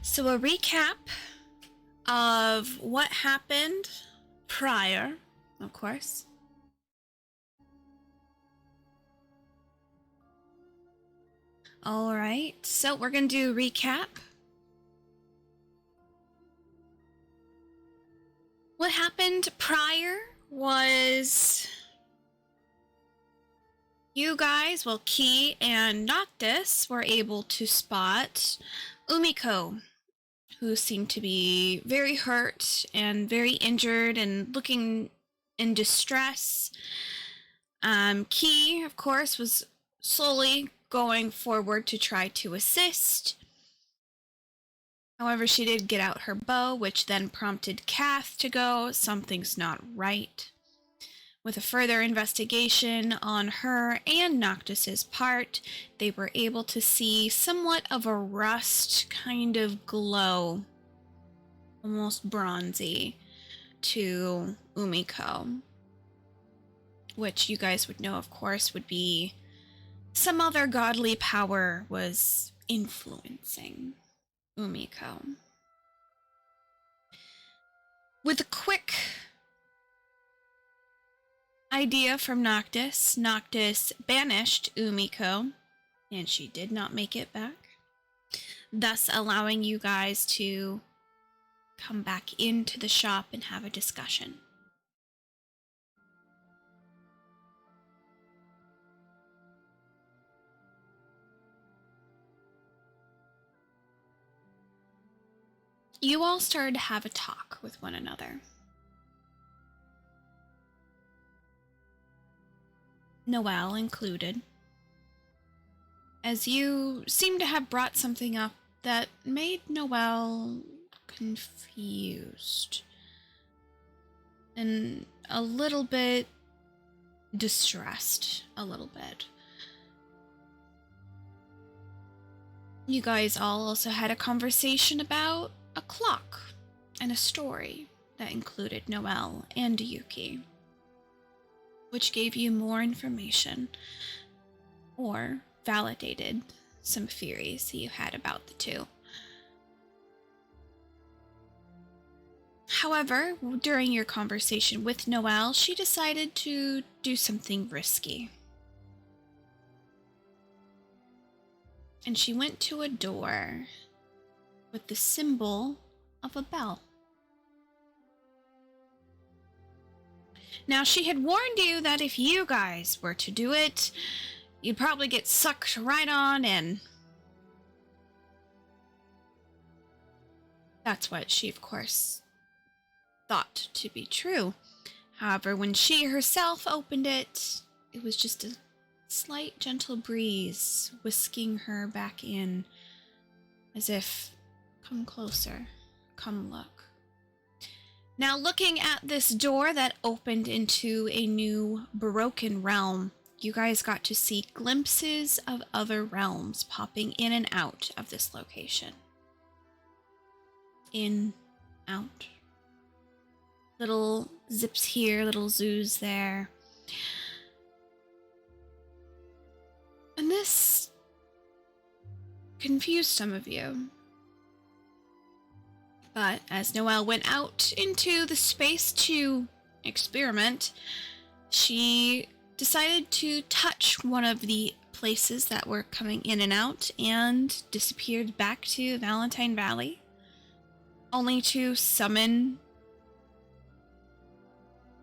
So a recap of what happened prior, of course. All right, so we're gonna do a recap. What happened prior was you guys, well, Key and Noctis were able to spot Umiko, who seemed to be very hurt and very injured and looking in distress. Key, of course, was slowly going forward to try to assist. However, she did get out her bow, which then prompted Kath to go, something's not right. With a further investigation on her and Noctis's part, they were able to see somewhat of a rust kind of glow, almost bronzy, to Umiko, which you guys would know, of course, would be some other godly power was influencing Umiko. With a quick idea from Noctis, Noctis banished Umiko, and she did not make it back, thus allowing you guys to come back into the shop and have a discussion. You all started to have a talk with one another. Noelle included, as you seem to have brought something up that made Noelle confused and a little bit distressed, a little bit. You guys all also had a conversation about a clock and a story that included Noelle and Yuki, which gave you more information or validated some theories that you had about the two. However, during your conversation with Noelle, she decided to do something risky. And she went to a door with the symbol of a bell. Now, she had warned you that if you guys were to do it, you'd probably get sucked right on in. That's what she, of course, thought to be true. However, when she herself opened it, it was just a slight gentle breeze whisking her back in, as if, come closer, come look. Now, looking at this door that opened into a new broken realm, you guys got to see glimpses of other realms popping in and out of this location. In, out. Little zips here, little zoos there. And this confused some of you. But as Noelle went out into the space to experiment, she decided to touch one of the places that were coming in and out and disappeared back to Valentine Valley, only to summon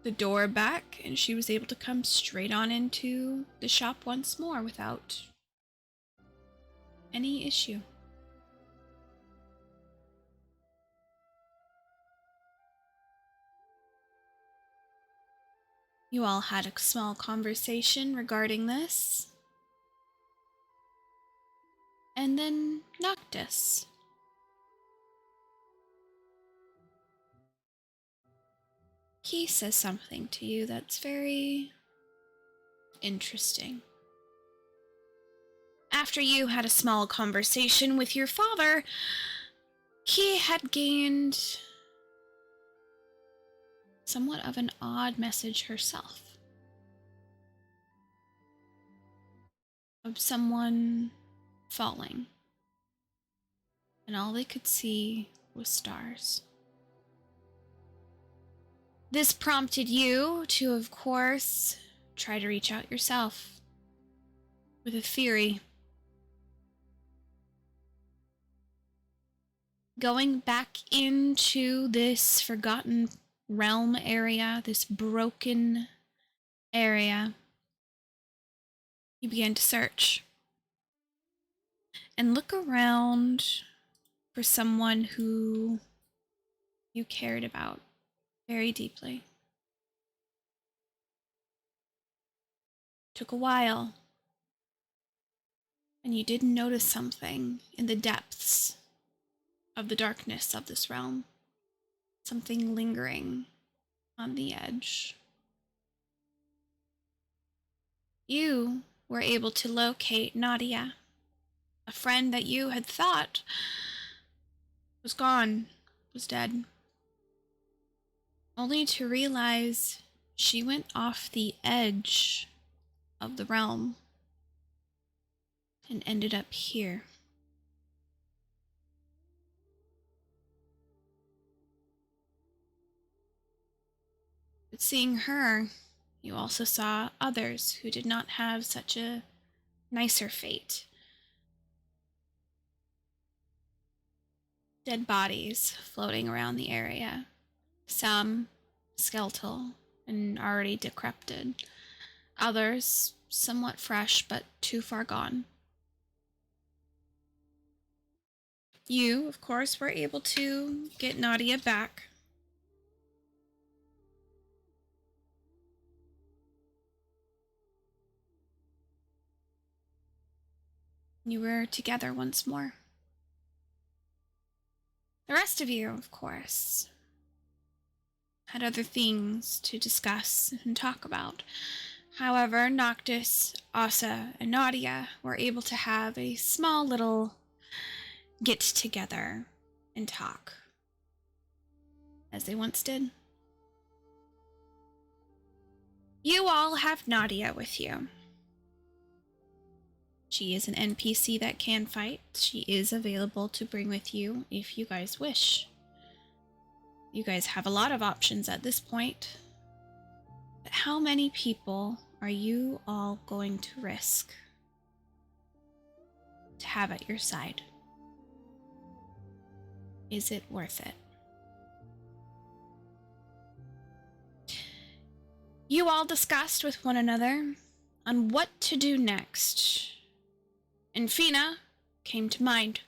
the door back, and she was able to come straight on into the shop once more without any issue. You all had a small conversation regarding this. And then Noctis. He says something to you that's very interesting. After you had a small conversation with your father, he had gained somewhat of an odd message herself. Of someone falling. And all they could see was stars. This prompted you to, of course, try to reach out yourself with a theory. Going back into this forgotten realm area, this broken area, you began to search and look around for someone who you cared about very deeply. Took a while, and you did notice something in the depths of the darkness of this realm. Something lingering on the edge. You were able to locate Nadia, a friend that you had thought was gone, was dead. Only to realize she went off the edge of the realm and ended up here. But seeing her, you also saw others who did not have such a nicer fate. Dead bodies floating around the area. Some skeletal and already decrepit. Others somewhat fresh but too far gone. You, of course, were able to get Nadia back. You were together once more. The rest of you, of course, had other things to discuss and talk about. However, Noctis, Asa, and Nadia were able to have a small little get together and talk, as they once did. You all have Nadia with you. She is an NPC that can fight. She is available to bring with you if you guys wish. You guys have a lot of options at this point. But how many people are you all going to risk to have at your side? Is it worth it? You all discussed with one another on what to do next. And Fina came to mind.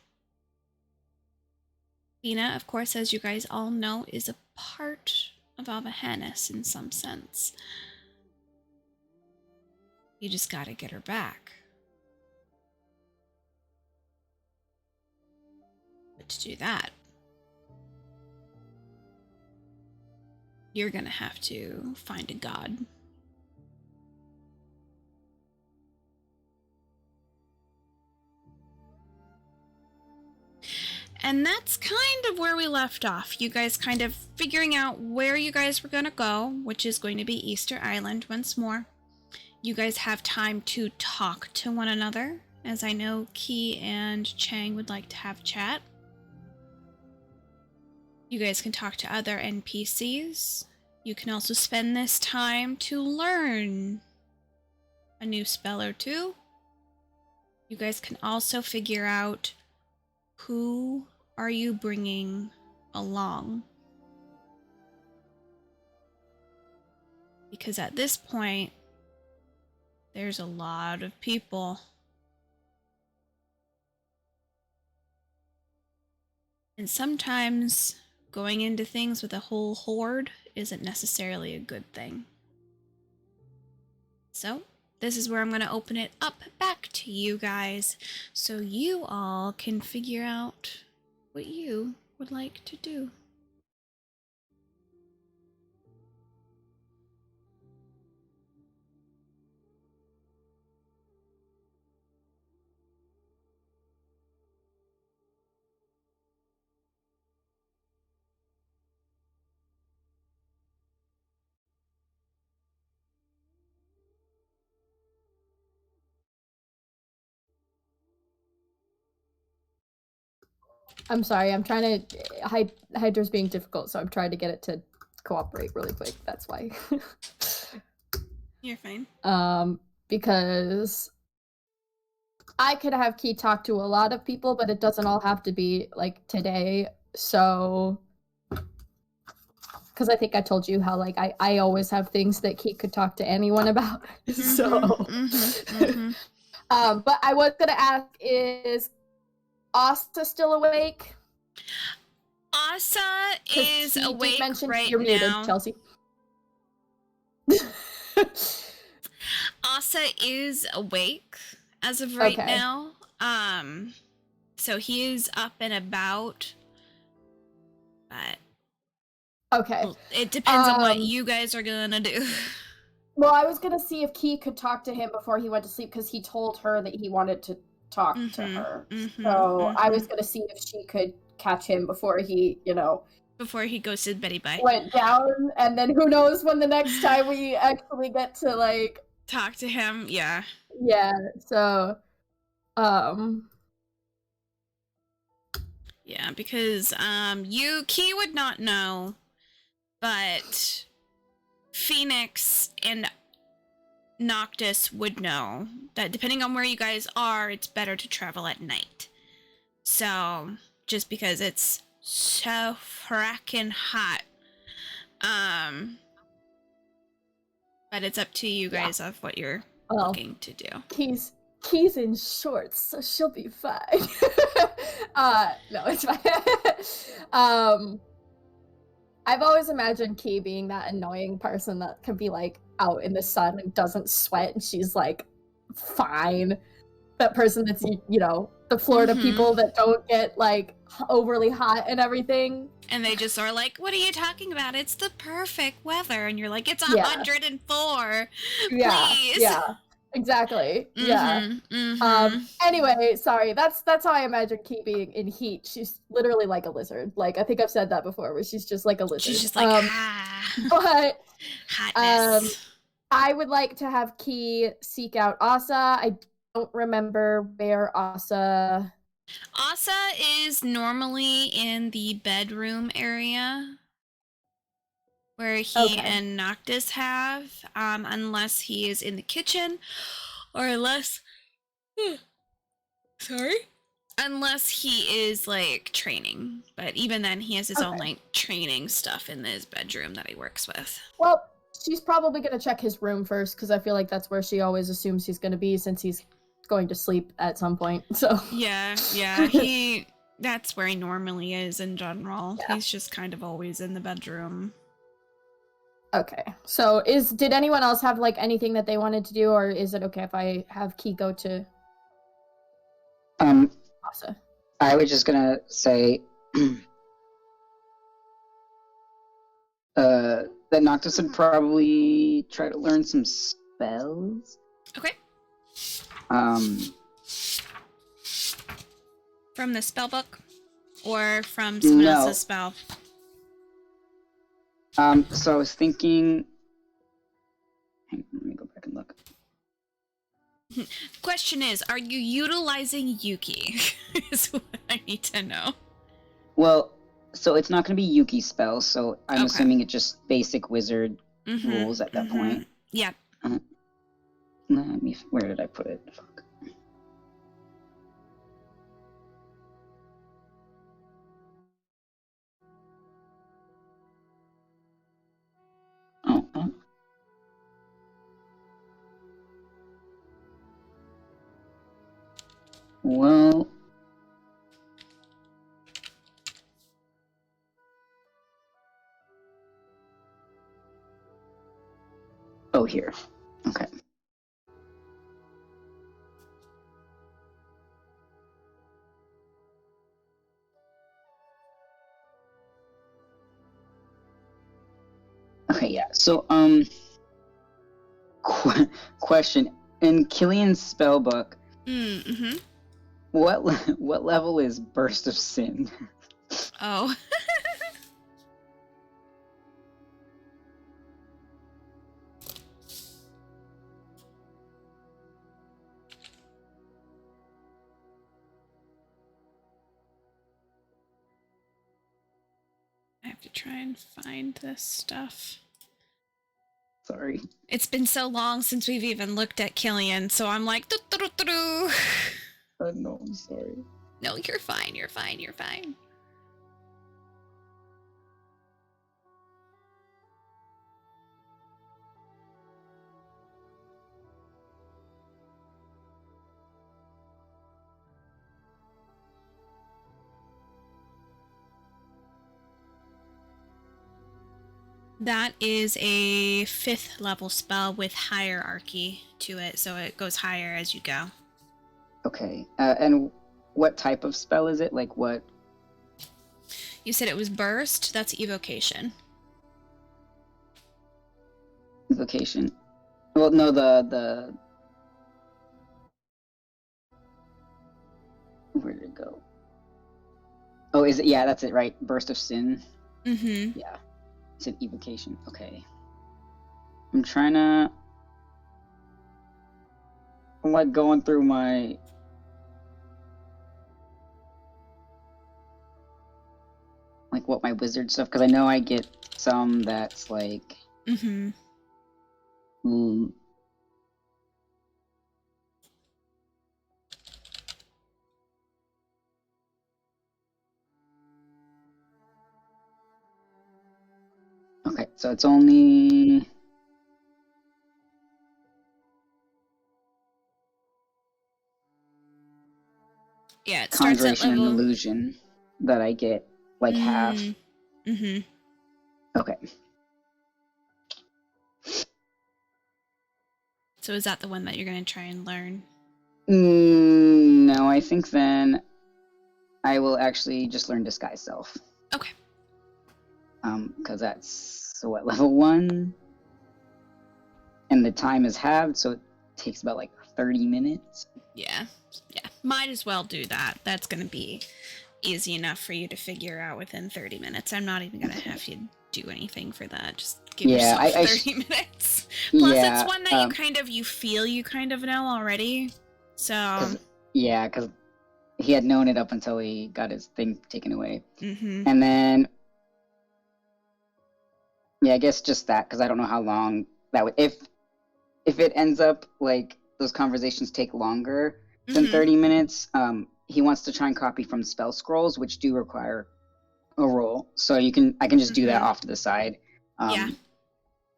Fina, of course, as you guys all know, is a part of Avahanis in some sense. You just gotta get her back. But to do that, you're gonna have to find a god. And that's kind of where we left off. You guys kind of figuring out where you guys were going to go, which is going to be Easter Island once more. You guys have time to talk to one another, as I know Key and Chang would like to have chat. You guys can talk to other NPCs. You can also spend this time to learn a new spell or two. You guys can also figure out who are you bringing along? Because at this point, there's a lot of people. And sometimes going into things with a whole horde isn't necessarily a good thing. So, this is where I'm going to open it up back to you guys so you all can figure out what you would like to do. I'm sorry. I'm trying to. Hydra's being difficult, so I'm trying to get it to cooperate really quick. That's why. You're fine. Because I could have Key talk to a lot of people, but it doesn't all have to be like today. So, because I think I told you how like I always have things that Key could talk to anyone about. So, but I was gonna ask, is Asta still awake? Asa is awake right you're muted, now. Chelsea. Asa is awake as of right now. So he is up and about. But okay. It depends on what you guys are gonna do. Well, I was gonna see if Key could talk to him before he went to sleep because he told her that he wanted to talk to her. So I was gonna see if she could catch him before he, before he goes to Betty Bye. Went down, and then who knows when the next time we actually get to like talk to him. Yeah. Yeah. So, yeah, because Key would not know, but Phoenix and Noctis would know that depending on where you guys are, it's better to travel at night. So, just because it's so fracking hot. But it's up to you guys of what you're looking to do. Key's in shorts, so she'll be fine. No, it's fine. I've always imagined Key being that annoying person that can be like out in the sun and doesn't sweat, and she's like fine. That person that's, the Florida people that don't get like overly hot and everything. And they just are like, what are you talking about? It's the perfect weather. And you're like, it's 104. Please. Yeah. Exactly. Anyway, sorry. That's how I imagine Key being in heat. She's literally like a lizard. Like I think I've said that before, where she's just like a lizard. She's just like but hotness. I would like to have Key seek out Asa. I don't remember where Asa is normally in the bedroom area where he and Noctis have, unless he is in the kitchen, or unless he is like training. But even then, he has his own like training stuff in his bedroom that he works with. Well, she's probably gonna check his room first because I feel like that's where she always assumes he's gonna be since he's going to sleep at some point. So yeah, that's where he normally is in general. Yeah. He's just kind of always in the bedroom. Okay. So did anyone else have like anything that they wanted to do, or is it okay if I have Key go to Asa? I was just gonna say that Noctis would probably try to learn some spells. Okay. From the spell book? Or from someone else's spell? So I was thinking... Hang on, let me go back and look. The question is, are you utilizing Yuki? Is what I need to know. Well, so it's not going to be Yuki spells, so I'm assuming it's just basic wizard rules at that point. Yeah. Where did I put it? Fuck. Oh. Well... Oh, here. Okay. Okay, yeah. So, question. In Killian's spellbook, what level is Burst of Sin? Oh. to try and find this stuff. Sorry. It's been so long since we've even looked at Killian, so I'm like, doo-doo-doo-doo. No, I'm sorry. No, you're fine, you're fine, you're fine. That is a 5th level spell with hierarchy to it, so it goes higher as you go. Okay. And what type of spell is it? Like what? You said it was burst? That's evocation. Evocation. Well, no, the where did it go? Oh, is it? Yeah, that's it, right? Burst of Sin. Mm-hmm. Yeah. It's an evocation. Okay. I'm trying to. I'm like going through my. Like what my wizard stuff, because I know I get some that's like. Mm-hmm. Okay, so it's only. Yeah, it starts at Conjuration and level... illusion that I get like half. Mm-hmm. Okay. So is that the one that you're going to try and learn? No, I think then I will actually just learn Disguise Self. Okay. Because that's what, level 1? And the time is halved, so it takes about like 30 minutes. Yeah. Might as well do that. That's going to be easy enough for you to figure out within 30 minutes. I'm not even going to have you do anything for that. Just give yourself 30 minutes. Plus, yeah, it's one that you feel you kind of know already. So. Because he had known it up until he got his thing taken away. Mm-hmm. And then, yeah, I guess just that, because I don't know how long that would. If it ends up like those conversations take longer than 30 minutes, he wants to try and copy from spell scrolls, which do require a roll. So I can just do that off to the side. Yeah.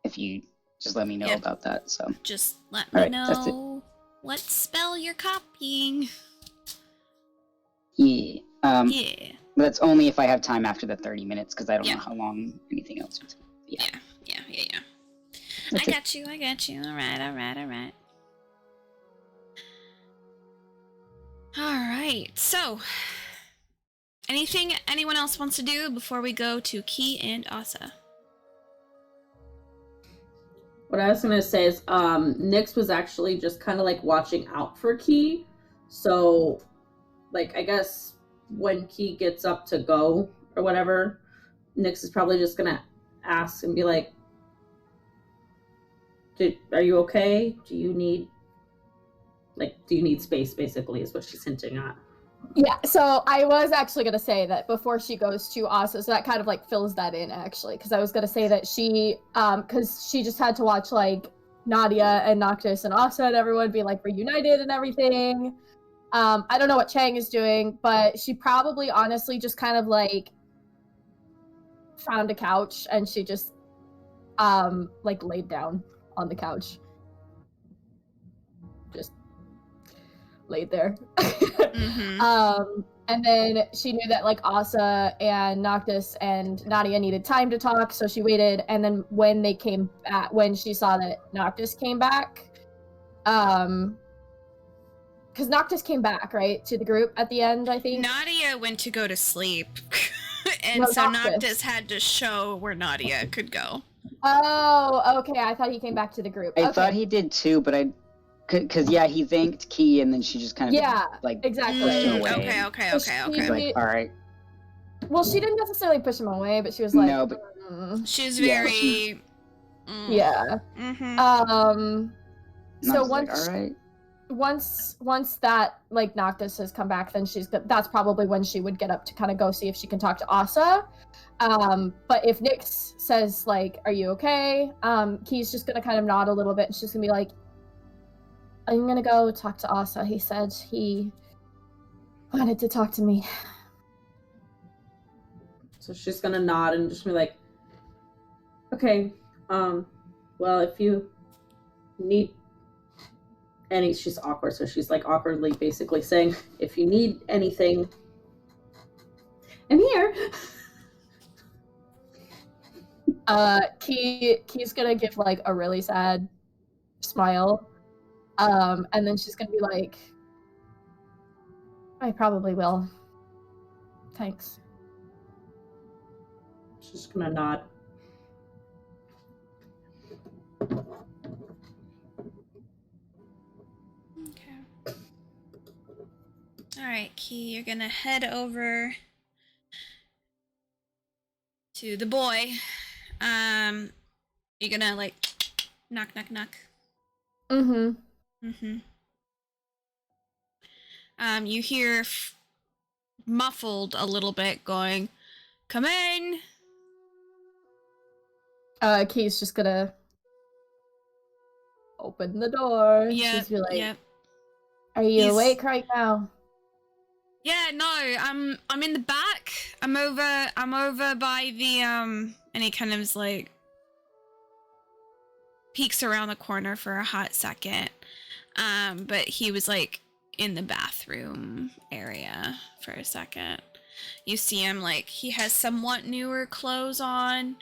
If you just let me know about that. So just let me know what spell you're copying. Yeah. Yeah. But that's only if I have time after the 30 minutes, because I don't know how long anything else is. Yeah. I got you. All right. Alright, so anything anyone else wants to do before we go to Key and Asa? What I was going to say is Nyx was actually just kind of like watching out for Key. So, like, I guess when Key gets up to go or whatever, Nyx is probably just going to ask and be like, are you okay? Do you need space, basically, is what she's hinting at. Yeah, so I was actually going to say that before she goes to Asa, so that kind of like fills that in actually, because I was going to say that she, because she just had to watch like Nadia and Noctis and Asa and everyone be like reunited and everything. I don't know what Chang is doing, but she probably honestly just kind of like found a couch and she just like laid down on the couch. Just laid there. And then she knew that like Asa and Noctis and Nadia needed time to talk, so she waited. And then when they came back, when she saw that Noctis came back, because Noctis came back right to the group at the end, I think. Nadia went to go to sleep, and so Noctis had to show where Nadia could go. Oh, okay. I thought he came back to the group. I thought he did too, but because he thanked Key and then she just kind of exactly pushed him away. Okay. Like, all right. Well, she didn't necessarily push him away, but she was like, no, but she's very yeah. Mm-hmm. So once like, all right. once that like Noctis has come back, then that's probably when she would get up to kind of go see if she can talk to Asa. But if Nyx says like, "Are you okay?" Key's just gonna kind of nod a little bit, and she's gonna be like, "I'm gonna go talk to Asa. He said he wanted to talk to me." So she's gonna nod and just be like, okay, well, if you need any, she's awkward, so she's like awkwardly basically saying, if you need anything, I'm here. Key's gonna give like a really sad smile, and then she's gonna be like, "I probably will. Thanks." She's gonna nod. Okay. All right, Key, you're gonna head over to the boy. You're gonna like knock, knock, knock. Mm-hmm. You hear muffled a little bit going, "Come in." Key's just gonna open the door. Yeah, She's be like, yeah. "Are you awake right now?" Yeah, no, I'm in the back. I'm over by the and he kind of is like peeks around the corner for a hot second. But he was like in the bathroom area for a second. You see him like he has somewhat newer clothes on.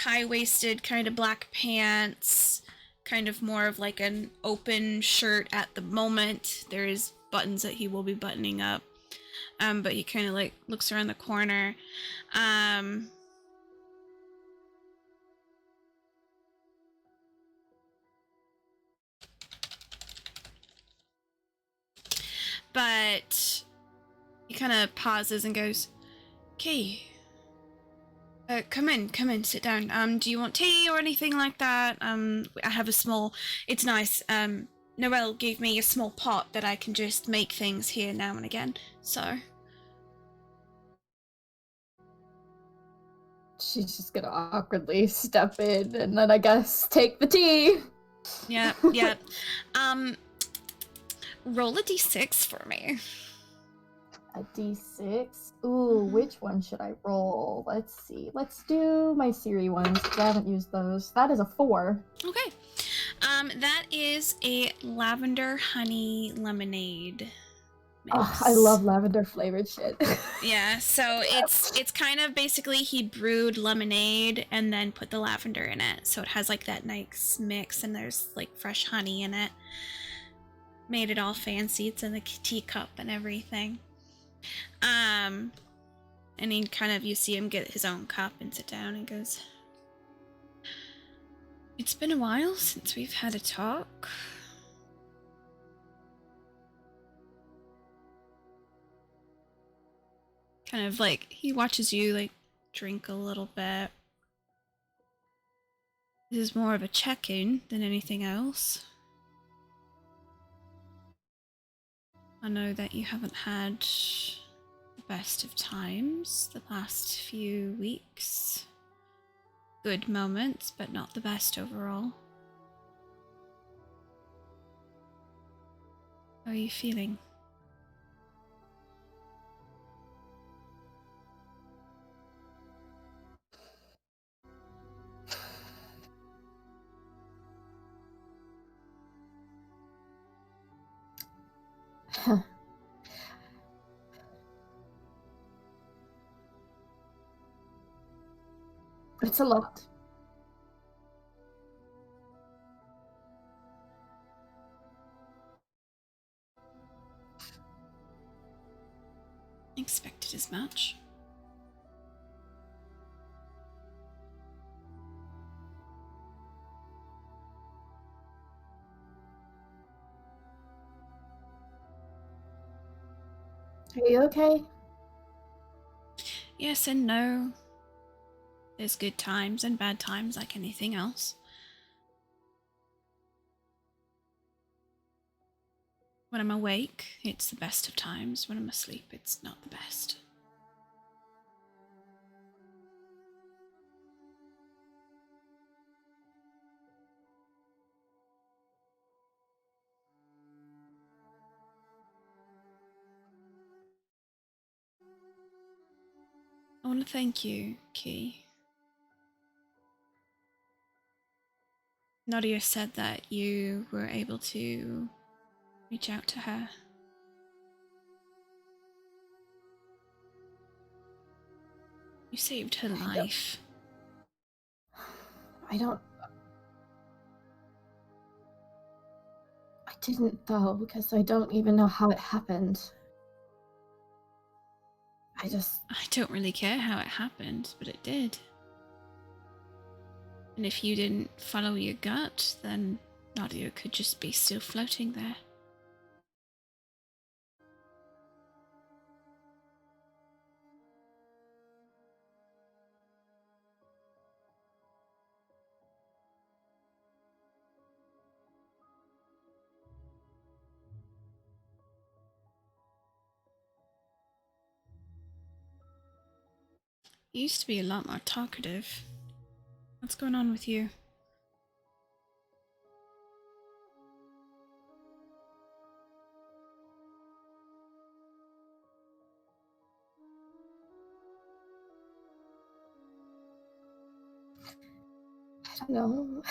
High-waisted kind of black pants, kind of more of like an open shirt at the moment. There is buttons that he will be buttoning up. But he kind of like looks around the corner. But he kind of pauses and goes, "Key, come in, sit down. Do you want tea or anything like that? I have a small, it's nice, Noelle gave me a small pot that I can just make things here now and again, so." She's just gonna awkwardly step in and then I guess take the tea. Yeah. Roll a d6 for me. A d6. Ooh, which one should I roll? Let's see. Let's do my Siri ones because I haven't used those. That is a 4. Okay. That is a lavender honey lemonade mix. Oh, I love lavender flavored shit. Yeah, so it's kind of basically he brewed lemonade and then put the lavender in it. So it has like that nice mix and there's like fresh honey in it. Made it all fancy. It's in the teacup and everything. And he kind of, you see him get his own cup and sit down and goes, "It's been a while since we've had a talk." Kind of like, he watches you like drink a little bit. This is more of a check-in than anything else. I know that you haven't had the best of times the past few weeks. Good moments, but not the best overall. How are you feeling? It's a lot. Expected as much. Are you okay? Yes and no. There's good times and bad times like anything else. When I'm awake, it's the best of times. When I'm asleep, it's not the best. I want to thank you, Key. Nadia said that you were able to reach out to her. You saved her life. I didn't though, because I don't even know how it happened. I don't really care how it happened, but it did. And if you didn't follow your gut, then Nadia could just be still floating there. You used to be a lot more talkative. What's going on with you? don't know.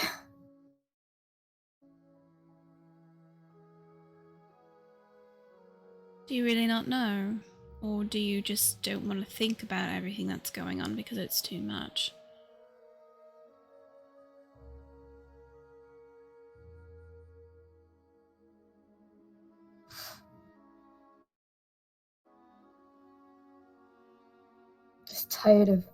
Do you really not know? Or do you just don't want to think about everything that's going on because it's too much? Just tired of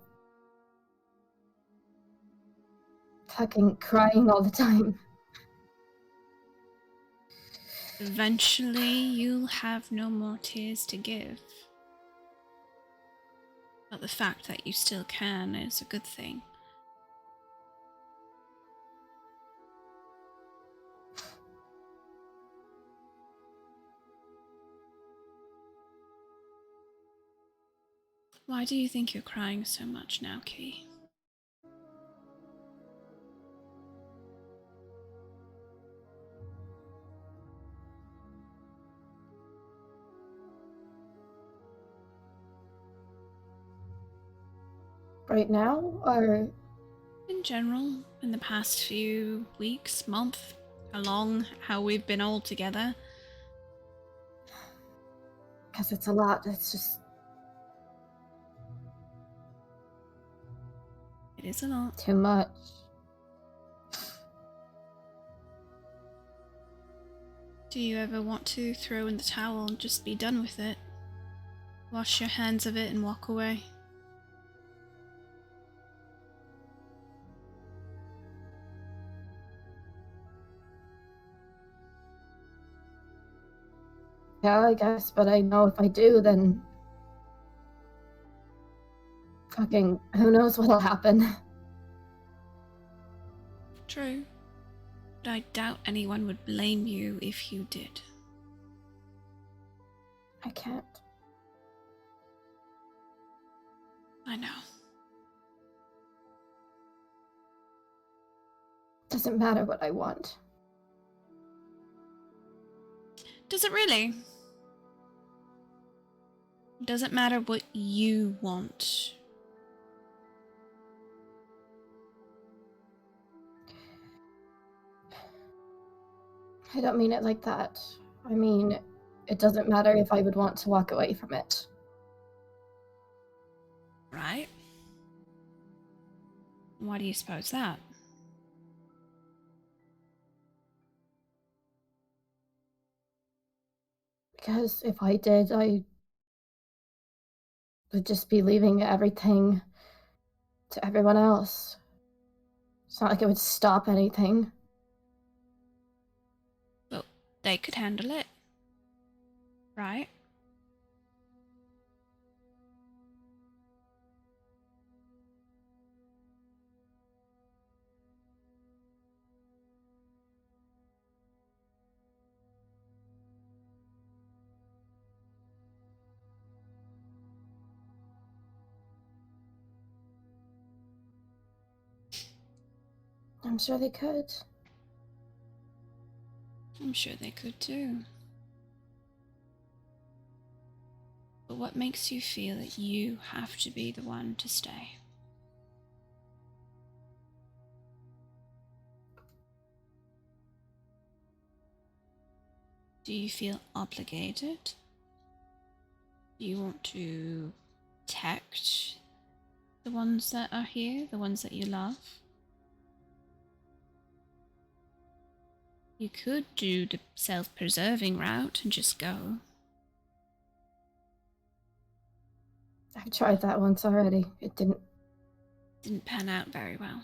fucking crying all the time. Eventually, you'll have no more tears to give. But the fact that you still can is a good thing. Why do you think you're crying so much now, Key? Right now, or In general, in the past few weeks, month, how we've been all together. because it's a lot. It's just It is a lot. too much. Do you ever want to throw in the towel and just be done with it? Wash your hands of it and walk away? Yeah, I guess, but I know if I do, then fucking who knows what'll happen. True. But I doubt anyone would blame you if you did. I can't. I know. Doesn't matter what I want. Does it really? Does it matter what you want? I don't mean it like that. I mean, it doesn't matter if I would want to walk away from it. Right? Why do you suppose that? Because if I did, I would just be leaving everything to everyone else. It's not like it would stop anything. But they could handle it. Right? I'm sure they could. I'm sure they could too. But what makes you feel that you have to be the one to stay? Do you feel obligated? Do you want to protect the ones that are here, the ones that you love? You could do the self-preserving route and just go. I've tried that once already. It Didn't pan out very well.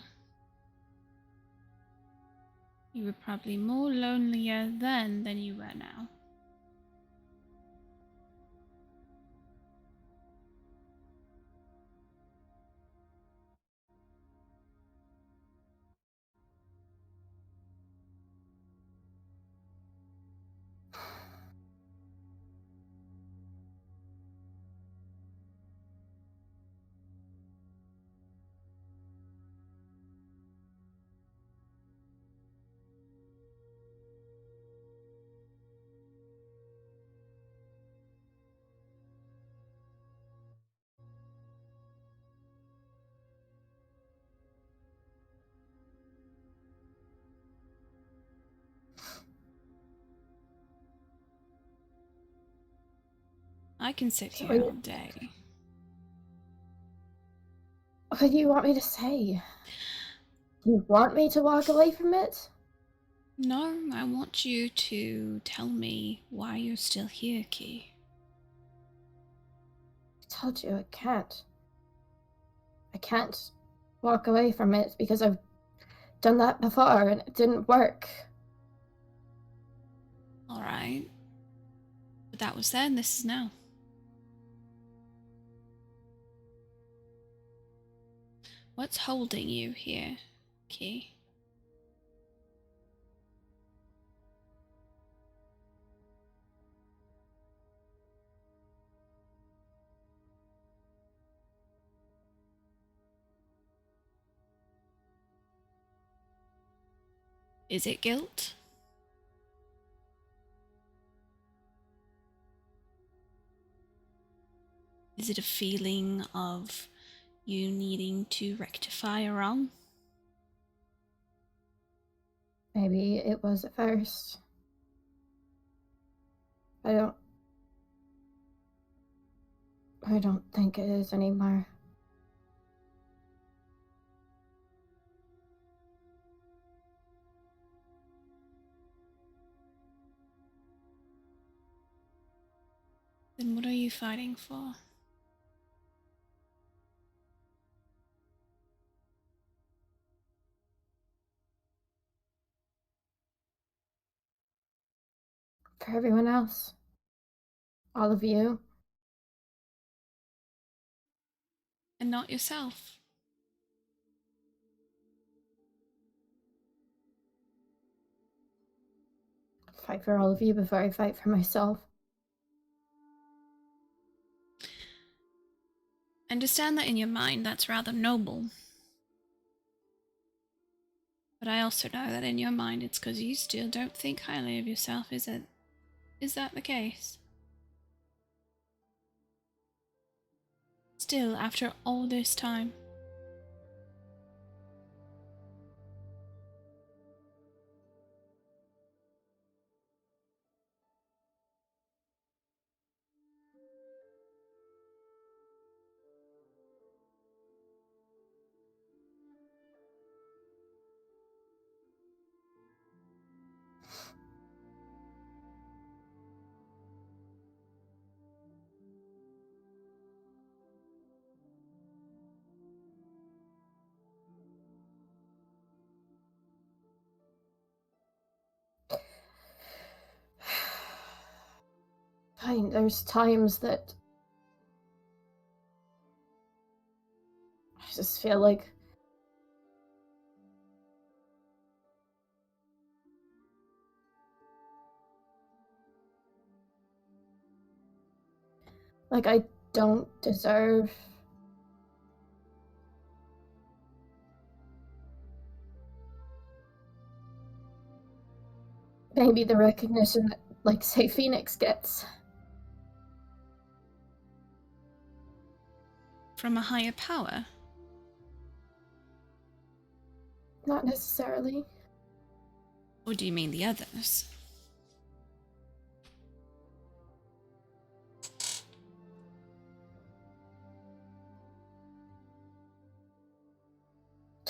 You were probably more lonelier then than you were now. I can sit So here all day. What do you want me to say? You want me to walk away from it? No, I want you to tell me why you're still here, Key. I told you I can't. I can't walk away from it because I've done that before and it didn't work. Alright. But that was then, this is now. What's holding you here, Key? Is it guilt? Is it a feeling of you needing to rectify a wrong? Maybe it was at first. I don't think it is anymore. Then what are you fighting for? For everyone else. All of you. And not yourself? Fight for all of you before I fight for myself. Understand that in your mind that's rather noble. But I also know that in your mind it's because you still don't think highly of yourself, is it? Is that the case? Still, after all this time. Fine, there's times that I just feel like I don't deserve Maybe the recognition that, like, say, Phoenix gets. From a higher power? Not necessarily. Or do you mean the others?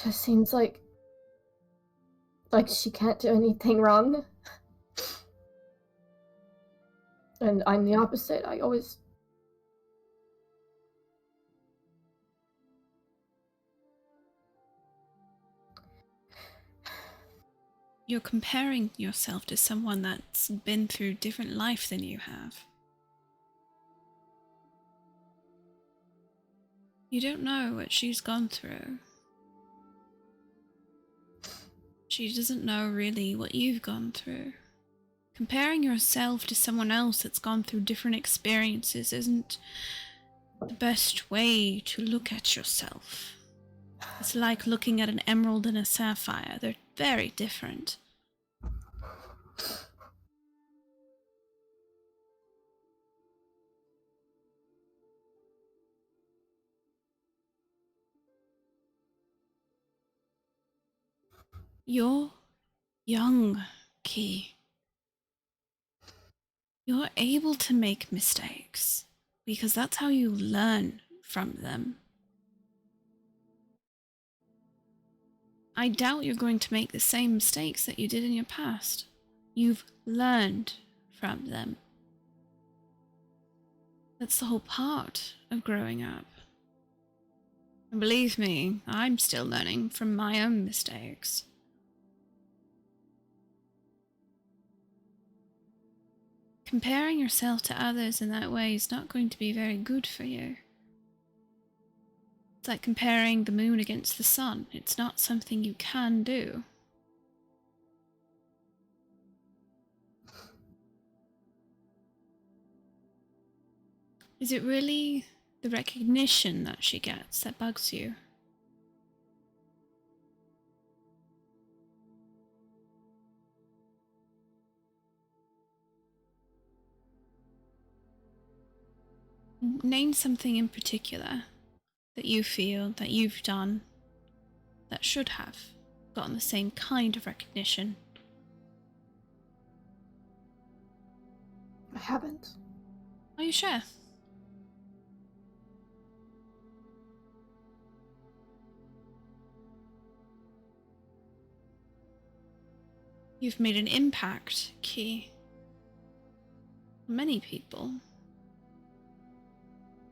Just seems like she can't do anything wrong. And I'm the opposite. I always... You're comparing yourself to someone that's been through different life than you have. You don't know what she's gone through. She doesn't know really what you've gone through. Comparing yourself to someone else that's gone through different experiences isn't the best way to look at yourself. It's like looking at an emerald and a sapphire. They're very different. You're young, Key. You're able to make mistakes because that's how you learn from them. I doubt you're going to make the same mistakes that you did in your past. You've learned from them. That's the whole part of growing up. And believe me, I'm still learning from my own mistakes. Comparing yourself to others in that way is not going to be very good for you. It's like comparing the moon against the sun. It's not something you can do. Is it really the recognition that she gets that bugs you? Name something in particular that you feel that you've done that should have gotten the same kind of recognition. I haven't. Are you sure? You've made an impact, Key. Many people.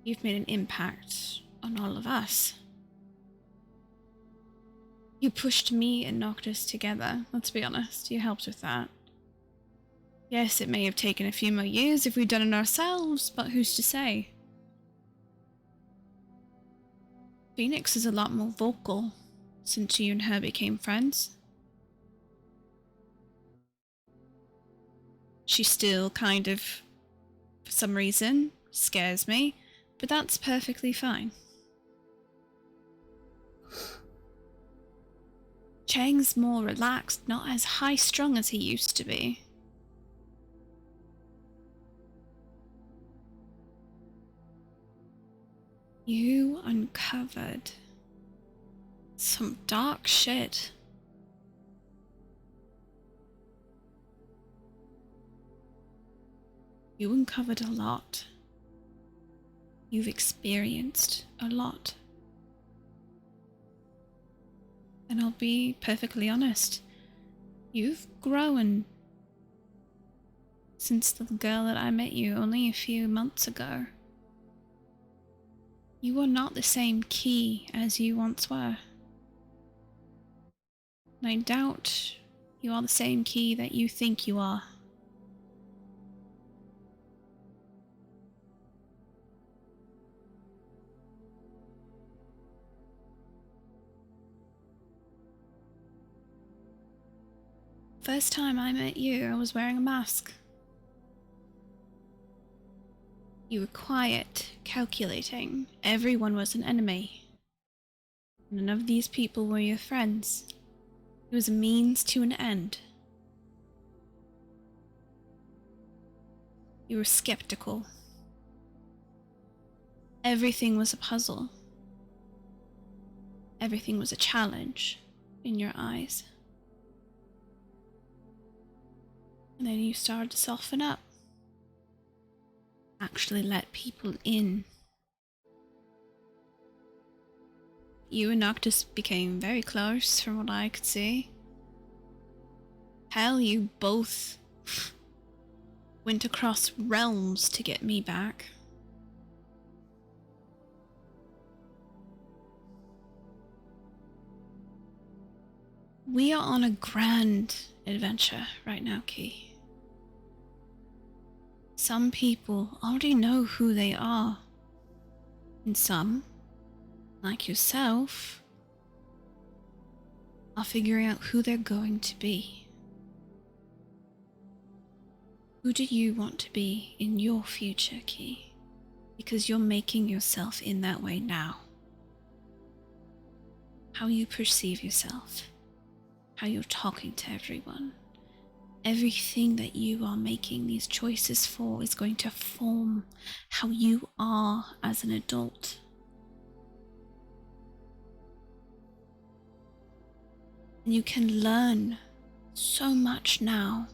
You've made an impact on all of us. You pushed me and Noctis together, let's be honest. You helped with that. Yes, it may have taken a few more years if we'd done it ourselves, but who's to say? Phoenix is a lot more vocal since you and her became friends. She still kind of, for some reason, scares me, but that's perfectly fine. Chang's more relaxed, not as high-strung as he used to be. You uncovered some dark shit. You uncovered a lot. You've experienced a lot. And I'll be perfectly honest, you've grown since the girl that I met you only a few months ago. You are not the same Key as you once were. And I doubt you are the same Key that you think you are. First time I met you, I was wearing a mask. You were quiet, calculating. Everyone was an enemy. None of these people were your friends. It was a means to an end. You were skeptical. Everything was a puzzle. Everything was a challenge in your eyes. And then you started to soften up. Actually let people in. You and Noctis became very close from what I could see. Hell, you both went across realms to get me back. We are on a grand adventure right now, Key. Some people already know who they are. And some, like yourself, are figuring out who they're going to be. Who do you want to be in your future, Key? Because you're making yourself in that way now. How you perceive yourself, how you're talking to everyone, everything that you are making these choices for is going to form how you are as an adult. And you can learn so much now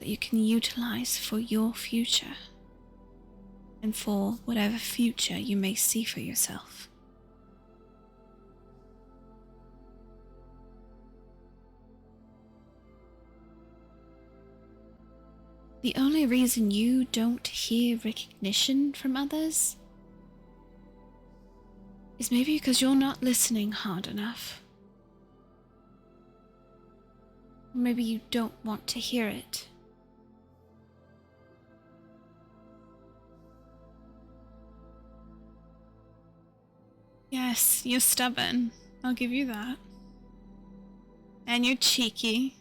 that you can utilize for your future and for whatever future you may see for yourself. The only reason you don't hear recognition from others is maybe because you're not listening hard enough. Or maybe you don't want to hear it. Yes, you're stubborn. I'll give you that. And you're cheeky.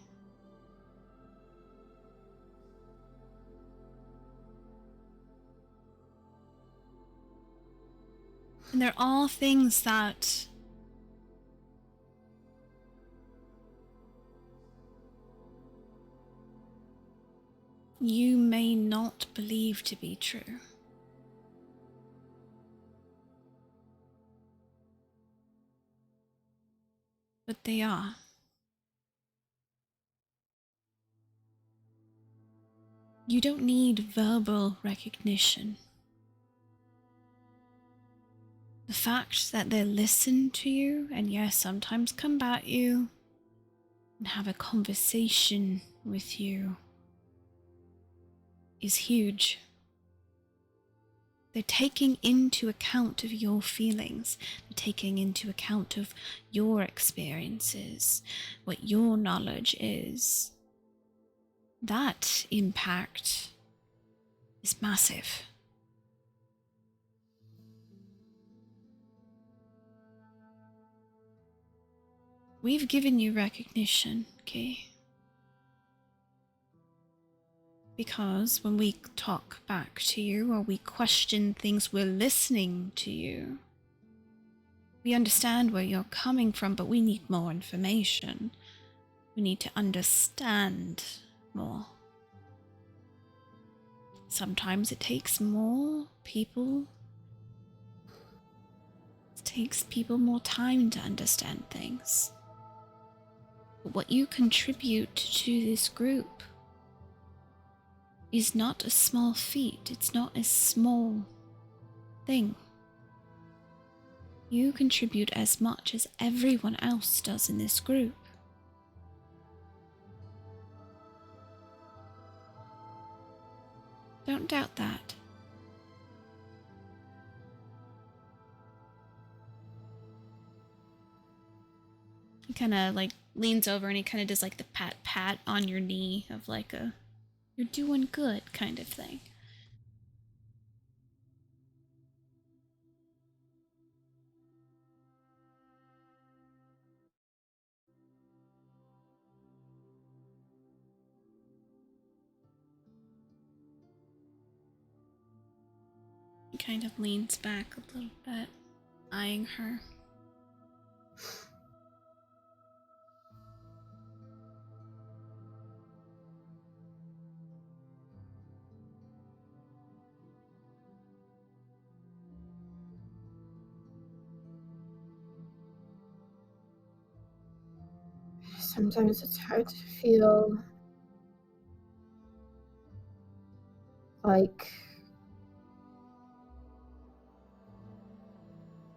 And they're all things that you may not believe to be true. But they are. You don't need verbal recognition. The fact that they listen to you and yes, sometimes combat you and have a conversation with you is huge. They're taking into account of your feelings. They're taking into account of your experiences, what your knowledge is. That impact is massive. We've given you recognition, okay? Because when we talk back to you or we question things, we're listening to you. We understand where you're coming from, but we need more information. We need to understand more. Sometimes it takes more people. It takes people more time to understand things. But what you contribute to this group is not a small feat. It's not a small thing. You contribute as much as everyone else does in this group. Don't doubt that. He kind of like leans over and he kind of does like the pat on your knee of like a you're doing good kind of thing. He kind of leans back a little bit, eyeing her. sometimes it's hard to feel like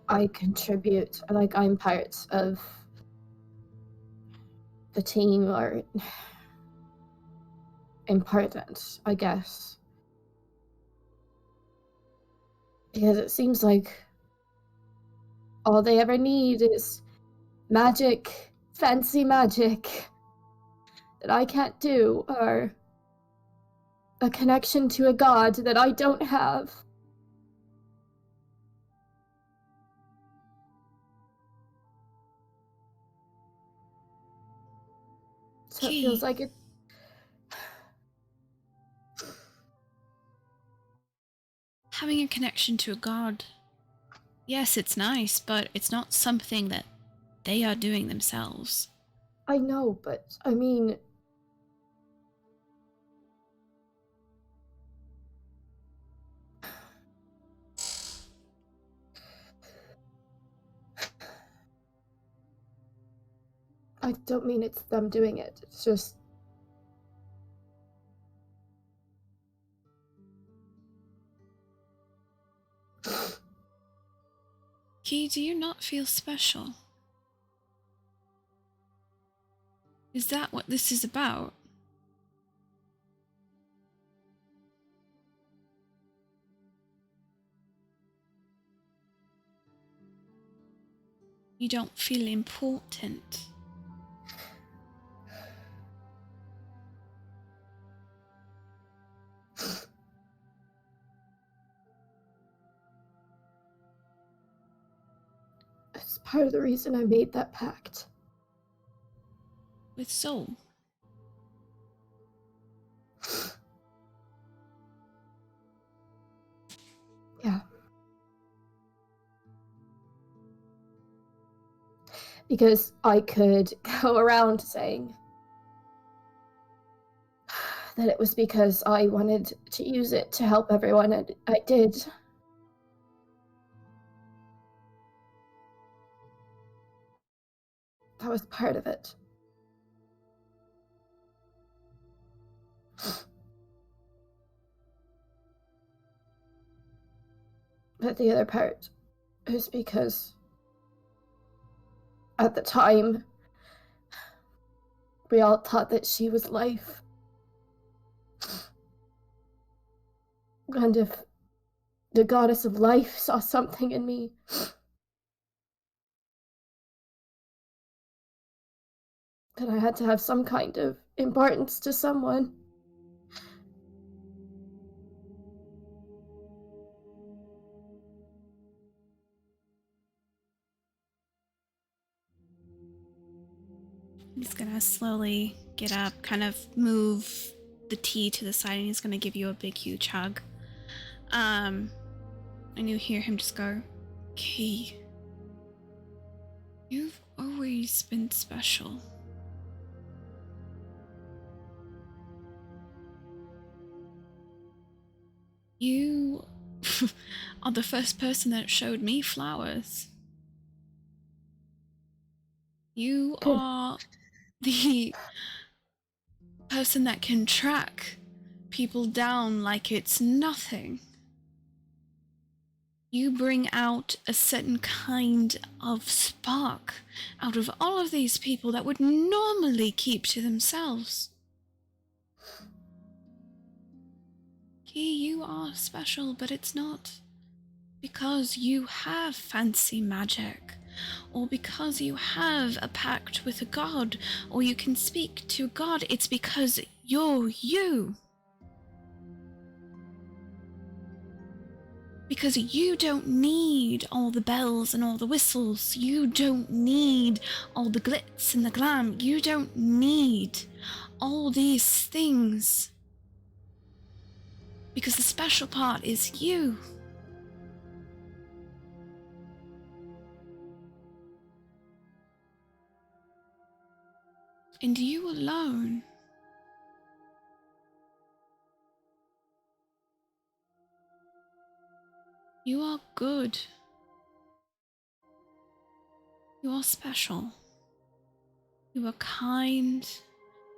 I contribute, or like I'm part of the team, or important, I guess. Because it seems like all they ever need is magic, fancy magic that I can't do, or a connection to a god that I don't have. So it feels Key, like it. having a connection to a god. Yes, it's nice, but it's not something that they are doing themselves. I know, but I mean, I don't mean it's them doing it. It's just Key, do you not feel special? Is that what this is about? You don't feel important. it's part of the reason I made that pact. With soul. Yeah. Because I could go around saying that it was because I wanted to use it to help everyone, and I did. That was part of it. But the other part is because at the time, we all thought that she was life. And if the goddess of life saw something in me, then I had to have some kind of importance to someone. He's gonna slowly get up, kind of move the tea to the side, and he's gonna give you a big, huge hug. And you hear him just go, Key, you've always been special. You are the first person that showed me flowers. You Good. are the person that can track people down like it's nothing. You bring out a certain kind of spark out of all of these people that would normally keep to themselves. Key, you are special, but it's not because you have fancy magic, or because you have a pact with a god, or you can speak to a god. It's because you're you. Because you don't need all the bells and all the whistles. You don't need all the glitz and the glam. You don't need all these things. Because the special part is you. And you alone. You are good. You are special. You are kind.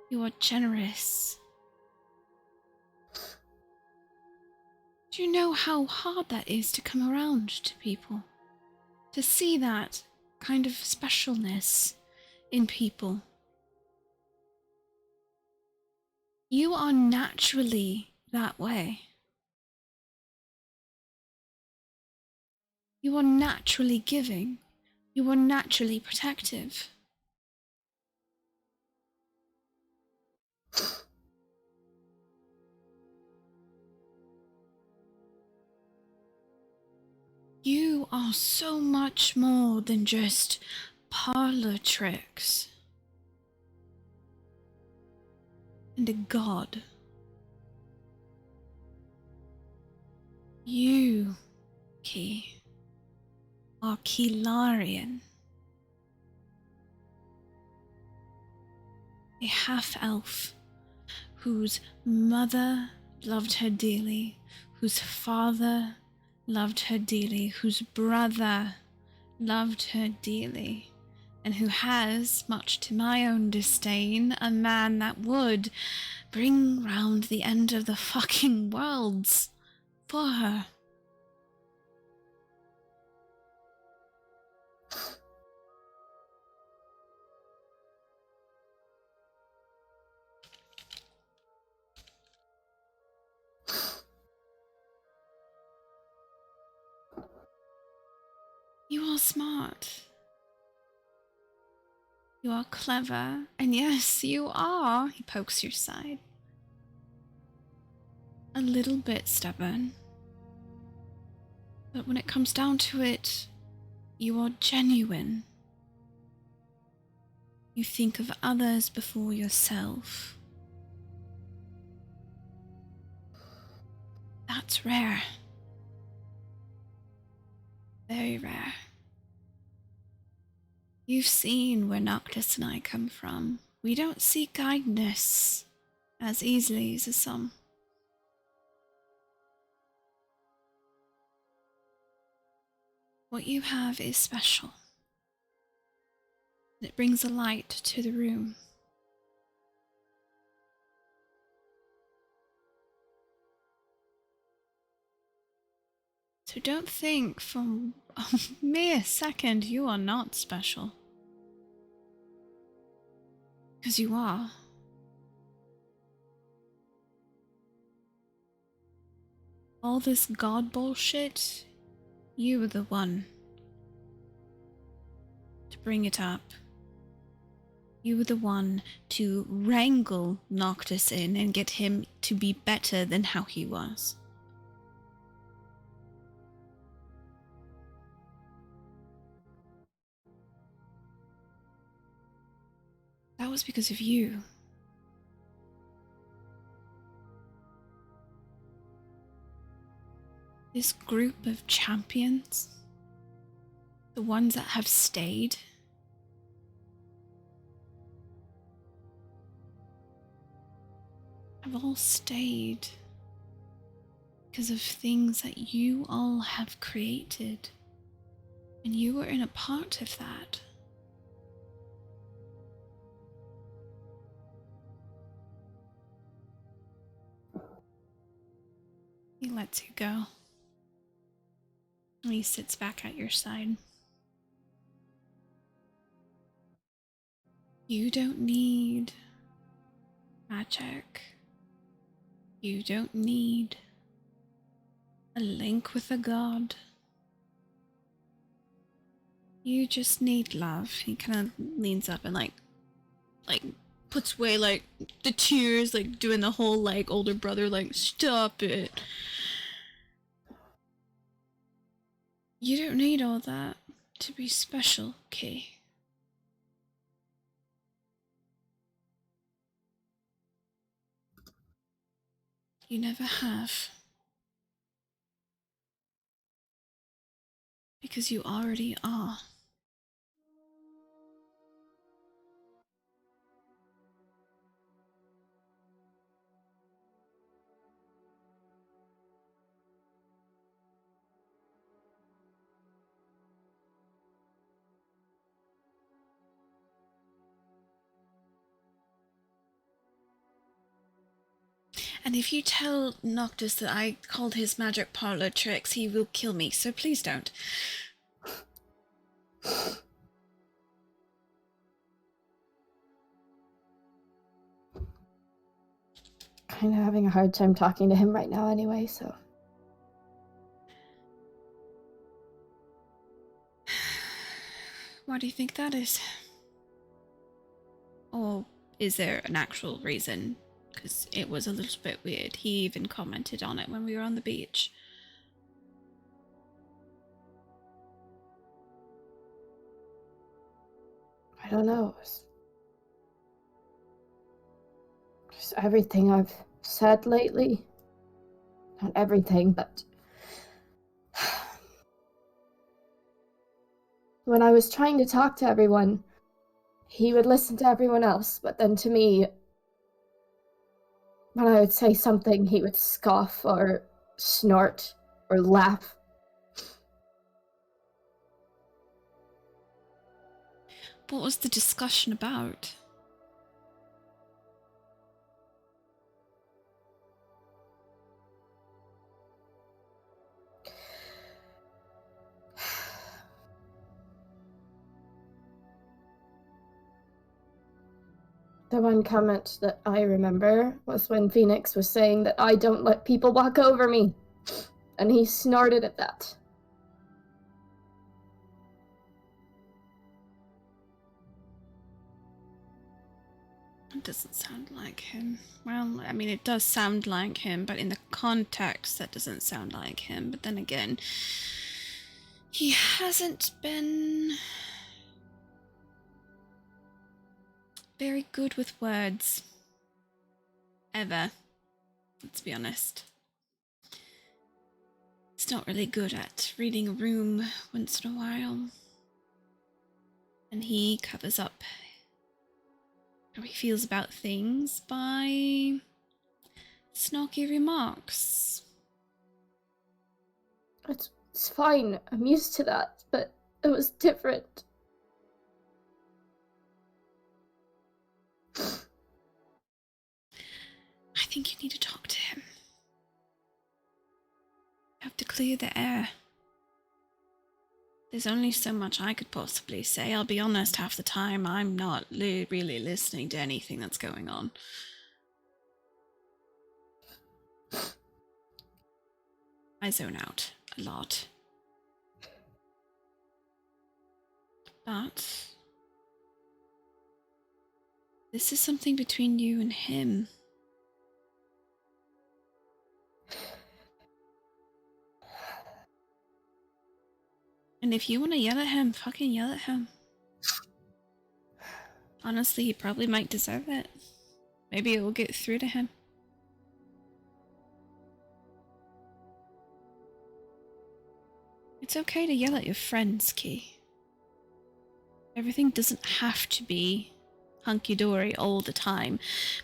You are generous. Do you know how hard that is to come around to people? To see that kind of specialness in people. You are naturally that way. You are naturally giving. You are naturally protective. You are so much more than just parlor tricks. And a god. You, Key, are Keylarian. A half-elf whose mother loved her dearly, whose father loved her dearly, whose brother loved her dearly, and who has, much to my own disdain, a man that would bring round the end of the fucking worlds for her. You are smart. You are clever. And yes, you are, he pokes your side, a little bit stubborn. But when it comes down to it, you are genuine. You think of others before yourself. That's rare. Very rare. You've seen where Noctis and I come from. We don't see kindness as easily as some. What you have is special. It brings a light to the room. So don't think for a mere second you are not special. Because you are. All this god bullshit, you were the one to bring it up. You were the one to wrangle Noctis in and get him to be better than how he was. That was because of you. This group of champions, the ones that have stayed, have all stayed because of things that you all have created. And you were in a part of that. He lets you go. And he sits back at your side. You don't need magic. You don't need a link with a god. You just need love. He kind of leans up and like puts away like the tears, like doing the whole like older brother like stop it. You don't need all that to be special, Kay. You never have. Because you already are. And if you tell Noctis that I called his magic parlor tricks, he will kill me, so please don't. Kind of having a hard time talking to him right now anyway, so. Why do you think that is? Or is there an actual reason? Because it was a little bit weird. He even commented on it when we were on the beach. I don't know. It's just everything I've said lately. Not everything, but when I was trying to talk to everyone, he would listen to everyone else, but then to me, when I would say something, he would scoff or snort or laugh. What was the discussion about? The one comment that I remember was when Phoenix was saying that I don't let people walk over me, and he snorted at that. It doesn't sound like him. Well, I mean, it does sound like him, but in the context, that doesn't sound like him. But then again, he hasn't been very good with words. Ever. Let's be honest. He's not really good at reading a room once in a while. And he covers up how he feels about things by snarky remarks. It's fine. I'm used to that, but it was different. I think you need to talk to him. You have to clear the air. There's only so much I could possibly say. I'll be honest, half the time I'm not really listening to anything that's going on. I zone out a lot. But this is something between you and him. And if you want to yell at him, fucking yell at him. Honestly, he probably might deserve it. Maybe it will get through to him. It's okay to yell at your friends, Key. Everything doesn't have to be hunky-dory all the time,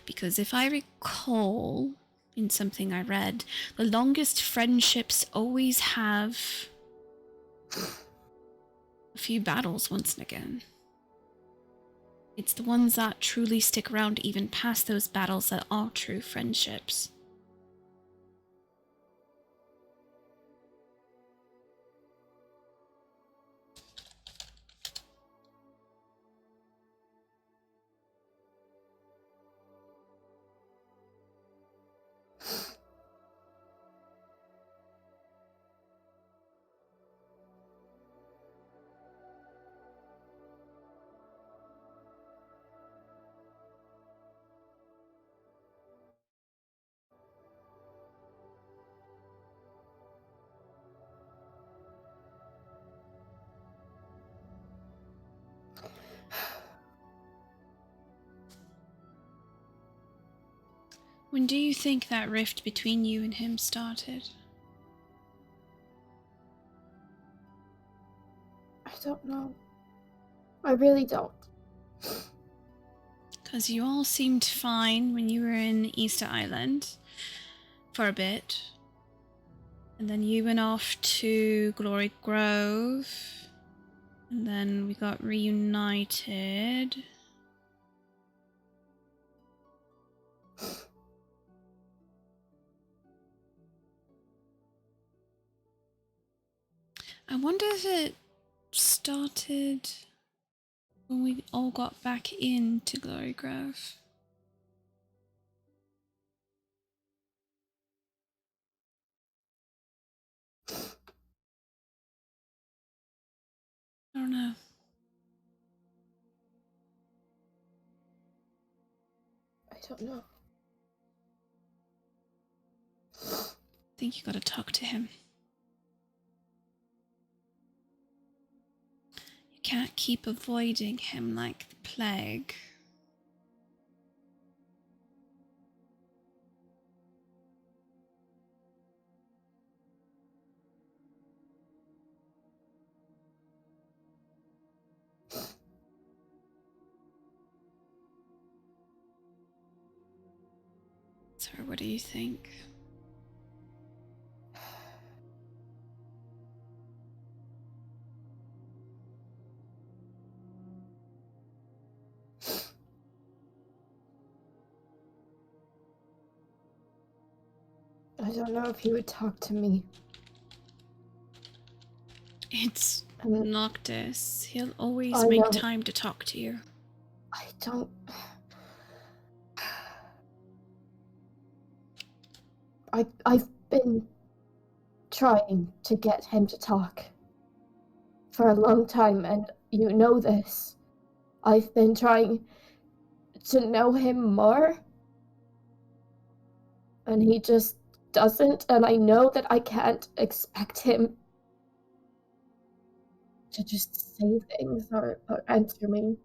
because if I recall in something I read, the longest friendships always have a few battles once and again. It's the ones that truly stick around even past those battles that are true friendships. When do you think that rift between you and him started? I don't know. I really don't. Because you all seemed fine when you were in Easter Island for a bit. And then you went off to Glory Grove. And then we got reunited. I wonder if it started when we all got back into Glory Grove. I don't know. I don't know. I think you gotta talk to him. You can't keep avoiding him like the plague. So, what do you think? I don't know if he would talk to me. It's And Noctis. He'll always I make know. time to talk to you. I don't. I've been trying to get him to talk for a long time, and you know this. I've been trying to know him more, and he just doesn't, and I know that I can't expect him to just say things or answer me.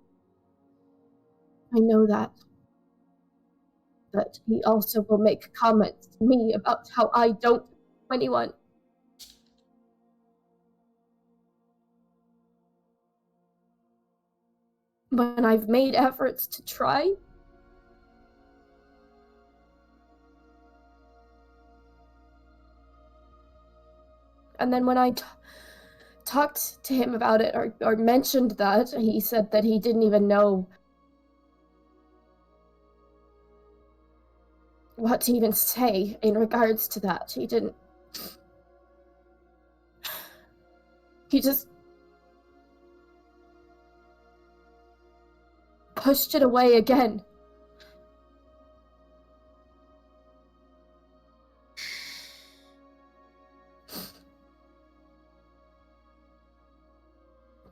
I know that. But he also will make comments to me about how I don't know anyone. When I've made efforts to try, and then when I talked to him about it or mentioned that, he said that he didn't even know what to even say in regards to that. He just pushed it away again.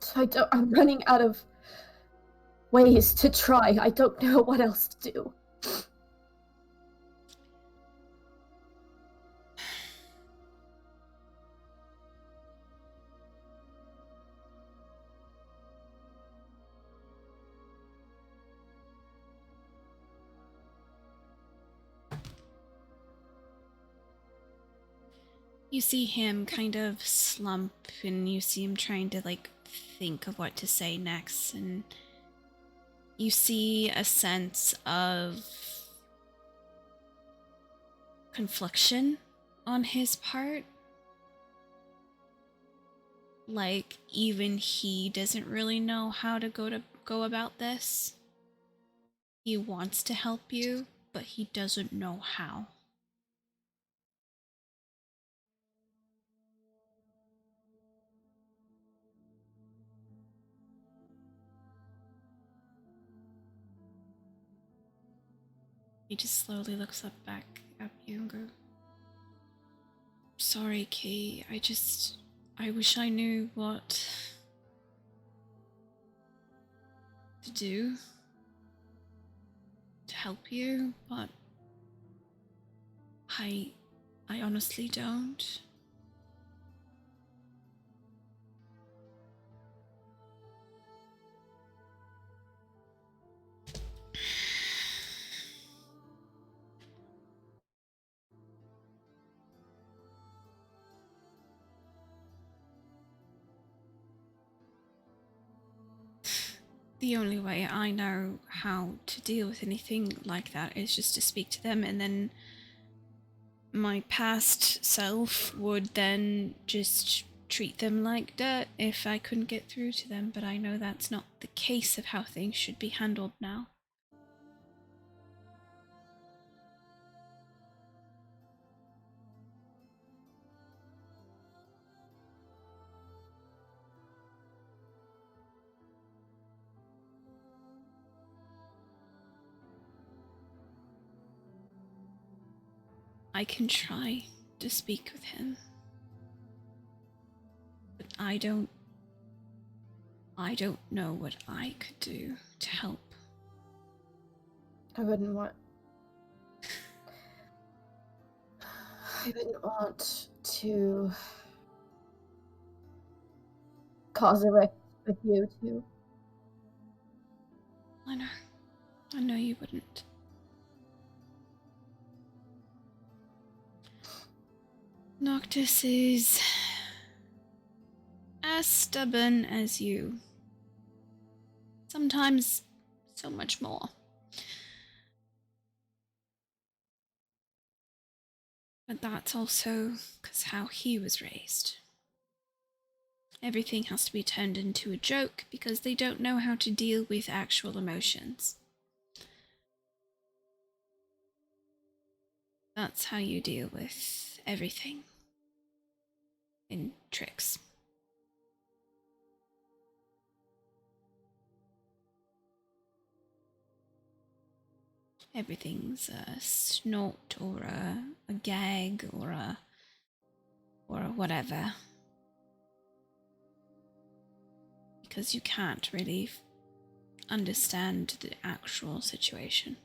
So I'm running out of ways to try. I don't know what else to do. You see him kind of slump, and you see him trying to, like, think of what to say next, and you see a sense of confliction on his part. Like, even he doesn't really know how to go about this. He wants to help you, but he doesn't know how. He just slowly looks up back at you and goes, "Sorry, Kay. I wish I knew what to do to help you, but I honestly don't." The only way I know how to deal with anything like that is just to speak to them, and then my past self would then just treat them like dirt if I couldn't get through to them, but I know that's not the case of how things should be handled now. I can try to speak with him. But I don't know what I could do to help. I wouldn't want to cause a rift with you two. I know you wouldn't. Noctis is as stubborn as you. Sometimes so much more. But that's also because how he was raised. Everything has to be turned into a joke because they don't know how to deal with actual emotions. That's how you deal with everything in tricks. Everything's a snort or a gag or a whatever. Because you can't really understand the actual situation.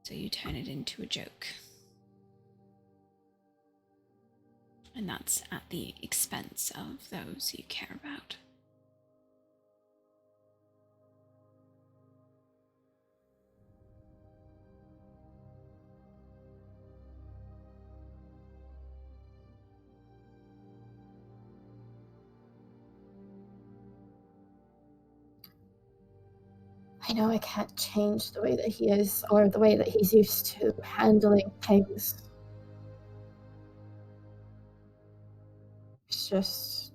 So you turn it into a joke. And that's at the expense of those you care about. I know I can't change the way that he is or the way that he's used to handling things. It's just...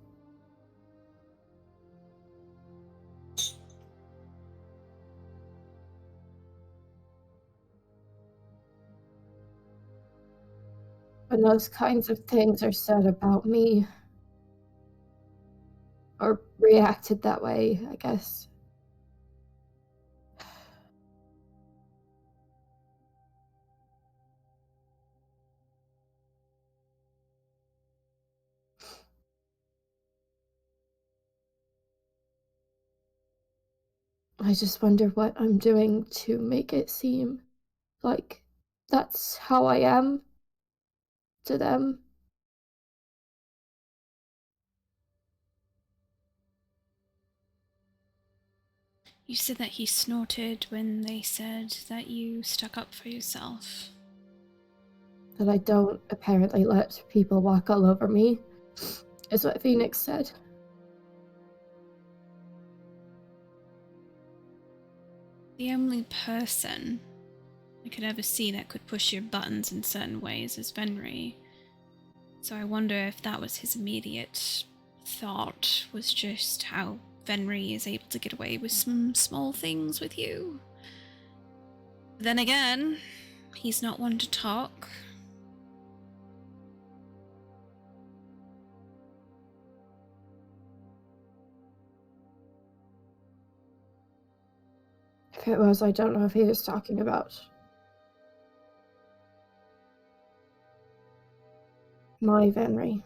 when those kinds of things are said about me, or reacted that way, I guess. I just wonder what I'm doing to make it seem like that's how I am to them. You said that he snorted when they said that you stuck up for yourself. That I don't apparently let people walk all over me, is what Phoenix said. The only person I could ever see that could push your buttons in certain ways is Venri. So I wonder if that was his immediate thought, was just how Venri is able to get away with some small things with you. Then again, he's not one to talk. If it was, I don't know if he was talking about my Venri.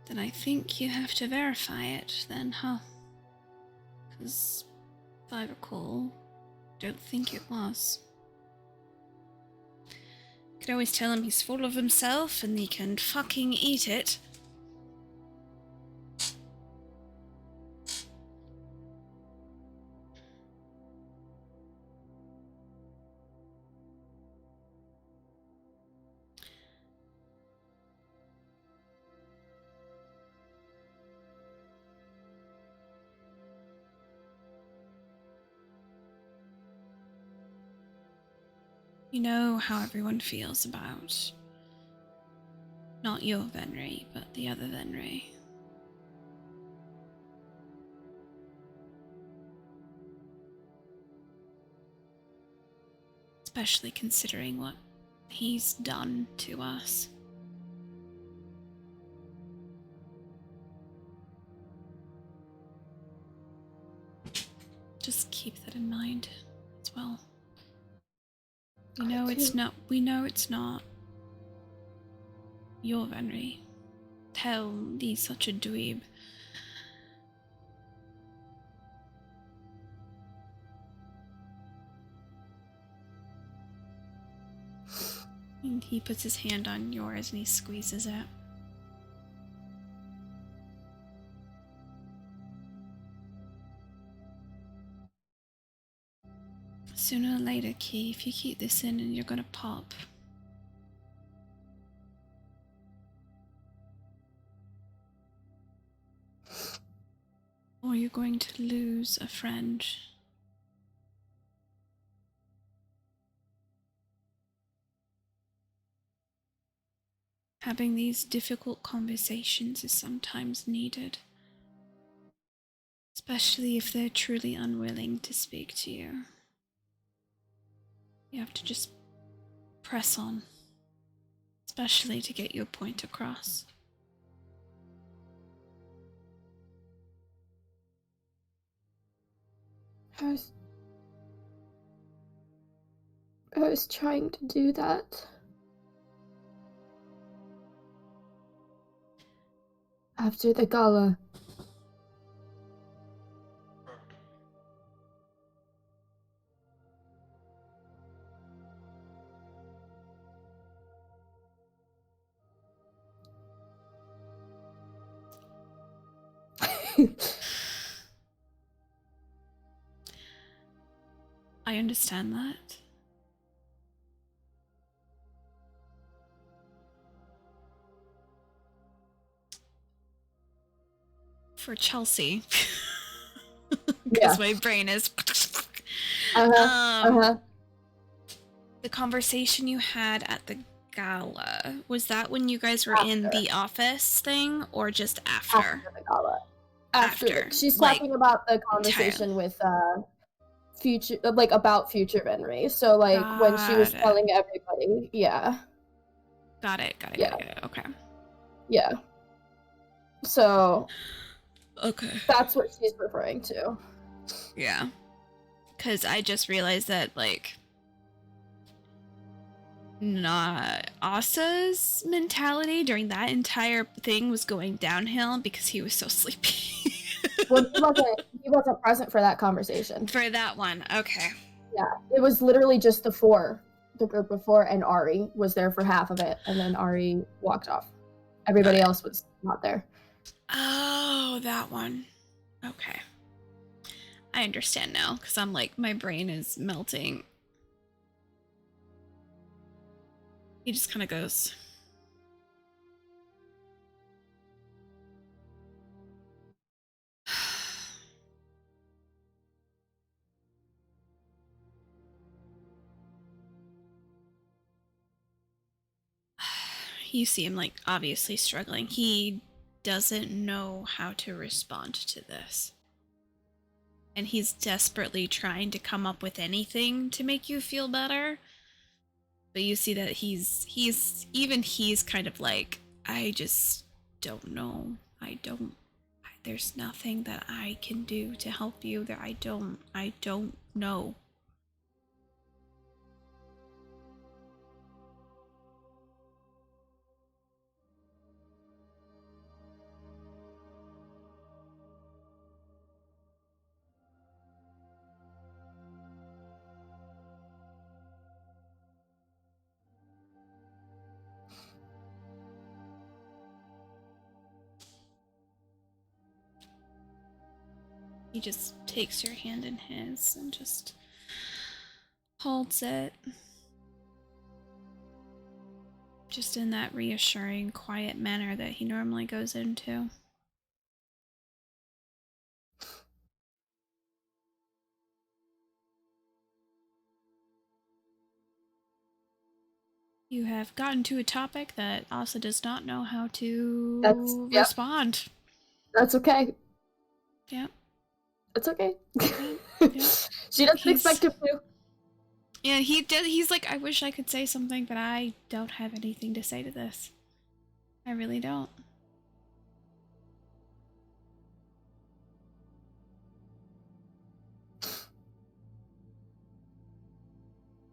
Then I think you have to verify it then, huh? Because if I recall, don't think it was. Could always tell him he's full of himself and he can fucking eat it. You know how everyone feels about not your Venri, but the other Venri. Especially considering what he's done to us. Just keep that in mind as well. We I know it's do. not. We know it's not your Venri. Tell thee such a dweeb. And he puts his hand on yours and he squeezes it. Sooner or later, Key, if you keep this in and you're gonna pop. Or you're going to lose a friend. Having these difficult conversations is sometimes needed. Especially if they're truly unwilling to speak to you. You have to just press on. Especially to get your point across. I was trying to do that. After the gala. I understand that. For Chelsea. Because my brain is... The conversation you had at the gala, was that when you guys were in After. the office thing, or just after? After the gala. After, She's like, talking about the conversation with future, like about future Venri. So like when she was Got it. telling everybody, yeah, Got it. Yeah. Okay. yeah. So Okay. that's what she's referring to. Yeah. Because I just realized that, like, not Asa's mentality during that entire thing was going downhill because he was so sleepy. Well, he wasn't present for that conversation. For that one, okay. Yeah, it was literally just the group of four, and Ari was there for half of it, and then Ari walked off. Everybody else was not there. Oh, that one. Okay. I understand now, because I'm like, my brain is melting. He just kind of goes... You see him, like, obviously struggling. He doesn't know how to respond to this. And he's desperately trying to come up with anything to make you feel better. But you see that he's kind of like, I just don't know. There's nothing that I can do to help you. That I don't know. He just takes your hand in his and just holds it. Just in that reassuring, quiet manner that he normally goes into. You have gotten to a topic that Asa does not know how to respond. That's okay. Yeah. It's okay. Yeah. She doesn't expect him to. Yeah, he's like, I wish I could say something, but I don't have anything to say to this. I really don't.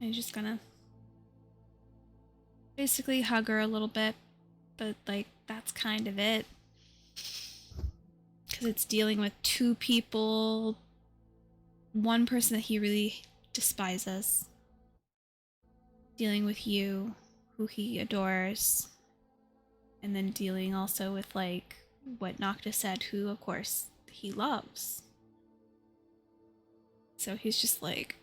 I'm just gonna basically hug her a little bit, but like that's kind of it. Because it's dealing with two people, one person that he really despises, dealing with you, who he adores, and then dealing also with like what Noctis said, who of course he loves. So he's just like,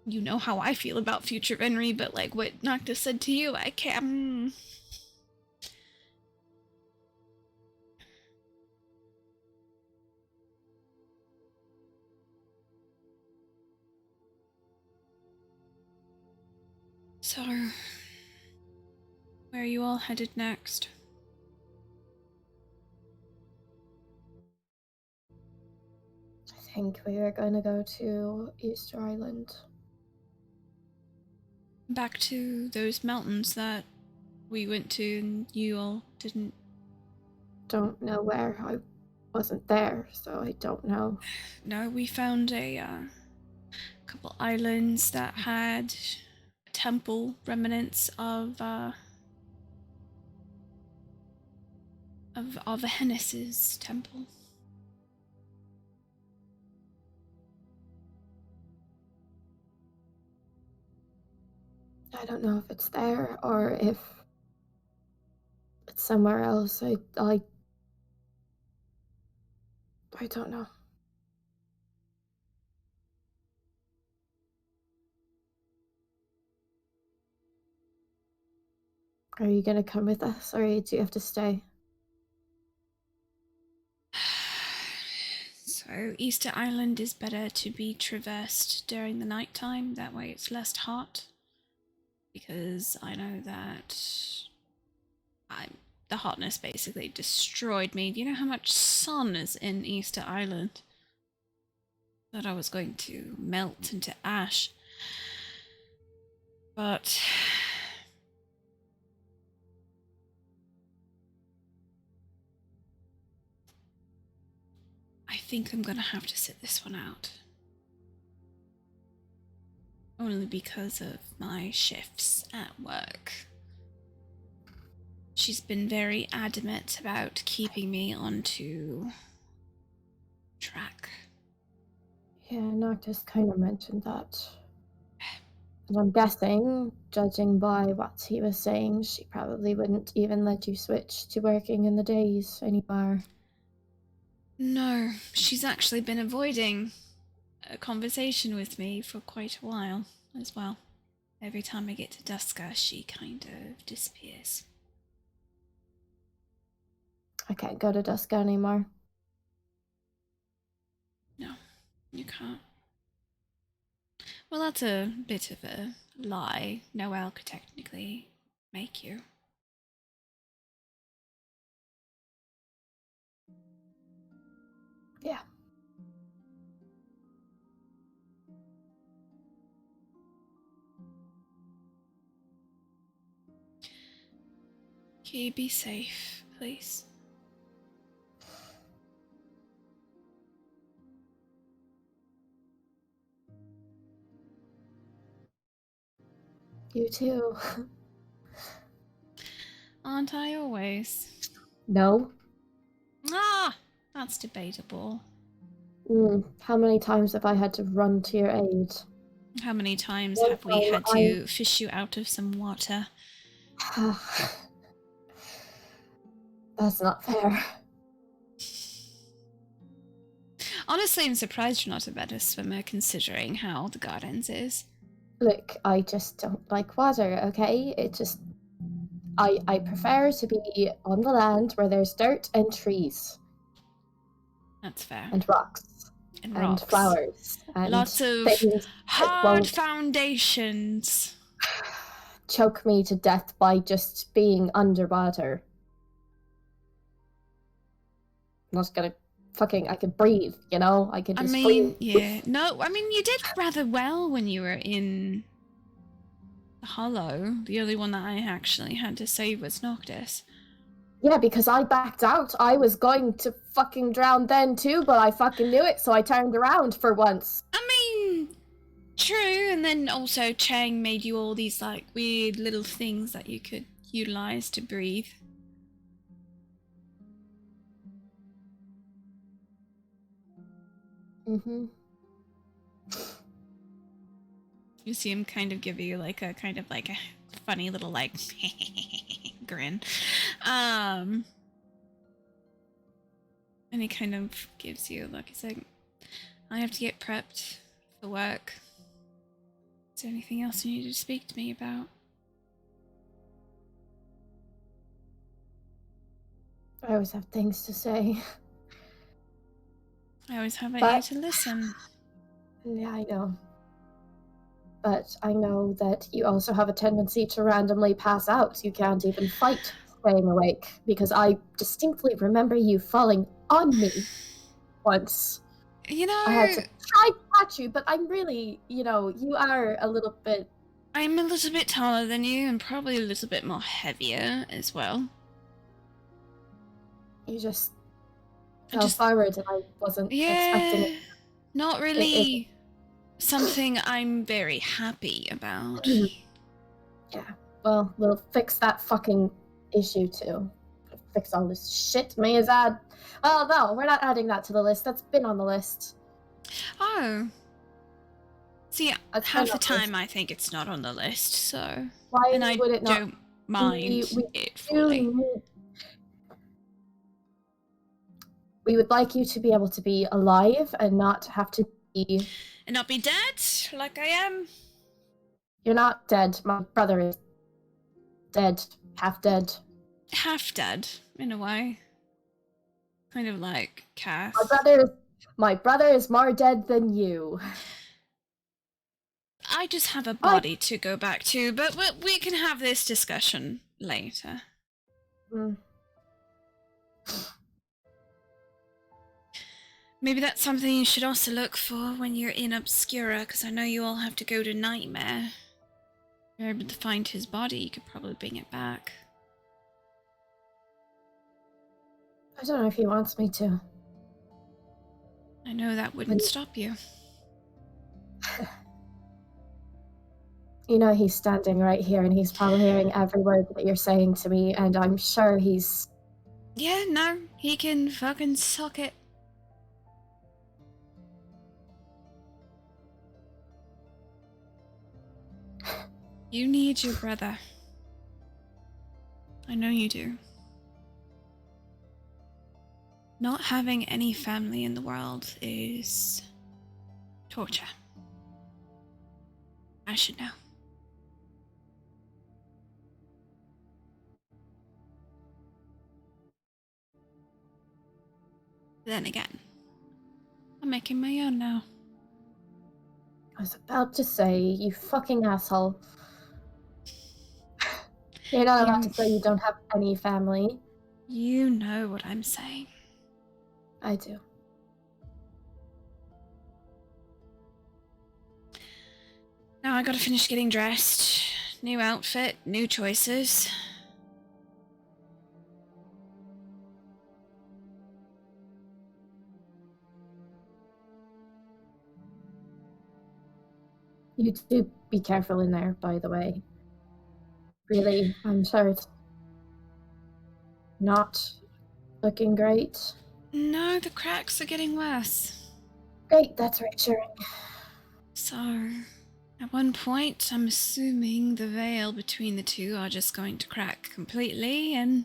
you know how I feel about future Venri, but like what Noctis said to you, I can't. So, where are you all headed next? I think we are going to go to Easter Island. Back to those mountains that we went to and you all didn't. Don't know where. I wasn't there, so I don't know. No, we found a couple islands that had temple remnants of Hennis's temple. I don't know if it's there or if it's somewhere else. I don't know. Are you gonna come with us, or do you have to stay? So Easter Island is better to be traversed during the nighttime, that way it's less hot. Because I know that the hotness basically destroyed me. Do you know how much sun is in Easter Island? That I was going to melt into ash. But I think I'm gonna have to sit this one out. Only because of my shifts at work. She's been very adamant about keeping me onto track. Yeah, Noctis kind of mentioned that. And I'm guessing, judging by what he was saying, she probably wouldn't even let you switch to working in the days anymore. No, she's actually been avoiding a conversation with me for quite a while as well. Every time I get to Duska, she kind of disappears. I can't go to Duska anymore. No, you can't. Well, that's a bit of a lie. Noelle could technically make you. Yeah. Can you be safe, please? You too. Aren't I always? No? Ah, that's debatable. How many times have I had to run to your aid? How many times One have we time had to fish you out of some water? That's not fair. Honestly, I'm surprised you're not a better swimmer considering how the gardens is. Look, I just don't like water, okay? It just... I prefer to be on the land where there's dirt and trees. That's fair. And rocks. And And rocks. flowers. And lots of things hard won't foundations. choke me to death by just being underwater. I'm not gonna I could breathe, you know? I could just breathe. Yeah. No, I mean, you did rather well when you were in the Hollow. The only one that I actually had to save was Noctis. Yeah, because I backed out. I was going to fucking drown then too, but I fucking knew it, so I turned around for once. I mean, true, and then also Chang made you all these like weird little things that you could utilize to breathe. Mm-hmm. You see him kind of give you like a funny little like grin. And he kind of gives you a look. He's like, I have to get prepped for work. Is there anything else you need to speak to me about? I always have things to say. I always have it But- here to listen. Yeah, I know. But I know that you also have a tendency to randomly pass out. You can't even fight staying awake, because I distinctly remember you falling on me once. You know, I had to try to catch you, but I'm really, you are a little bit... I'm a little bit taller than you and probably a little bit more heavier as well. You just I fell just- forward and I wasn't expecting Yeah, it. not really something I'm very happy about. Well, we'll fix that fucking issue too. Fix all this shit May has add. Well, no, we're not adding that to the list. That's been on the list. Oh. See, That's half been the on the list. time I think it's not on the list, so... Why And I would it not? don't mind we it do fully. need- We would like you to be able to be alive and not have to be... And not be dead, like I am. You're not dead. My brother is dead. Half dead. Half dead, in a way. Kind of like Cass. My brother is more dead than you. I just have a body to go back to, but we can have this discussion later. Mm. Maybe that's something you should also look for when you're in Obscura, because I know you all have to go to Nightmare. If you're able to find his body, you could probably bring it back. I don't know if he wants me to. I know that wouldn't stop you. You know he's standing right here and he's probably hearing every word that you're saying to me, and I'm sure he's... Yeah, no, he can fucking suck it. You need your brother. I know you do. Not having any family in the world is torture. I should know. Then again, I'm making my own now. I was about to say, you fucking asshole. You're not allowed to say you don't have any family. You know what I'm saying. I do. Now I gotta finish getting dressed. New outfit, new choices. You do be careful in there, by the way. Really, I'm sorry. It's not looking great. No, the cracks are getting worse. Great, that's reassuring. So, at one point, I'm assuming the veil between the two are just going to crack completely, and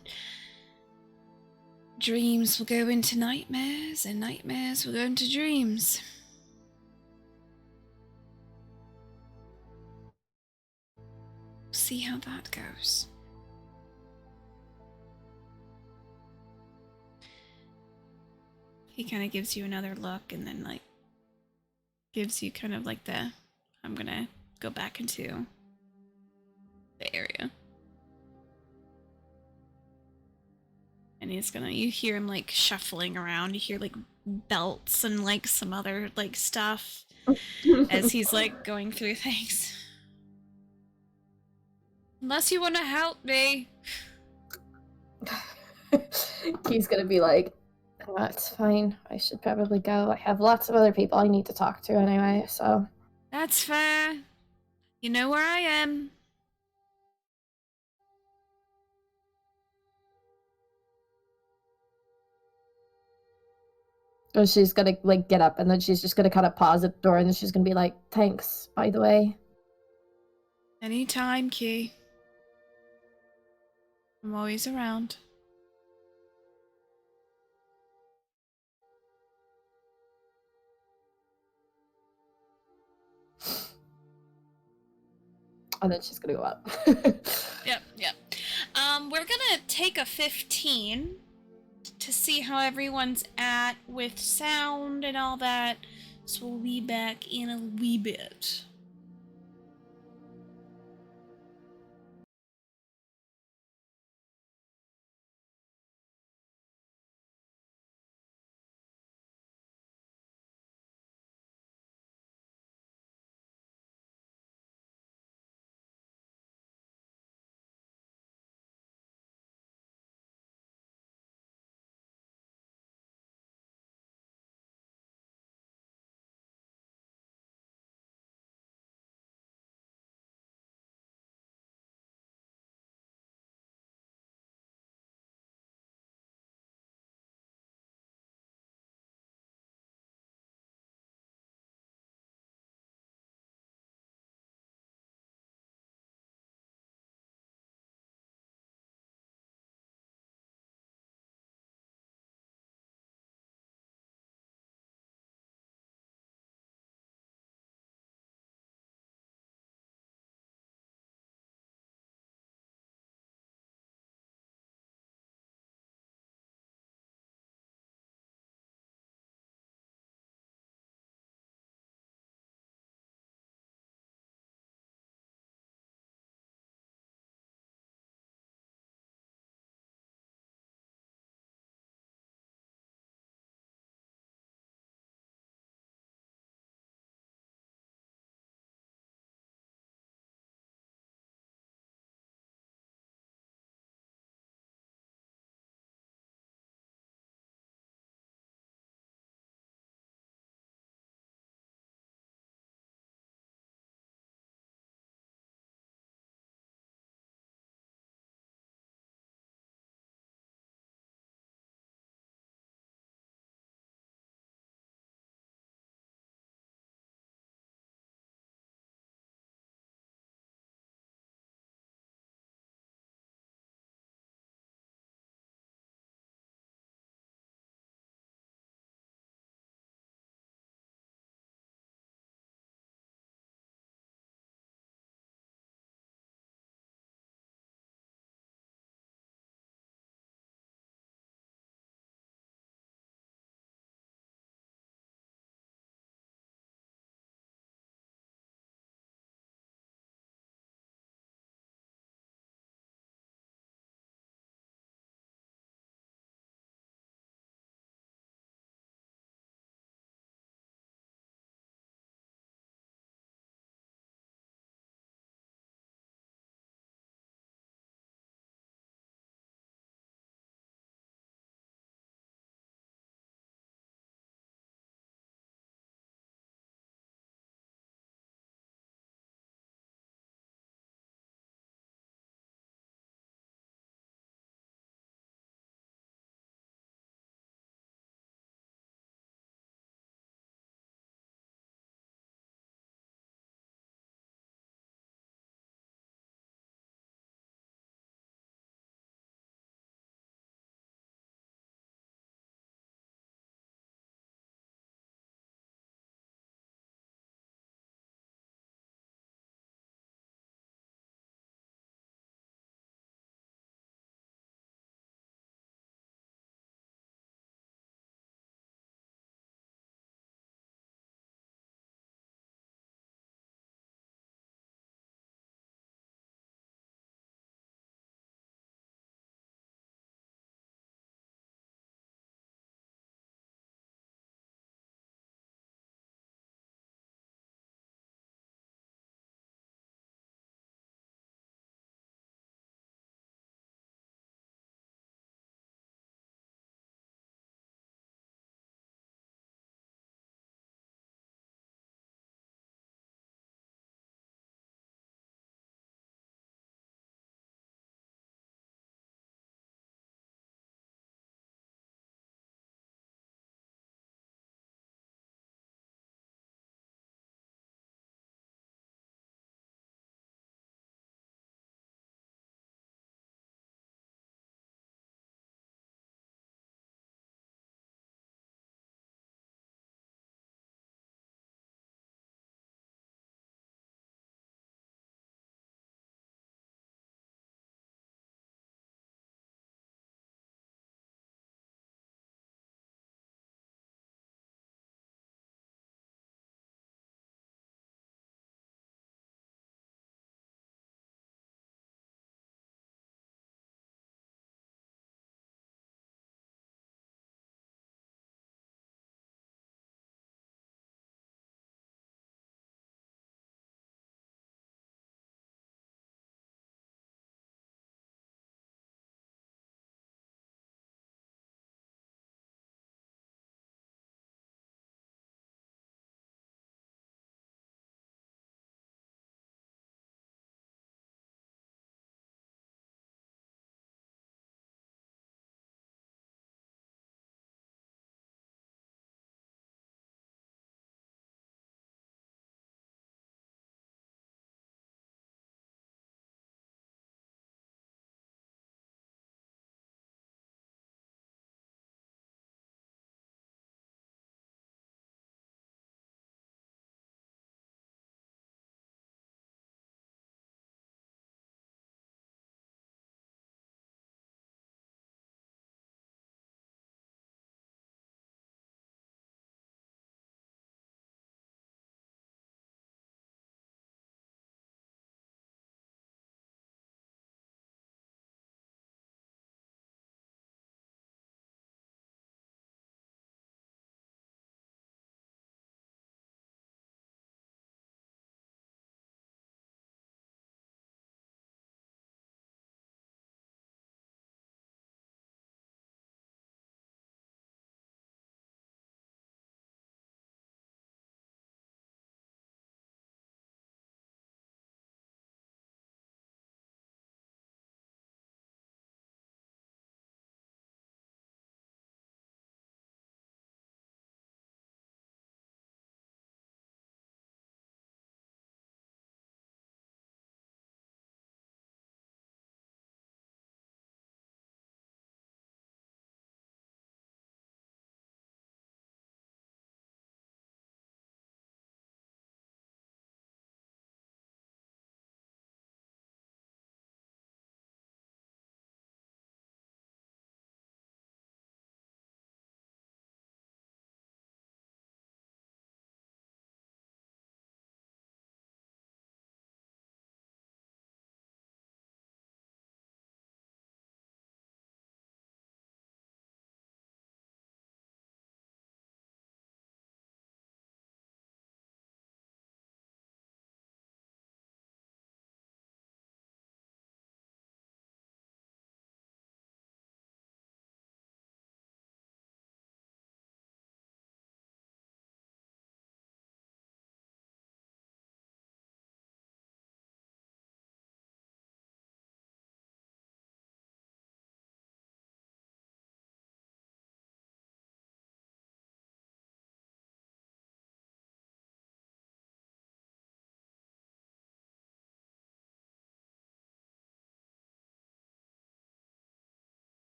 dreams will go into nightmares, and nightmares will go into dreams. See how that goes. He kind of gives you another look and then, like, gives you kind of like the, I'm gonna go back into the area. And he's gonna, you hear him, like, shuffling around. You hear, like, belts and, like, some other, like, stuff as he's, like, going through things. Unless you want to help me. Key's gonna be like, it's fine. I should probably go. I have lots of other people I need to talk to anyway, so. That's fair. You know where I am. So she's gonna like get up and then she's just gonna kind of pause at the door and then she's gonna be like, thanks, by the way. Anytime, Key. I'm always around. And then she's gonna go up. Yep. We're gonna take a 15 to see how everyone's at with sound and all that. So we'll be back in a wee bit.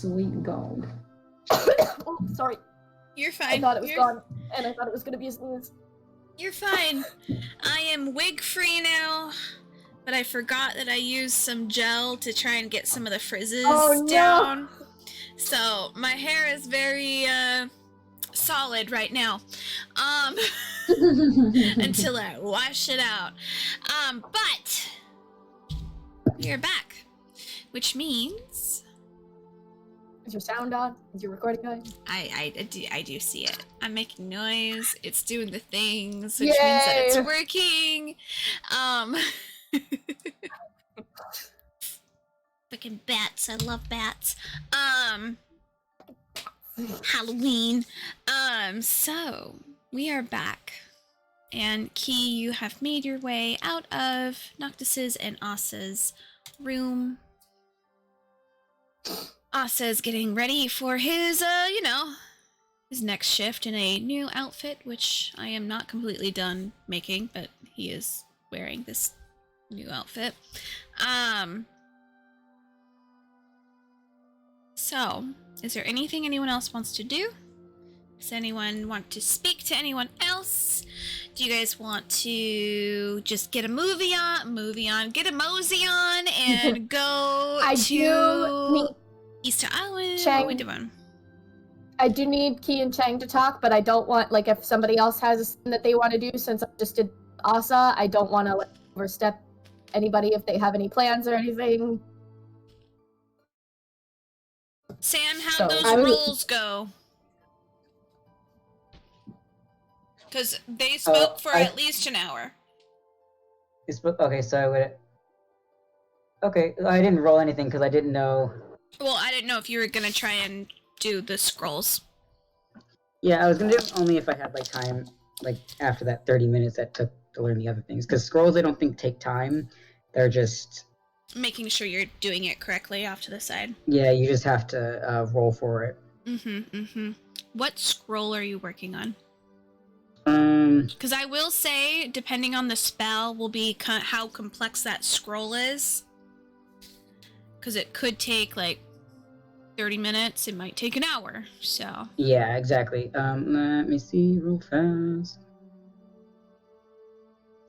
Sweet gold. Oh, sorry. You're fine. I thought it was You're- gone, and I thought it was gonna be a sneeze. You're fine. I am wig free now, but I forgot that I used some gel to try and get some of the frizzes Oh, no. down. So my hair is very solid right now. Until I wash it out. But we're back, which means Is your sound on? Is your recording going? I do see it. I'm making noise. It's doing the things, which means that it's Yay. working. Freaking bats. I love bats. Halloween. So we are back. And Key, you have made your way out of Noctis's and Asa's room. Asa's getting ready for his, his next shift in a new outfit, which I am not completely done making, but he is wearing this new outfit. So, is there anything anyone else wants to do? Does anyone want to speak to anyone else? Do you guys want to just get a get a mosey on, and go I to do need Easter Island? Chang. What are we doing? I do need Key and Chang to talk, but I don't want, like, if somebody else has a scene that they want to do, since I just did Asa, I don't want to, like, overstep anybody if they have any plans or anything. Sam, how'd So, those I would- rolls go? Because they spoke for I- at least an hour. Okay, so I would. Okay, I didn't roll anything because I didn't know. Well, I didn't know if you were gonna try and do the scrolls. Yeah, I was gonna do it only if I had like time, like after that 30 minutes that took to learn the other things. Because scrolls, I don't think take time. They're just Making sure you're doing it correctly off to the side. you just have to roll for it. What scroll are you working on? Because I will say, depending on the spell, will be how complex that scroll is. Because it could take like 30 minutes. It might take an hour. So Yeah, exactly. Let me see real fast.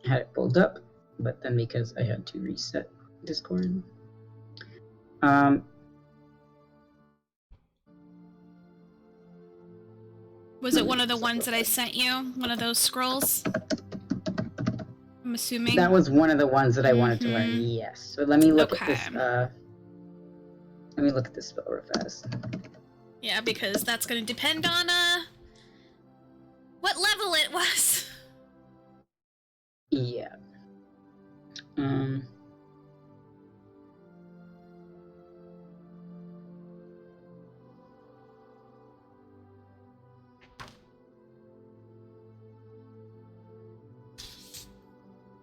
I had it pulled up, but then because I had to reset Discord. was it one of the ones that I sent you? One of those scrolls? I'm assuming. That was one of the ones that I wanted to learn. Yes. So let me look at this. Okay. Let me look at this spell real fast. Yeah, because that's going to depend on what level it was. Yeah.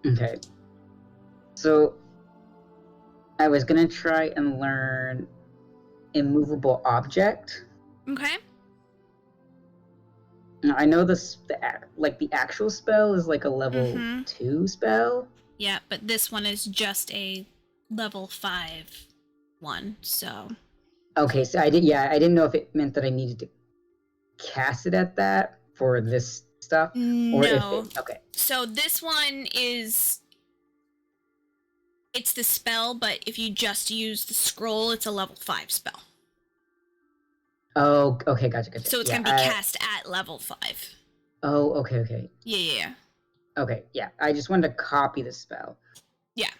Okay. So I was gonna try and learn immovable object. Okay. Now, I know the actual spell is like a level 2 spell. Yeah, but this one is just a level 5 one, so. Okay, so I didn't know if it meant that I needed to cast it at that for this stuff, or No. if okay. So this one is. It's the spell, but if you just use the scroll, it's a level 5 spell. Oh, okay, gotcha. So it's yeah, gonna be cast at level 5. Oh, okay. Yeah. Okay, yeah. I just wanted to copy the spell. Yeah.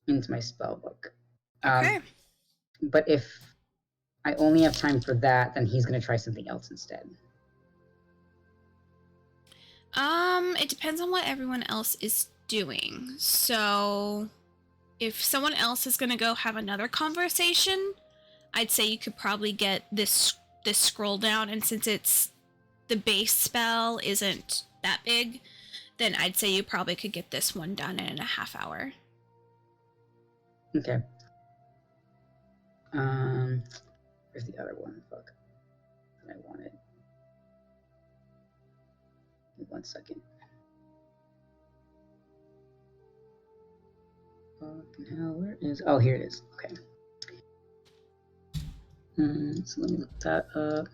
Into my spell book. Okay. But if I only have time for that, then he's gonna try something else instead. It depends on what everyone else is doing. So, if someone else is gonna go have another conversation, I'd say you could probably get this scroll down, and since it's the base spell isn't that big, then I'd say you probably could get this one done in a half hour. Okay. Where's the other one? Fuck. I wanted. Give me 1 second. Fucking hell, where is? Oh, here it is. Okay. So let me look that up.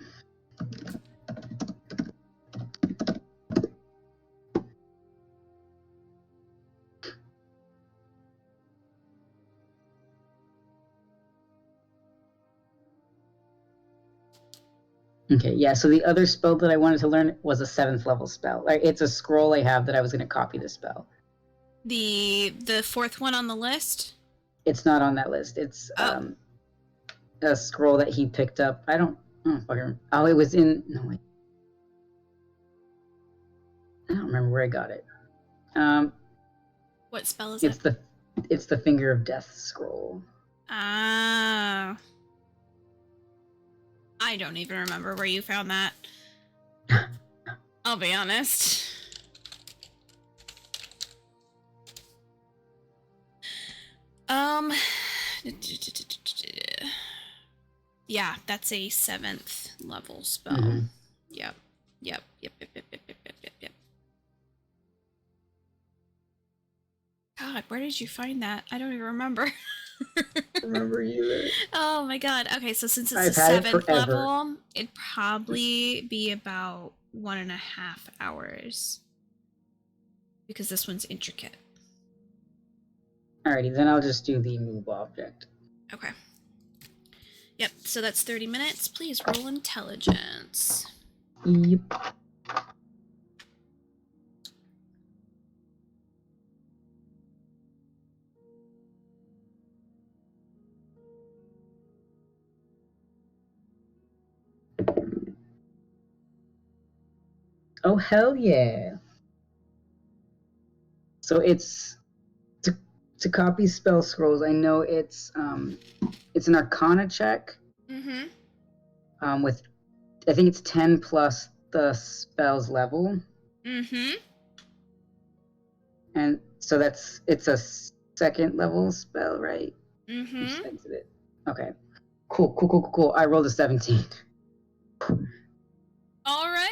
Okay, yeah, so the other spell that I wanted to learn was a 7th level spell. Like, it's a scroll I have that I was going to copy the spell. The fourth one on the list? It's not on that list. It's a scroll that he picked up. I don't fucking. Oh, it was in. No, wait. I don't remember where I got it. What spell is It's it? It's the Finger of Death scroll. Ah. I don't even remember where you found that. I'll be honest. Yeah, that's a 7th level spell. Mhm. Yep. God, where did you find that? I don't even remember. Remember you? Oh my god. Okay, so since it's I've a had it 7th forever. level, it'd probably be about 1.5 hours. Because this one's intricate. Alrighty, then I'll just do the move object. Okay. Yep, so that's 30 minutes. Please roll intelligence. Yep. Oh, hell yeah. So it's to copy spell scrolls. I know it's an Arcana check. Mm-hmm. With I think it's 10 plus the spell's level. Mm-hmm. And so it's a 2nd level spell, right? Mm-hmm. Just exit it. Okay. Cool. I rolled a 17. All right.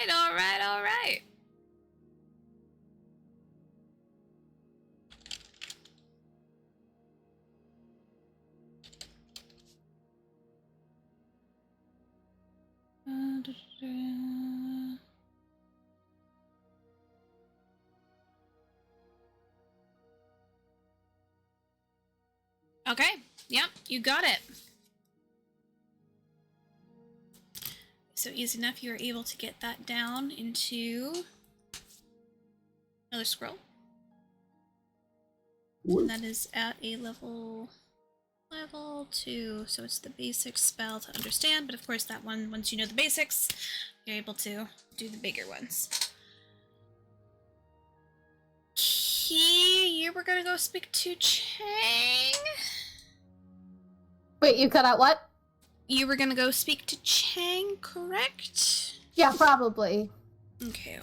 Okay. Yep, you got it. So easy enough, you were able to get that down into another scroll. And that is at a level 2, so it's the basic spell to understand, but of course that one, once you know the basics, you're able to do the bigger ones. Key, you were gonna go speak to Chang? Wait, you cut out what? You were gonna go speak to Chang, correct? Yeah, probably. Okay.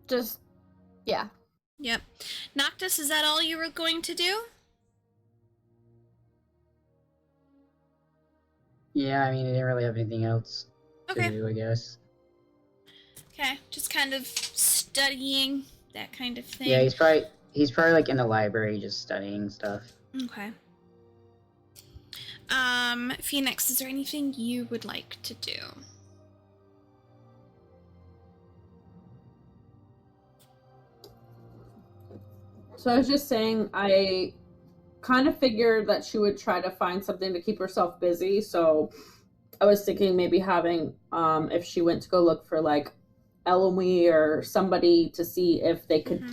Just, yeah. Yep. Noctis, is that all you were going to do? Yeah, I mean, I didn't really have anything else Okay. to do, I guess. Okay, just kind of studying, that kind of thing. Yeah, he's probably like in the library just studying stuff. Okay. Phoenix, is there anything you would like to do? So I was just saying, I kind of figured that she would try to find something to keep herself busy. So I was thinking maybe having, if she went to go look for like Elomy or somebody to see if they could,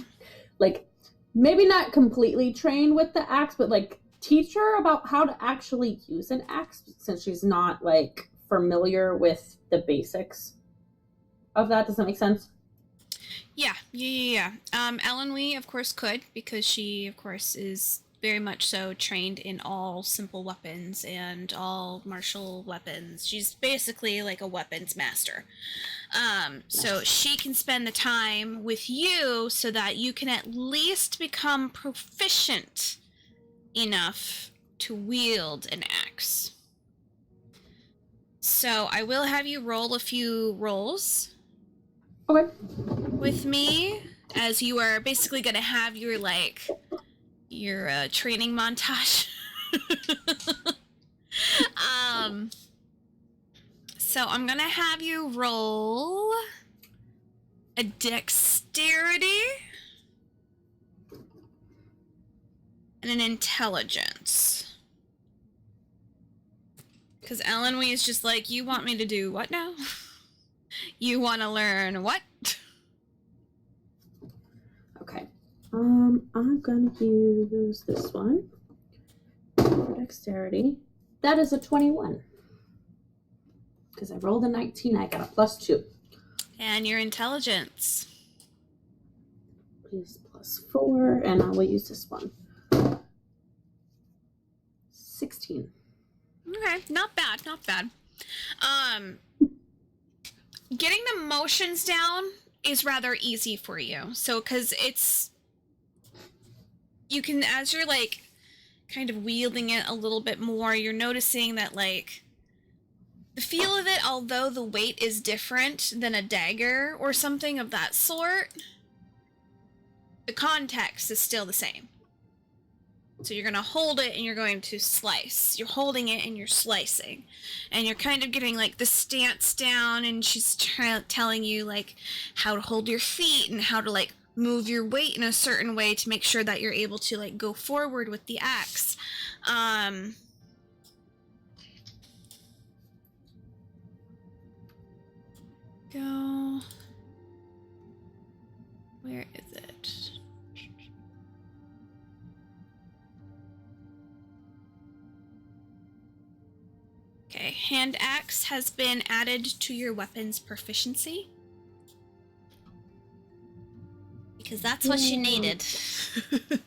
like, maybe not completely train with the axe, but like teach her about how to actually use an axe, since she's not like familiar with the basics of that. Does that make sense? Yeah. Ellen Wee, of course, could, because she, of course, is very much so trained in all simple weapons and all martial weapons. She's basically like a weapons master. So she can spend the time with you so that you can at least become proficient enough to wield an axe. So I will have you roll a few rolls. Okay. With me, as you are basically going to have your training montage. So I'm gonna have you roll a dexterity and an intelligence. Because Elenwy is just like, you want me to do what now? You want to learn what? Okay. I'm gonna use this one for dexterity. That is a 21. Because I rolled a 19, I got a +2. And your intelligence. Is +4, and I will use this one. 16. Okay, not bad, not bad. Getting the motions down is rather easy for you. So, because you can, as you're like kind of wielding it a little bit more, you're noticing that like the feel of it, although the weight is different than a dagger or something of that sort, the context is still the same. So you're going to hold it and you're going to slice. You're holding it and you're slicing. And you're kind of getting like the stance down, and she's telling you like how to hold your feet and how to like move your weight in a certain way to make sure that you're able to like go forward with the axe. Go. Where is it? Okay, hand axe has been added to your weapon's proficiency. Because that's what she needed. But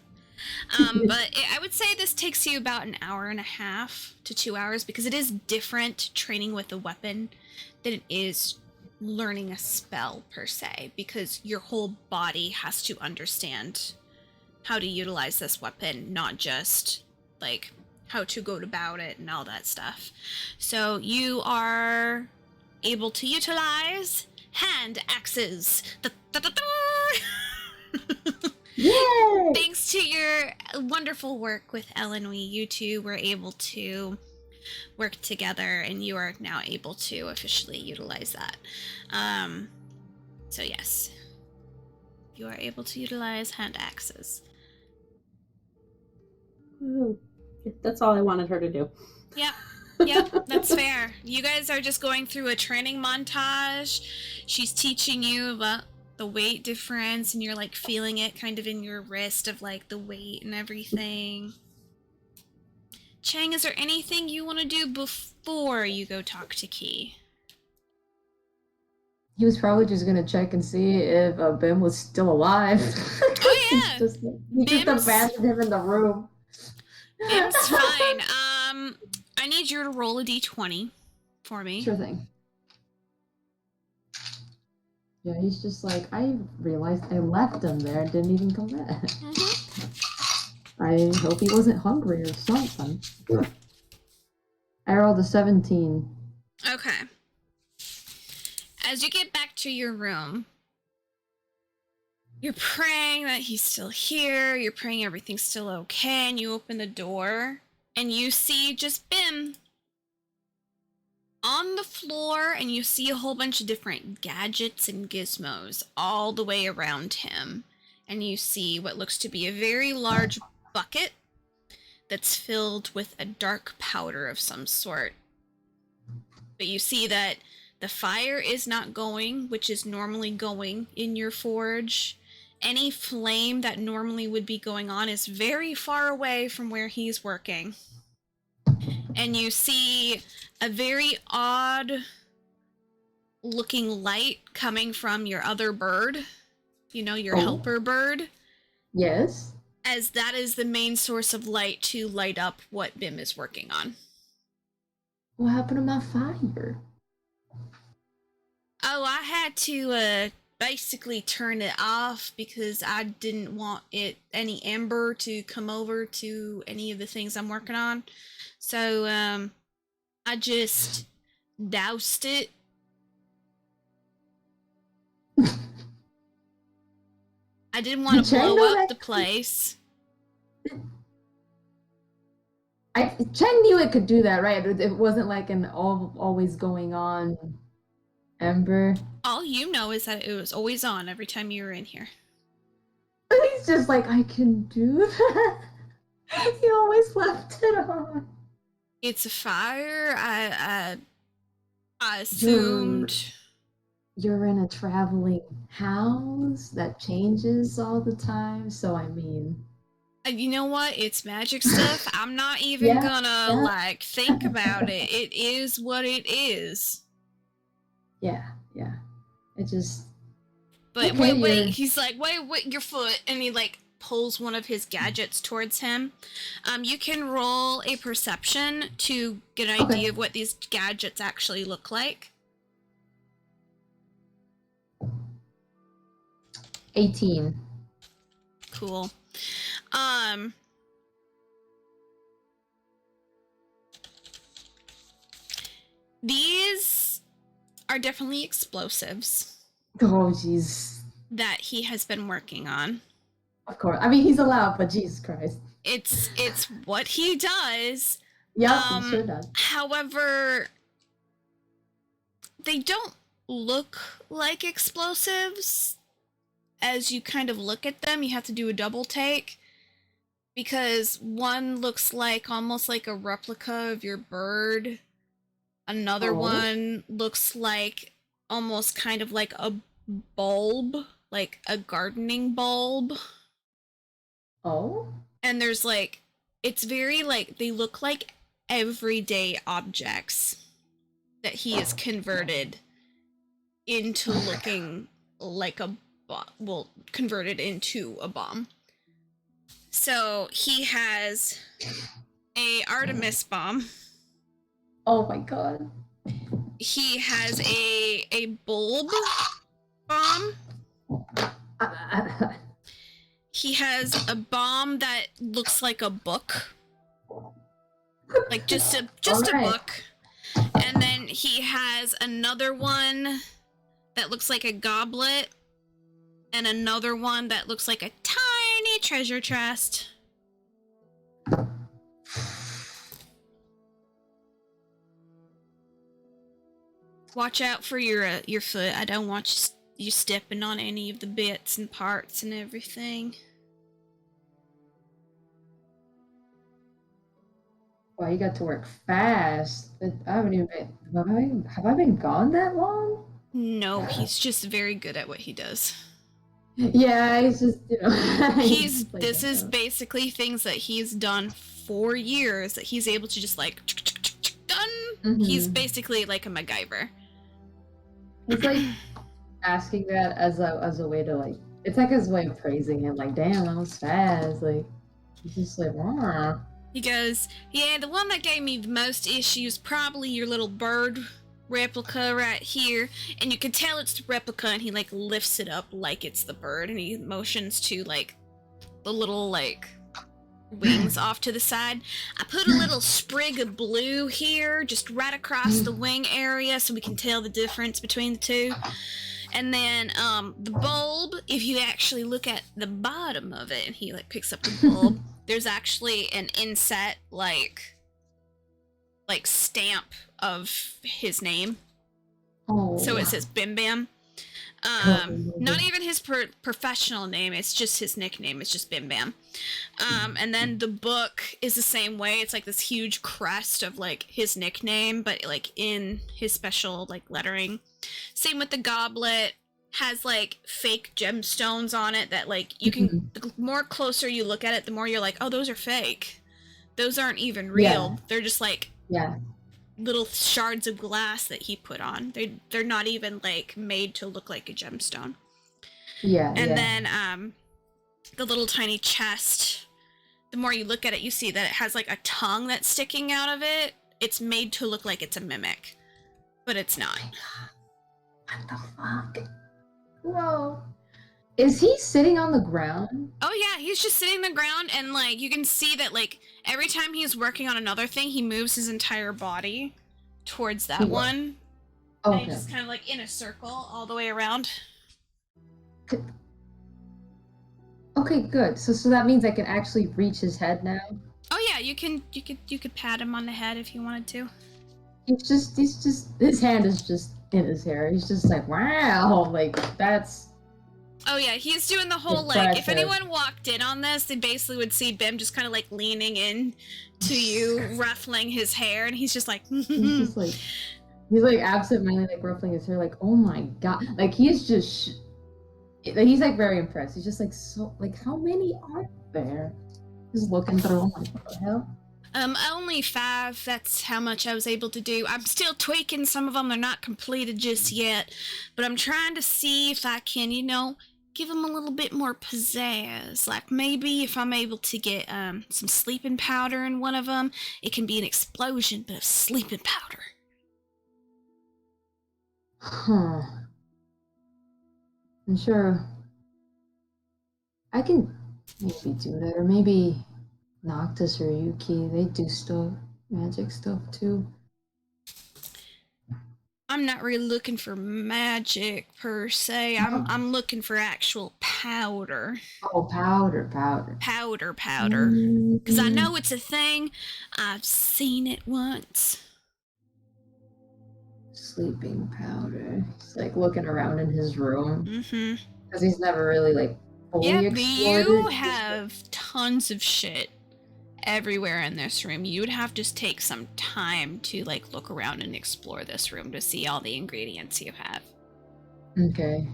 I would say this takes you about an hour and a half to 2 hours, because it is different training with a weapon than it is learning a spell per se, because your whole body has to understand how to utilize this weapon, not just like how to go about it and all that stuff. So you are able to utilize hand axes. Yay! Thanks to your wonderful work with Elenwy, you two were able to work together, and you are now able to officially utilize that. So yes, you are able to utilize hand axes. Ooh, that's all I wanted her to do. Yep, that's fair. You guys are just going through a training montage. She's teaching you about the weight difference, and you're like feeling it kind of in your wrist of like the weight and everything. Chang, is there anything you want to do before you go talk to Key? He was probably just gonna check and see if Bim was still alive. Oh yeah, he just abandoned him in the room. Bim's fine. I need you to roll a d20 for me. Sure thing. Yeah, he's just like, I realized I left him there and didn't even come back. Mm-hmm. I hope he wasn't hungry or something. I rolled a 17. Okay. As you get back to your room, you're praying that he's still here, you're praying everything's still okay, and you open the door, and you see just Bim on the floor, and you see a whole bunch of different gadgets and gizmos all the way around him. And you see what looks to be a very large bucket that's filled with a dark powder of some sort. But you see that the fire is not going, which is normally going in your forge. Any flame that normally would be going on is very far away from where he's working. And you see a very odd looking light coming from your other bird. You know, your helper bird. Yes. As that is the main source of light to light up what Bim is working on. What happened to my fire? Oh, I had to basically turn it off because I didn't want any ember to come over to any of the things I'm working on. So I just doused it. I didn't want to blow up the place. Chen knew it could do that, right? It wasn't like an always going on ember. All you know is that it was always on every time you were in here. He's just like, I can do that. He always left it on. It's a fire. I assumed. You're in a traveling house that changes all the time, so I mean. You know what? It's magic stuff. I'm not even gonna like think about it. It is what it is. Yeah. It just. But Okay, wait. He's like, wait, your foot, and he like pulls one of his gadgets towards him. You can roll a perception to get an idea of what these gadgets actually look like. 18. Cool. These are definitely explosives Oh, jeez. that he has been working on. Of course. I mean, he's allowed, but Jesus Christ. It's what he does. Yeah, he sure does. However, they don't look like explosives. As you kind of look at them, you have to do a double take. Because one looks like almost like a replica of your bird. Another one looks like almost kind of like a bulb, like a gardening bulb. Oh? And there's like, it's very like, they look like everyday objects that he has converted into looking like a converted into a bomb. So he has a Artemis bomb. Oh my god. He has a bulb bomb. He has a bomb that looks like a book. Like just a book. And then he has another one that looks like a goblet. And another one that looks like a tiny treasure chest. Watch out for your foot. I don't want you stepping on any of the bits and parts and everything. Wow, you got to work fast. I haven't even been. Have I been gone that long? No, he's just very good at what he does. Yeah, he's just, This is basically things that he's done for years that he's able to just like done. Mm-hmm. He's basically like a MacGyver. It's like asking that as a way to like. It's like his way of praising him. Like, damn, that was fast. Like, he's just like, Wah. He goes, yeah, the one that gave me the most issues probably your little bird replica right here, and you can tell it's the replica, and he like lifts it up like it's the bird, and he motions to like the little like wings off to the side. I put a little sprig of blue here just right across the wing area so we can tell the difference between the two. And then the bulb, if you actually look at the bottom of it, and he like picks up the bulb, there's actually an inset like stamp of his name. Oh. So it says Bim Bam. Not even his professional name, it's just his nickname, it's just Bim Bam. And then the book is the same way. It's like this huge crest of like his nickname, but like in his special like lettering. Same with the goblet, has like fake gemstones on it that like you can, the more closer you look at it, the more you're like, oh, those are fake. Those aren't even real. Yeah. They're just like little shards of glass that he put on. They're not even like made to look like a gemstone. Yeah. And then the little tiny chest, the more you look at it, you see that it has like a tongue that's sticking out of it. It's made to look like it's a mimic, but it's not. What the fuck? Whoa. Is he sitting on the ground? Oh yeah, he's just sitting on the ground, and like you can see that like every time he's working on another thing, he moves his entire body towards that one. Okay. And he's just kind of like in a circle all the way around. Okay, good. So that means I can actually reach his head now? Oh yeah, you could pat him on the head if you wanted to. He's just his hand is just in his hair. He's just like, wow, like that's Oh yeah, he's doing the whole like. If impressive. anyone walked in on this, they basically would see Bim just kind of like leaning in to you, ruffling his hair, and he's just like. He's just like he's like absentmindedly like ruffling his hair, like, oh my god, like he's just he's like very impressed. He's just like, so like, how many are there? Just looking through, I'm like, what the hell? Only 5. That's how much I was able to do. I'm still tweaking some of them. They're not completed just yet, but I'm trying to see if I can, give them a little bit more pizzazz. Like maybe if I'm able to get some sleeping powder in one of them, it can be an explosion, but of sleeping powder. Huh. I'm sure I can maybe do that, or maybe Noctis or Yuki, they do stuff, magic stuff too. I'm not really looking for magic per se. I'm looking for actual powder. Oh, powder. Powder. Because I know it's a thing. I've seen it once. Sleeping powder. He's like looking around in his room. Mm-hmm. Because he's never really like fully Yeah, explored you it. have tons of shit everywhere in this room. You would have to take some time to like look around and explore this room to see all the ingredients you have. Okay.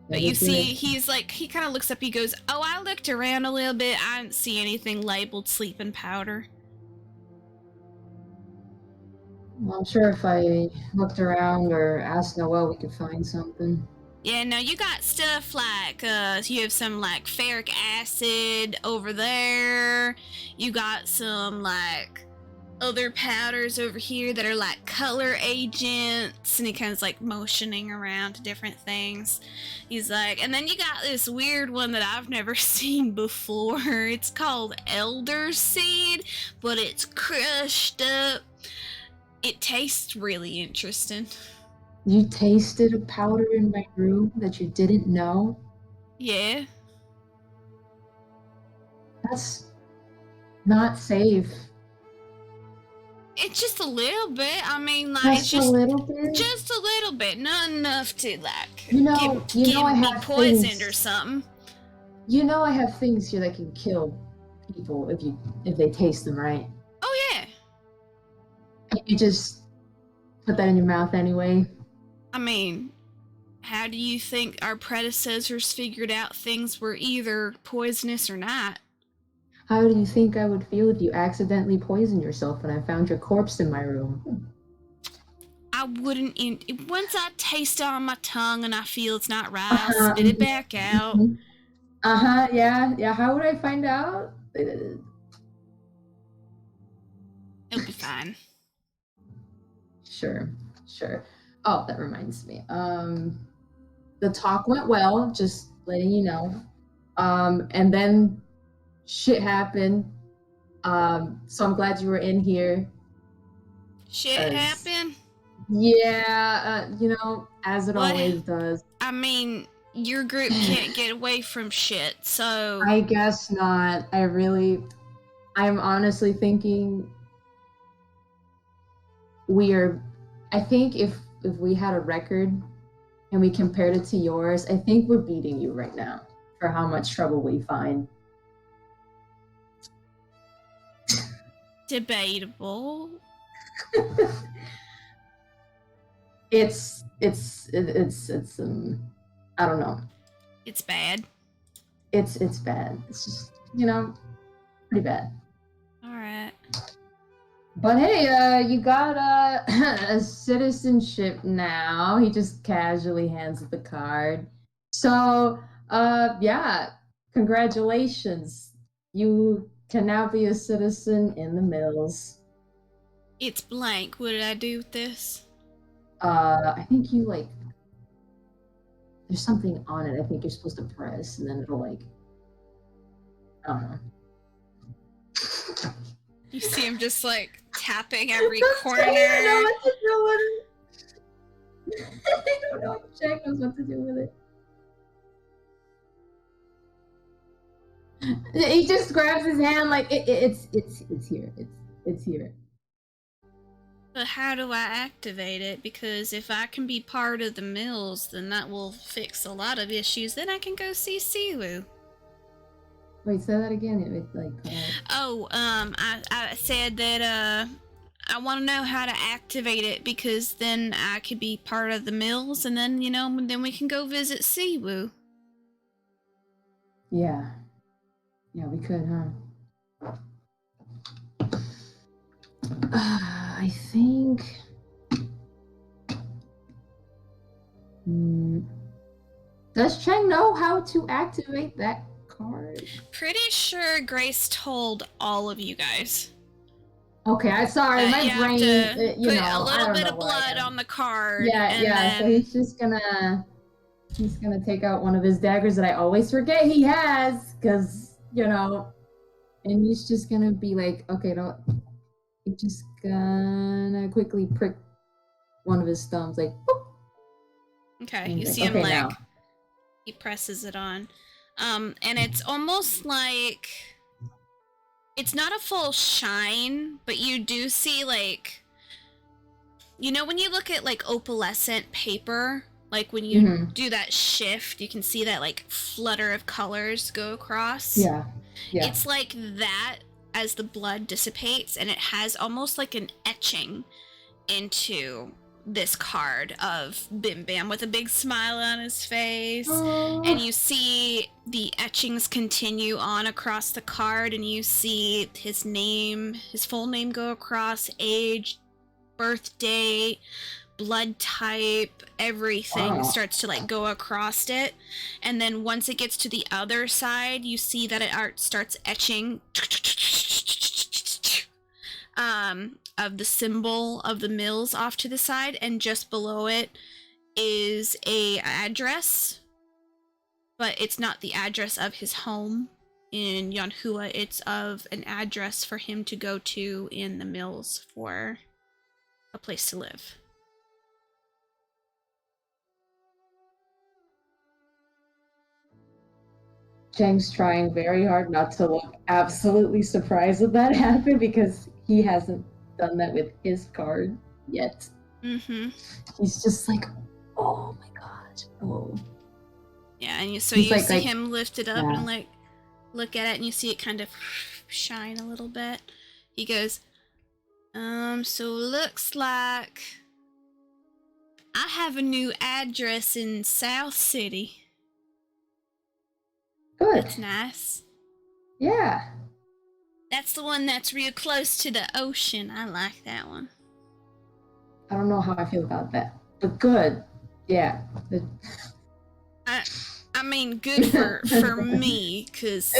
But you see, he's like, he kind of looks up, he goes, oh, I looked around a little bit, I didn't see anything labeled sleeping powder. Well, I'm sure if I looked around or asked Noelle, we could find something. Yeah, no, you got stuff like, you have some, like, ferric acid over there. You got some, like, other powders over here that are, like, color agents. And he kind of like motioning around to different things. He's like, and then you got this weird one that I've never seen before. It's called elder seed, but it's crushed up. It tastes really interesting. You tasted a powder in my room that you didn't know? Yeah. That's not safe. It's just a little bit. I mean, like, it's just a little bit? Just a little bit. Not enough to, like, You know get I me have poisoned things. or something. You know I have things here that can kill people if they taste them, right? Oh, yeah. You just put that in your mouth anyway. I mean, how do you think our predecessors figured out things were either poisonous or not? How do you think I would feel if you accidentally poisoned yourself and I found your corpse in my room? I wouldn't. Once I taste it on my tongue and I feel it's not right, I'll spit it back out. Yeah. How would I find out? It'll be fine. Sure. Oh, that reminds me. The talk went well, just letting you know. And then shit happened. So I'm glad you were in here. Shit happened? Yeah, as it What? always does. I mean, your group can't get away from shit, so... I guess not. I'm honestly thinking I think if we had a record and we compared it to yours, I think we're beating you right now for how much trouble we find. Debatable. It's I don't know. It's bad. It's bad. It's just, pretty bad. Alright. But hey, you got a citizenship now. He just casually hands the card. So, yeah, congratulations. You can now be a citizen in the Mills. It's blank. What did I do with this? I think you, there's something on it I think you're supposed to press, and then it'll, I don't know. You see him just, tapping every corner. I don't know what to do with it. I don't know if Jack knows what to do with it. He just grabs his hand like it's here. It's here. But how do I activate it? Because if I can be part of the mills, then that will fix a lot of issues. Then I can go see Siwu. Wait, say that again. It like. Oh, I said that I want to know how to activate it because then I could be part of the mills, and then then we can go visit Siwu. Yeah. Yeah, we could, huh? I think. Does Cheng know how to activate that card? Pretty sure Grace told all of you guys. Okay, I'm sorry, my you brain. have to You put know, a little bit I of blood on the card. Yeah, and yeah. Then... So he's just gonna take out one of his daggers that I always forget he has, because and he's just gonna be like, okay, don't. He's just gonna quickly prick one of his thumbs, like. Boop. Okay, and you like, see him okay, like now. he presses it on, and it's almost like it's not a full shine, but you do see like when you look at like opalescent paper, like when you do that shift, you can see that like flutter of colors go across. Yeah. It's like that as the blood dissipates, and it has almost like an etching into this card of Bim Bam with a big smile on his face. Aww. And you see the etchings continue on across the card, and you see his full name go across, age, birthday, blood type, everything starts to like go across it. And then once it gets to the other side, you see that it starts etching of the symbol of the mills off to the side, and just below it is a address, but it's not the address of his home in Yanhua. It's of an address for him to go to in the mills for a place to live. Cheng's trying very hard not to look absolutely surprised that that happened, because he hasn't done that with his card yet. Mm-hmm. He's just like, oh my god. Oh. Yeah, and you He's see him lift it up yeah. and like look at it, and you see it kind of shine a little bit. He goes, so looks like I have a new address in South City. Good. That's nice. Yeah. That's the one that's real close to the ocean. I like that one. I don't know how I feel about that, but good. Yeah. I mean, good for me, cause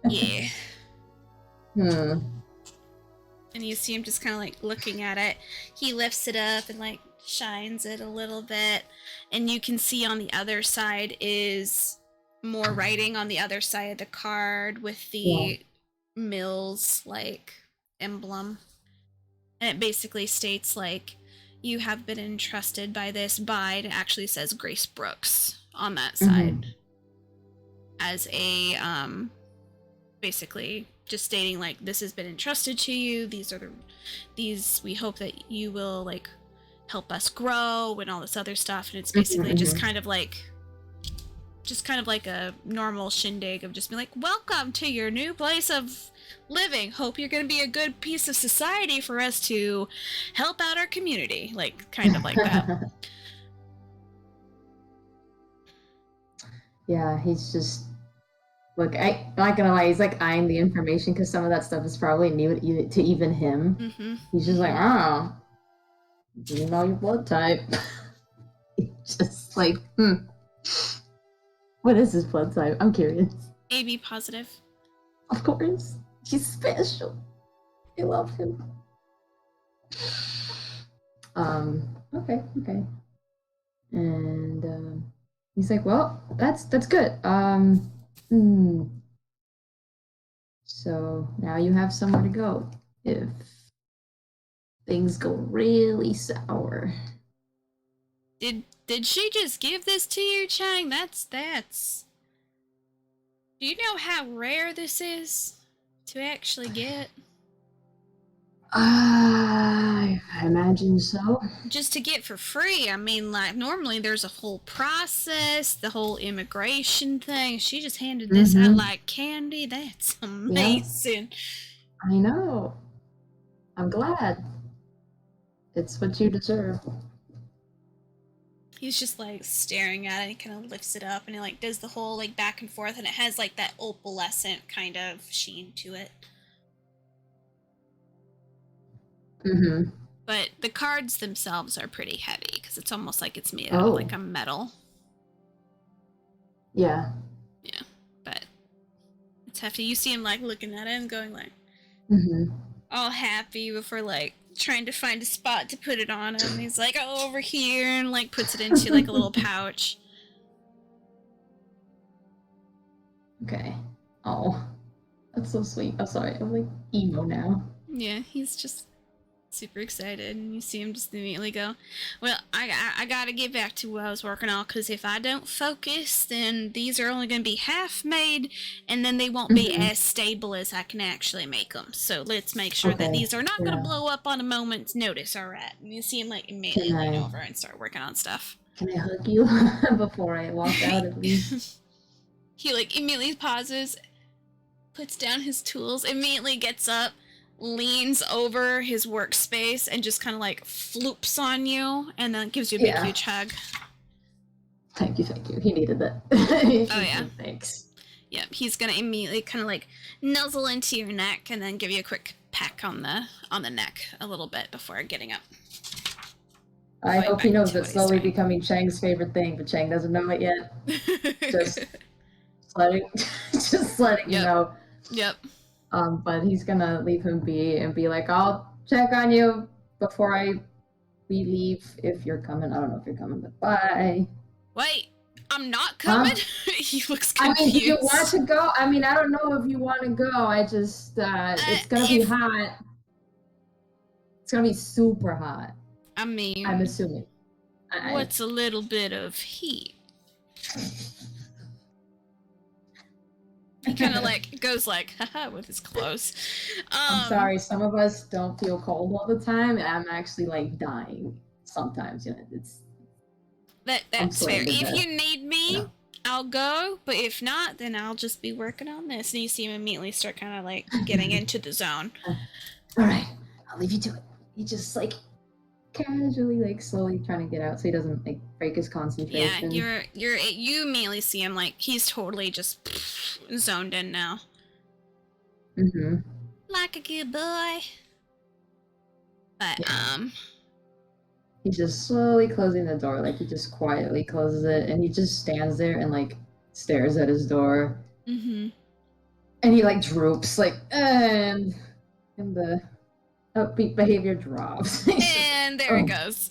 yeah. And you see him just kind of like looking at it. He lifts it up and like shines it a little bit, and you can see on the other side is more writing on the other side of the card with the mills like emblem, and it basically states like, you have been entrusted by this by, it actually says Grace Brooks on that side, as a basically just stating like, this has been entrusted to you, these we hope that you will like help us grow and all this other stuff. And it's basically just kind of like a normal shindig of just being like, welcome to your new place of living, hope you're going to be a good piece of society for us to help out our community, like kind of like that. Yeah, he's just, look, I'm not gonna lie, he's like eyeing the information, because some of that stuff is probably new to even him. He's just like, oh, do you know your blood type? He's just like, what is his blood type? I'm curious. AB positive. Of course. He's special. I love him. Okay. And he's like, well, that's good. So now you have somewhere to go if things go really sour. Did she just give this to you, Chang? That's Do you know how rare this is to actually get? I imagine so. Just to get for free. I mean, like, normally there's a whole process, the whole immigration thing. She just handed this out like candy. That's amazing. I know. I'm glad. It's what you deserve. He's just like staring at it. He kind of lifts it up and he like does the whole like back and forth, and it has like that opalescent kind of sheen to it. Mm-hmm. But the cards themselves are pretty heavy because it's almost like it's made out of like a metal. Yeah. Yeah, but it's hefty. You see him like looking at it and going like all happy before like trying to find a spot to put it on him. He's like, oh, over here, and like puts it into like a little pouch. Okay. Oh, that's so sweet. I'm sorry. I'm like emo now. Yeah, he's just super excited, and you see him just immediately go, well, I gotta get back to what I was working on, because if I don't focus, then these are only going to be half made, and then they won't be as stable as I can actually make them. So let's make sure that these are not going to blow up on a moment's notice, alright? And you see him like immediately lean over and start working on stuff. Can I hug you before I walk out at least? He like immediately pauses, puts down his tools, immediately gets up, leans over his workspace, and just kind of like floops on you, and then gives you a big huge hug. Thank you. He needed that. Oh yeah. Thanks. Yep, he's gonna immediately kind of like nuzzle into your neck and then give you a quick peck on the neck a little bit before getting up. I hope he knows it's slowly becoming Chang's favorite thing, but Chang doesn't know it yet. Just letting you know. Yep. But he's gonna leave him be and be like, I'll check on you before we leave if you're coming. I don't know if you're coming, but bye. Wait, I'm not coming? He looks confused. I mean, do you want to go? I mean, I don't know if you want to go. I just, it's gonna be hot. It's gonna be super hot. I mean, I'm assuming. What's a little bit of heat? He kind of like goes like, haha, with his clothes. I'm sorry, some of us don't feel cold all the time, and I'm actually like dying sometimes. You know, that's fair. If you need me, I'll go. But if not, then I'll just be working on this. And you see him immediately start kind of like getting into the zone. All right, I'll leave you to it. He just like casually, like slowly trying to get out so he doesn't like break his concentration. Yeah, you immediately see him like he's totally just zoned in now. Like a good boy. But he's just slowly closing the door, like he just quietly closes it, and he just stands there and like stares at his door. And he like droops, like and the upbeat behavior drops. And there it goes.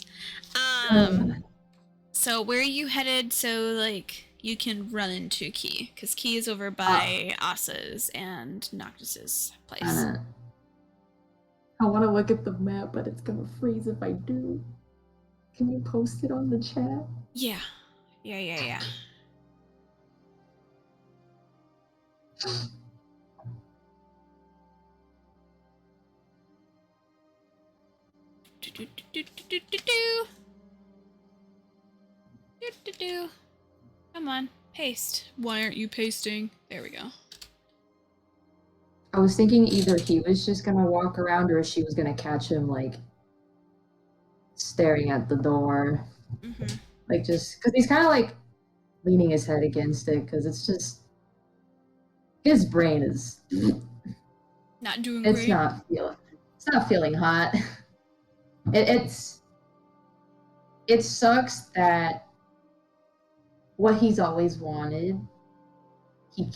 So where are you headed so like you can run into Key? Because Key is over by Asa's and Noctis's place. I want to look at the map, but it's gonna freeze if I do. Can you post it on the chat? Yeah. Come on, paste. Why aren't you pasting? There we go. I was thinking either he was just gonna walk around or she was gonna catch him like staring at the door. Like just because he's kind of like leaning his head against it because it's just his brain is not doing great. It's not feeling hot. It sucks that what he's always wanted, he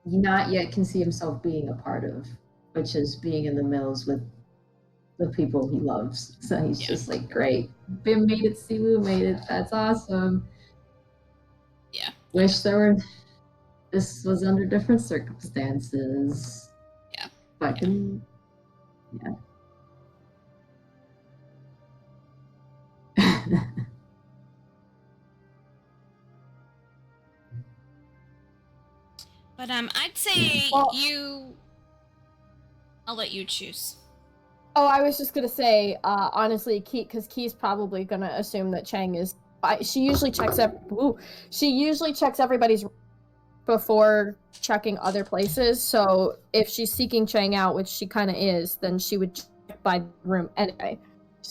not yet can see himself being a part of, which is being in the mills with the people he loves. So he's just like, great, Bim made it, Siwu made it, that's awesome. Yeah. Wish this was under different circumstances. Yeah. Fucking, yeah. But I'd say Well- I'll let you choose. Oh, I was just gonna say, honestly, because Key's probably gonna assume that Chang is. She usually checks she usually checks everybody's before checking other places. So if she's seeking Chang out, which she kind of is, then she would check by the room anyway.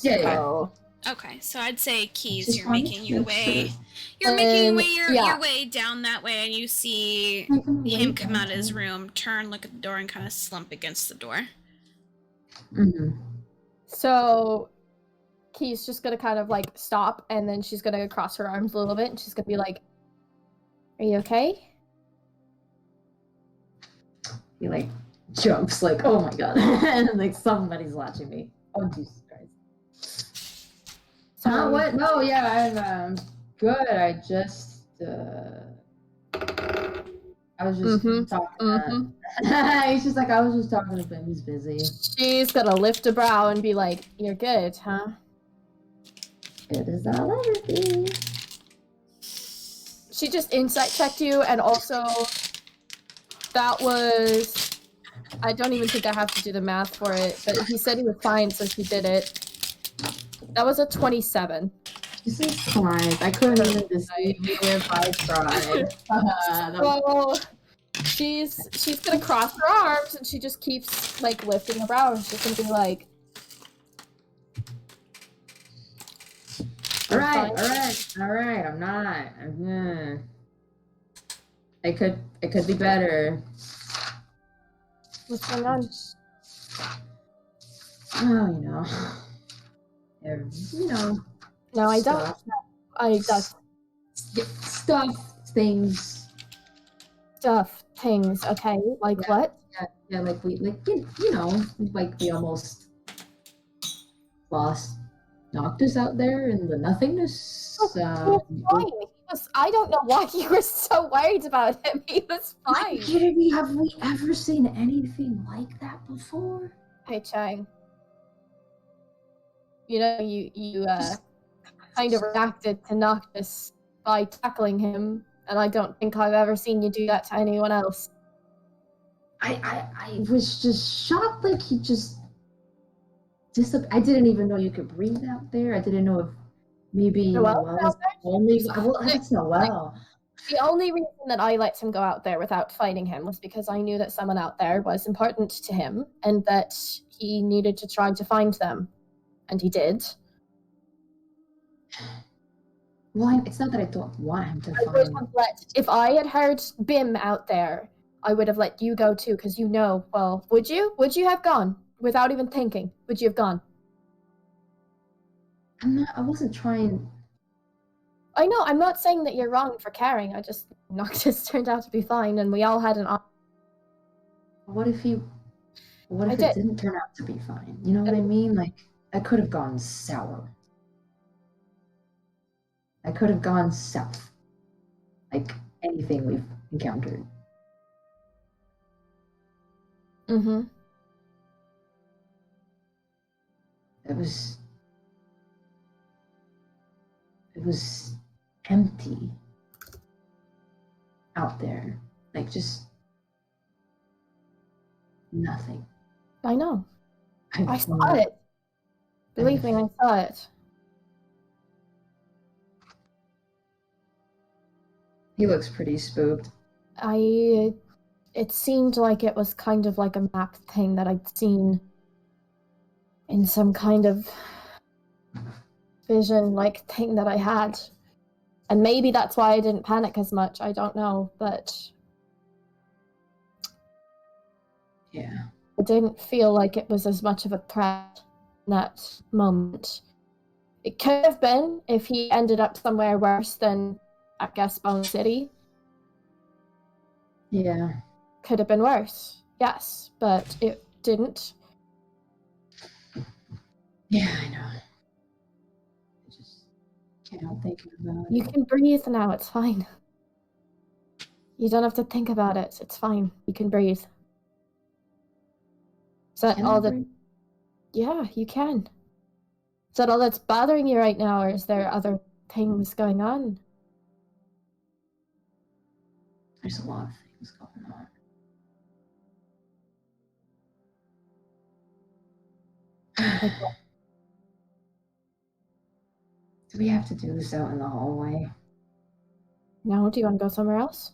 Yeah, yeah. So, Okay, so I'd say Keys, Just you're wanted making to your make way. sure. You're making And, your yeah. way down that way, and you see him come out of his room, turn, look at the door, and kind of slump against the door. Mm-hmm. so Key's just gonna kind of like stop, and then she's gonna cross her arms a little bit, and she's gonna be like, "Are you okay?" He like jumps like, oh my god, like somebody's watching me. Oh Jesus Christ. Sorry. What? No, yeah, I'm good. I just I was just Mhm, talking to he's just like, I was just talking to him, he's busy. She's gonna lift a brow and be like, "You're good, huh?" Good as I'll ever be. She just insight checked you, and also that was. I don't even think I have to do the math for it, but he said he was fine, so he did it. That was a 27. Jesus Christ, I couldn't even deceive you if I tried. That was- So she's gonna cross her arms, and she just keeps like lifting her brows. She's gonna be like, Alright, I'm not. It could be better. "What's going on?" Oh, you know. You know. No, I don't. Stuff. That's Stuff, things. stuff, things. Okay, like Yeah. what? Yeah, like you know, like we almost lost Noctis out there in the nothingness. He was fine. I don't know why you were so worried about him. He was Are fine. you kidding me? Have we ever seen anything like that before? Hey, Chang. You know, you kind of reacted to Noctis by tackling him, and I don't think I've ever seen you do that to anyone else. I was just shocked, like he just I didn't even know you could breathe out there. I didn't know if maybe Noelle Noelle out was there? only. Well, that's Noelle. The only reason that I let him go out there without fighting him was because I knew that someone out there was important to him, and that he needed to try to find them. And he did. Well, it's not that I don't want him to I would find. have if I had heard Bim out there, I would have let you go too, because you know, well, would you? Would you have gone? Without even thinking, would you have gone? I wasn't trying. I know, I'm not saying that you're wrong for caring, I just, Noctis turned out to be fine, and we all had an What if he? What I if did. it didn't turn out to be fine? You know what I mean? Like I could have gone sour. I could have gone south. Like anything we've encountered. Mm-hmm. It was empty out there. Like just nothing. I know. I I've saw not- it. Believe me, I saw it. He looks pretty spooked. It seemed like it was kind of like a map thing that I'd seen in some kind of vision like thing that I had. And maybe that's why I didn't panic as much. I don't know, but Yeah. it didn't feel like it was as much of a threat in that moment. It could have been if he ended up somewhere worse than, I guess, Bone City. Yeah. Could have been worse, yes, but it didn't. Yeah, I know. I just can't help thinking about You it. can breathe now, it's fine. You don't have to think about it, it's fine. You can breathe. Is that Can I all that... breathe? Yeah, you can. Is that all that's bothering you right now, or is there other things going on? There's a lot of What's going on? Do we have to do this out in the hallway? No, do you want to go somewhere else?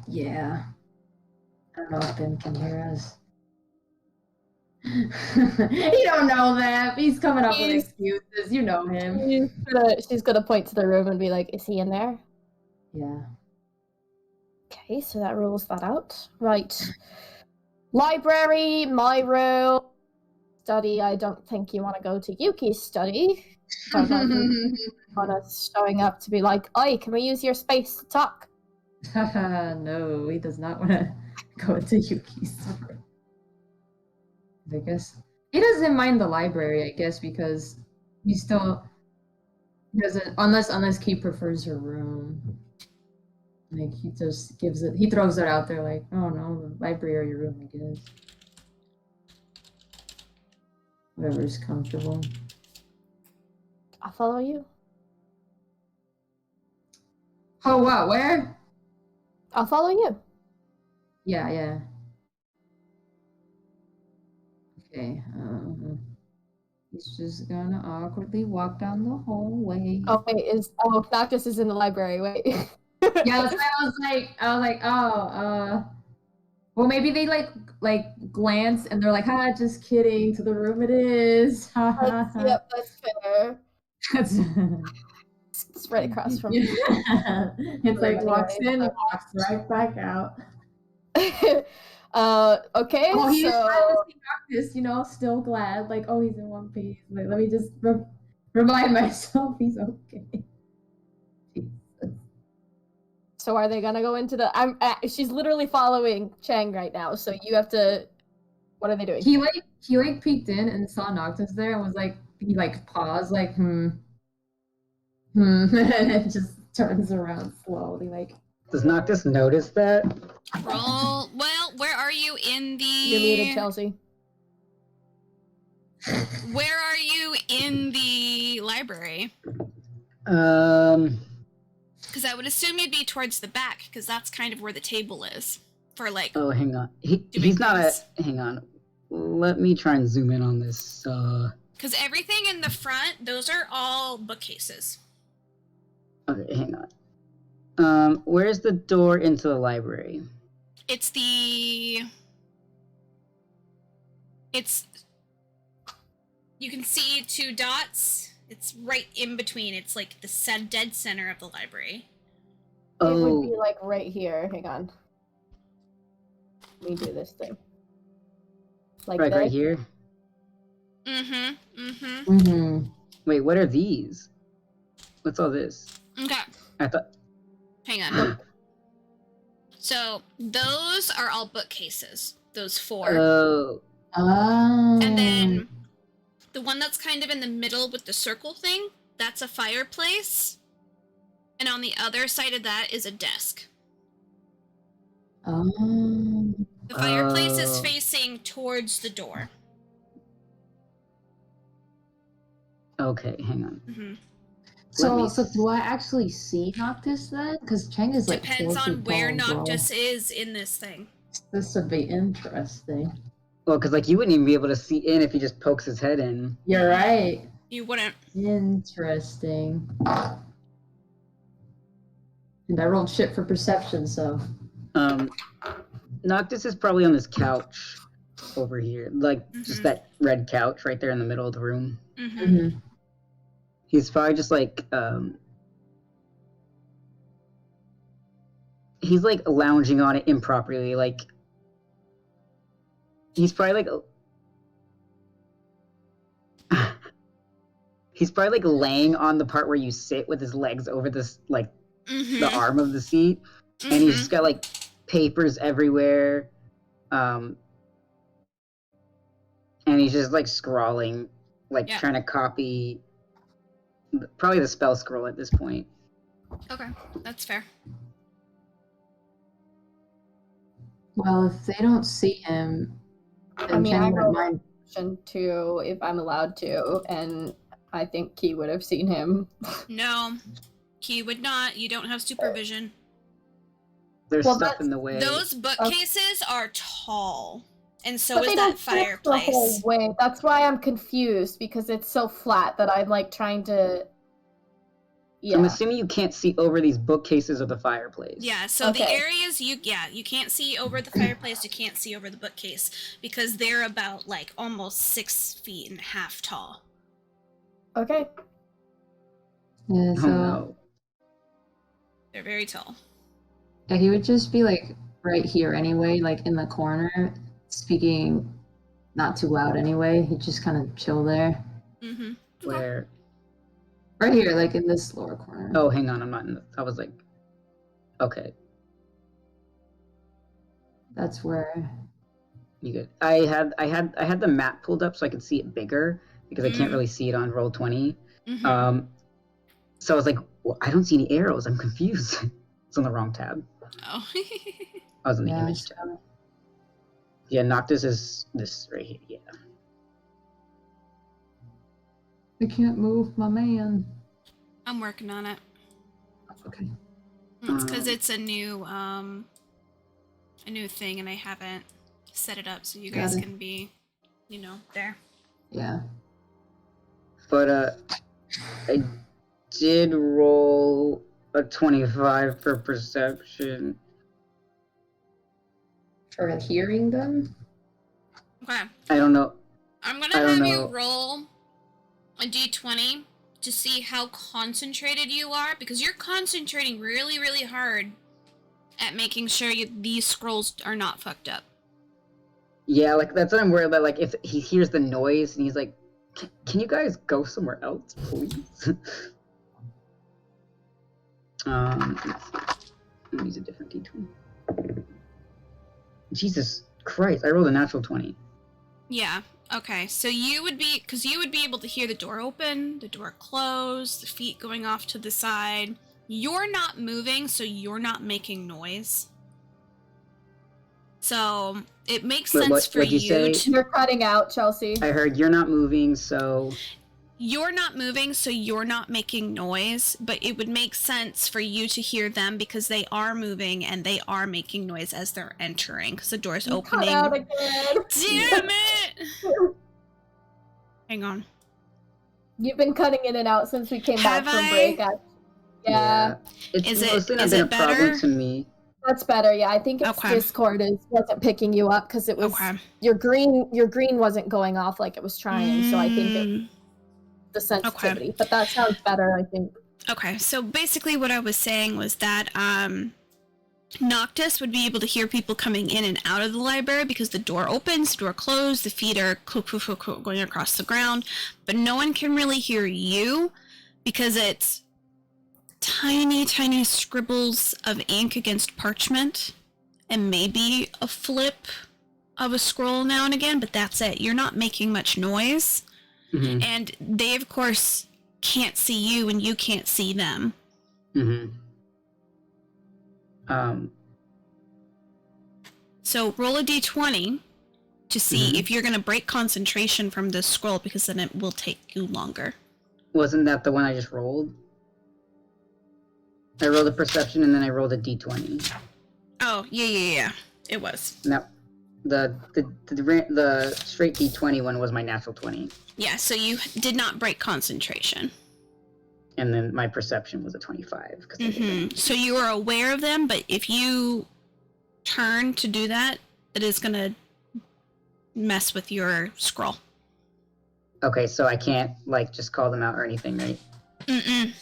Yeah. I don't know if Ben can hear us. He don't know that. He's coming up with excuses. You know him. She's gonna point to the room and be like, "Is he in there?" Yeah. Okay, so that rules that out. Right. Library, my room, study. I don't think you want to go to Yuki's study. But on us showing up to be like, "Oi, can we use your space to talk?" No, he does not want to go to Yuki's room. I guess he doesn't mind the library, I guess, because he still doesn't, unless Key prefers her room. Like he just he throws it out there like, oh no, the library or your room, I guess. Whatever's comfortable. I'll follow you. Oh wow, where? I'll follow you. Yeah. Okay, he's just gonna awkwardly walk down the hallway. Oh wait, Noctis is in the library. Wait. Yeah, that's why I was like, well, maybe they like glance and they're like, just kidding. To the room it is. Yep, that's fair. That's It's right across from yeah. It's like walks in and walks right back out. Okay, Oh, he's so Noctis, still glad. Like, oh, he's in one piece. Like, let me just remind myself he's okay. so are they gonna go into the? She's literally following Chang right now. So you have to. What are they doing? He peeked in and saw Noctis there and was like, he paused, like, and it just turns around slowly, like. Does Noctis notice that? Roll. Well, where are you in the? You're muted, Chelsea. Where are you in the library? Because I would assume you'd be towards the back, because that's kind of where the table is for like. Oh, hang on. He's not at. Hang on. Let me try and zoom in on this. Because everything in the front, those are all bookcases. Okay, hang on. Where's the door into the library? It's you can see two dots. It's right in between. It's like the dead center of the library. It would be like right here. Hang on. Let me do this thing. Like right, this. right here. Wait, what are these? What's all this? Okay. I thought. Hang on. So those are all bookcases. Those 4. Oh. And then the one that's kind of in the middle with the circle thing, that's a fireplace. And on the other side of that is a desk. The fireplace is facing towards the door. Okay, hang on. Mm-hmm. So do I actually see Noctis then? Because Chang is like depends on where Noctis is in this thing. This would be interesting. Well, because you wouldn't even be able to see in if he just pokes his head in. You're right. You wouldn't. Interesting. And I rolled shit for perception, so. Noctis is probably on this couch over here, just that red couch right there in the middle of the room. He's probably just he's lounging on it improperly, he's probably he's probably laying on the part where you sit with his legs over this the arm of the seat, and he's just got papers everywhere, and he's just scrawling, trying to copy probably the spell scroll at this point. Okay, that's fair. Well, if they don't see him, I mean, I roll to if I'm allowed to, and I think Key would have seen him. No, Key would not. You don't have supervision. There's Well, stuff in the way. Those bookcases are tall, and so But is they that don't fit the whole fireplace. way. That's why I'm confused because it's so flat that I'm like trying to. So I'm Yeah. assuming you can't see over these bookcases or the fireplace. Yeah, so the Okay. areas you can't see over the fireplace, you can't see over the bookcase because they're about like almost 6.5 feet tall. Okay. Yeah, Oh so no. They're very tall. yeah, he would just be like right here anyway, like in the corner, speaking not too loud anyway. He'd just kind of chill there. Mm-hmm. Where? Right here, like in this lower corner. Oh, hang on. I'm not in the. I was like, okay, That's where. you good. I had the map pulled up so I could see it bigger because I can't Mm. really see it on Roll20. Mm-hmm. So I was like, well, I don't see any arrows. I'm confused. It's on the wrong tab. Oh. I was in the Yeah, image tab. Yeah, Noctis is this right here. Yeah. I can't move my man. I'm working on it. Okay. It's because it's a new thing, and I haven't set it up so you Got guys it. can be, there. Yeah. But I did roll a 25 for perception. For hearing them? Okay. I don't know. I'm I gonna don't have you know. roll a d20 to see how concentrated you are, because you're concentrating really, really hard at making sure these scrolls are not fucked up. Yeah, like that's what I'm worried about. Like if he hears the noise and he's like, "Can you guys go somewhere else, please?" Let's see. Let me use a different d20. Jesus Christ! I rolled a natural 20. Yeah. Okay. So you would be able to hear the door open, the door close, the feet going off to the side. You're not moving, so you're not making noise. So it makes Wait, sense for what'd you say? You're cutting out, Chelsea. I heard you're not moving, so You're not moving, so you're not making noise, but it would make sense for you to hear them because they are moving and they are making noise as they're entering because the door's You opening. cut out again. Damn it! Hang on. You've been cutting in and out since we came Have back from I? break. Yeah, It's Is it- mostly not is been a it problem better? to me. that's better. Yeah, I think it's Okay. Discord wasn't picking you up because it was Okay. your green wasn't going off like it was trying. So I think it's the sensitivity. But that sounds better. I think. Okay, so basically what I was saying was that Noctis would be able to hear people coming in and out of the library because the door opens, the door closed, the feet are going across the ground, but no one can really hear you because it's tiny, tiny scribbles of ink against parchment and maybe a flip of a scroll now and again, but that's it. You're not making much noise. Mm-hmm. And they, of course, can't see you and you can't see them. Mm-hmm. So roll a d20 to see Mhm. if you're going to break concentration from this scroll, because then it will take you longer. Wasn't that the one I just rolled? I rolled a perception and then I rolled a d20. Oh, yeah. It was. No, the straight d20 one was my natural 20, Yeah, so you did not break concentration. and then my perception was a 25. 'Cause I didn't. So you are aware of them, but if you turn to do that, it is going to mess with your scroll. Okay, so I can't like just call them out or anything, right? Mm-mm.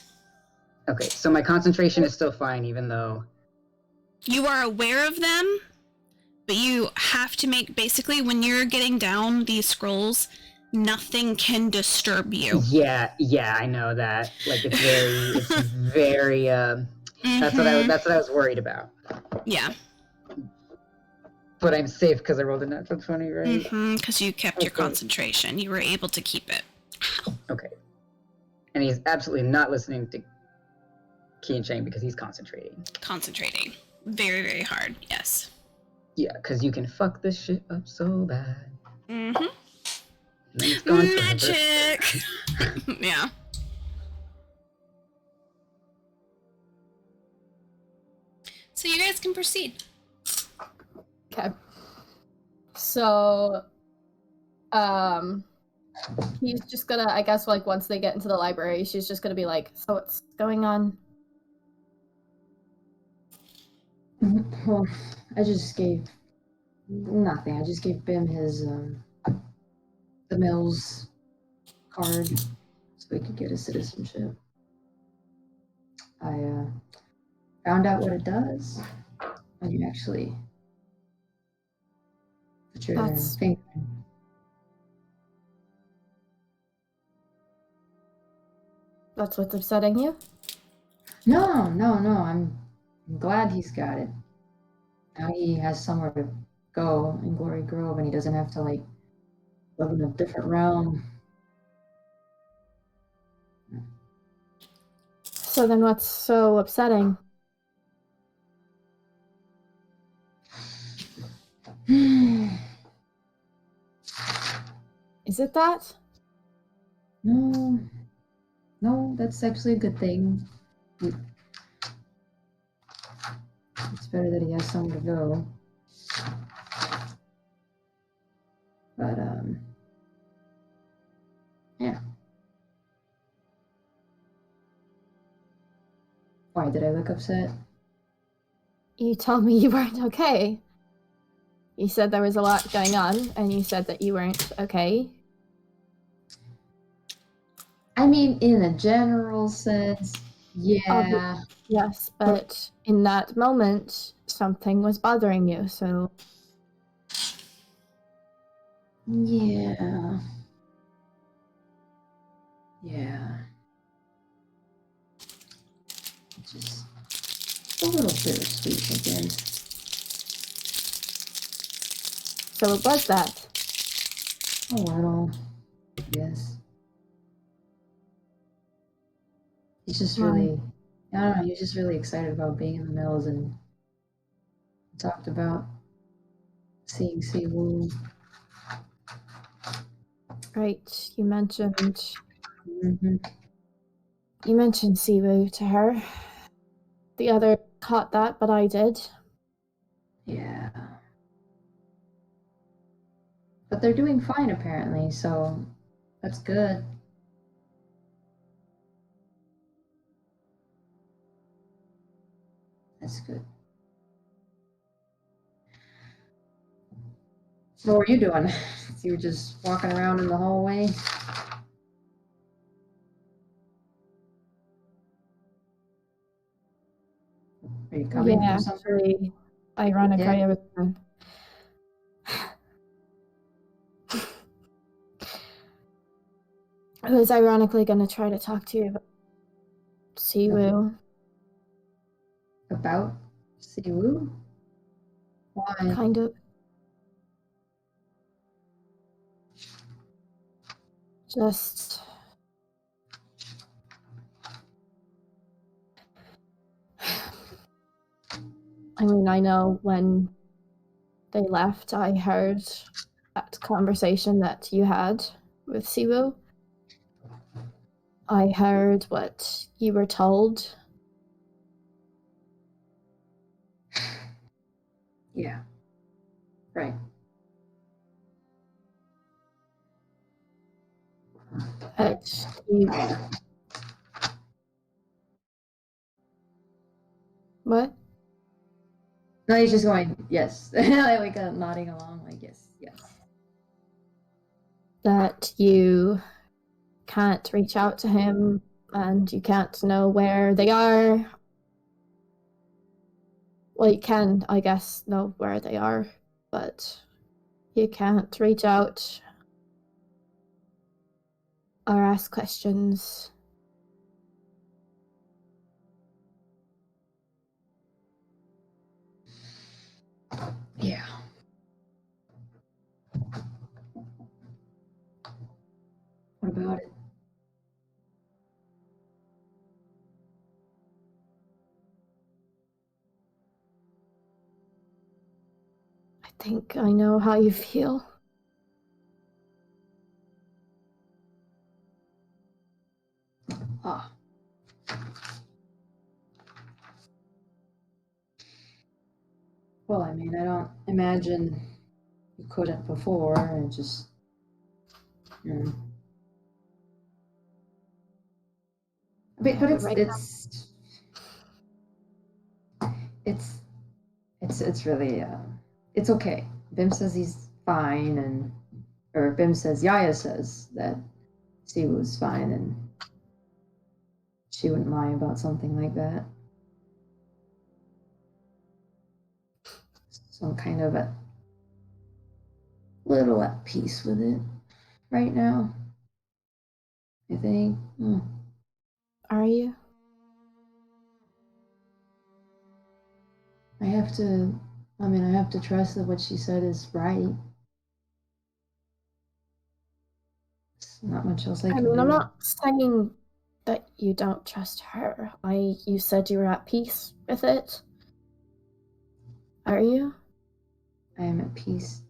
Okay, so my concentration is still fine, even though. You are aware of them, but you have to make, basically, when you're getting down these scrolls, nothing can disturb you. Yeah, I know that. Like it's very. That's what I was worried about. Yeah. But I'm safe because I rolled a natural 20, right? Because you kept your Okay. concentration. You were able to keep it. Okay. And he's absolutely not listening to Key and Chang because he's concentrating. Concentrating. Very, very hard. Yes. Yeah, because you can fuck this shit up so bad. Mm-hmm. And then it's gone forever. Magic! Yeah. So you guys can proceed. Okay. So, he's just gonna, I guess, like, once they get into the library, she's just gonna be like, so what's going on? Well, I just gave nothing. I just gave Bim his the Mills card so he could get his citizenship. I found out what it does when you actually put your That's- finger in. That's what's upsetting you? No. I'm glad he's got it. Now he has somewhere to go in Glory Grove, and he doesn't have to like live in a different realm. So then what's so upsetting? Is it that? No, that's actually a good thing. It's better that he has somewhere to go. But yeah. Why did I look upset? You told me you weren't okay. You said there was a lot going on, and you said that you weren't okay. I mean, in a general sense, yeah. Yes, but in that moment, something was bothering you, so... Yeah. It's just a little bittersweet, I guess. So it was that. A little, yes. He's just really, I don't know, he's just really excited about being in the Mills and talked about seeing Siwoo. Right, you mentioned Mm-hmm. Siwoo to her. The other caught that, but I did. Yeah. But they're doing fine apparently, so that's good. That's good. What were you doing? You were just walking around in the hallway? Are you coming Yeah, from somewhere? actually, ironically, Yeah. I was... I was ironically gonna try to talk to you about Siwoo. About Siwoo? Why? Kind of. Just... I mean, I know when they left, I heard that conversation that you had with Siwoo. I heard what you were told. Yeah. Right. That you... What? No, he's just going, yes. like nodding along, like, yes. That you can't reach out to him and you can't know where they are. Well, you can, I guess, know where they are, but you can't reach out or ask questions. Yeah. What about it? I think I know how you feel. Ah. Well, I mean, I don't imagine you couldn't before, and just, you know. But Yeah, right now. it's really it's okay. Bim says he's fine, or Bim says Yaya says that Siwoo's fine, and she wouldn't lie about something like that. So I'm kind of a little at peace with it right now, I think. Are you? I have to trust that what she said is right. There's not much else I I can mean, do. I'm not saying that you don't trust her. You said you were at peace with it. Are you? I am at peace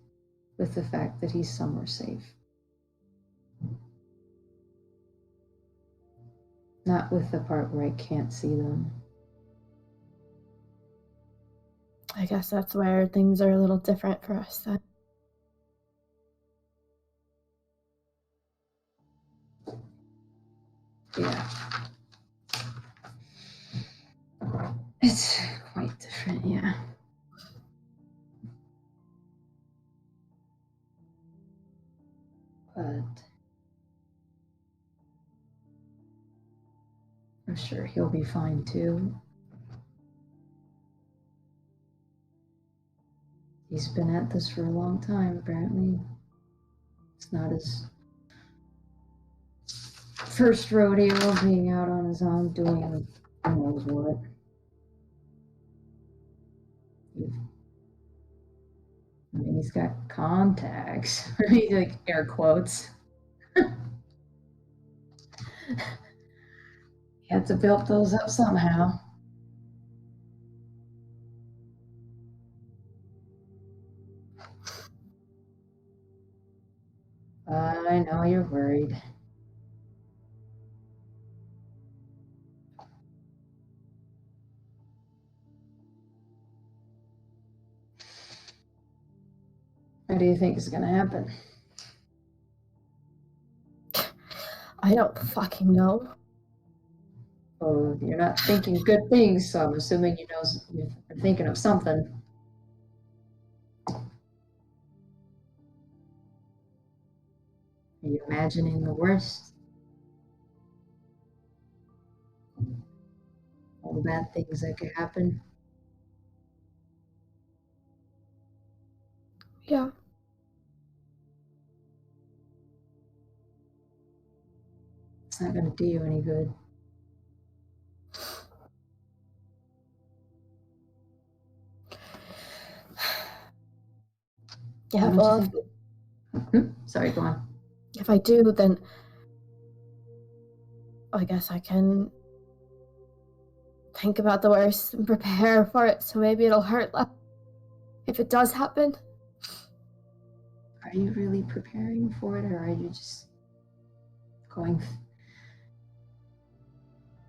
with the fact that he's somewhere safe. Not with the part where I can't see them. I guess that's where things are a little different for us then. Yeah. It's quite different, yeah. But I'm sure he'll be fine too. He's been at this for a long time, apparently. It's not his first rodeo being out on his own doing who knows what. I mean, he's got contacts, right? Like air quotes. He had to build those up somehow. I know you're worried. What do you think is gonna happen? I don't fucking know. Oh, you're not thinking good things, so I'm assuming you're thinking of something. Are you imagining the worst? All the bad things that could happen? Yeah. It's not gonna do you any good. Yeah, Why don't well, you think? Sorry, go on. if I do, then I guess I can think about the worst and prepare for it, so maybe it'll hurt less if it does happen. Are you really preparing for it, or are you just going?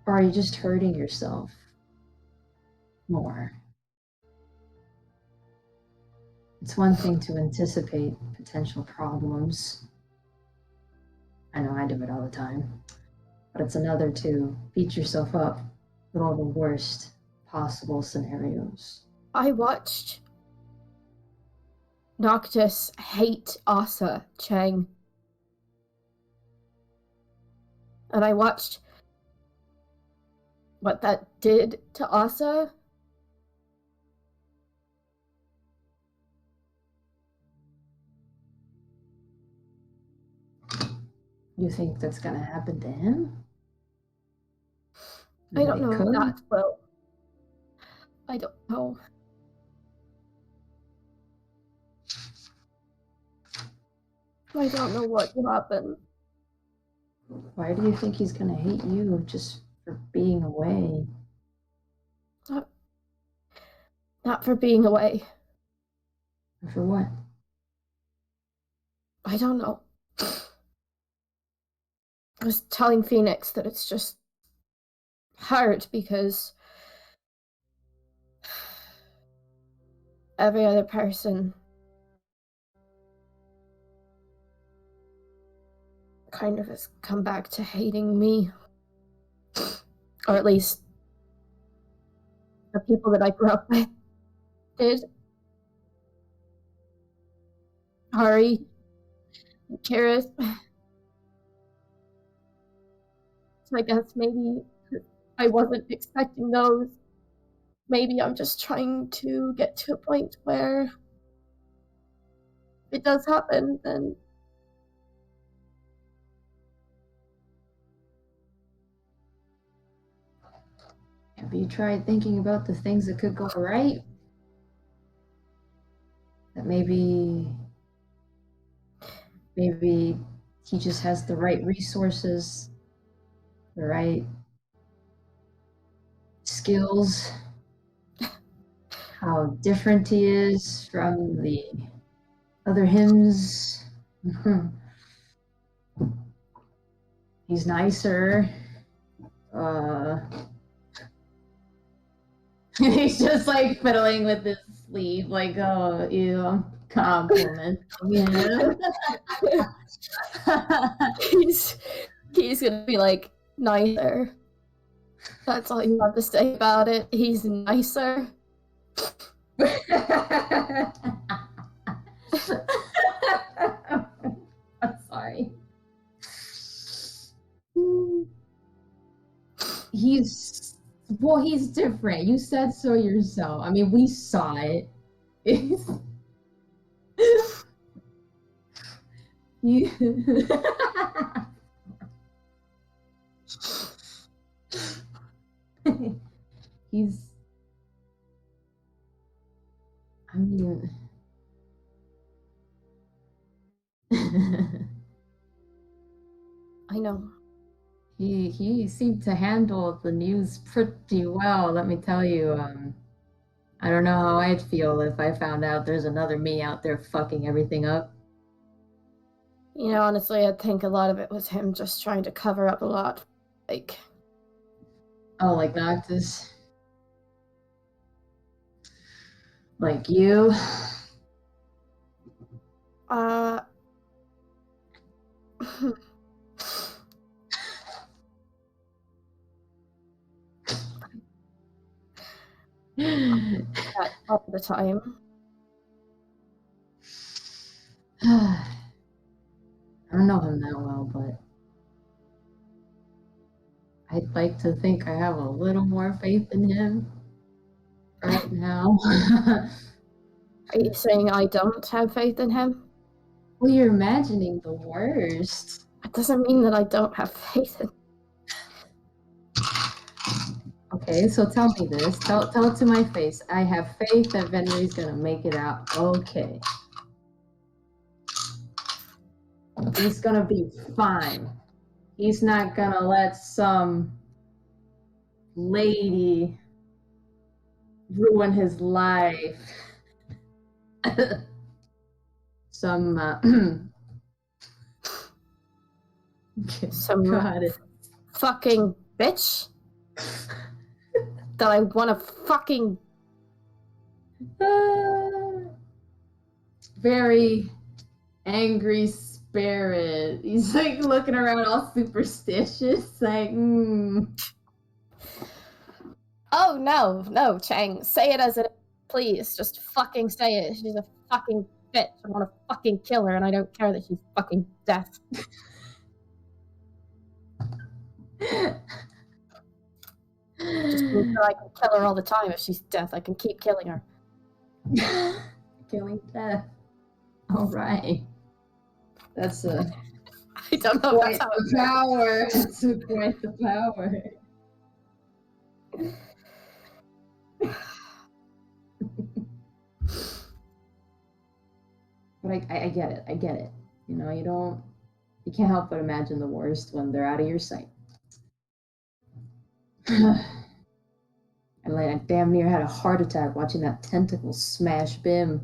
Or are you just hurting yourself more? It's one thing to anticipate potential problems. I know I do it all the time. But it's another to beat yourself up with all the worst possible scenarios. I watched Noctis hate Asa Chang. And I watched what that did to Asa. You think that's gonna happen to him? I don't know if could. that will. I don't know. I don't know what will happen. Why do you think he's gonna hate you just for being away? Not for being away. For what? I don't know. I was telling Phoenix that it's just hard because every other person kind of has come back to hating me. Or at least the people that I grew up with did. Hari, Karis. So I guess maybe I wasn't expecting those. Maybe I'm just trying to get to a point where if it does happen, then Have you tried thinking about the things that could go right? That maybe he just has the right resources, the right skills, how different he is from the other hymns. He's nicer. He's just like fiddling with his sleeve, like, oh, ew, compliment. Yeah. he's gonna be like nicer. That's all you have to say about it. He's nicer. I'm sorry. He's different. You said so yourself. I mean, we saw it. He's, I mean, I know. he seemed to handle the news pretty well, let me tell you. I don't know how I'd feel if I found out there's another me out there fucking everything up. You know, honestly, I think a lot of it was him just trying to cover up a lot. Like, oh, like Noctis? Like you? That all the time. I don't know him that well, but I'd like to think I have a little more faith in him right now. Are you saying I don't have faith in him? Well, you're imagining the worst. That doesn't mean that I don't have faith in him. Okay, so tell me this. Tell it to my face. I have faith that Venri's gonna make it out okay. He's gonna be fine. He's not gonna let some lady ruin his life. Some Some God. fucking bitch that I want to fucking Very angry spirit. He's like looking around all superstitious, like, Oh no, Chang. Say it as it is, please. Just fucking say it. She's a fucking bitch. I want to fucking kill her, and I don't care that she's fucking deaf. Just means that I can kill her all the time. If she's deaf, I can keep killing her. killing death. All right. That's a I don't know if quite that's how the power. That's quite the power. But I get it. I get it. You know, you can't help but imagine the worst when they're out of your sight. And like, I damn near had a heart attack watching that tentacle smash Bim.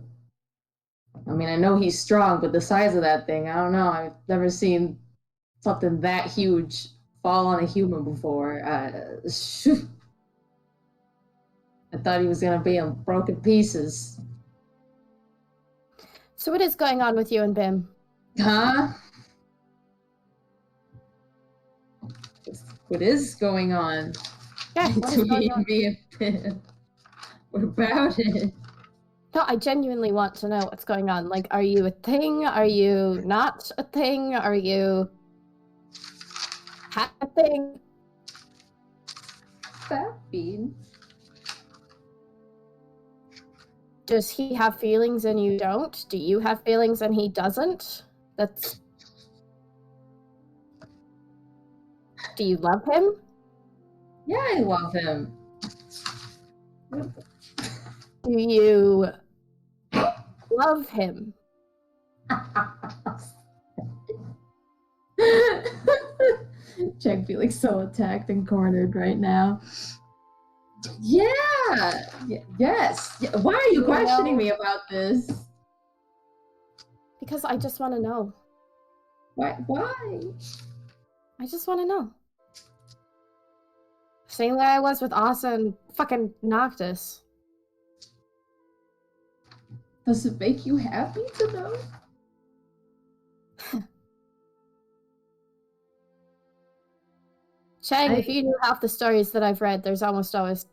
I mean, I know he's strong, but the size of that thing, I don't know. I've never seen something that huge fall on a human before. I thought he was gonna be in broken pieces. So what is going on with you and Bim? Huh? What is going on? Yeah, what is going on? Me and Pim. What about it? No, I genuinely want to know what's going on. Like, are you a thing? Are you not a thing? Are you a thing? That mean? Does he have feelings and you don't? Do you have feelings and he doesn't? That's... Do you love him? Yeah, I love him. Do you love him? Jack feeling so attacked and cornered right now. Yeah. Yes. Yeah. Why are you questioning me about this? Because I just want to know. Why? I just want to know. Same way I was with Asa and fucking Noctis. Does it make you happy to know? Chang, if you knew half the stories that I've read, there's almost always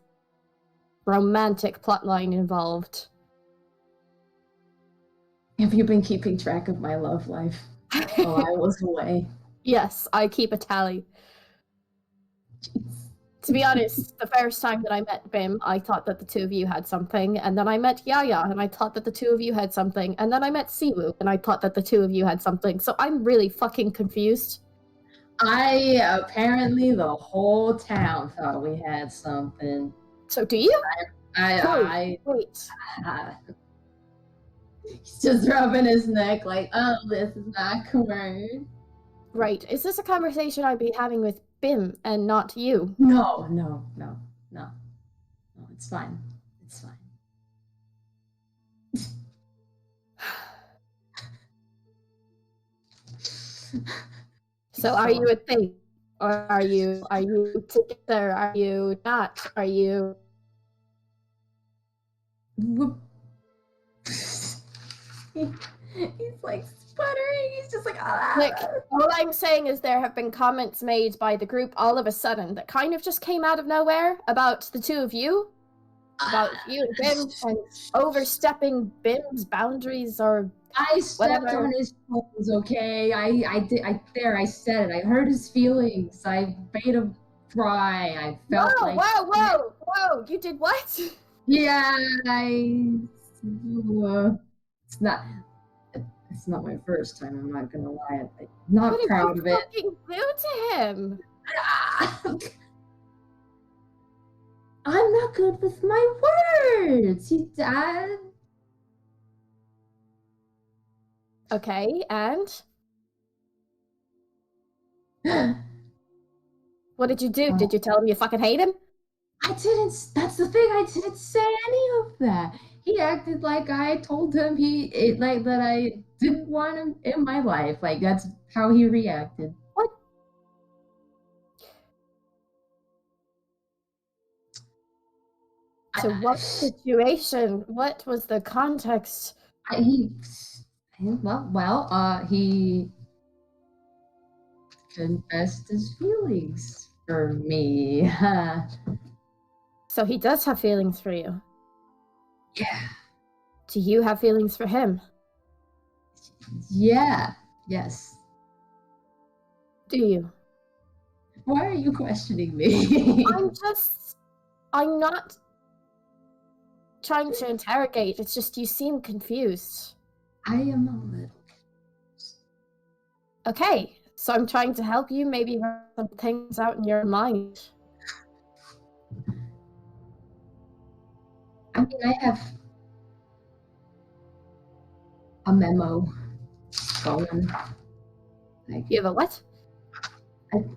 romantic plotline involved. Have you been keeping track of my love life while I was away? Yes, I keep a tally. To be honest, the first time that I met Bim, I thought that the two of you had something, and then I met Yaya, and I thought that the two of you had something, and then I met Siwu, and I thought that the two of you had something, so I'm really fucking confused. Apparently the whole town thought we had something. So do you? Wait. He's just rubbing his neck like, oh, this is not correct. Right. Is this a conversation I'd be having with Bim and not you? No, it's fine. It's fine. So are you a thing? Or are you together? Are you not? Are you... He's like sputtering. He's just like, ah. Nick, all I'm saying is there have been comments made by the group all of a sudden that kind of just came out of nowhere about the two of you. About you and Bim and overstepping Bim's boundaries or I stepped whatever. on his toes, okay? I said it. I hurt his feelings. I made him cry. I felt Whoa! You did what? Yeah, it's not my first time, I'm not gonna lie. I'm not What proud did of you it. fucking do to him? I'm not good with my words. Dad. Okay, and? What did you do? Did you tell him you fucking hate him? I didn't. That's the thing. I didn't say any of that. He acted like I told him that I didn't want him in my life. Like that's how he reacted. What? So what situation? What was the context? He confessed his feelings for me. So he does have feelings for you. Yeah. Do you have feelings for him? Yeah. Yes. Do you? Why are you questioning me? I'm not trying to interrogate. It's just you seem confused. I am a little confused. Okay, so I'm trying to help you maybe work some things out in your mind. I mean, I have a memo going. You have a what?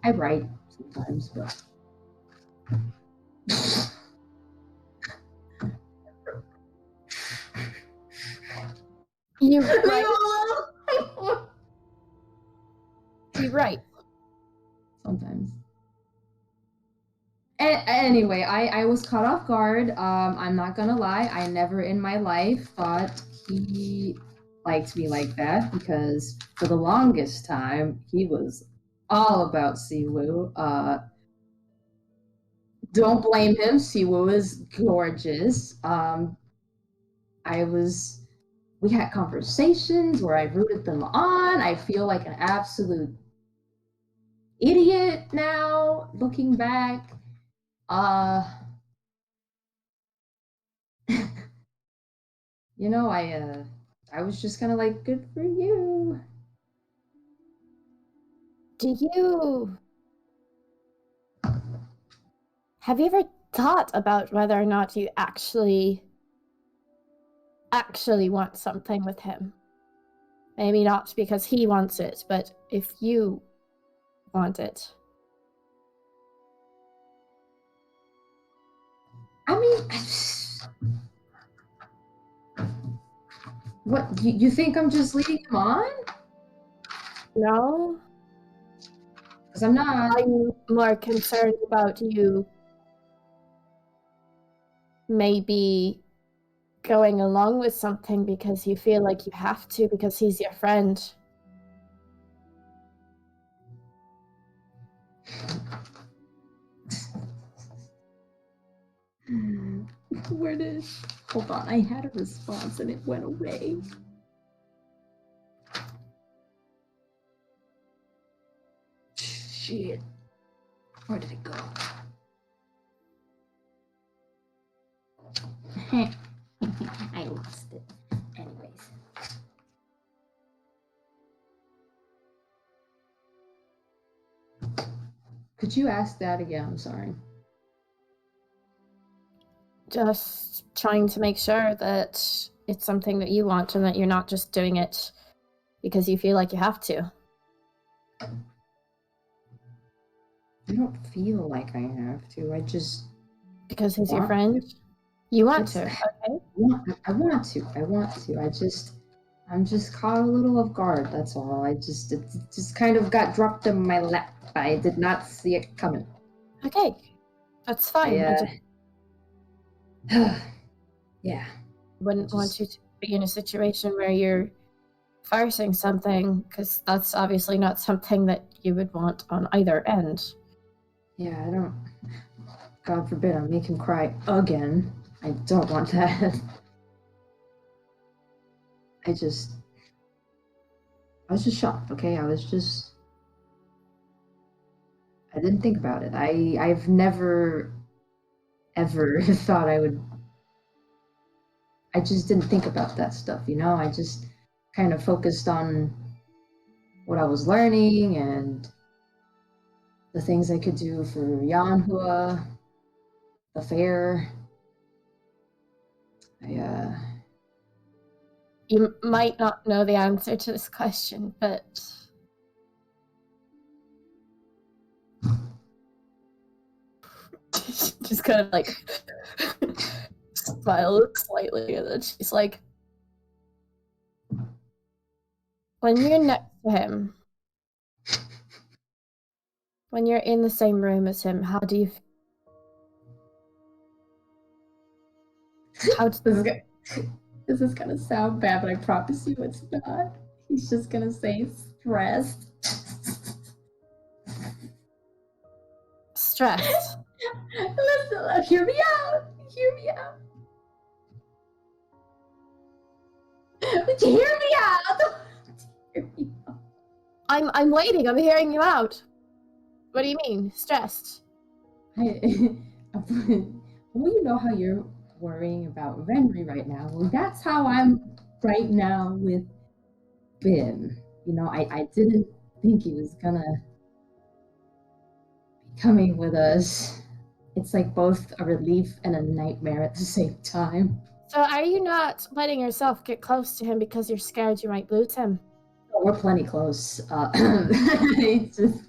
I write sometimes, but You write? You write? Sometimes. Anyway, I was caught off guard. I'm not gonna lie. I never in my life thought he liked me like that because for the longest time he was all about Siwoo. Don't blame him. Siwoo is gorgeous. We had conversations where I rooted them on. I feel like an absolute idiot now, looking back. You know, I was just kind of like, good for you. Have you ever thought about whether or not you actually want something with him? Maybe not because he wants it, but if you want it. I mean, what, you think I'm just leading him on? No? Because I'm not. I'm more concerned about you maybe going along with something because you feel like you have to because he's your friend. Where did... Hold on, I had a response and it went away. Shit. Where did it go? I lost it. Anyways. Could you ask that again? I'm sorry. Just trying to make sure that it's something that you want and that you're not just doing it because you feel like you have to. I don't feel like I have to. I just... Because he's your friend? You want to, okay? I want to. I'm just caught a little off guard, that's all. It just kind of got dropped in my lap. I did not see it coming. Okay, that's fine. Yeah. Wouldn't want you to be in a situation where you're forcing something, because that's obviously not something that you would want on either end. Yeah, I don't... God forbid I make him cry again. I don't want that. I was just shocked, okay? I didn't think about it. I've never, ever thought I would... I just didn't think about that stuff, you know? I just kind of focused on what I was learning and the things I could do for Yanhua, the fair. You might not know the answer to this question, but just kind of like smiled slightly, and then she's like, when you're next to him, when you're in the same room as him, how do you This is gonna sound bad, but I promise you it's not. He's just gonna say stressed. Stressed? Listen, hear me out. Hear me out. Hear me out. Hear me out. I'm waiting. I'm hearing you out. What do you mean, stressed? Well, you know how you're worrying about Venry right now. Well, that's how I'm right now with Ben. You know, I didn't think he was gonna be coming with us. It's like both a relief and a nightmare at the same time. So are you not letting yourself get close to him because you're scared you might lose him? Oh, we're plenty close. It's just...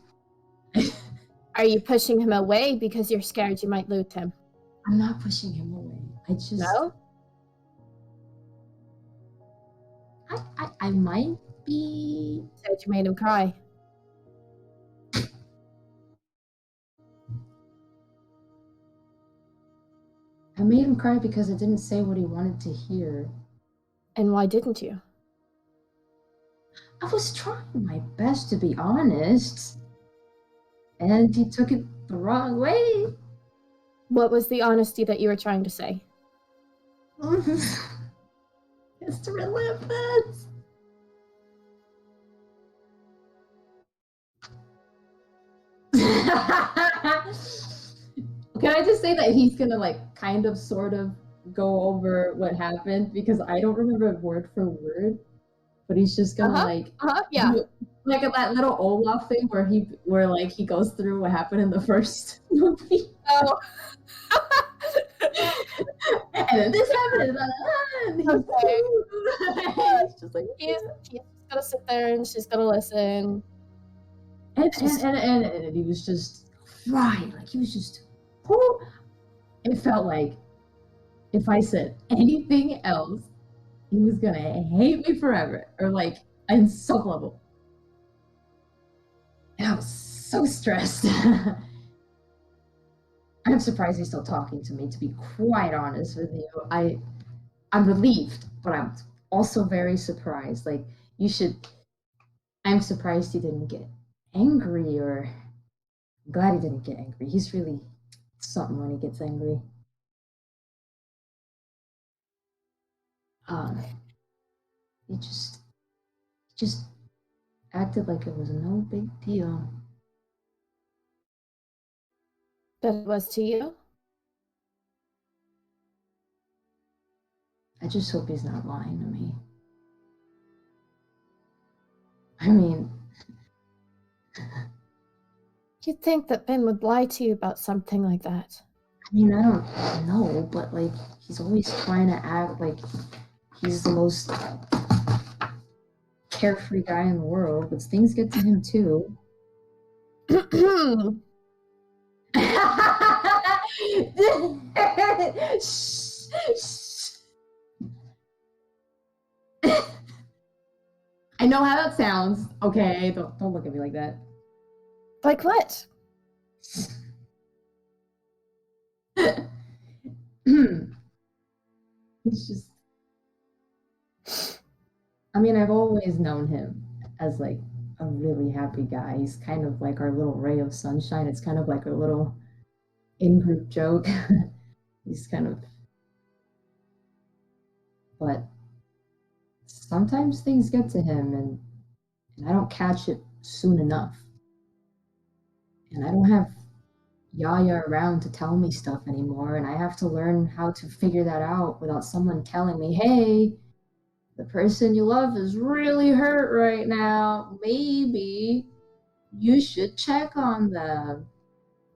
Are you pushing him away because you're scared you might lose him? I'm not pushing him away. I just... No? I might be... Said you made him cry. I made him cry because I didn't say what he wanted to hear. And why didn't you? I was trying my best to be honest, and he took it the wrong way. What was the honesty that you were trying to say? It's relentless. Can I just say that he's gonna like kind of sort of go over what happened because I don't remember word for word, but he's just gonna Yeah. do, like that little Olaf thing where he goes through what happened in the first movie. Oh. And then this happened, and he's, Okay. he's just like He's just gonna sit there and she's gonna listen. and he was just crying, like he was just. Whoo. It felt like if I said anything else, he was gonna hate me forever, or like on some level. And I was so stressed. I'm surprised he's still talking to me, to be quite honest with you. I'm relieved, but I'm also very surprised. Like, I'm surprised he didn't get angry, or I'm glad he didn't get angry. He's really something when he gets angry. He just acted like it was no big deal. That it was to you? I just hope he's not lying to me. I mean, You'd think that Ben would lie to you about something like that. I don't know, but like he's always trying to act like he's the most carefree guy in the world, but things get to him too. I know how that sounds. Okay, don't look at me like that. Like what? It's just, I mean, I've always known him as like a really happy guy. He's kind of like our little ray of sunshine. It's kind of like our little in-group joke. He's kind of, but sometimes things get to him and I don't catch it soon enough. And I don't have Yaya around to tell me stuff anymore, and I have to learn how to figure that out without someone telling me, hey, the person you love is really hurt right now. Maybe you should check on them.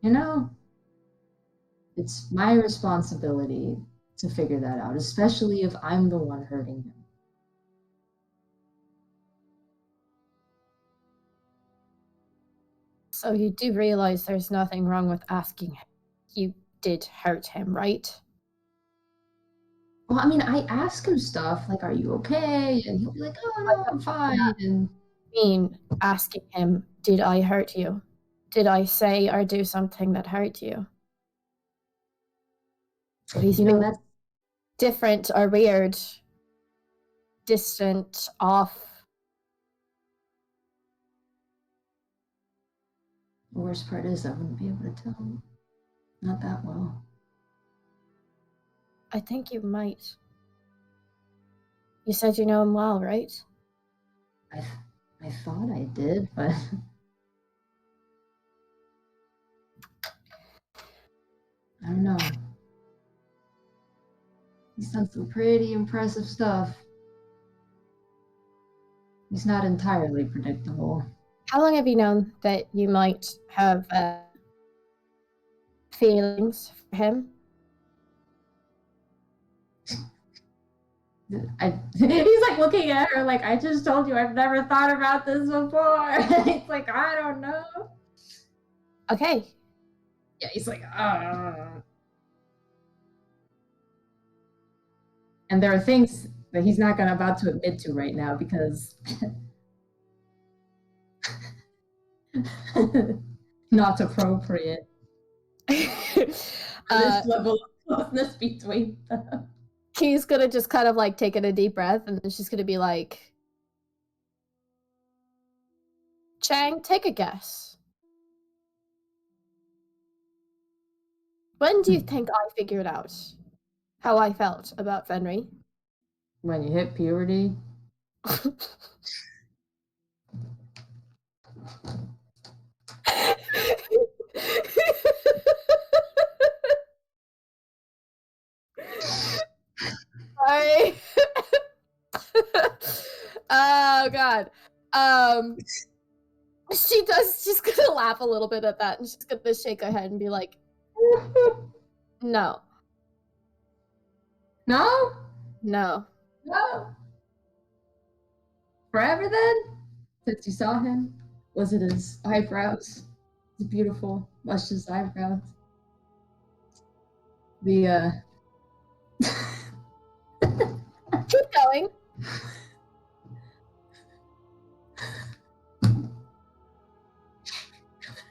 You know? It's my responsibility to figure that out, especially if I'm the one hurting him. So you do realize there's nothing wrong with asking him. You did hurt him, right? Well, I mean, I ask him stuff like, are you okay? And he'll be like, oh, no, I'm fine. And I mean, asking him, did I hurt you? Did I say or do something that hurt you? He's that's different or weird, distant, off. The worst part is I wouldn't be able to tell him. Not that well. I think you might. You said you know him well, right? I thought I did, but I don't know. He's done some pretty impressive stuff. He's not entirely predictable. How long have you known that you might have feelings for him? He's like looking at her like, I just told you I've never thought about this before. He's like, I don't know. Okay. Yeah, he's like, And there are things that he's not about to admit to right now because not appropriate. This level of closeness between them. He's gonna just kind of like take in a deep breath and then she's gonna be like, Chang, take a guess. When do you think I figured out how I felt about Fenry? When you hit puberty, Sorry. Oh god. She's gonna laugh a little bit at that, and she's gonna shake her head and be like, no. no, No. no, forever then. Since you saw him, was it his eyebrows? The beautiful, luscious eyebrows. The Keep going.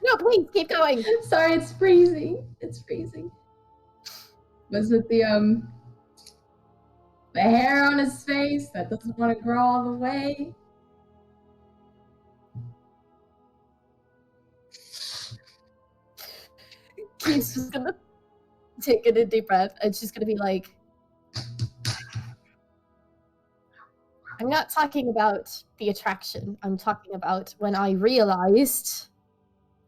No, please keep going. Sorry, it's freezing. It's freezing. Was it the hair on his face that doesn't want to grow all the way? She's just gonna take a deep breath, and she's gonna be like, I'm not talking about the attraction. I'm talking about when I realized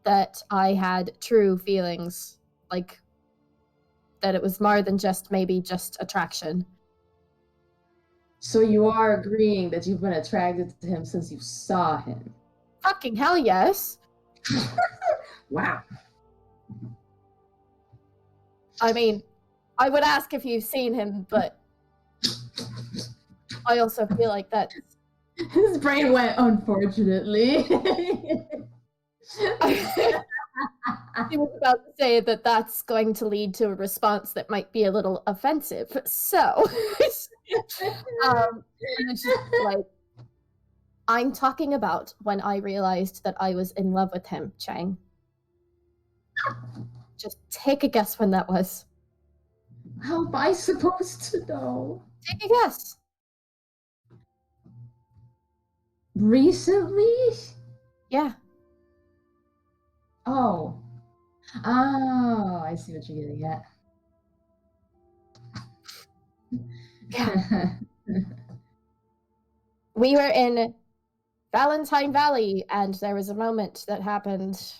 that I had true feelings, like that it was more than maybe just attraction. So you are agreeing that you've been attracted to him since you saw him? Fucking hell yes. Wow. I mean, I would ask if you've seen him, but I also feel like that. His brain went, unfortunately. I was about to say that that's going to lead to a response that might be a little offensive. So, and then she's like, I'm talking about when I realized that I was in love with him, Chang. Just take a guess when that was. How am I supposed to know? Take a guess. Recently? Yeah. Oh. Oh, I see what you're getting at. Yeah. We were in Valentine Valley, and there was a moment that happened.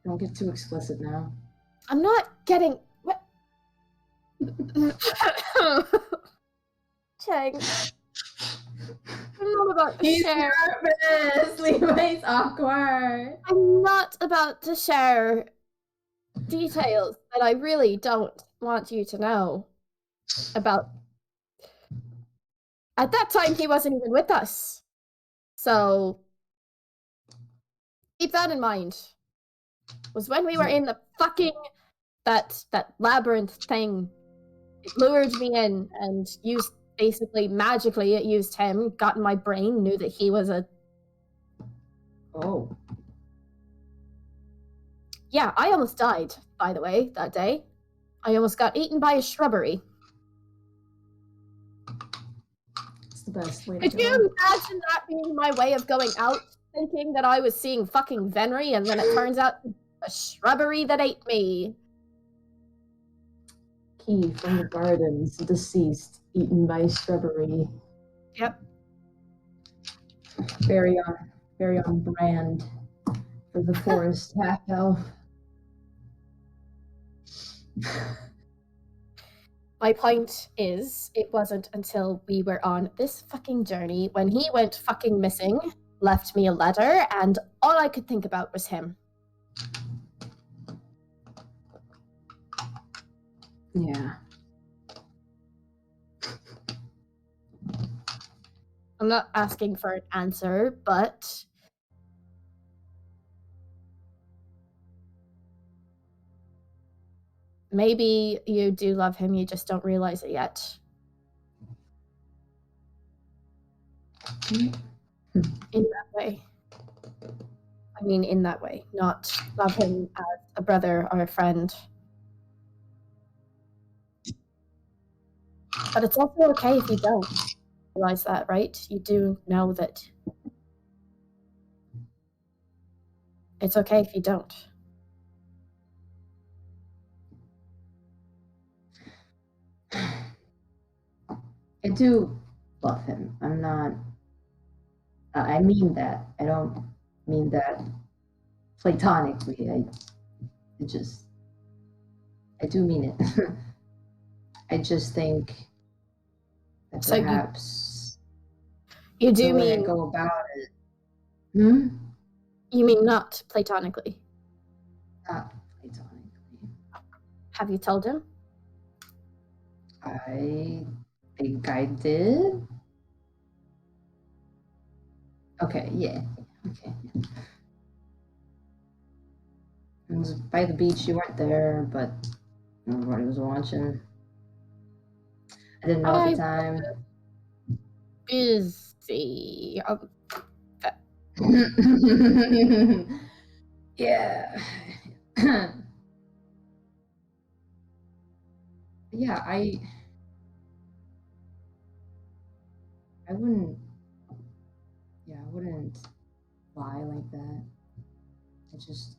Don't get too explicit now. I'm not getting. What? Chang. I'm not about to He's share. nervous. Levi's awkward. I'm not about to share details that I really don't want you to know about. At that time, he wasn't even with us. So keep that in mind. It was when we were in the fucking that labyrinth thing. It lured me in and used basically magically it used him, got in my brain, knew that he was a. Oh. Yeah, I almost died, by the way, that day. I almost got eaten by a shrubbery. It's the best way to Could go. you imagine that being my way of going out, thinking that I was seeing fucking Venry, and then it turns out a shrubbery that ate me? Key from the gardens, deceased, eaten by shrubbery. Yep. Very on brand for the forest half elf. My point is, it wasn't until we were on this fucking journey when he went fucking missing, left me a letter, and all I could think about was him. Yeah. I'm not asking for an answer, but maybe you do love him, you just don't realize it yet. In that way. I mean, in that way, not love him as a brother or a friend. But it's also okay if you don't. realize that, right? You do know that it's okay if you don't. I do love him. I'm not. I mean that. I don't mean that platonically. I just. I do mean it. I just think that So perhaps you the do way I mean go about it. Hmm? you mean not platonically. Not platonically. Have you told him? I think I did. Okay, yeah. Okay. It was by the beach. You weren't there, but everybody was watching. I didn't know at the time. Busy. Yeah. Yeah, I wouldn't, yeah, I wouldn't lie like that. I just,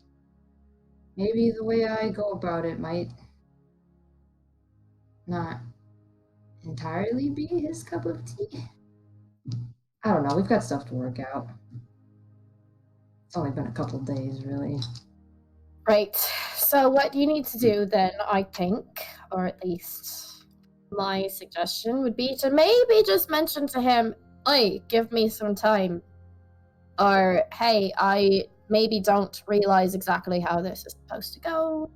maybe the way I go about it might not entirely be his cup of tea. I don't know. We've got stuff to work out. It's only been a couple days, really. Right. So what you need to do then, I think, or at least my suggestion would be to maybe just mention to him, "Hey, give me some time," or "Hey, I maybe don't realize exactly how this is supposed to go.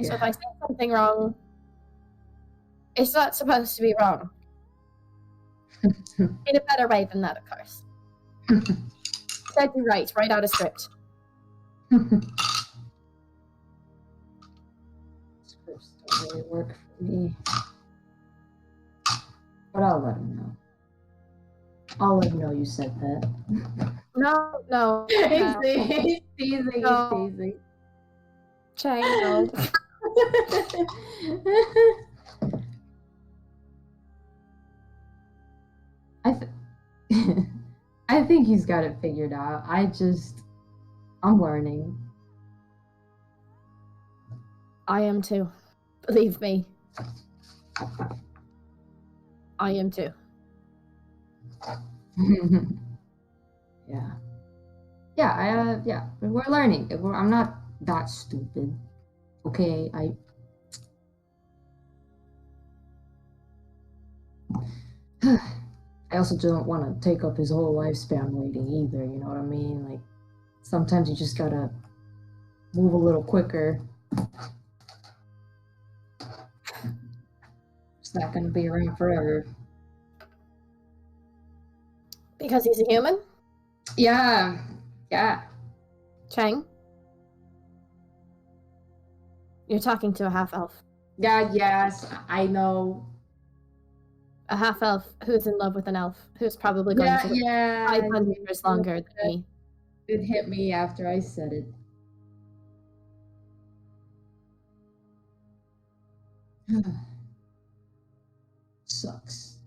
So if I say something wrong, it's not supposed to be wrong. In a better way than that, of course." Said you right out of script. Scripts don't really work for me. But I'll let him know. I'll let him know you said that. No. He's teasing, No. he's teasing. Chang, no. I think he's got it figured out. I'm learning. I am too. Believe me. I am too. Yeah. Yeah, we're learning. I'm not that stupid. Okay, I also don't want to take up his whole lifespan waiting either, you know what I mean? Like, sometimes you just gotta move a little quicker. It's not gonna be around forever. Because he's a human? Yeah. Chang? You're talking to a half-elf. Yeah, yes, I know. A half-elf who's in love with an elf, who's probably going to live 500 years longer than me. It hit me after I said it. Sucks.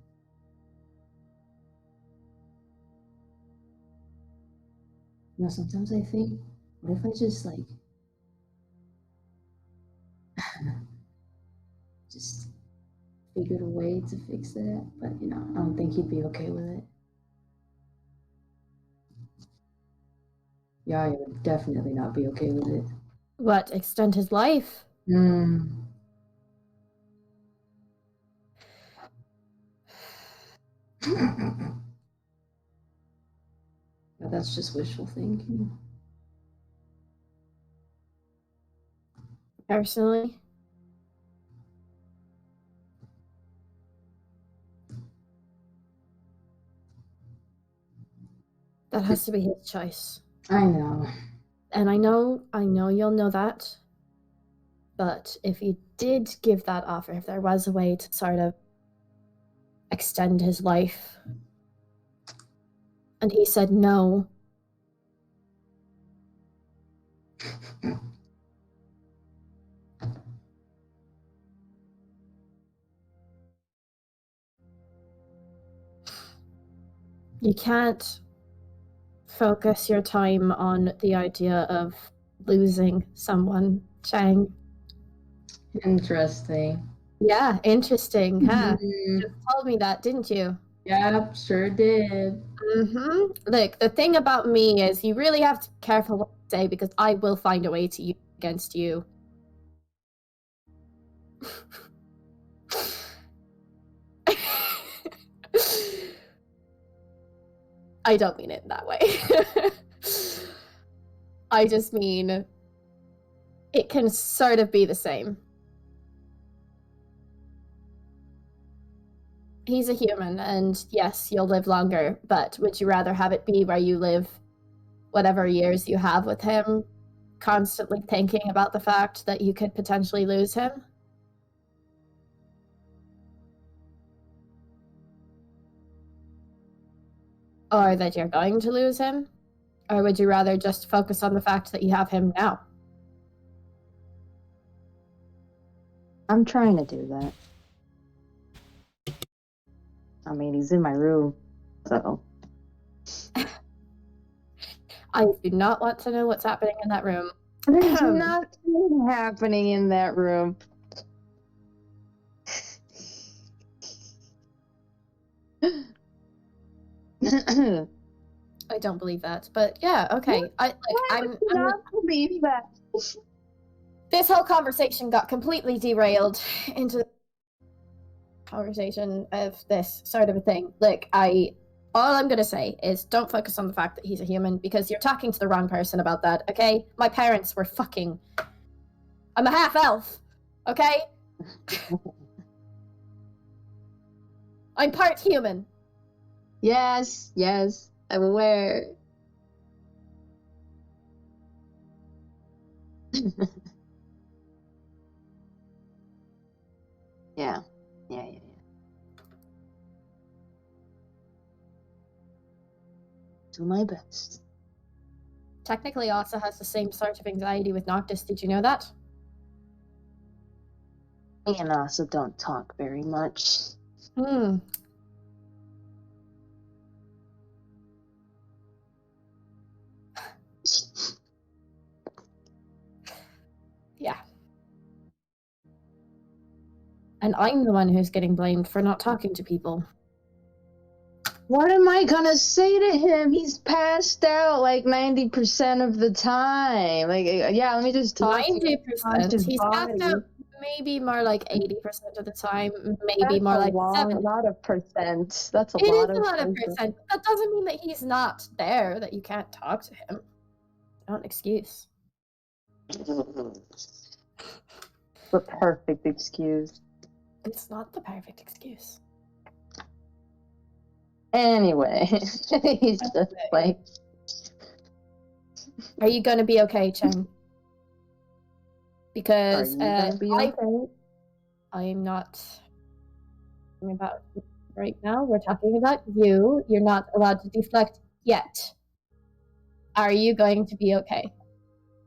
You know, sometimes I think, what if I just like just figured a way to fix that? But you know, I don't think he'd be okay with it. Yeah, I would definitely not be okay with it. What, extend his life? But that's just wishful thinking. Personally? That has to be his choice. I know. And I know you'll know that. But if you did give that offer, if there was a way to sort of extend his life, and he said no, You can't focus your time on the idea of losing someone, Chang. Interesting. Yeah, interesting, huh? Mhm. Just told me that, didn't you? Yep, sure did. Look, the thing about me is you really have to be careful what you say because I will find a way to use it against you. I don't mean it in that way. I just mean it can sort of be the same. He's a human, and yes, you'll live longer, but would you rather have it be where you live whatever years you have with him, constantly thinking about the fact that you could potentially lose him? Or that you're going to lose him? Or would you rather just focus on the fact that you have him now? I'm trying to do that. I mean, he's in my room, so. I do not want to know what's happening in that room. There's nothing happening in that room. I don't believe that, but yeah, okay. I cannot believe that. This whole conversation got completely derailed into the conversation of this sort of a thing. Look, all I'm gonna say is don't focus on the fact that he's a human because you're talking to the wrong person about that, okay? My parents were fucking. I'm a half elf, okay? I'm part human. Yes, I'm aware. Yeah. Do my best. Technically, Asa has the same sort of anxiety with Noctis. Did you know that? Me and Asa don't talk very much. Yeah. And I'm the one who's getting blamed for not talking to people. What am I gonna say to him? He's passed out like 90% of the time. Like, yeah, let me just talk. 90%. He's passed out maybe more like 80% of the time. Maybe more like 70%. A lot of percent. That's a It lot is of a lot of percent. That doesn't mean that he's not there, that you can't talk to him. Not an excuse. The perfect excuse. It's not the perfect excuse. Anyway, he's just like. Are you gonna be okay, Chen? Because I'm not talking about right now. We're talking about you. You're not allowed to deflect yet. Are you going to be okay?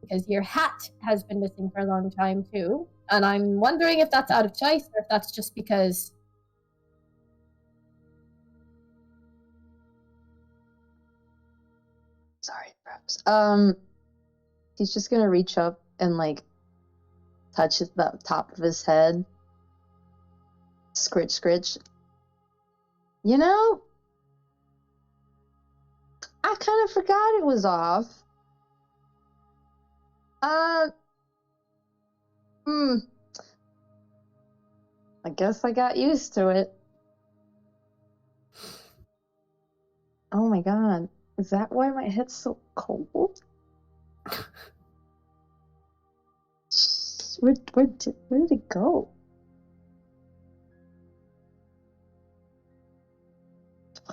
Because your hat has been missing for a long time too, and I'm wondering if that's out of choice or if that's just because. Sorry, perhaps. He's just gonna reach up and like touch the top of his head. Scritch, scritch. You know, I kind of forgot it was off. I guess I got used to it. Oh my god. Is that why my head's so cold? Where did it go?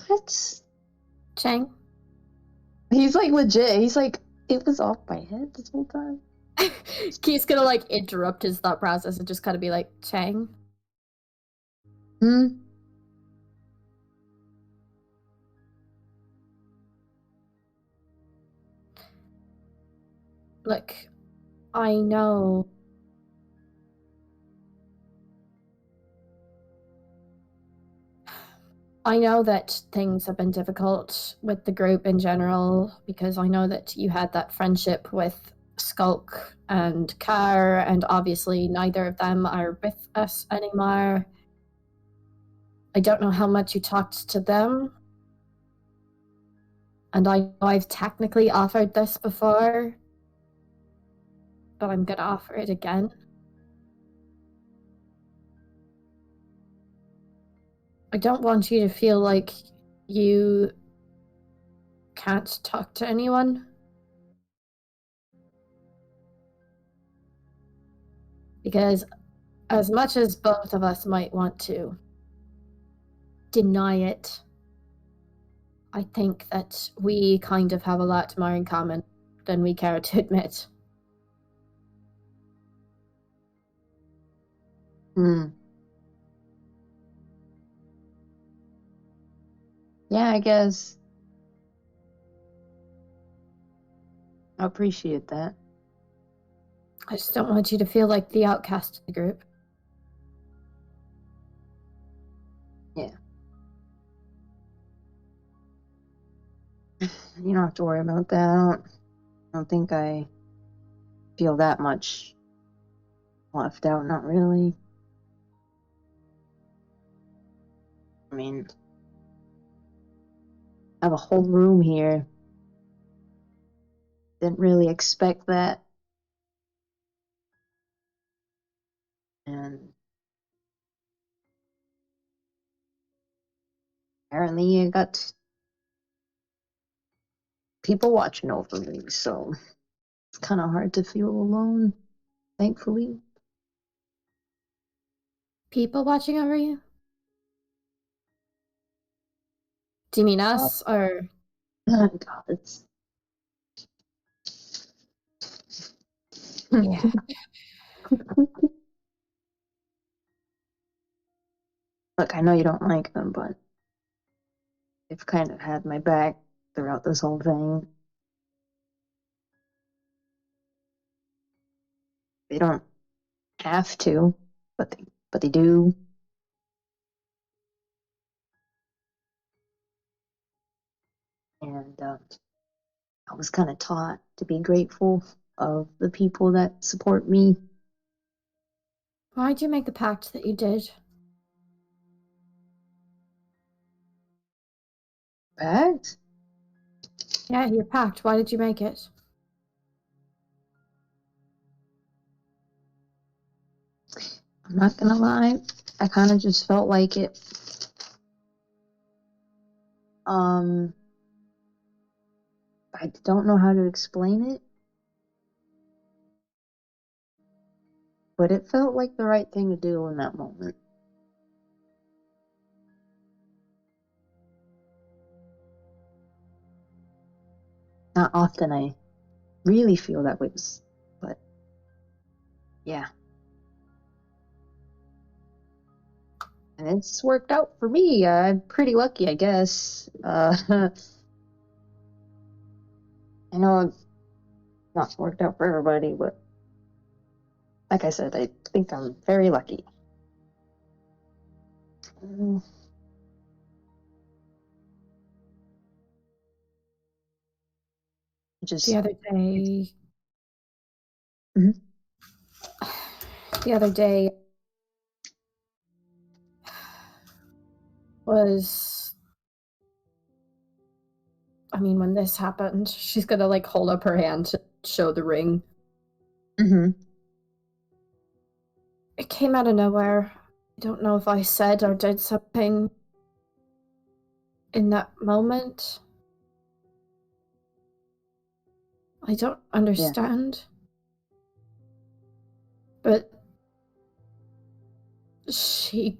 What? Chang? He's like legit. He's like, it was off my head this whole time. He's gonna like interrupt his thought process and just kind of be like, Chang? Look, I know. I know that things have been difficult with the group in general because I know that you had that friendship with Skulk and Kar, and obviously neither of them are with us anymore. I don't know how much you talked to them. And I know I've technically offered this before, but I'm gonna offer it again. I don't want you to feel like you can't talk to anyone. Because as much as both of us might want to deny it, I think that we kind of have a lot more in common than we care to admit. Yeah, I guess. I appreciate that. I just don't want you to feel like the outcast of the group. Yeah. You don't have to worry about that. I don't think I feel that much left out. Not really. I mean, I have a whole room here. Didn't really expect that. And apparently I got people watching over me, so it's kind of hard to feel alone, thankfully. People watching over you? Do you mean us, or... Oh, God, it's... Yeah. Look, I know you don't like them, but they've kind of had my back throughout this whole thing. They don't have to, but they do. And I was kind of taught to be grateful of the people that support me. Why'd you make the pact that you did? Bags? Yeah, your pact. Why did you make it? I'm not gonna lie, I kind of just felt like it. Um, I don't know how to explain it, but it felt like the right thing to do in that moment. Not often I really feel that way, but yeah. And it's worked out for me. I'm pretty lucky, I guess. I know it's not worked out for everybody, but like I said, I think I'm very lucky. Mm, Just The other day... Mhm. The other day was... I mean, when this happened, she's gonna, like, hold up her hand to show the ring. Mhm. It came out of nowhere. I don't know if I said or did something in that moment. I don't understand. But she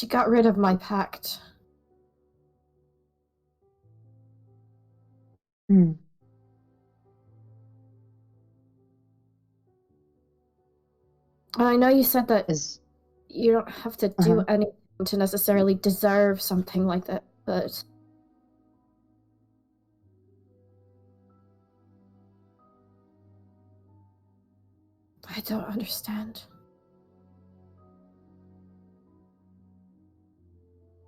got rid of my pact. Hmm. And I know you said that Is you don't have to do Uh-huh. anything to necessarily deserve something like that, but I don't understand.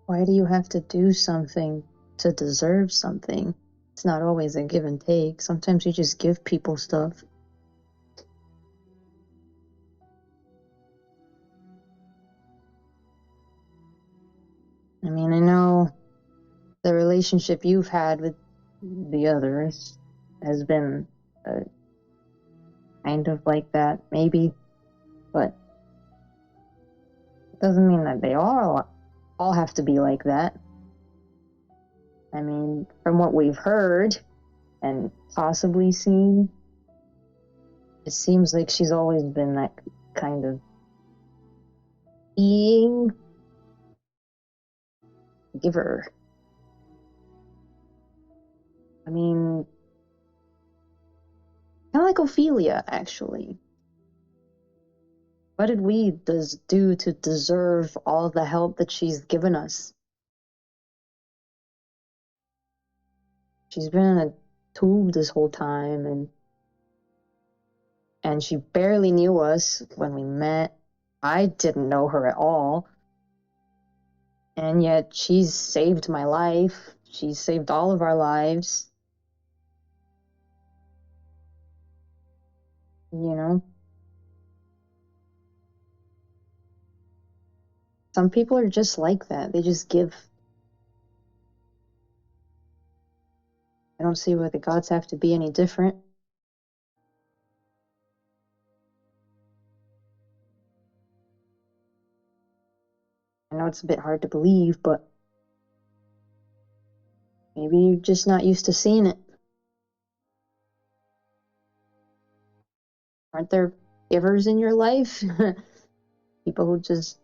Why do you have to do something to deserve something? It's not always a give and take. Sometimes you just give people stuff. I mean, I know the relationship you've had with the others has been kind of like that, maybe, but it doesn't mean that they all have to be like that. I mean, from what we've heard and possibly seen, it seems like she's always been that kind of being, giver. I mean, kind of like Ophelia, actually. What did we do to deserve all the help that she's given us? She's been in a tube this whole time, and she barely knew us when we met. I didn't know her at all. And yet she's saved my life. She's saved all of our lives. You know? Some people are just like that. They just give. I don't see why the gods have to be any different. I know it's a bit hard to believe, but maybe you're just not used to seeing it. Aren't there givers in your life? People who just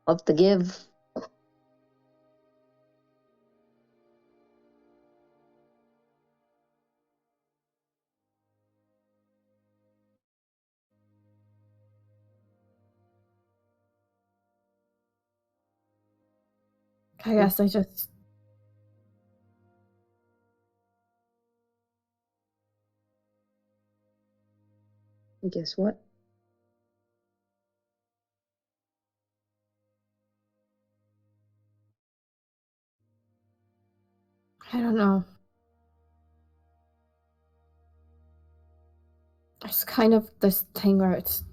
love to give. I guess I just. Guess what? I don't know. It's kind of this thing where it's.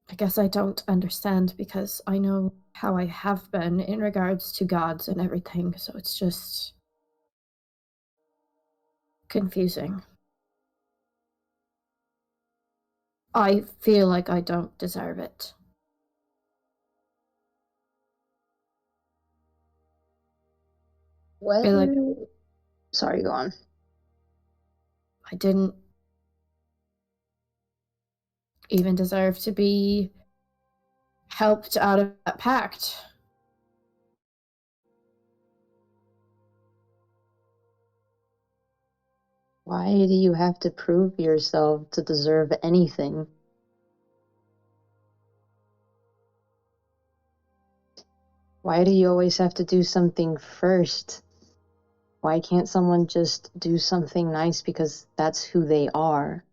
I guess I don't understand because I know how I have been in regards to gods and everything, so it's just confusing. I feel like I don't deserve it. What? Feel like Sorry, go on. I didn't even deserve to be helped out of that pact. Why do you have to prove yourself to deserve anything? Why do you always have to do something first? Why can't someone just do something nice because that's who they are?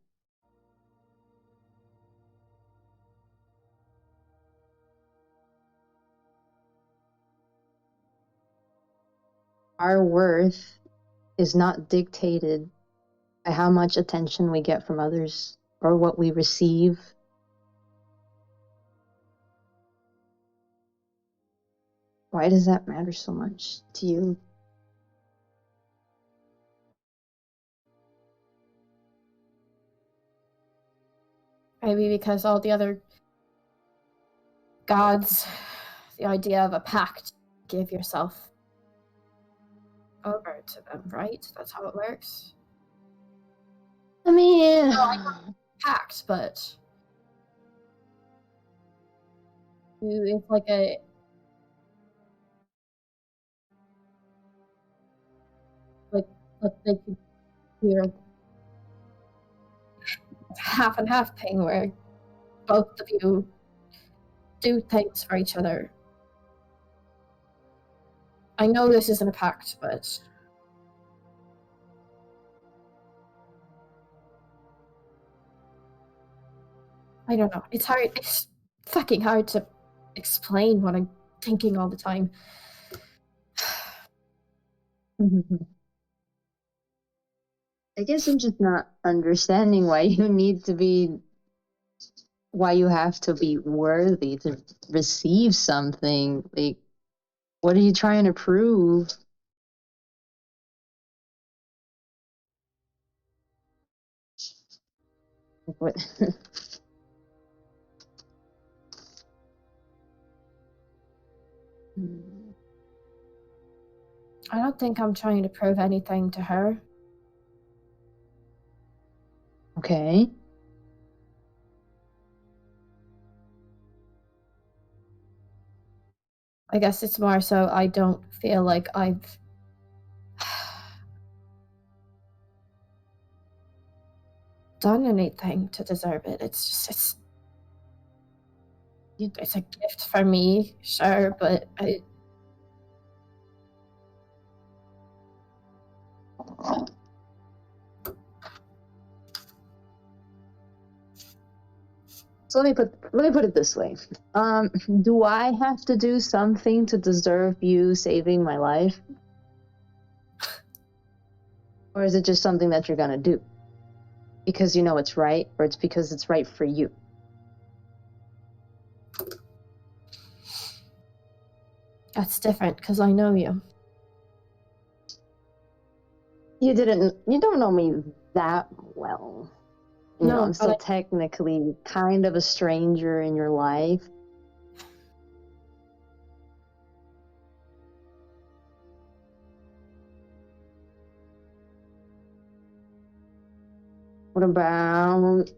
Our worth is not dictated by how much attention we get from others or what we receive. Why does that matter so much to you? Maybe because all the other gods, the idea of a pact, give yourself over to them, right? That's how it works. I mean, Pact, but it's like a like they could do a half and half thing where both of you do things for each other. I know this isn't a pact, but I don't know. It's hard. It's fucking hard to explain what I'm thinking all the time. I guess I'm just not understanding why you have to be worthy to receive something. Like, what are you trying to prove? What? I don't think I'm trying to prove anything to her. Okay. I guess it's more so I don't feel like I've done anything to deserve it. It's just it's a gift for me, sure, but So let me put it this way. Do I have to do something to deserve you saving my life? Or is it just something that you're gonna do? Because you know it's right, or it's because it's right for you? that's different because I know you. You don't know me that well. You know, No, I'm but still technically kind of a stranger in your life. What about,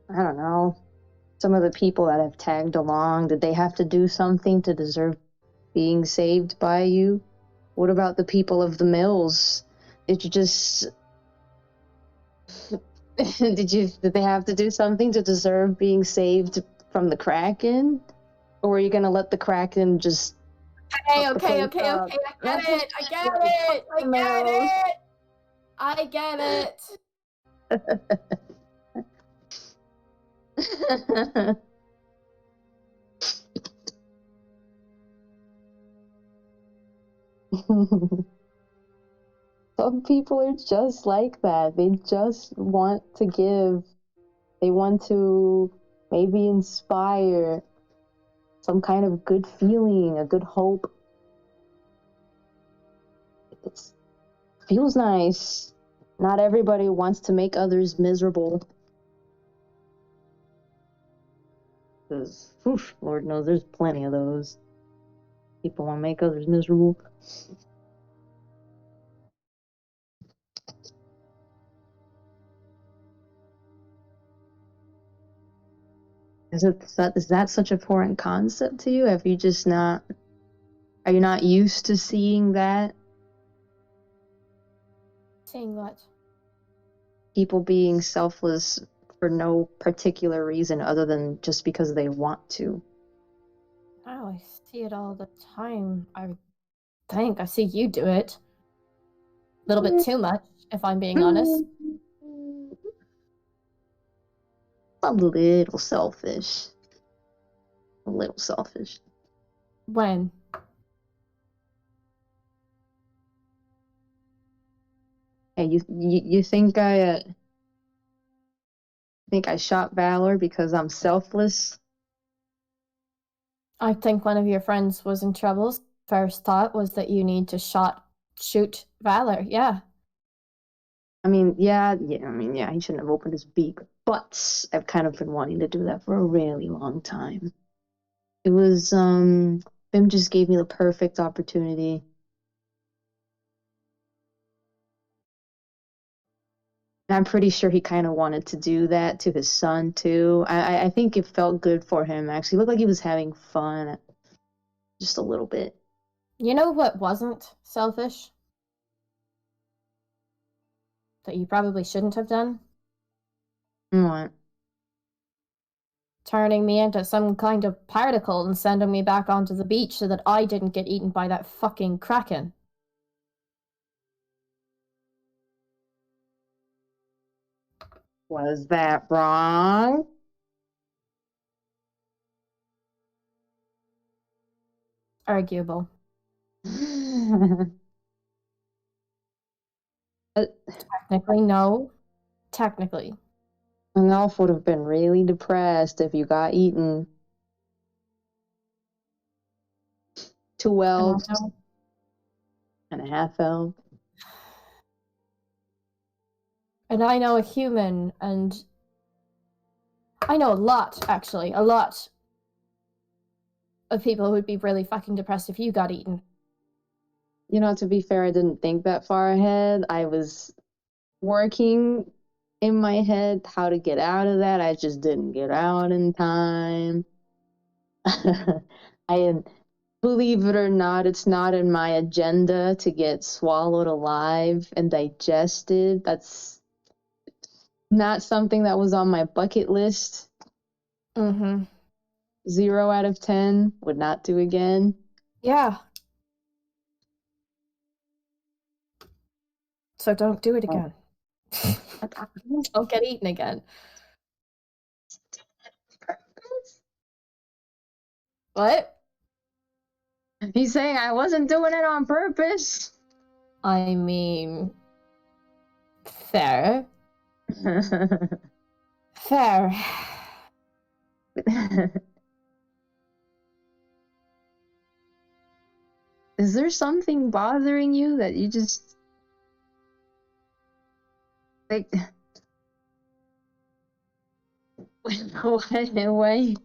I don't know, some of the people that have tagged along? Did they have to do something to deserve being saved by you? What about the people of the mills? Did you just did they have to do something to deserve being saved from the Kraken? Or were you gonna let the Kraken just Hey, fuck the okay, place okay, up? okay, I get it, I get Yeah, it, fuck I the get mills. it, I get it. Some people are just like that. They just want to give. They want to maybe inspire some kind of good feeling, a good hope. It feels nice. Not everybody wants to make others miserable. Because, Lord knows there's plenty of those. People want to make others miserable. Is that such a foreign concept to you? Have you just not, are you not used to seeing that? Seeing what? People being selfless for no particular reason other than just because they want to. Oh, I see it all the time. I think I see you do it. A little bit too much, if I'm being honest. A little selfish. A little selfish. When? Hey, you think I shot Valor because I'm selfless? I think one of your friends was in trouble. First thought was that you need to shoot Valor. Yeah. I mean, yeah, he shouldn't have opened his beak, but I've kind of been wanting to do that for a really long time. It was, Bim just gave me the perfect opportunity. And I'm pretty sure he kind of wanted to do that to his son, too. I think it felt good for him, actually. It looked like he was having fun, just a little bit. You know what wasn't selfish? That you probably shouldn't have done? What? Turning me into some kind of particle and sending me back onto the beach so that I didn't get eaten by that fucking kraken. Was that wrong? Arguable. Technically, no. Technically. An elf would have been really depressed if you got eaten. 2 And I elves know, and a half elf. and I know a human, and I know a lot, actually. A lot of people who would be really fucking depressed if you got eaten. You know, to be fair, I didn't think that far ahead. I was working in my head how to get out of that. I just didn't get out in time. Believe it or not, it's not in my agenda to get swallowed alive and digested. That's not something that was on my bucket list. Mm-hmm. 0 out of 10. Would not do again. Yeah. So don't do it again. Don't get eaten again. What? He's saying I wasn't doing it on purpose. I mean, fair. Fair. Is there something bothering you that you just like? Why?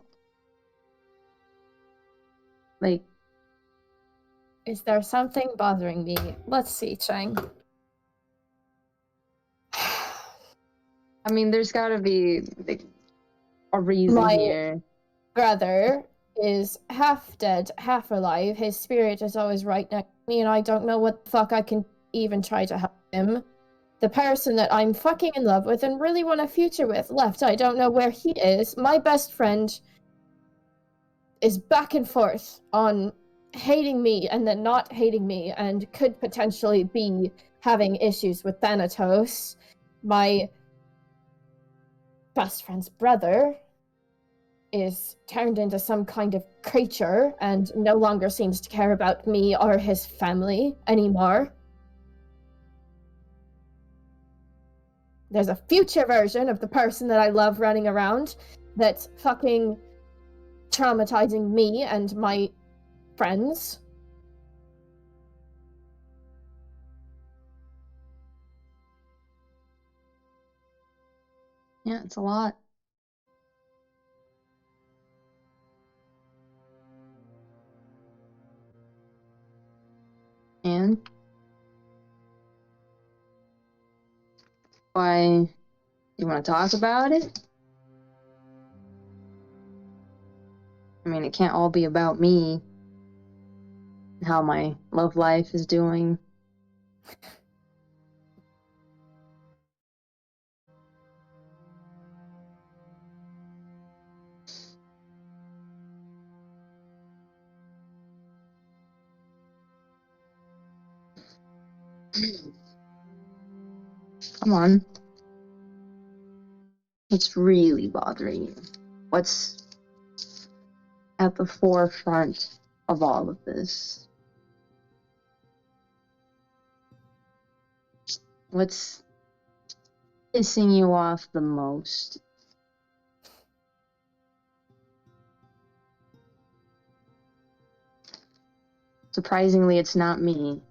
Like, Is there something bothering me? Let's see, Chang. I mean, there's gotta be like, a reason My here. brother is half dead, half alive. His spirit is always right next to me, and I don't know what the fuck I can even try to help him. The person that I'm fucking in love with and really want a future with left. I don't know where he is. My best friend is back and forth on hating me and then not hating me and could potentially be having issues with Thanatos. My best friend's brother is turned into some kind of creature and no longer seems to care about me or his family anymore. There's a future version of the person that I love running around that's fucking traumatizing me and my friends. Yeah, it's a lot. And why you want to talk about it? I mean, it can't all be about me and how my love life is doing. Come on. What's really bothering you? What's at the forefront of all of this? What's pissing you off the most? Surprisingly, it's not me.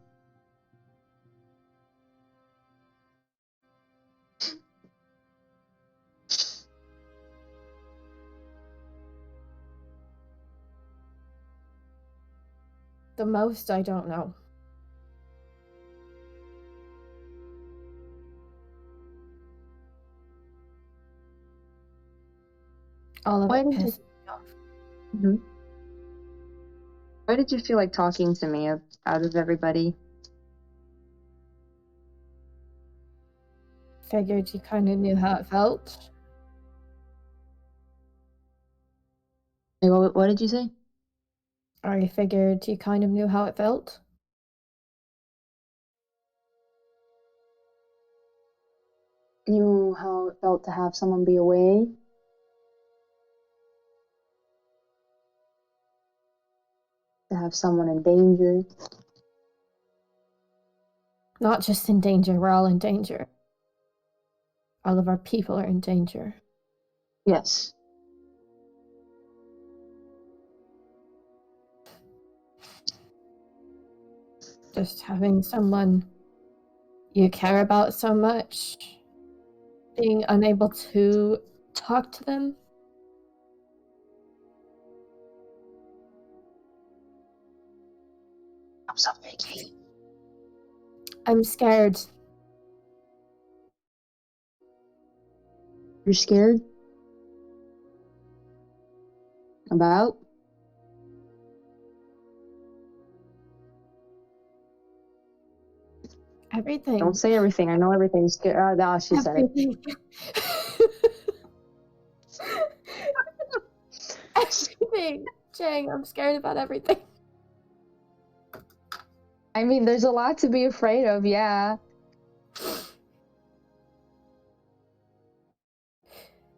The most, I don't know. All of Why it did you- pisses me off. Why did you feel like talking to me out of everybody? Figured you kind of knew how it felt. Like, what did you say? I figured you kind of knew how it felt. Knew how it felt to have someone be away? To have have someone in danger. Not just in danger, we're all in danger. All of our people are in danger. Yes. Just having someone you care about so much, being unable to talk to them. I'm sorry, Kate. I'm scared. You're scared? About? Everything. Don't say everything. I know everything's good. Oh, no, she said it. Everything. Everything. Chang, I'm scared about everything. I mean, there's a lot to be afraid of, yeah.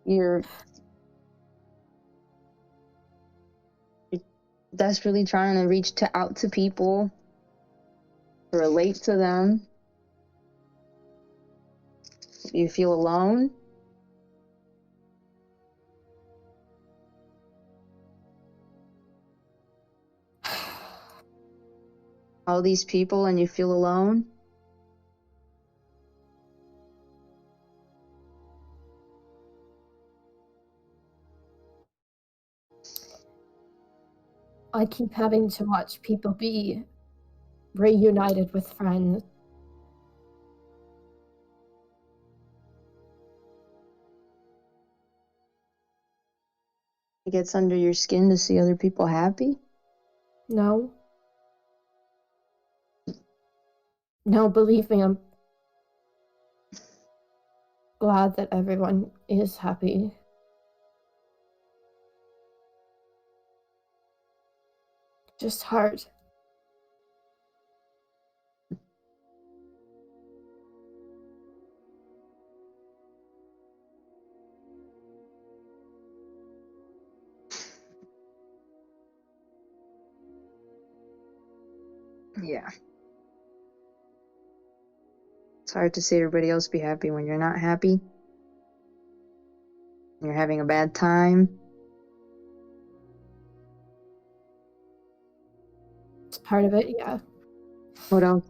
You're desperately trying to reach out to people, to relate to them. You feel alone. All these people and you feel alone. I keep having to watch people be reunited with friends. It gets under your skin to see other people happy. No. No, believe me, I'm glad that everyone is happy. Just hard. Yeah. It's hard to see everybody else be happy when you're not happy. You're having a bad time. It's part of it, yeah. What else?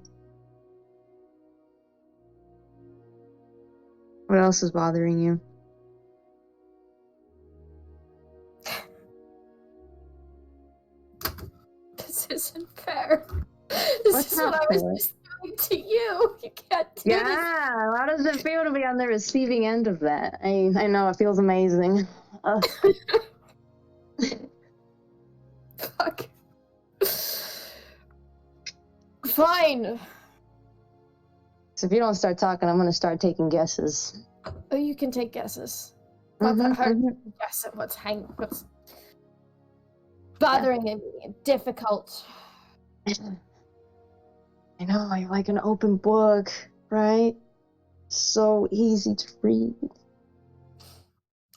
What else is bothering you? This isn't fair. This What's is what not I was fair? just doing to you. You can't do this. Yeah, how does it feel to be on the receiving end of that? I know, it feels amazing. Fuck. Fine. So if you don't start talking, I'm gonna start taking guesses. Oh, you can take guesses. Not that Mhm, hard mhm. to guess at what's bothering me, difficult. I know, you're like an open book, right? So easy to read.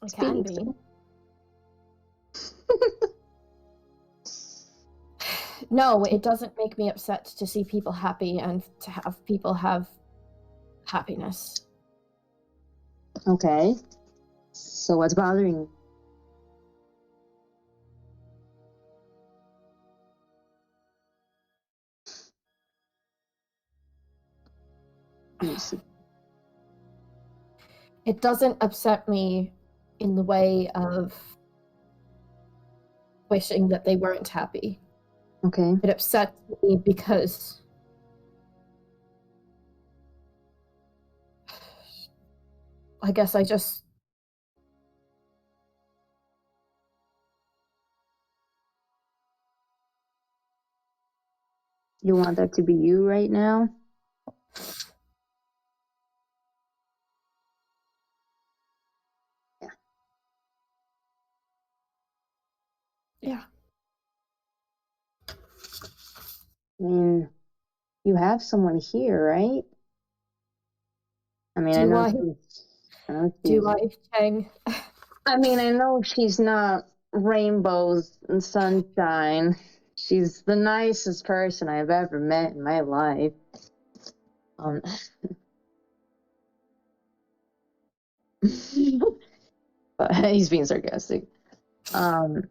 It can be. No, it doesn't make me upset to see people happy and to have people have happiness. Okay. So what's bothering you? Let me see. It doesn't upset me in the way of wishing that they weren't happy. Okay. It upsets me because I guess I just You want that to be you right now? yeah. I mean, you have someone here, right? I mean, I Do know I? Do I, Chang? I mean, I know she's not rainbows and sunshine. She's the nicest person I've ever met in my life. Um, but he's being sarcastic. That's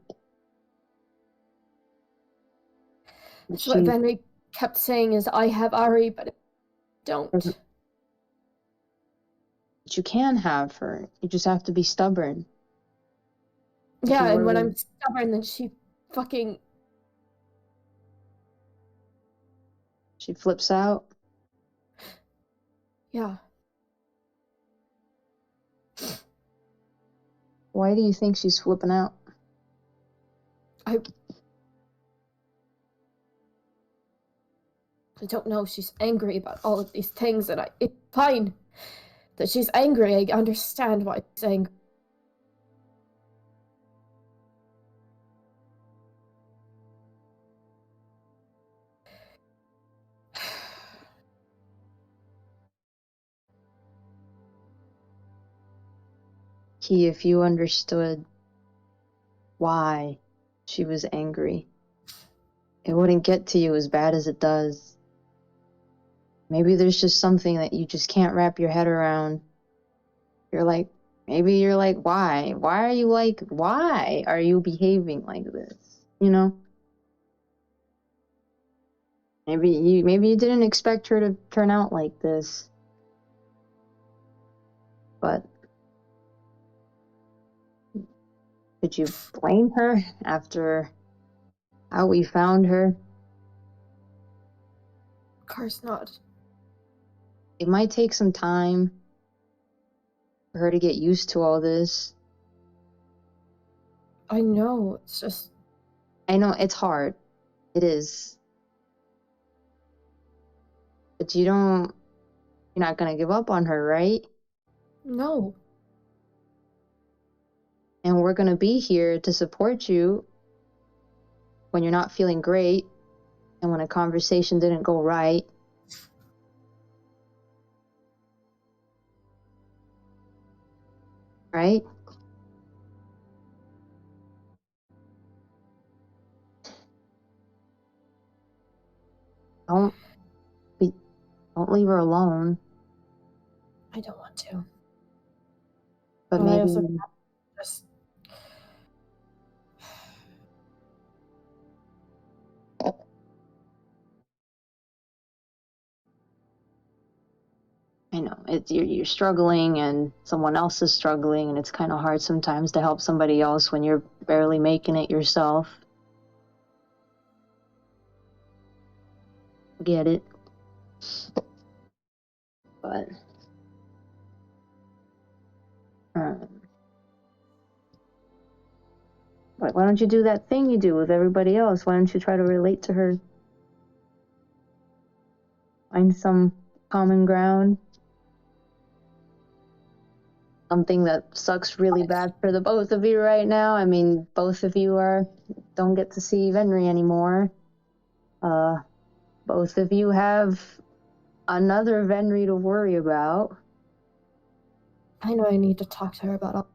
what She Venry kept saying is I have Ari, but I don't. but you can have her. You just have to be stubborn. If Yeah, you and when were- I'm stubborn, then she fucking. she flips out. Yeah. Why do you think she's flipping out? I don't know. She's angry about all of these things, and it's fine that she's angry. I understand why she's angry. Key, if you understood why she was angry, it wouldn't get to you as bad as it does. Maybe there's just something that you just can't wrap your head around. Maybe you're like, why? Why are you behaving like this? You know? Maybe you didn't expect her to turn out like this. But could you blame her after how we found her? Of course not. It might take some time for her to get used to all this. I know. It's just. I know it's hard. It is. But you're not gonna give up on her, right? No. And we're gonna be here to support you when you're not feeling great and when a conversation didn't go right. Right? Don't don't leave her alone. I don't want to. But But I maybe also just. I know you're struggling and someone else is struggling, and it's kind of hard sometimes to help somebody else when you're barely making it yourself. Get it? But why don't you do that thing you do with everybody else? Why don't you try to relate to her? Find some common ground. Something that sucks really bad for the both of you right now. I mean, both of you don't get to see Venry anymore. Both of you have another Venry to worry about. I know I need to talk to her about all.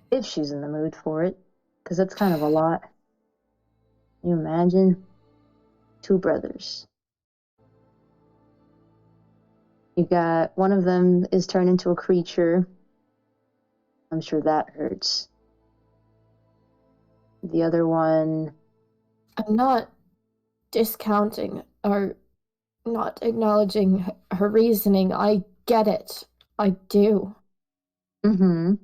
If she's in the mood for it. Because that's kind of a lot. You imagine? 2 brothers. You got one of them is turned into a creature. I'm sure that hurts. The other one, I'm not discounting or not acknowledging her reasoning. I get it. I do. mm-hmm.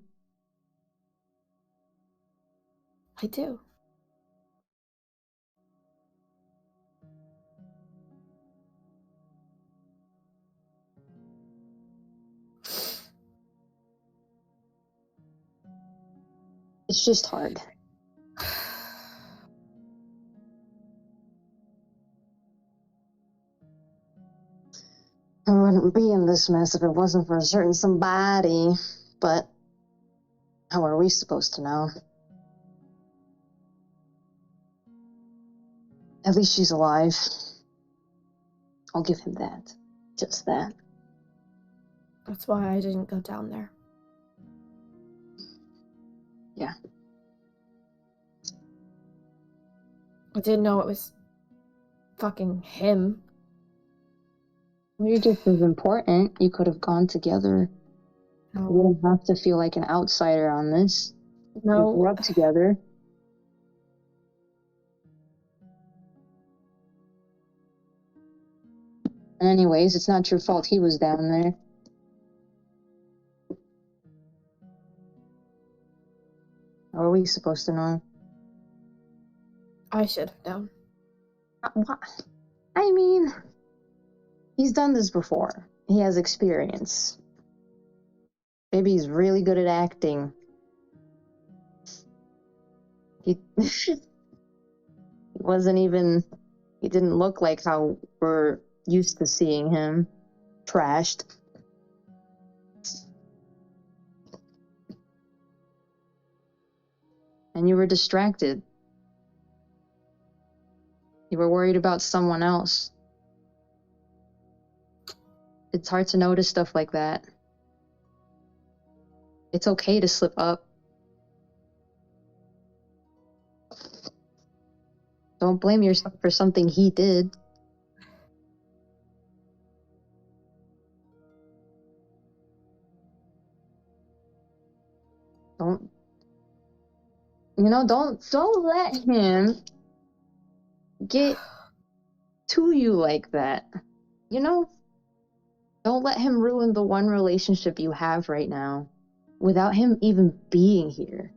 I do. It's just hard. I wouldn't be in this mess if it wasn't for a certain somebody. But how are we supposed to know? At least she's alive. I'll give him that. Just that. That's why I didn't go down there. Yeah. I didn't know it was fucking him. You're just as important. You could have gone together. You No, wouldn't have to feel like an outsider on this. You grew no. up together. And anyways, it's not your fault he was down there. How are we supposed to know? I should have known. What? I mean, he's done this before. He has experience. Maybe he's really good at acting. He he didn't look like how we're used to seeing him. Trashed. And you were distracted. You were worried about someone else. It's hard to notice stuff like that. It's okay to slip up. Don't blame yourself for something he did. Don't let him get to you like that. Don't let him ruin the one relationship you have right now without him even being here.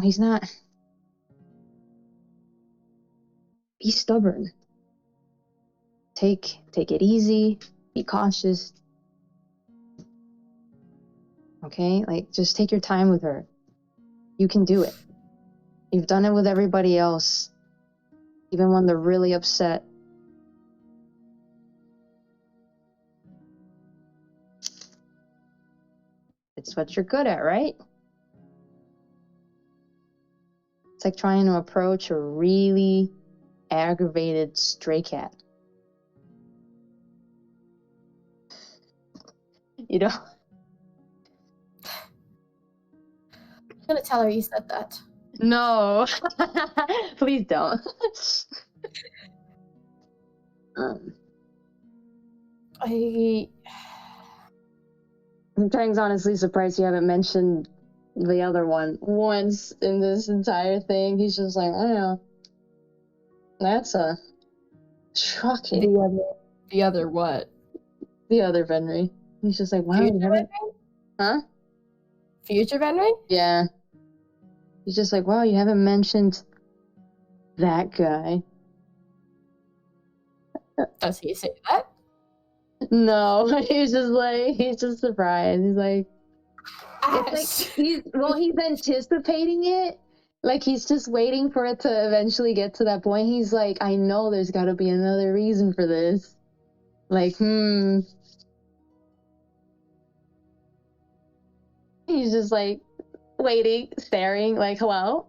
He's not. Be stubborn. Take it easy. Be cautious. Okay? Just take your time with her. You can do it. You've done it with everybody else. Even when they're really upset. It's what you're good at, right? It's like trying to approach a really aggravated stray cat. I'm gonna tell her you said that. No. Please don't. Tang's honestly surprised you haven't mentioned the other one once in this entire thing. He's just like, I don't know. That's shocking. The other what? The other Venry. He's just like, wow, Future you haven't... Huh? Future Venry? Yeah. He's just like, wow, you haven't mentioned that guy. Does he say that? No, he's just surprised. He's like, Ash. he's anticipating it. He's just waiting for it to eventually get to that point. He's like, I know there's got to be another reason for this. He's just waiting, staring, hello?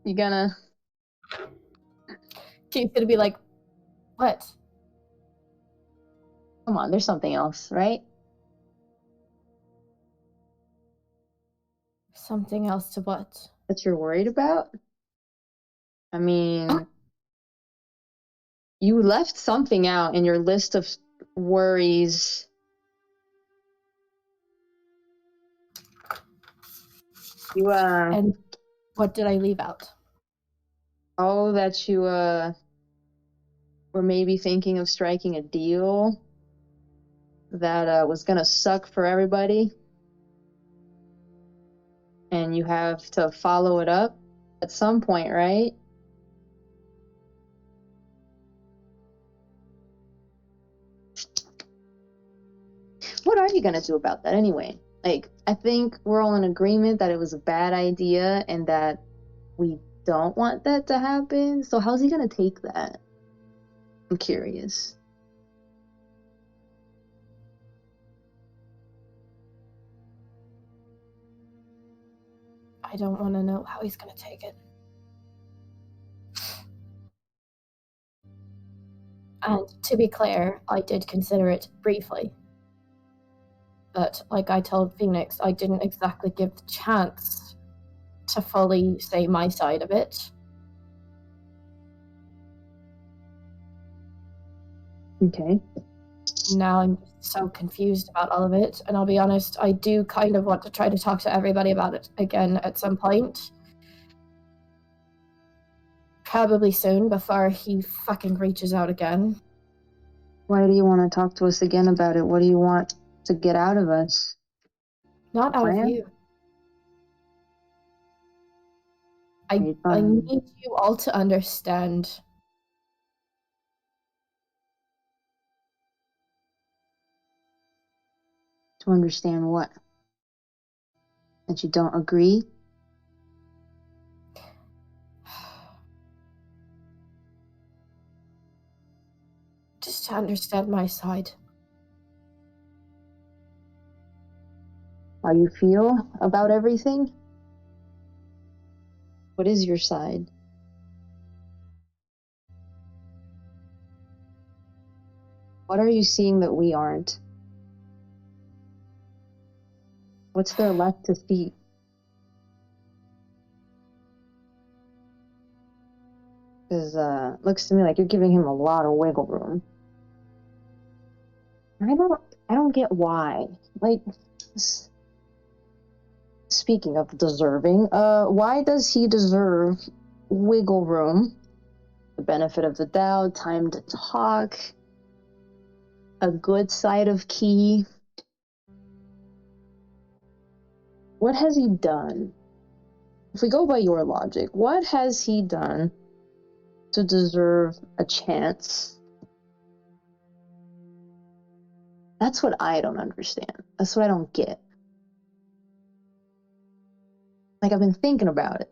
You gonna... She's gonna be like, what? Come on, there's something else, right? Something else to what? That you're worried about? I mean, you left something out in your list of worries. And what did I leave out? Oh, that you, were maybe thinking of striking a deal that, was gonna suck for everybody. And you have to follow it up at some point, right? What are you gonna do about that anyway? I think we're all in agreement that it was a bad idea and that we don't want that to happen. So how's he gonna take that? I'm curious. I don't want to know how he's gonna take it. And to be clear, I did consider it briefly. but like I told Phoenix, I didn't exactly give the chance to fully say my side of it. Okay. Now I'm just so confused about all of it, and I'll be honest, I do kind of want to try to talk to everybody about it again at some point. Probably soon, before he fucking reaches out again. Why do you want to talk to us again about it? What do you want to get out of us? Not out of Plan? you. I Fine. need you all to understand. To understand what? That you don't agree? Just to understand my side. How you feel about everything? What is your side? What are you seeing that we aren't? What's there left to see? Because looks to me like you're giving him a lot of wiggle room. I don't get why. Like, speaking of deserving, why does he deserve wiggle room? The benefit of the doubt, time to talk, a good side of Key. What has he done? If we go by your logic, what has he done to deserve a chance? That's what I don't understand. That's what I don't get. Like, I've been thinking about it.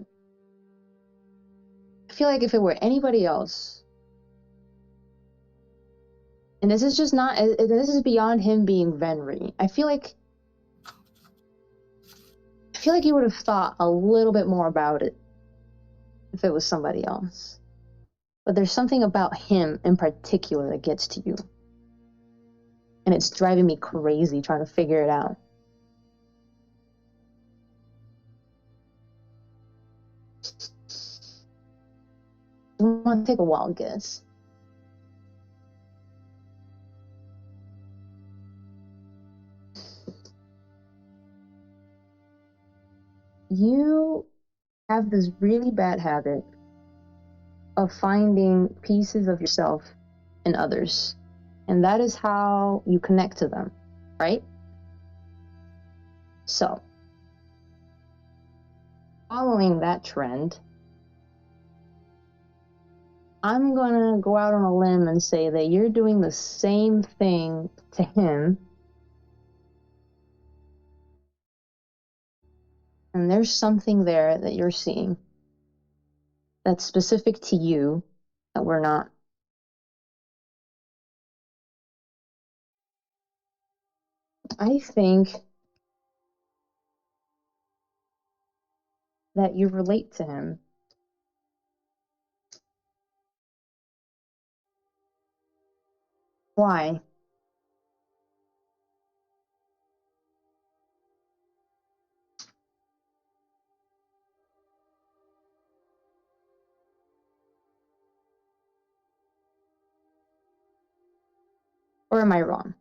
I feel like if it were anybody else, and this is just not, this is beyond him being Venri. I feel like he would have thought a little bit more about it if it was somebody else. But there's something about him in particular that gets to you. And it's driving me crazy trying to figure it out. I'm gonna take a wild guess. You have this really bad habit of finding pieces of yourself in others. And that is how you connect to them, right? So, following that trend, I'm gonna go out on a limb and say that you're doing the same thing to him. And there's something there that you're seeing that's specific to you that we're not. I think that you relate to him. Why? Or am I wrong?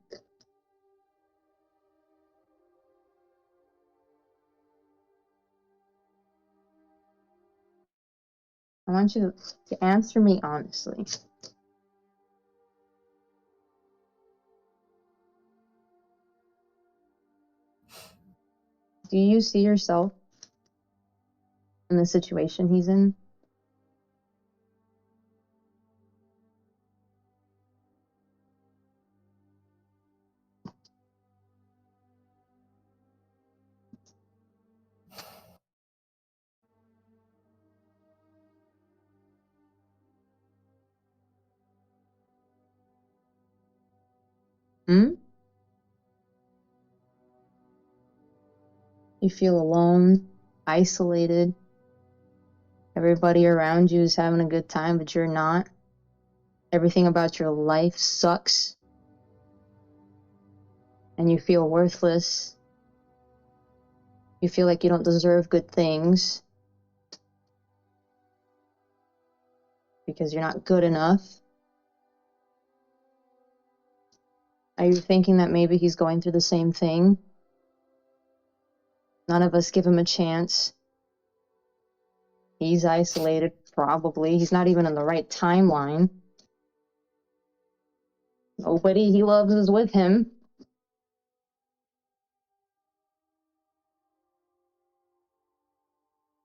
I want you to answer me honestly. Do you see yourself in the situation he's in? Hmm? You feel alone, isolated. Everybody around you is having a good time, but you're not. Everything about your life sucks. and you feel worthless. You feel like you don't deserve good things because you're not good enough. Are you thinking that maybe he's going through the same thing? None of us give him a chance. He's isolated, probably. He's not even in the right timeline. Nobody he loves is with him.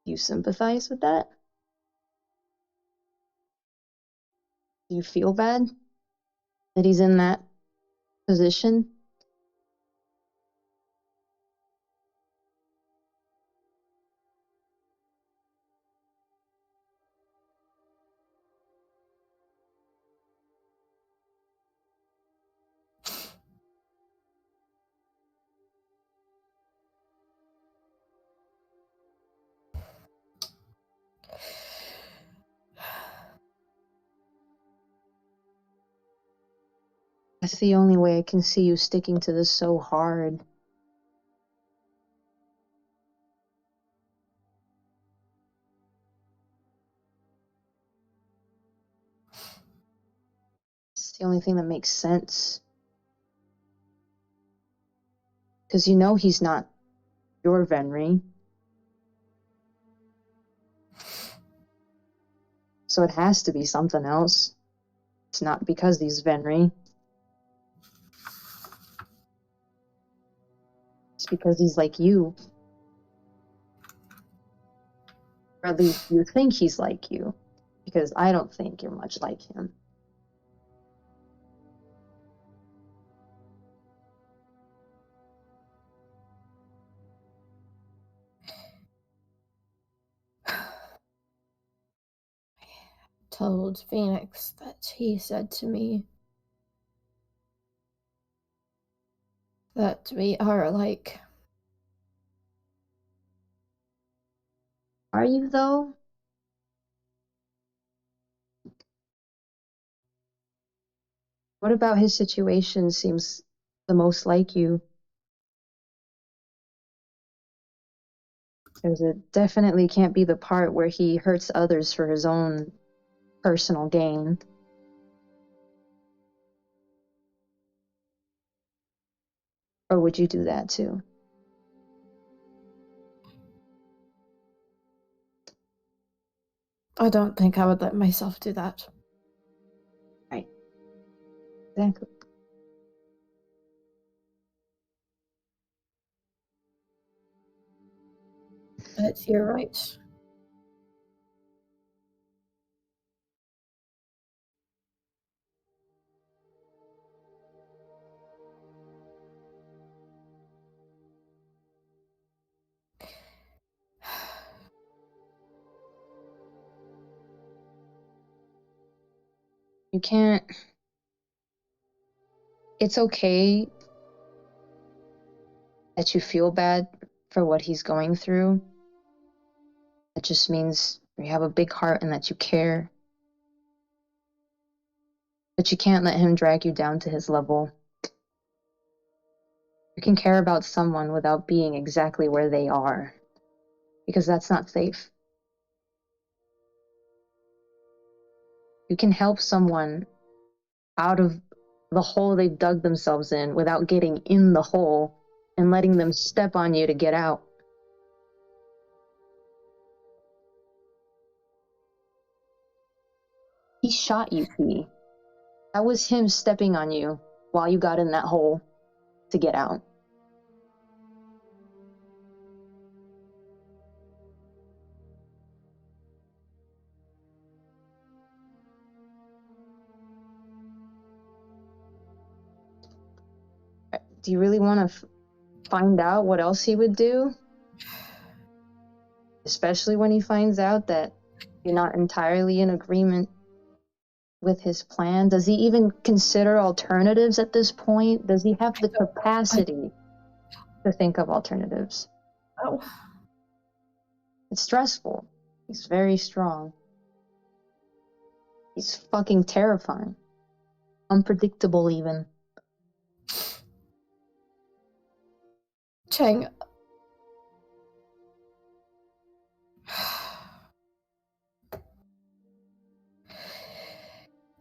Do you sympathize with that? Do you feel bad that he's in that position? That's the only way I can see you sticking to this so hard. It's the only thing that makes sense. Because you know he's not your Venri. So it has to be something else. It's not because he's Venri. It's because he's like you. Or at least you think he's like you. Because I don't think you're much like him. Told Phoenix that he said to me that we are alike. Are you, though? What about his situation seems the most like you? Because it definitely can't be the part where he hurts others for his own personal gain. Or would you do that too? I don't think I would let myself do that. Right. Exactly. But you're right. You can't. It's okay that you feel bad for what he's going through. It just means you have a big heart and that you care. But you can't let him drag you down to his level. You can care about someone without being exactly where they are, because that's not safe. You can help someone out of the hole they've dug themselves in without getting in the hole and letting them step on you to get out. He shot you, P. That was him stepping on you while you got in that hole to get out. Do you really want to find out what else he would do? Especially when he finds out that you're not entirely in agreement with his plan? Does he even consider alternatives at this point? Does he have the capacity to think of alternatives? Oh. It's stressful. He's very strong. He's fucking terrifying. Unpredictable, even. Chang.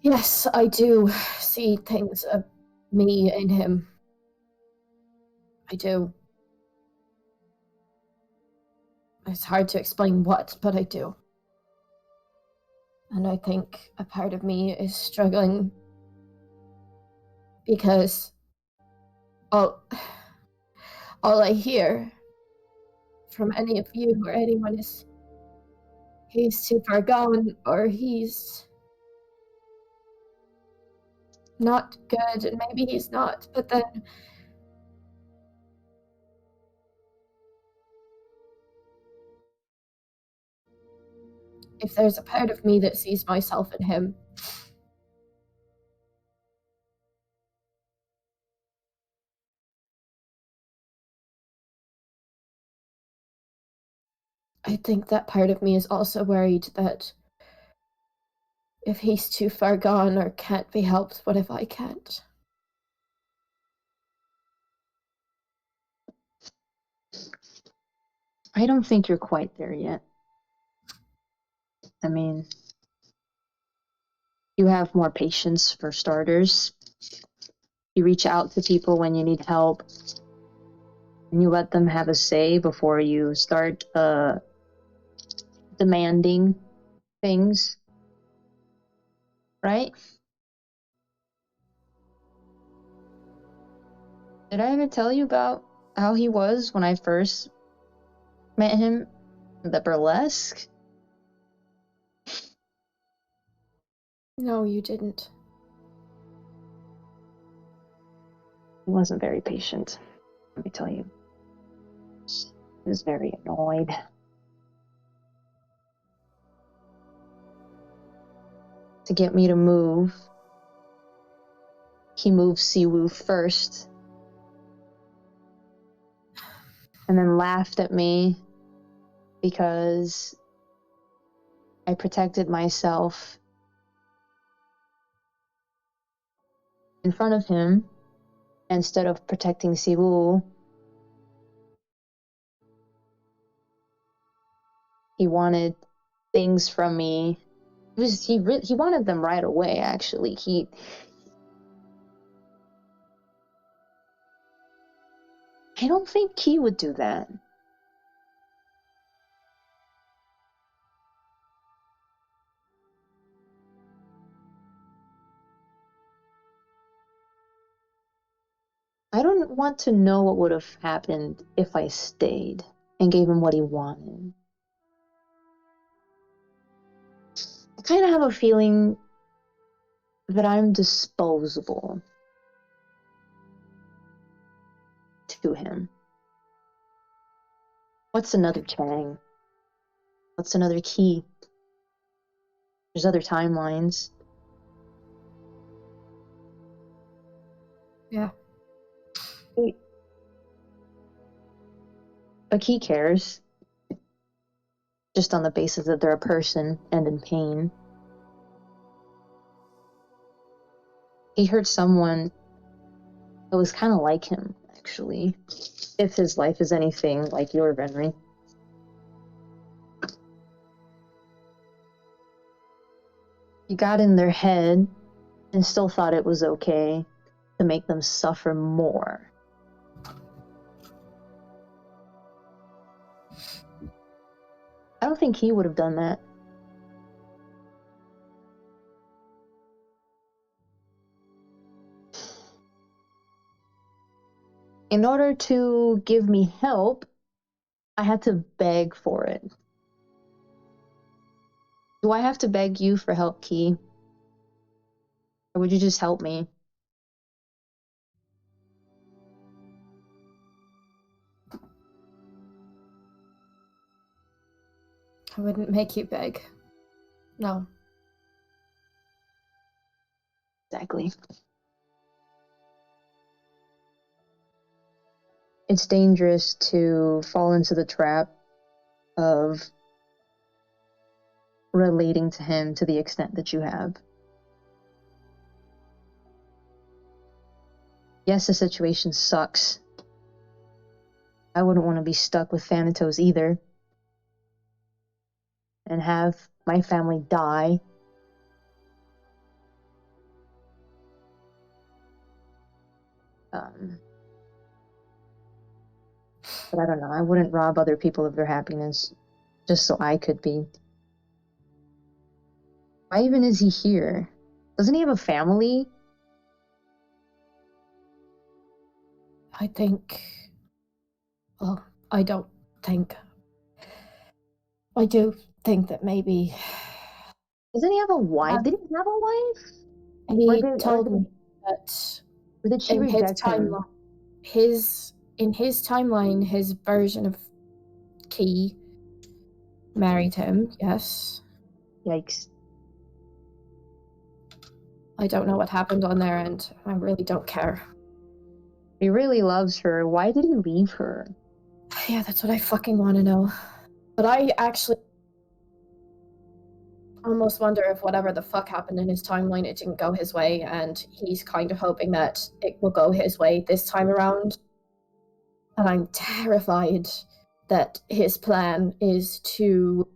Yes, I do see things of me in him. I do. It's hard to explain what, but I do. And I think a part of me is struggling because all I hear from any of you or anyone is he's too far gone, or he's not good, and maybe he's not, but then if there's a part of me that sees myself in him, I think that part of me is also worried that if he's too far gone or can't be helped, what if I can't? I don't think you're quite there yet. I mean, you have more patience for starters. You reach out to people when you need help, and you let them have a say before you start demanding things, right? Did I ever tell you about how he was when I first met him in the burlesque? No, you didn't. He wasn't very patient, let me tell you. He was very annoyed. To get me to move, he moved Siwoo first, and then laughed at me because I protected myself in front of him instead of protecting Siwoo. He wanted things from me. He wanted them right away, actually. I don't think he would do that. I don't want to know what would have happened if I stayed and gave him what he wanted. I kind of have a feeling that I'm disposable to him. What's another Chang? What's another Key? There's other timelines. Yeah. A Key cares, just on the basis that they're a person and in pain. He hurt someone that was kind of like him, actually. If his life is anything like your, Venry. You got in their head and still thought it was okay to make them suffer more. I don't think he would have done that. In order to give me help, I had to beg for it. Do I have to beg you for help, Key? Or would you just help me? I wouldn't make you beg. No. Exactly. It's dangerous to fall into the trap of relating to him to the extent that you have. Yes, the situation sucks. I wouldn't want to be stuck with Thanatos either. And have my family die. But I don't know, I wouldn't rob other people of their happiness just so I could be. Why even is he here? Doesn't he have a family? I think. Well, I don't think. I do think that maybe. Doesn't he have a wife? Did he have a wife? He told me that Or did she in his reject him? timeline, in his timeline, his version of Key married him. Yes. Yikes. I don't know what happened on their end. I really don't care. He really loves her. Why did he leave her? Yeah, that's what I fucking want to know. But I actually almost wonder if whatever the fuck happened in his timeline, it didn't go his way, and he's kind of hoping that it will go his way this time around. And I'm terrified that his plan is to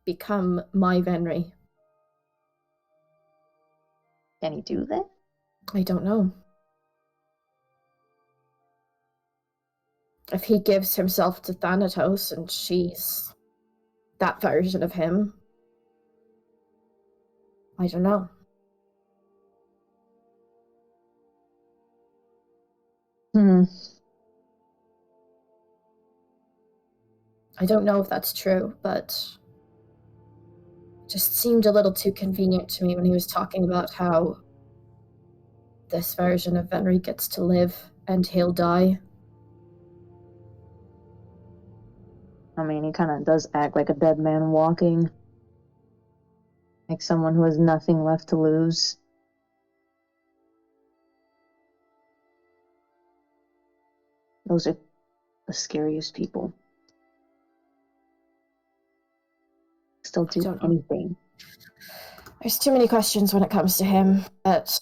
become my Venri. Can he do that? I don't know. If he gives himself to Thanatos and she's that version of him, I don't know. I don't know if that's true, but it just seemed a little too convenient to me when he was talking about how this version of Venri gets to live and he'll die. I mean, he kind of does act like a dead man walking. Like someone who has nothing left to lose. Those are the scariest people. Still do anything. There's too many questions when it comes to him, but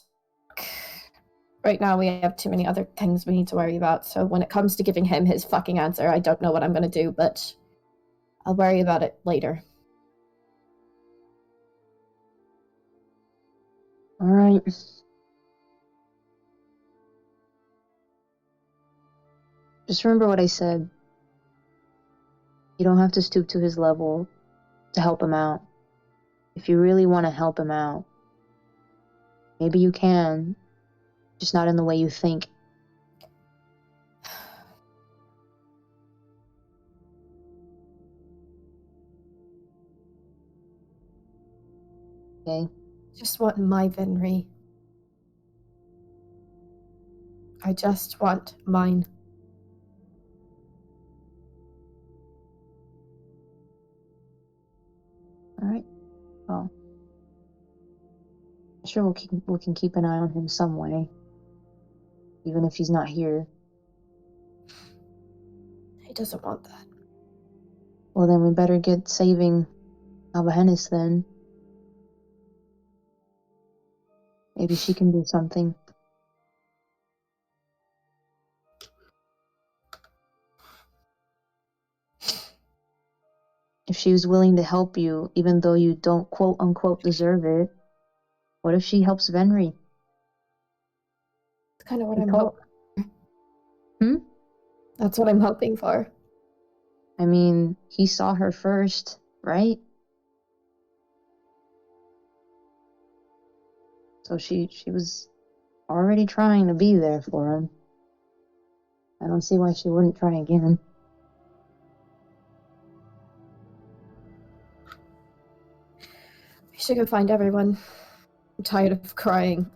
right now we have too many other things we need to worry about. So when it comes to giving him his fucking answer, I don't know what I'm going to do, but I'll worry about it later. All right. Just remember what I said. You don't have to stoop to his level to help him out. If you really want to help him out, maybe you can, just not in the way you think. Okay? Just want my Venri. I just want mine. All right. Well, I'm sure we can keep an eye on him some way, even if he's not here. He doesn't want that. Well, then we better get saving Albahenis then. Maybe she can do something. If she was willing to help you, even though you don't quote-unquote deserve it, what if she helps Venri? That's kind of what I'm hoping. That's what I'm hoping for. I mean, he saw her first, right? So she was already trying to be there for him. I don't see why she wouldn't try again. We should go find everyone. I'm tired of crying.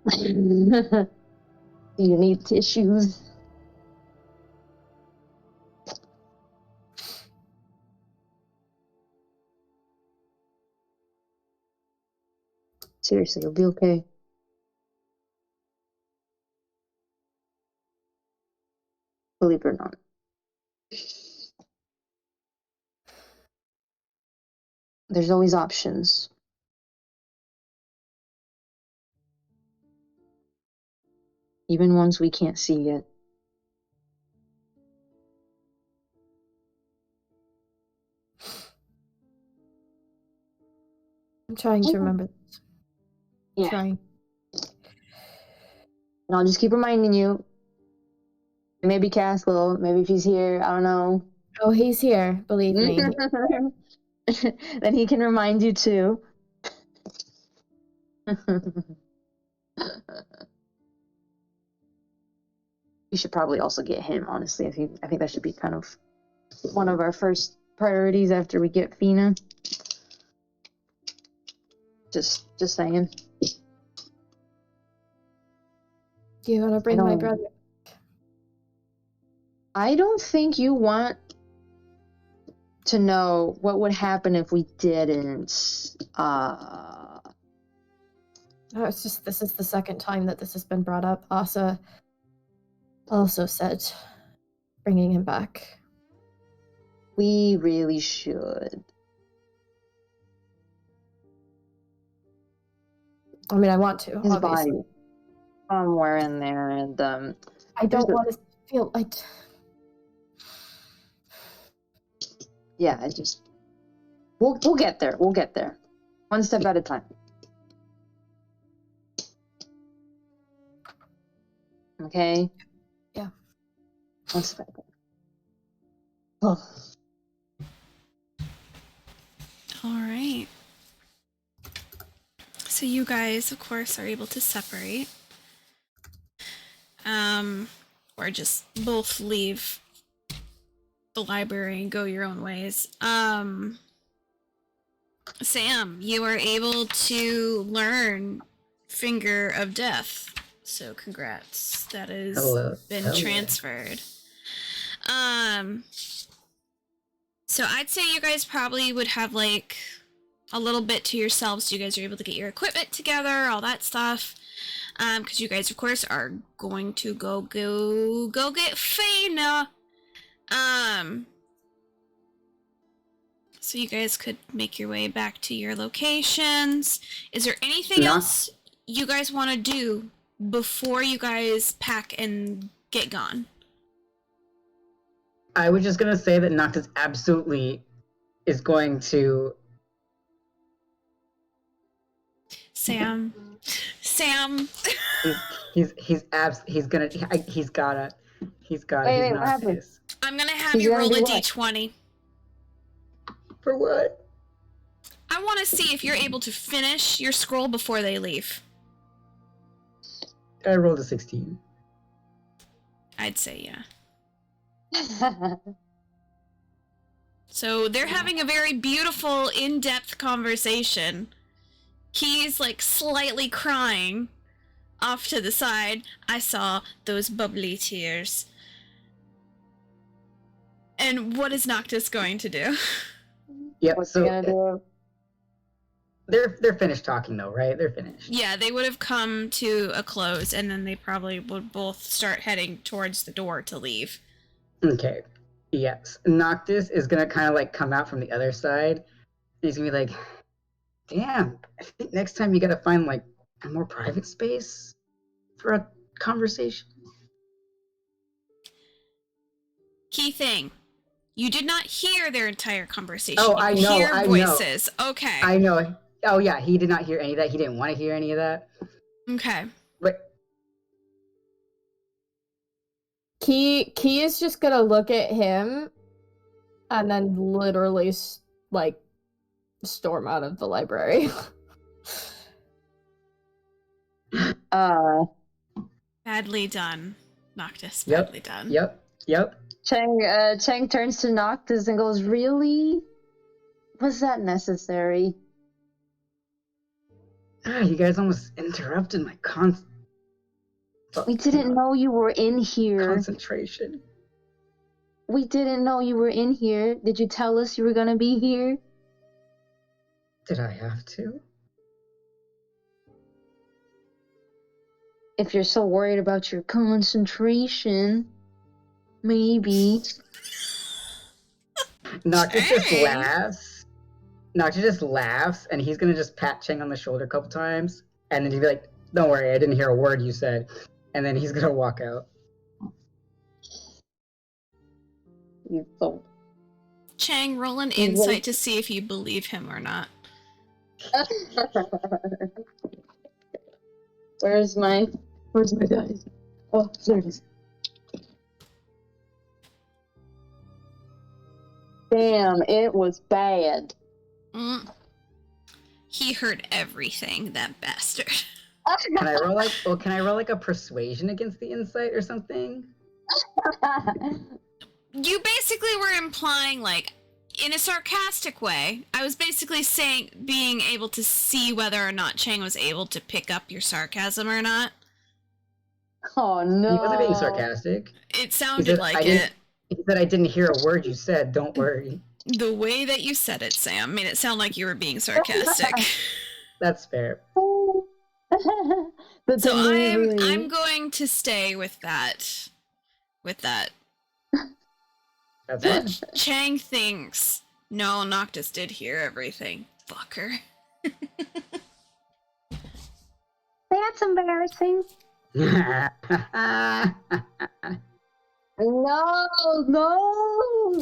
Do you need tissues? Seriously, you'll be okay. Believe it or not. There's always options. Even ones we can't see yet. I'm trying to remember. Yeah. Trying. And I'll just keep reminding you. Maybe Castle, maybe if he's here, I don't know. Oh, he's here. Believe me. Then he can remind you too. We should probably also get him, honestly. I think that should be kind of one of our first priorities after we get Fina. Just saying. Do you want to bring my brother? I don't think you want to know what would happen if we didn't. No, it's just this is the second time that this has been brought up. Asa also said bringing him back. We really should. I mean, I want to. His obviously. body somewhere in there, and I don't want to feel like. Yeah, we'll get there. We'll get there, one step at a time. Okay. Yeah. One step at a time. Oh. All right. So you guys, of course, are able to separate. Or just both leave the library and go your own ways. Sam, you are able to learn Finger of Death. So congrats. That has been transferred. So I'd say you guys probably would have like a little bit to yourselves. So you guys are able to get your equipment together, all that stuff. Because you guys, of course, are going to go get Fina. So you guys could make your way back to your locations. Is there anything else you guys want to do before you guys pack and get gone? I was just gonna say that Noctis absolutely is going to. Sam. He's gotta. Wait, what happened? I'm gonna have you roll a d20. For what? I want to see if you're able to finish your scroll before they leave. I rolled a 16. I'd say yeah. So they're having a very beautiful, in-depth conversation. He's like slightly crying off to the side. I saw those bubbly tears. And what is Noctis going to do? Yep. What's he gonna do? They're finished talking though, right? They're finished. Yeah, they would have come to a close, and then they probably would both start heading towards the door to leave. Okay. Yes. Noctis is gonna kind of like come out from the other side. He's gonna be like, "Damn, I think next time you gotta find like a more private space for a conversation." Key thing. You did not hear their entire conversation. Oh, I know, Hear I know. voices. Okay. I know. Oh yeah, he did not hear any of that. He didn't want to hear any of that. Okay. But Key is just gonna look at him, and then literally like storm out of the library. Badly done, Noctis. Yep. Badly done. Yep. Chang turns to Noctis and goes, "Really? Was that necessary?" You guys almost interrupted my We didn't know you were in here. concentration. We didn't know you were in here. Did you tell us you were gonna be here? Did I have to? If you're so worried about your concentration, maybe. Noctis just Dang. laughs. Noctis just laughs, and he's gonna just pat Chang on the shoulder a couple times, and then he'd be like, "Don't worry, I didn't hear a word you said," and then he's gonna walk out. You don't. Chang, roll an insight to see if you believe him or not. Where's my dice? Oh, there it is. Damn, it was bad. Mm. He heard everything, that bastard. Can I roll like? Well, can I roll like a persuasion against the insight or something? You basically were implying, like, in a sarcastic way, I was basically saying being able to see whether or not Chang was able to pick up your sarcasm or not. Oh no. He wasn't being sarcastic. It sounded like it. He said, "I didn't hear a word you said. Don't worry." The way that you said it, Sam, made it sound like you were being sarcastic. That's fair. The So delivery. I'm going to stay with that. That's That fine. Chang thinks, no, Noctis did hear everything. Fucker. That's embarrassing. No,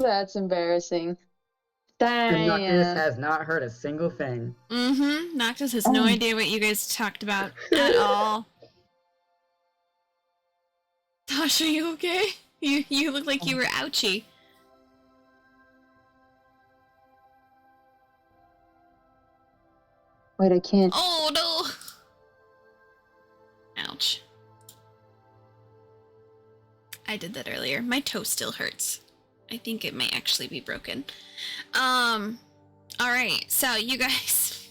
that's embarrassing. And Noctis Damn. has not heard a single thing. Mm-hmm. Noctis has no idea what you guys talked about at all. Tasha, you okay? You look like you were ouchy. Wait, I can't. Oh no! Ouch. I did that earlier. My toe still hurts. I think it may actually be broken. Alright, so you guys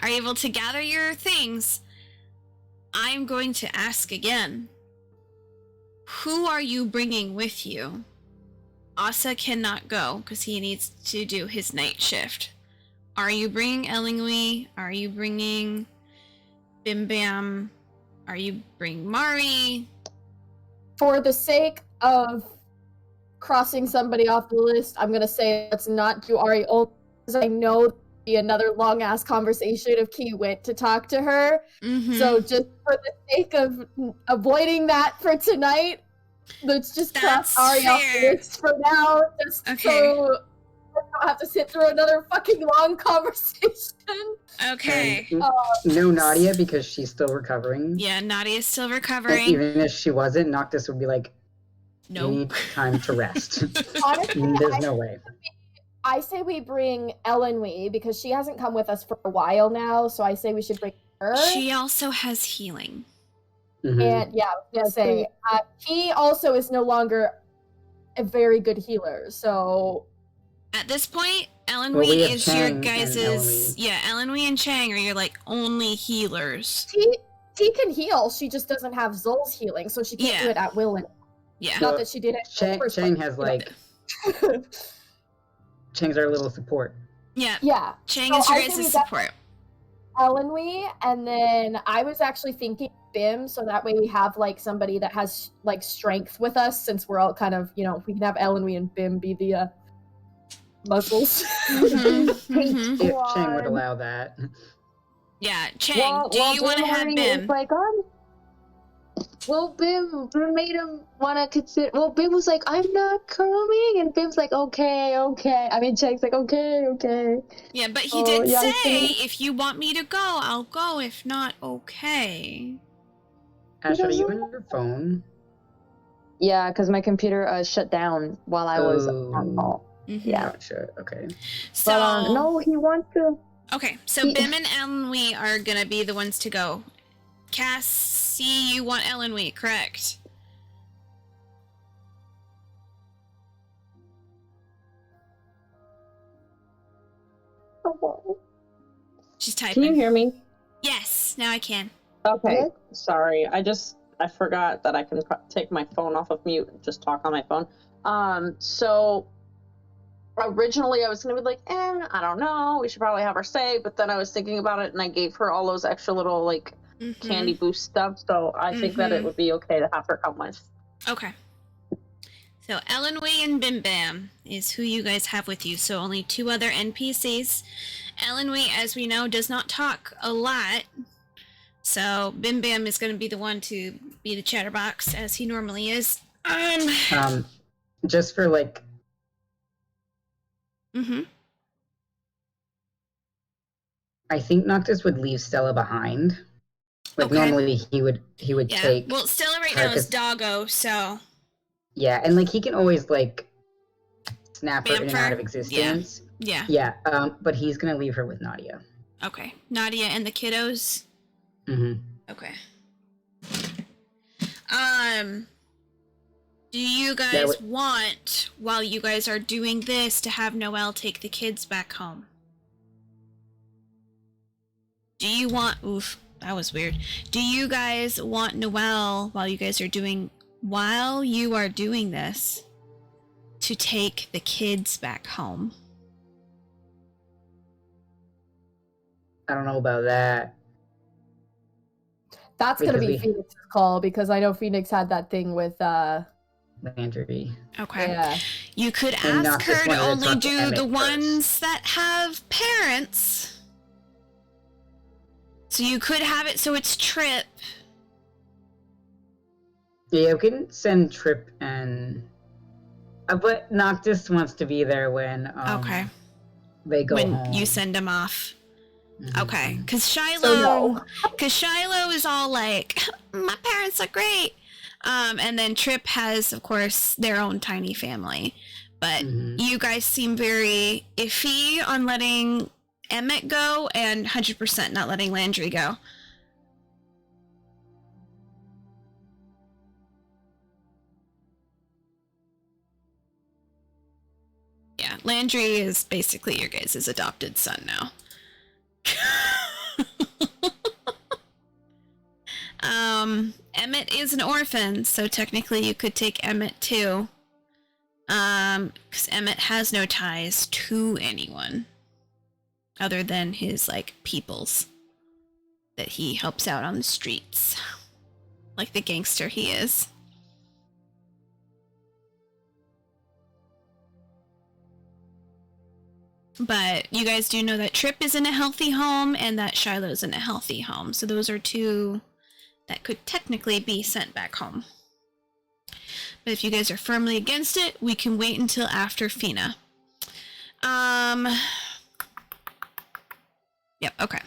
are able to gather your things. I'm going to ask again. Who are you bringing with you? Asa cannot go because he needs to do his night shift. Are you bringing Ellingui? Are you bringing Bim Bam? Are you bringing Mari? For the sake of crossing somebody off the list, I'm gonna say let's not do Ari only because I know there'll be another long ass conversation if Key went to talk to her. Mm-hmm. So just for the sake of avoiding that for tonight, let's just cross That's Ari off the fair. list for now. Just Okay. so I don't have to sit through another fucking long conversation. Okay. And no Nadia because she's still recovering. Yeah, Nadia's still And recovering. even if she wasn't, Noctis would be like, "You No. need time to rest." Honestly, There's no way. I say we bring Ellen Wee because she hasn't come with us for a while now, so I say we should bring her. She also has healing. Mhm. And yeah, I was gonna say he also is no longer a very good healer. So At this point, Ellen Well, we Wee have is Chang your and guys's... Ellen Yeah, Ellen Wee and Chang are your, like, only healers. T can heal. She just doesn't have Zol's healing, so she can't Yeah. do it at will. And Yeah. not that she did it. in the first Chang place, has you know. like Chang's our little support. Yeah. Yeah, Chang So is your I say guys' we got- support. Ellen Wee, and then I was actually thinking Bim, so that way we have like somebody that has like strength with us, since we're all kind of, you know, we can have Ellen Wee and Bim be the muscles. Mhm, mhm. If Chang would allow that. Yeah, Chang, do you want to have Bim? Was like, well, Bim made him want to consider. Well, Bim was like, I'm not coming, and Bim's like, okay. I mean, Chang's like, okay. Yeah, but he Oh, did yeah, I say, see. if you want me to go, I'll go. If not, okay. Ash, are you doesn't- on your phone? Yeah, because my computer shut down while I was on call. Mhm. Yeah. Gotcha. Okay. So, But no, he wants to. okay, so he- Bim and Ellen Wee are gonna be the ones to go. Cassie, you want Ellen Wee, correct? She's Can you typing. hear me? Yes, now I can. Okay. Yeah. Sorry, I forgot that I can take my phone off of mute and just talk on my phone. So originally I was gonna be like, I don't know, we should probably have her say, but then I was thinking about it and I gave her all those extra little like Mhm. candy boost stuff, so I think that it Mhm. would be okay to have her come with. Okay. So Ellen Wee and Bim Bam is who you guys have with you. So only two other NPCs. Ellen Wee, as we know, does not talk a lot. So Bim Bam is going to be the one to be the chatterbox as he normally is. Just for like Mm-hmm. I think Noctis would leave Stella behind. Like Okay. normally he would Yeah. take Well, Stella right her now is 'cause- doggo, so yeah, and like he can always like snap her in and Bamfer? out of existence. yeah. Yeah, but he's gonna leave her with Nadia. Okay. Nadia and the kiddos. Hmm. Okay. Do you That guys would- want, while you guys are doing this, to have Noelle take the kids back home? Do you want... Oof, that was weird. Do you guys want Noelle, while you are doing this, to take the kids back home? I don't know about that. That's gonna Because be we- Phoenix's call because I know Phoenix had that thing with Landry. Okay. yeah. You could And ask Noctis her to wanted to only talk to do Emmett the first. ones that have parents. So you could have it so it's Trip. Yeah, we can send Trip and. But Noctis wants to be there when Okay. they go When home. you send them off. Mhm. Okay. Because So Shiloh, no. Shiloh is all like, my parents are great. And then Trip has, of course, their own tiny family. But Mhm. you guys seem very iffy on letting Emmett go and 100% not letting Landry go. Yeah, Landry is basically your guys' adopted son now. Emmett is an orphan, so technically you could take Emmett too. Because Emmett has no ties to anyone other than his, like, peoples that he helps out on the streets. Like the gangster he is. But you guys do know that Trip is in a healthy home and that Shiloh's in a healthy home. So those are two that could technically be sent back home. But if you guys are firmly against it, we can wait until after Fina. Yep, okay.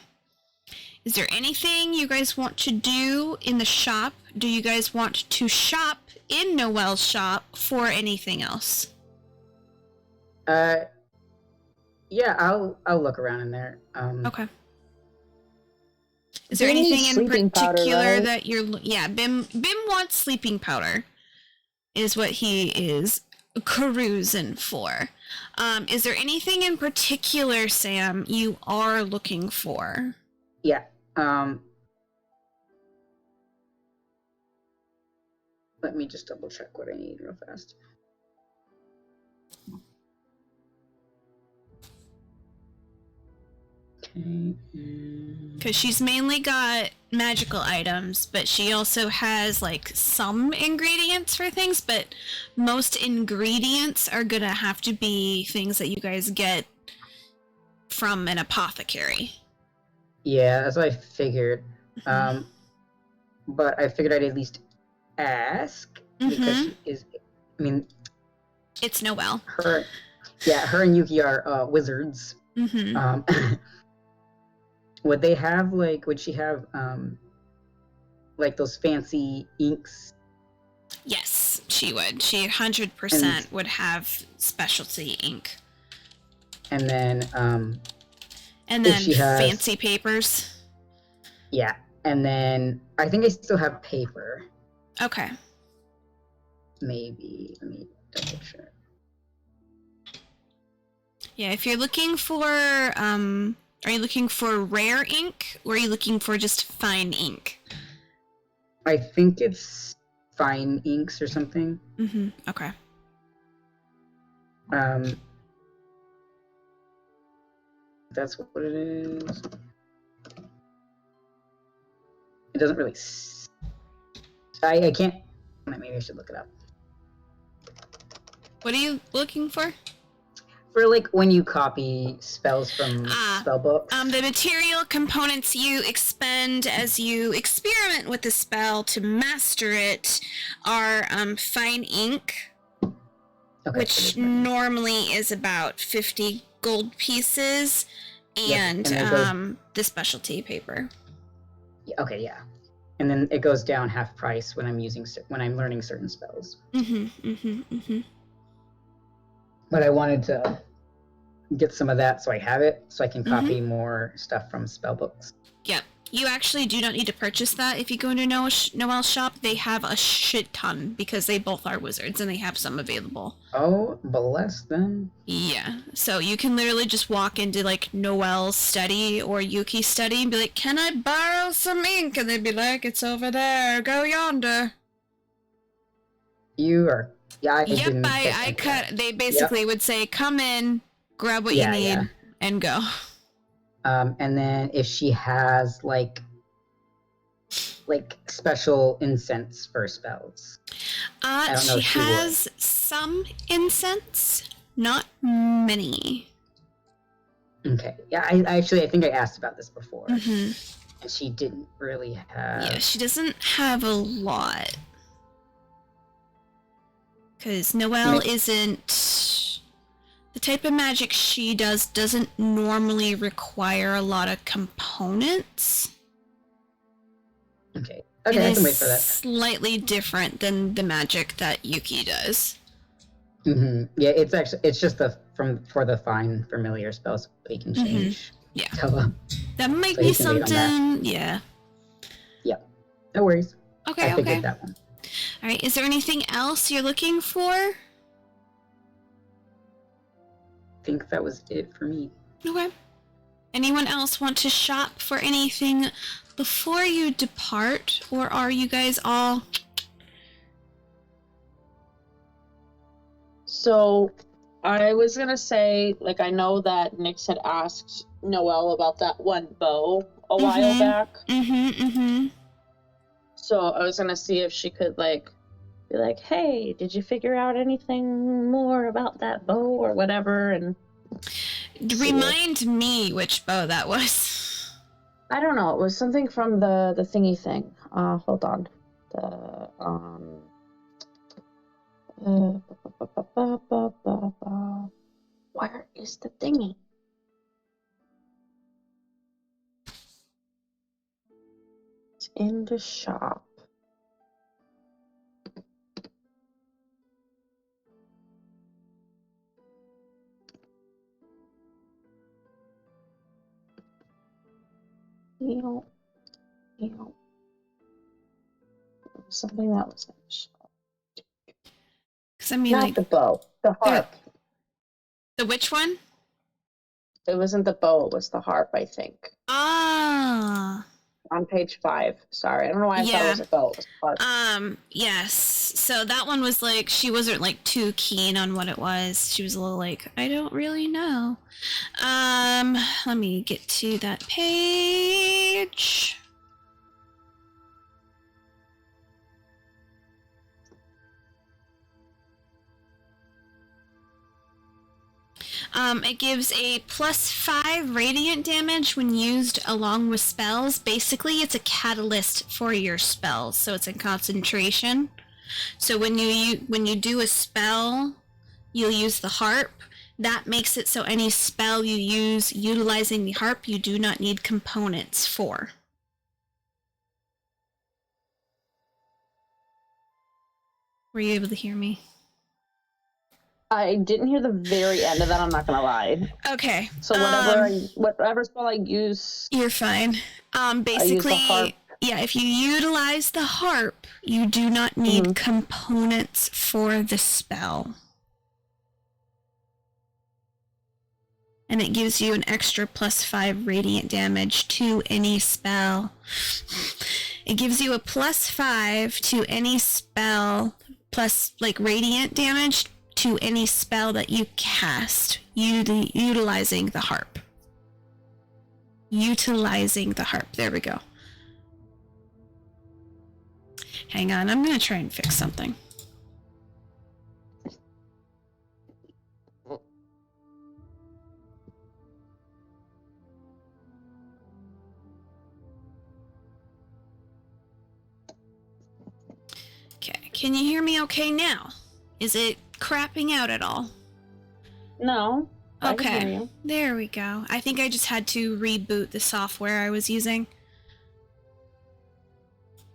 Is there anything you guys want to do in the shop? Do you guys want to shop in Noelle's shop for anything else? Yeah, I'll look around in there. Okay. Is there Bim needs anything in sleeping powder, particular right? that you're... Yeah, Bim wants sleeping powder, is what he is carousing for. Is there anything in particular, Sam, you are looking for? Yeah. Let me just double check what I need real fast. Okay. Because she's mainly got magical items, but she also has, like, some ingredients for things, but most ingredients are gonna have to be things that you guys get from an apothecary. Yeah, that's what I figured. But I figured I'd at least ask because she is. I mean, It's Noelle. her and Yuki are wizards. Mm-hmm. Would they have would she have like those fancy inks? Yes, she would. She 100% would have specialty ink. And then And If then she has- fancy papers. yeah, and then I think I still have paper. Okay. Maybe let me double check. Yeah, if you're looking for, are you looking for rare ink, or are you looking for just fine ink? I think it's fine inks or something. Mm-hmm. Okay. That's what it is. It doesn't really. I can't. Maybe I should look it up. What are you looking for? For like when you copy spells from spell books. The material components you expend as you experiment with the spell to master it are fine ink, Okay, which normally is about 50 gold pieces, and and it goes- the specialty paper. Yeah, okay, yeah. And then it goes down half price when I'm learning certain spells. But I wanted to get some of that so I have it, so I can copy more stuff from spell books. Yep. You actually do not need to purchase that if you go into Noel's shop. They have a shit ton because they both are wizards and they have some available. Oh, bless them. Yeah. So you can literally just walk into like Noel's study or Yuki's study and be like, "Can I borrow some ink?" And they'd be like, "It's over there. Go yonder." You are. Yeah, I Yep. didn't I think of cut. that. They basically would say, "Come in, grab what Yeah, you need, yeah. and go." And then if she has like special incense for spells. I don't know She if she would. has some incense, not many. Okay. Yeah, I think I asked about this before. Mm-hmm. And she didn't really have. Yeah, she doesn't have a lot. Because Noelle isn't... The type of magic she doesn't normally require a lot of components. Okay. It Okay, I is can wait for that. slightly different than the magic that Yuki does. Yeah, it's just for the fine familiar spells we can change. Yeah. So, That might So be you can wait on that. something... Yeah. no worries. Okay, I figured okay. that one. Alright, is there anything else you're looking for? I think that was it for me. Okay. Anyone else want to shop for anything before you depart, or are you guys all... So, I was gonna say, like, I know that Nyx had asked Noelle about that one bow a while back. So I was gonna see if she could, like, be like, "Hey, did you figure out anything more about that bow or whatever?" And Remind me which bow that was. I don't know. It was something from the thingy thing. Hold on. Where is the thingy? It's in the shop. Something that was in the shop. Because I mean, Not like, the bow. The harp. the which one? It wasn't the bow, it was the harp, I think. Ah. On page 5. Sorry, I don't know why I thought it was a bow. It was a harp. Yes. So that one was like, she wasn't like too keen on what it was. She was a little like, I don't really know. Let me get to that page. It gives a +5 radiant damage when used along with spells. Basically, it's a catalyst for your spells, so it's in concentration. So when you do a spell, you'll use the harp. That makes it so any spell you use utilizing the harp, you do not need components for. Were you able to hear me? I didn't hear the very end of that, I'm not gonna lie. Okay. So whatever spell I use, you're fine. Basically, harp. yeah, if you utilize the harp, you do not need components for the spell. And it gives you an extra +5 radiant damage to any spell. It gives you a +5 to any spell, plus like radiant damage to any spell that you cast utilizing the harp. Utilizing the harp. There we go. Hang on, I'm gonna try and fix something. Okay, can you hear me okay now? Is it crapping out at all? No. I can hear Okay. you. There we go. I think I just had to reboot the software I was using.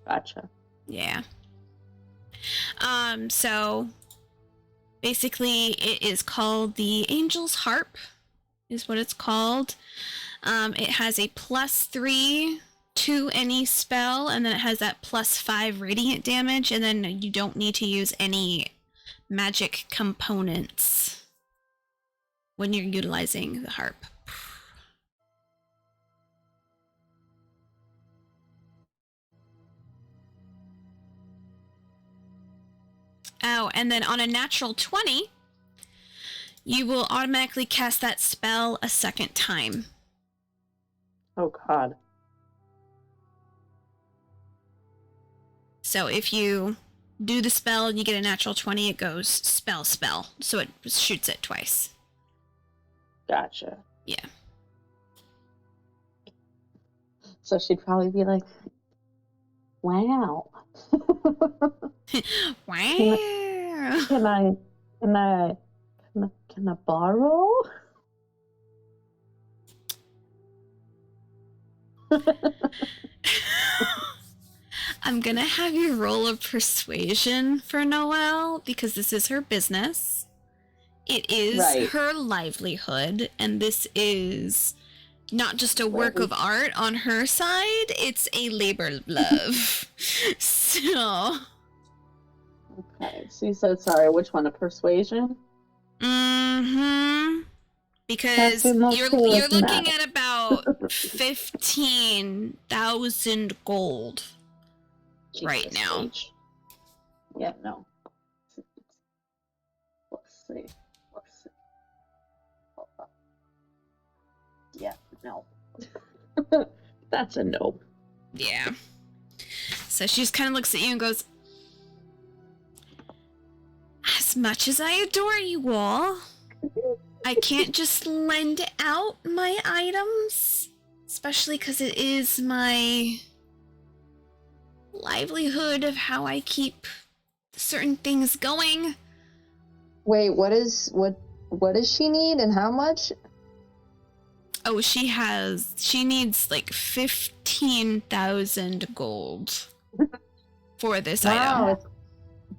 Gotcha. Yeah. So basically it is called the Angel's Harp is what it's called. It has a +3 to any spell, and then it has that +5 radiant damage, and then you don't need to use any magic components when you're utilizing the harp. Oh, and then on a natural 20, you will automatically cast that spell a second time. Oh God. So if you do the spell and you get a natural 20, it goes spell. So it shoots it twice. Gotcha. Yeah. So she'd probably be like, "Wow, Wow. can I borrow?" I'm gonna have you roll a persuasion for Noelle because this is her business. It is Right. her livelihood, and this is not just a work of art on her side, it's a labor of love. So, Okay. So you said sorry. Which one? A persuasion? because That's the most you're coolest looking map. at about 15,000 gold right Jesus now. H. Yeah. No. Let's see. Hold on. Yeah. No. That's a no. Yeah. So she just kind of looks at you and goes, as much as I adore you all, I can't just lend out my items, especially because it is my livelihood of how I keep certain things going. Wait, what does she need and how much? Oh, she needs like 15,000 gold for this item.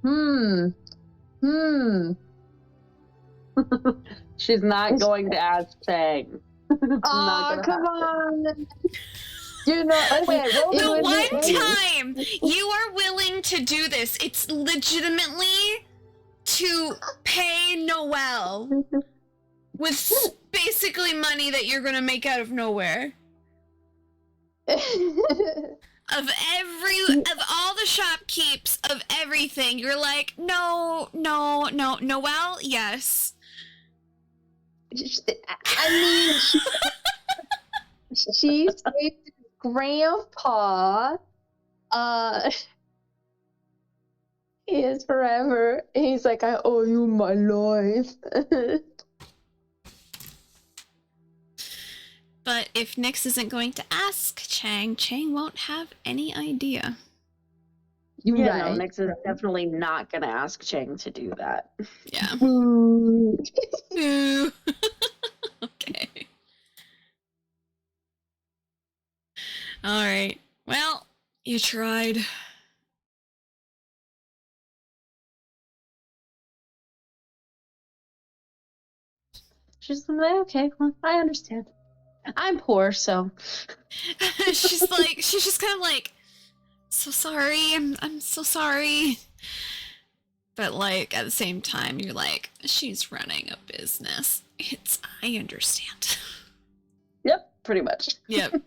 Wow. She's not going to ask Chang. Oh, come on. You know, wait, roll The with one me. time you are willing to do this, it's legitimately to pay Noelle with basically money that you're gonna make out of nowhere. Of all the shopkeeps, of everything, you're like, no, Noelle, yes. I mean, she saved his grandpa. He is forever. He's like, I owe you my life. But if Nyx isn't going to ask Chang won't have any idea. You Yeah, right. no, Nyx is definitely not gonna ask Chang to do that. Yeah. Ooh. Ooh. Okay. Alright. Well, you tried. She's like, okay, well, I understand. I'm poor, so she's just kind of like, so sorry, I'm so sorry. But like at the same time, you're like, she's running a business. I understand. yep, pretty much. Yep.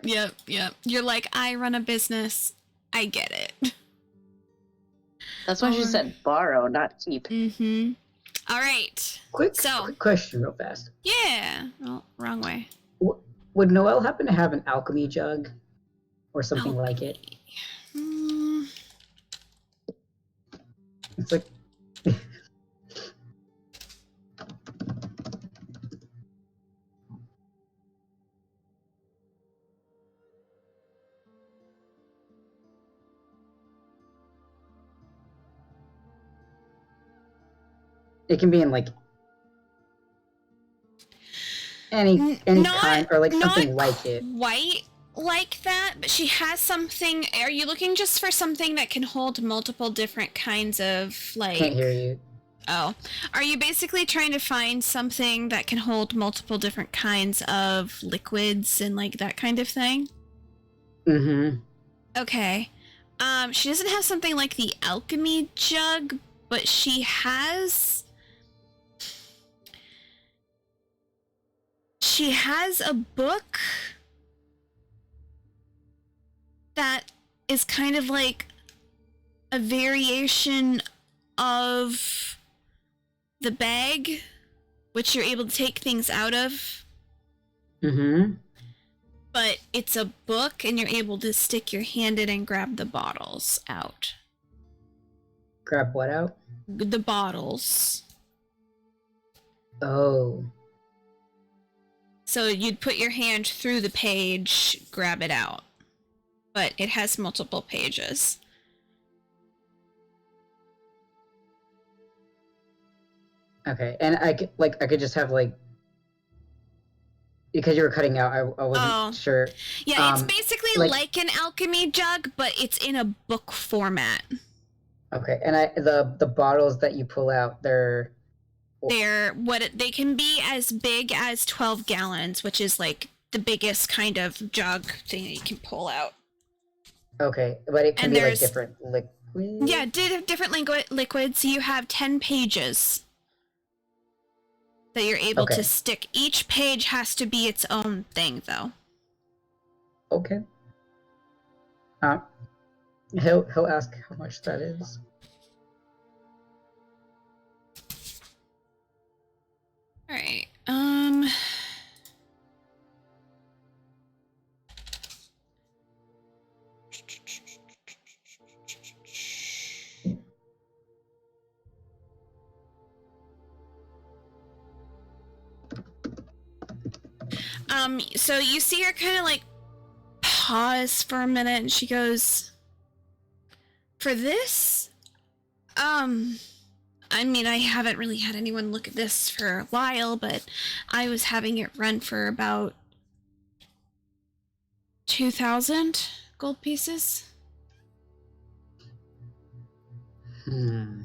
You're like, I run a business. I get it. That's why she said borrow, not keep. Mm-hmm. All right. Quick So, question, real fast. yeah. Oh, wrong way. Would Noelle happen to have an alchemy jug or something like it? Mm, It's like it can be in like any Not kind or like not something like it. quite like that, but she has something. Are you looking just for something that can hold multiple different kinds of like? Can't hear you. Oh, are you basically trying to find something that can hold multiple different kinds of liquids and like that kind of thing? Mm-hmm. Okay. She doesn't have something like the alchemy jug, but she has a book that is kind of like a variation of the bag, which you're able to take things out of. Mm-hmm. But it's a book, and you're able to stick your hand in and grab the bottles out. Grab what out? The bottles. Oh. So you'd put your hand through the page, grab it out. But it has multiple pages. Okay, and I could just have like, because you were cutting out, I wasn't sure. Yeah, it's basically like- like an alchemy jug, but it's in a book format. Okay, and the bottles that you pull out, they're They can be as big as 12 gallons, which is like the biggest kind of jug thing that you can pull out. okay, but it can And be like there's- different liquids. Yeah, different liquids. You have 10 pages that you're able Okay. to stick. Each page has to be its own thing, though. Okay. He'll ask how much that is. All right. So you see her kind of like pause for a minute, and she goes, "For this, I mean, I haven't really had anyone look at this for a while, but I was having it run for about 2,000 gold pieces." Hmm.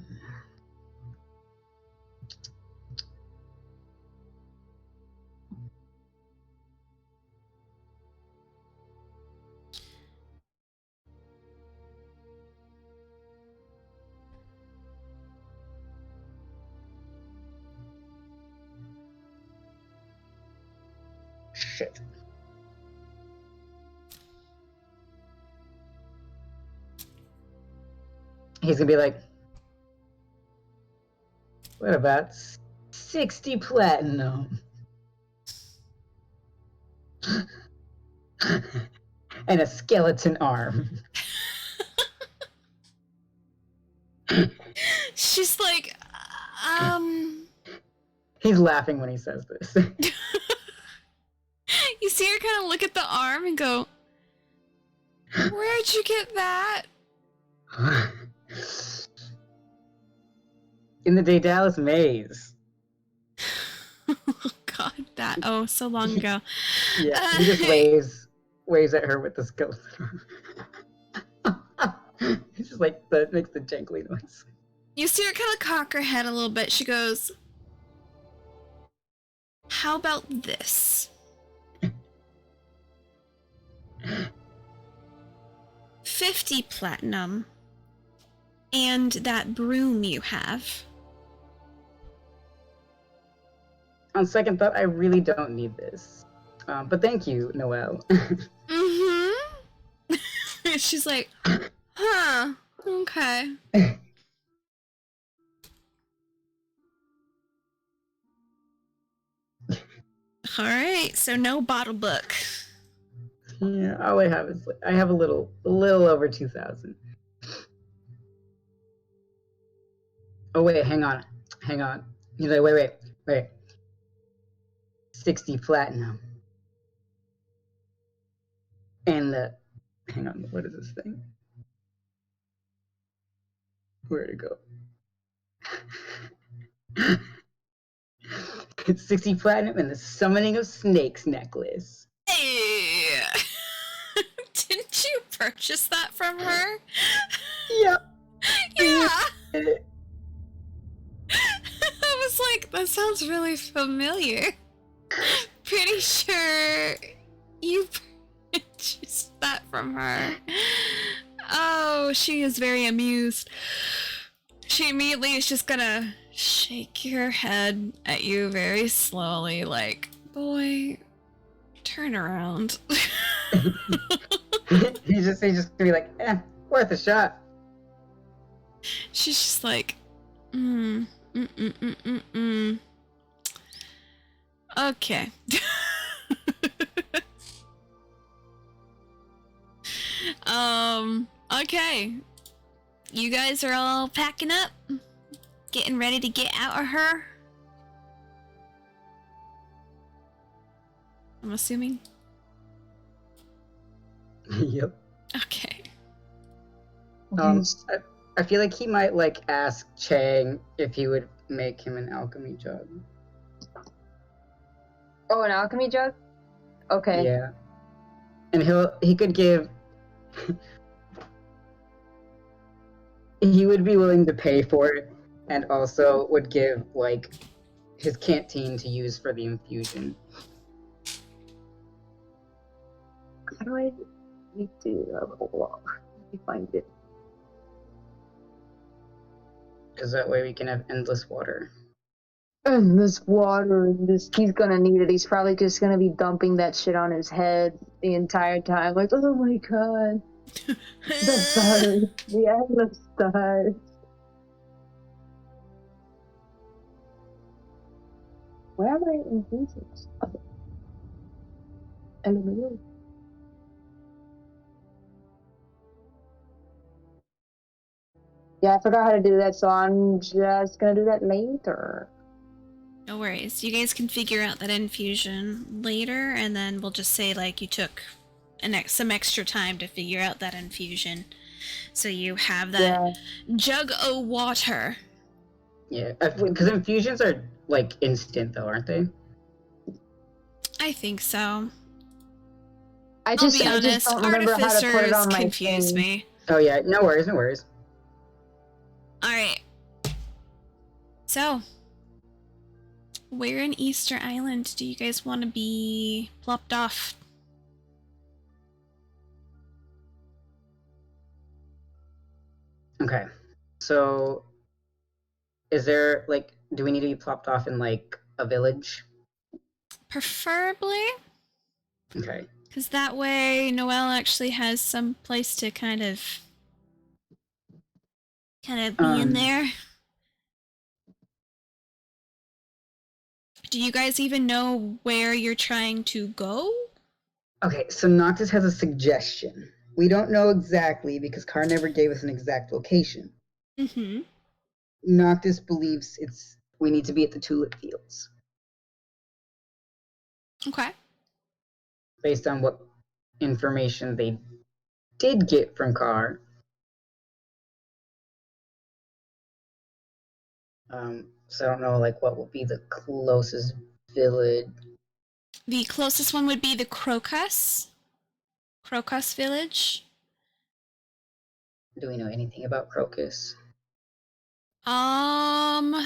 Shit. He's gonna be like, what about 60 platinum? And a skeleton arm. She's like, He's laughing when he says this. You see her kind of look at the arm and go, "Where'd you get that?" In the Daedalus maze. Oh God, so long ago. Yeah, he just waves at her with the skeleton. It's just like makes the jangly noise. You see her kind of cock her head a little bit. She goes, "How about this? 50 platinum and that broom you have." On second thought, I really don't need this. But thank you, Noelle. Mm-hmm. She's like, "Huh, okay." All right, so no bottle book. Yeah, all I have is I have a little over 2,000. Oh wait, hang on. He's like, wait. 60 platinum. And hang on, what is this thing? Where'd it go? 60 platinum and the summoning of snakes necklace. Hey! Didn't you purchase that from her? Yep. Yeah! I was like, that sounds really familiar. Pretty sure you purchased that from her. Oh, she is very amused. She immediately is just gonna shake her head at you very slowly, like, boy, turn around. He's just gonna be like, worth a shot. She's just like, Okay. Okay. You guys are all packing up, getting ready to get out of her. I'm assuming. Yep. Okay. I feel like he might like ask Chang if he would make him an alchemy jug. Oh, an alchemy jug? Okay. Yeah. And he could give he would be willing to pay for it and also would give like his canteen to use for the infusion. How do I need to let me find it. Because that way we can have endless water. And this water, he's gonna need it. He's probably just gonna be dumping that shit on his head the entire time. Like, oh my god. The stars. The endless stars. Where are my infusions? Oh. Eliminate. Yeah, I forgot how to do that, so I'm just gonna do that later. No worries. You guys can figure out that infusion later, and then we'll just say like you took some extra time to figure out that infusion, so you have that jug of water. Yeah, because infusions are like instant though, aren't they? I think so. I'll be honest, I just don't remember how to put it on my confuse thing. Me. Oh yeah, no worries, no worries. Alright. So, where in Easter Island do you guys want to be plopped off? Okay, so is there like, do we need to be plopped off in like a village? Preferably. Okay. Because that way Noelle actually has some place to kind of be in there. Do you guys even know where you're trying to go? Okay, so Noctis has a suggestion. We don't know exactly because Car never gave us an exact location. Mm-hmm. Noctis believes we need to be at the tulip fields. Okay. Based on what information they did get from Car. So I don't know like what will be the closest village. The closest one would be the Crocus Village. Do we know anything about Crocus? No,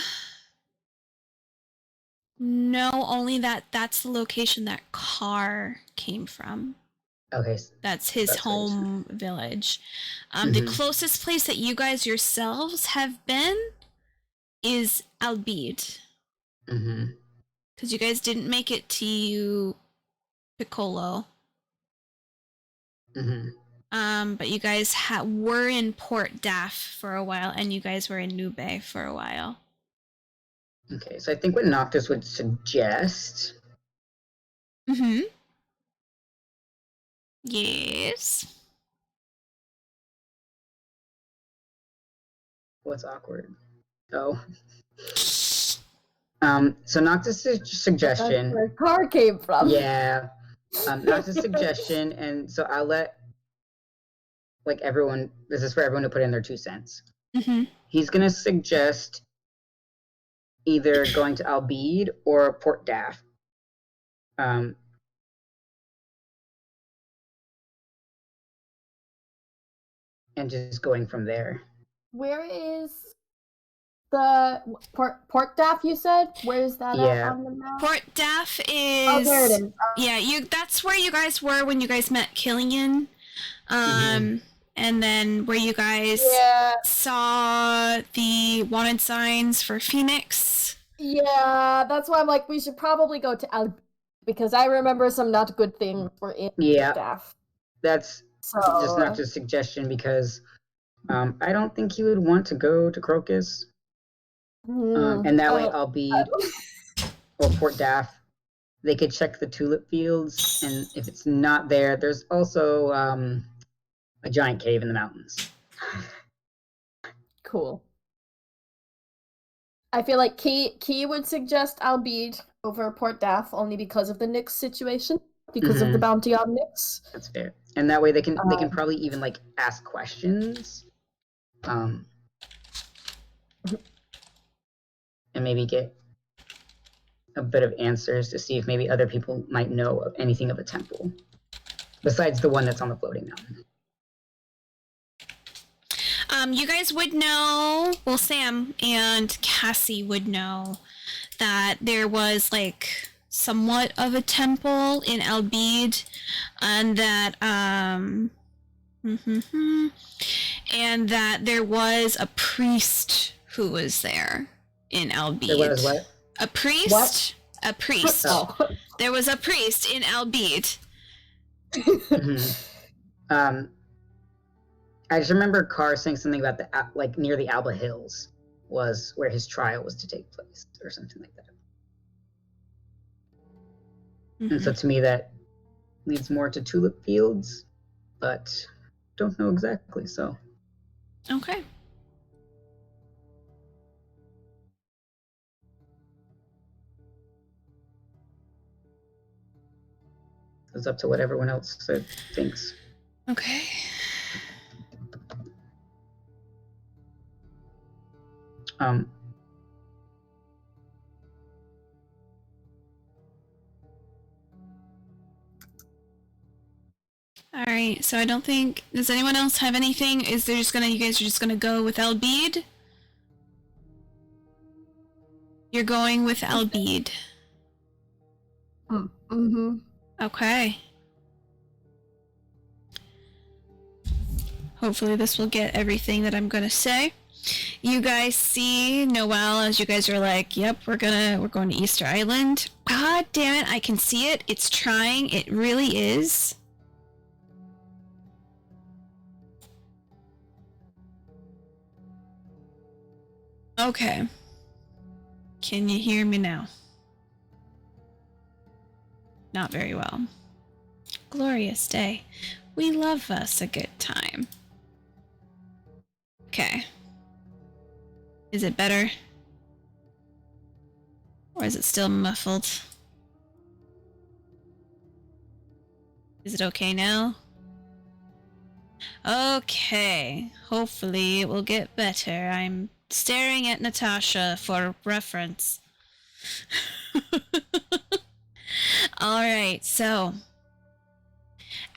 only that's the location that Car came from. Okay. That's his home village. The closest place that you guys yourselves have been is Albeed. Mm-hmm. Because you guys didn't make it to Piccolo. Mm-hmm. But you guys were in Port Daff for a while, and you guys were in Nube for a while. Okay, so I think what Noctis would suggest. Mm-hmm. Yes. What's awkward? Oh. So Noctis' suggestion. That's where Car came from. Yeah. Noctis' suggestion, and so I'll let like everyone. This is for everyone to put in their 2 cents. Mm-hmm. He's gonna suggest either going to Albede or Port Daff. And just going from there. Where is the Port Daff? You said. Where is that at Yeah. on the map? Port Daff is. Oh, there it is. Yeah, that's where you guys were when you guys met Killian. And then where you guys Yeah. saw the wanted signs for Phoenix. Yeah, that's why I'm like, we should probably go to Al, because I remember some not good things were in Yeah. Daff. That's So just not just a suggestion because I don't think he would want to go to Crocus. And that way Albede or Port Daff, they could check the tulip fields, and if it's not there, there's also a giant cave in the mountains. Cool. I feel like Key would suggest Albede over Port Daff only because of the Nyx situation, because of the bounty on Nyx. That's fair. And that way they can probably even like ask questions. And maybe get a bit of answers to see if maybe other people might know of anything of a temple besides the one that's on the floating mountain. You guys would know, well, Sam and Cassie would know that there was like somewhat of a temple in Albede, and that and that there was a priest who was there in Albede. There was what? A priest? What? A priest. Oh. There was a priest in Albede. I just remember Carr saying something about the like near the Alba Hills was where his trial was to take place, or something like that. And so to me that leads more to tulip fields, but don't know exactly. So Okay. it's up to what everyone else thinks. Okay. All right, so I don't think, does anyone else have anything? Is there just you guys are just gonna go with Albede? You're going with Albede. Okay. Hopefully this will get everything that I'm gonna say. You guys see Noelle as you guys are like, yep, we're going to Easter Island. God damn it, I can see it. It's trying. It really is. Okay. Can you hear me now? Not very well. Glorious day. We love us a good time. Okay. Is it better? Or is it still muffled? Is it okay now? Okay. Hopefully it will get better. I'm staring at Natasha for reference. Alright, so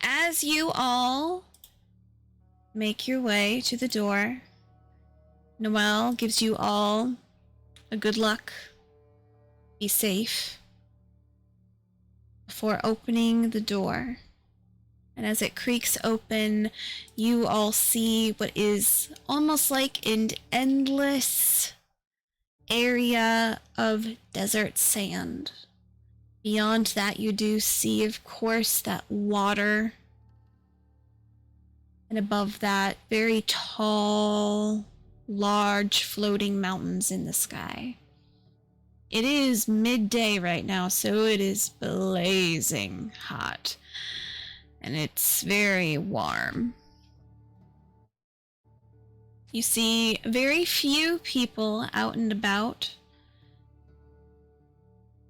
as you all make your way to the door, Noelle gives you all a good luck. Be safe. Before opening the door. And as it creaks open, you all see what is almost like an endless area of desert sand. Beyond that, you do see, of course, that water. And above that, very tall, large floating mountains in the sky. It is midday right now, so it is blazing hot. And it's very warm. You see very few people out and about.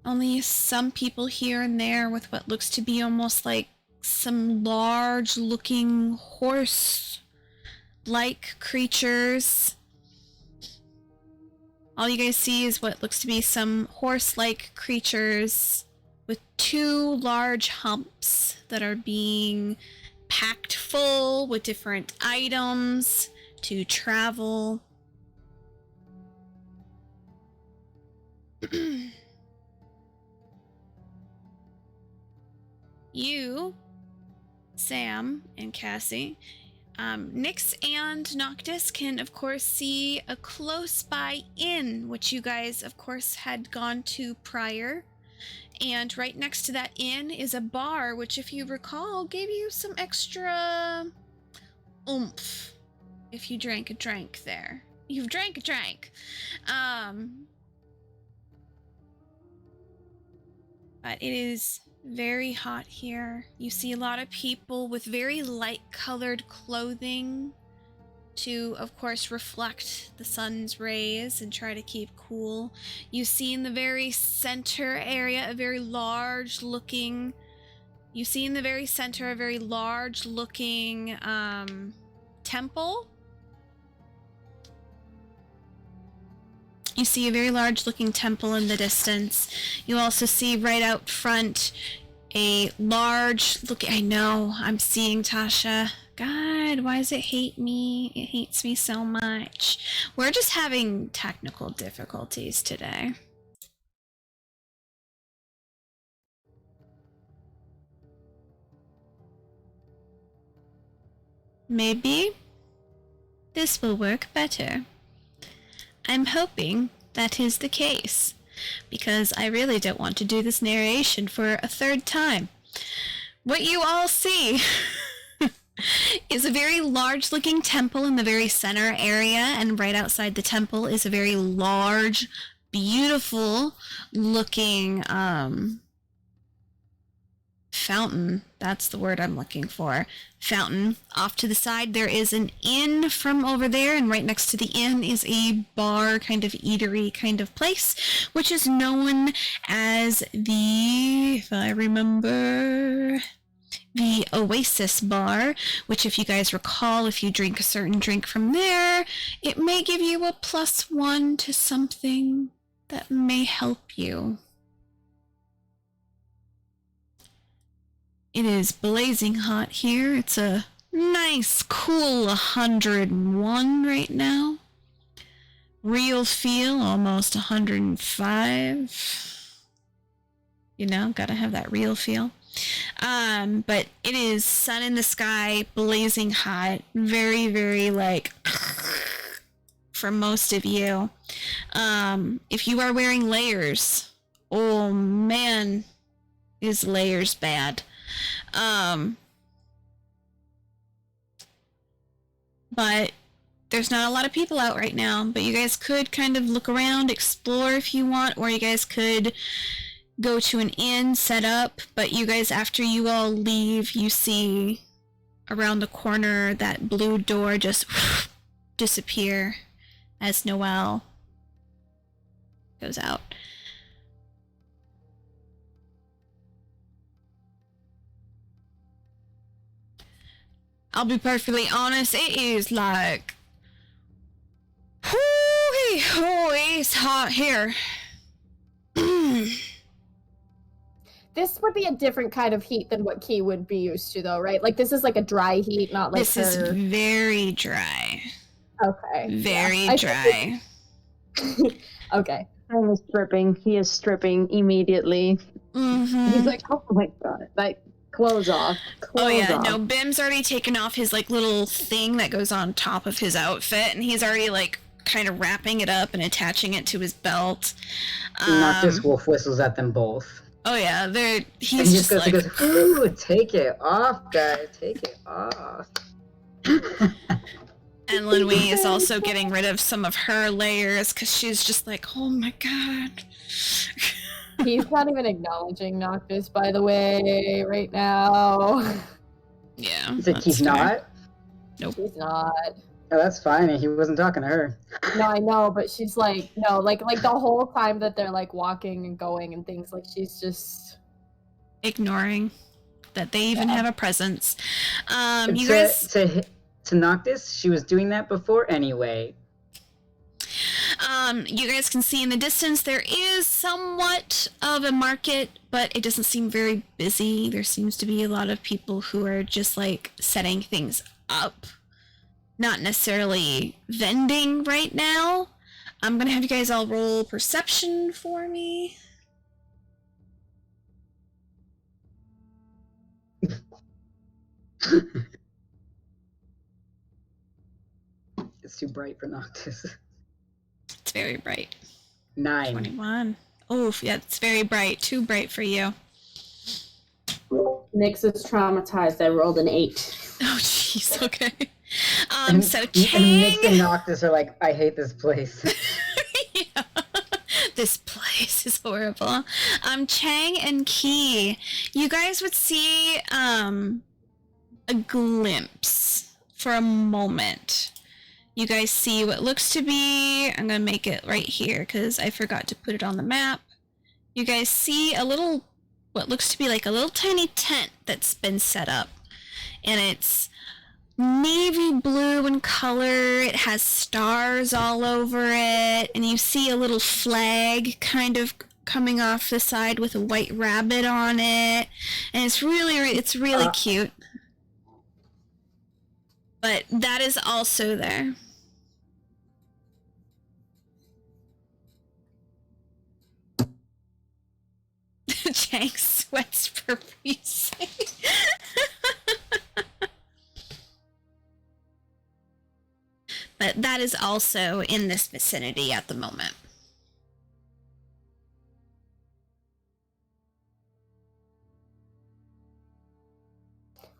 Only some people here and there with what looks to be almost like some large looking horse-like creatures all you guys see is what looks to be some horse-like creatures with 2 large humps that are being packed full with different items to travel. You, Sam, and Cassie, Nyx and Noctis can, of course, see a close-by inn, which you guys, of course, had gone to prior. And right next to that inn is a bar, which, if you recall, gave you some extra oomph if you drank a drink there. You've drank a drink. But it is very hot here. You see a lot of people with very light colored clothing to, of course, reflect the sun's rays and try to keep cool. You see in the very center area a very large looking temple. You see a very large looking temple in the distance. You also see right out front a large I know, I'm seeing Tasha. God, why does it hate me? It hates me so much. We're just having technical difficulties today. Maybe this will work better. I'm hoping that is the case, because I really don't want to do this narration for a 3rd time. What you all see is a very large looking temple in the very center area, and right outside the temple is a very large, beautiful looking fountain. That's the word I'm looking for. Fountain. Off to the side there is an inn from over there, and right next to the inn is a bar, kind of eatery kind of place, which is known as if I remember, the Oasis Bar, which, if you guys recall, if you drink a certain drink from there, it may give you a +1 to something that may help you. It is blazing hot here. It's a nice, cool 101 right now. Real feel, almost 105. You know, gotta have that real feel. But it is sun in the sky, blazing hot, very, very, for most of you. If you are wearing layers, oh man, is layers bad. But there's not a lot of people out right now, but you guys could kind of look around, explore if you want, or you guys could go to an inn, set up, but you guys, after you all leave, you see around the corner that blue door just disappear as Noelle goes out. I'll be perfectly honest, it is like, it's hot here. This would be a different kind of heat than what Key would be used to, though, right? Like, this is like a dry heat, not like This is very dry. Okay. Very dry. Okay. He is stripping. He is stripping immediately. Mm-hmm. He's like, oh my god. Like, clothes off. Clothes off. No, Bim's already taken off his, little thing that goes on top of his outfit, and he's already, kind of wrapping it up and attaching it to his belt. Noctis wolf whistles at them both. Oh yeah, he's And he just goes, he goes, ooh, take it off, guys, take it off. And Linwee is also getting rid of some of her layers because she's just like, oh my god. He's not even acknowledging Noctis, by the way, right now. Yeah. He's fair. not? Nope. He's not. Oh, that's fine. He wasn't talking to her. No, I know, but she's like, no, like the whole time that they're walking and going and things, she's just Ignoring that they even have a presence. You to, guys. to Noctis, she was doing that before anyway. You guys can see in the distance there is somewhat of a market, but it doesn't seem very busy. There seems to be a lot of people who are just like setting things up, not necessarily vending right now. I'm gonna have you guys all roll perception for me. It's too bright for Noctis. It's very bright. 9. 21. Oh, yeah, it's very bright. Too bright for you. Nyx is traumatized. I rolled an 8. Oh, jeez. Okay. So And Nyx and Chang. Noctis are like, I hate this place. Yeah. This place is horrible. Chang and Key, you guys would see a glimpse for a moment. You guys see what looks to be, I'm gonna make it right here because I forgot to put it on the map. You guys see a little, what looks to be like a little tiny tent that's been set up, and it's navy blue in color. It has stars all over it, and you see a little flag kind of coming off the side with a white rabbit on it, and it's really cute. But that is also there. Chang sweats profusely. But that is also in this vicinity at the moment.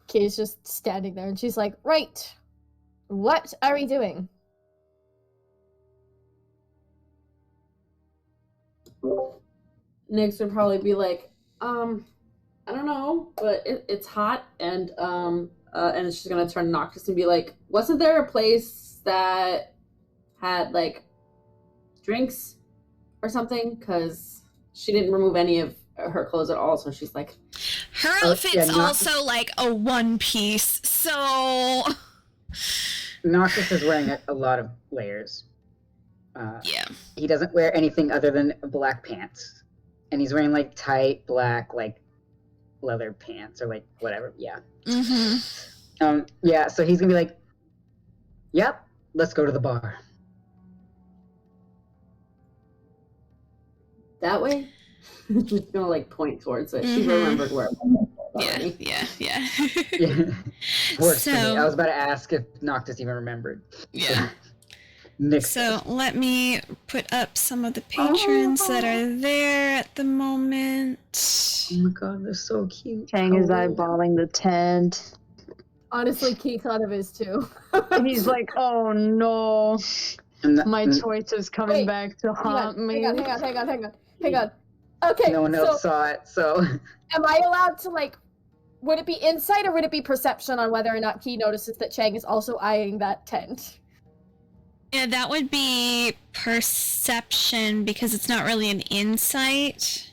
Kay's just standing there and she's like, right, what are we doing? Nyx would probably be like, I don't know, but it's hot, and she's gonna turn to Noctis and be like, wasn't there a place that had like drinks or something? Because she didn't remove any of her clothes at all, so she's like, her outfit's also like a one piece, so Noctis is wearing a lot of layers. yeah. He doesn't wear anything other than black pants. And he's wearing like tight black like leather pants or like whatever. Yeah. Mm-hmm. Yeah, so he's gonna be like, yep, let's go to the bar. that way? She's gonna like point towards it. She Mhm. remembered where it was Yeah, already. yeah. Yeah. Works for me. So- I was about to ask if Noctis even remembered. Yeah. Nick So let me put up some of the patrons that are there at the moment. oh my god, they're so cute. Chang is Oh. eyeballing the tent. Honestly, Key kind of is too. And he's like, oh no, And the- my and choice is coming Wait, back to haunt me. hang on. Okay, no one so else saw it, so am I allowed to, like, would it be insight or would it be perception on whether or not Key notices that Chang is also eyeing that tent? Yeah, that would be perception because it's not really an insight.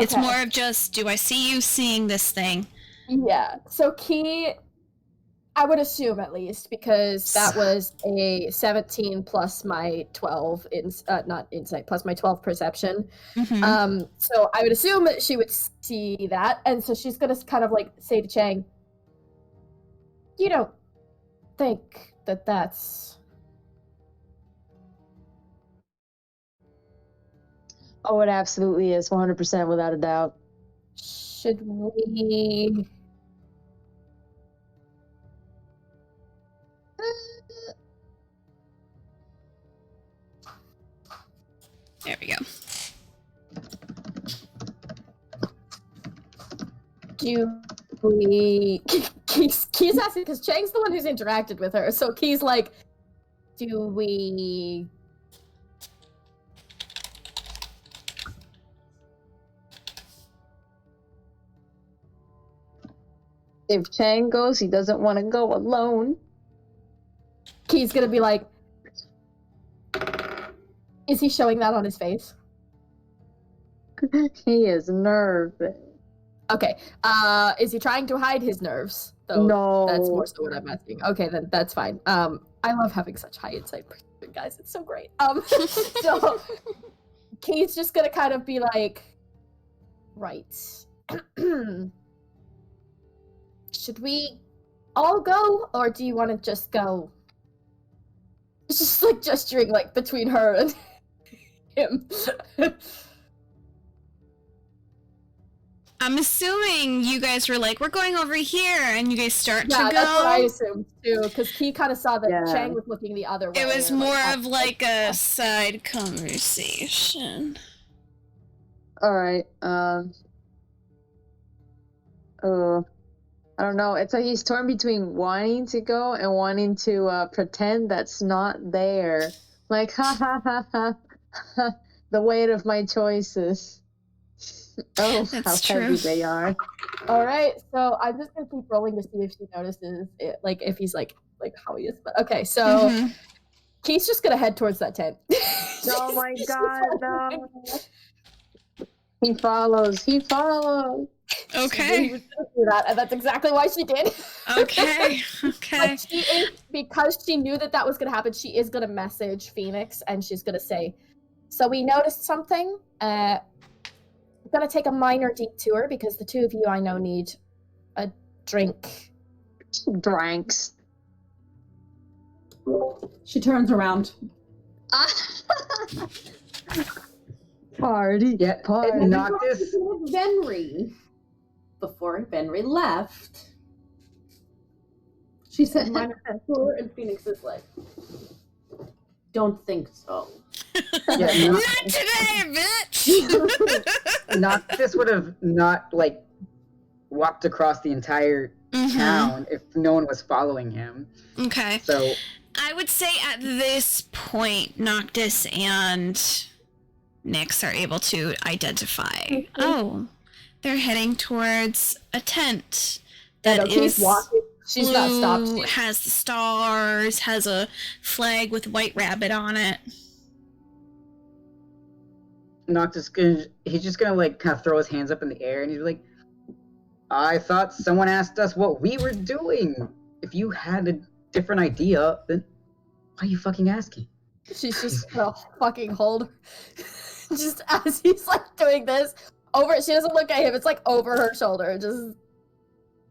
It's Okay. more of just, do I see you seeing this thing? Yeah. So Key, I would assume at least, because that was a 17 plus my 12 not insight, plus my 12 perception. Mhm. So I would assume that she would see that, and so she's gonna kind of like say to Chang, "You don't think that that's Oh, it absolutely is, 100% without a doubt. should we?" There we go. Do we? Key's asking because Chang's the one who's interacted with her, so Key's like, "Do we?" If Chang goes, he doesn't want to go alone. Key's gonna be like, "Is he showing that on his face?" He is nervous. Okay. Is he trying to hide his nerves? Though No. that's more so what I'm asking. Okay, then that's fine. I love having such high insight perception guys. It's so great. So Key's just gonna kind of be like, right. Should we all go, or do you want to just go? It's just like gesturing like between her and him. I'm assuming you guys were like, we're going over here, and you guys start to go. Yeah, that's what I assumed too, because he kind of saw that Yeah. Chang was looking the other way. It was or, more like, of like a side conversation. Alright, I don't know. It's like he's torn between wanting to go and wanting to pretend that's not there. Like, ha ha ha ha, the weight of my choices. Oh, That's how heavy true. they are. All right, so I'm just gonna keep rolling to see if she notices it, like if he's like how he is. But okay, so Mhm. Keith's just gonna head towards that tent. Oh my god, no. He follows. She knew he Okay. was gonna do that, and that's exactly why she did. Okay. Okay. But she is, because she knew that that was gonna happen. She is gonna message Phoenix, and she's gonna say, "So we noticed something. We're gonna take a minor detour because the two of you I know need a drink." Dranks. She turns around. Party. Yeah, Party. Noctis. Venry. Before Venry left, she said minor detour, and Phoenix is like, don't think so. Yeah, Not today, bitch. Noctis would have not like walked across the entire Mhm. town if no one was following him. Okay. So I would say at this point, Noctis and Nyx are able to identify. Oh, they're heading towards a tent that No, Keith's is walking. She's not blue, stopped. has the stars, has a flag with White Rabbit on it. Noctis, he's just gonna like kind of throw his hands up in the air and he's like, "I thought someone asked us what we were doing. If you had a different idea, then why are you fucking asking?" She's just gonna fucking hold. Just as he's like doing this over. She doesn't look at him. It's like over her shoulder, just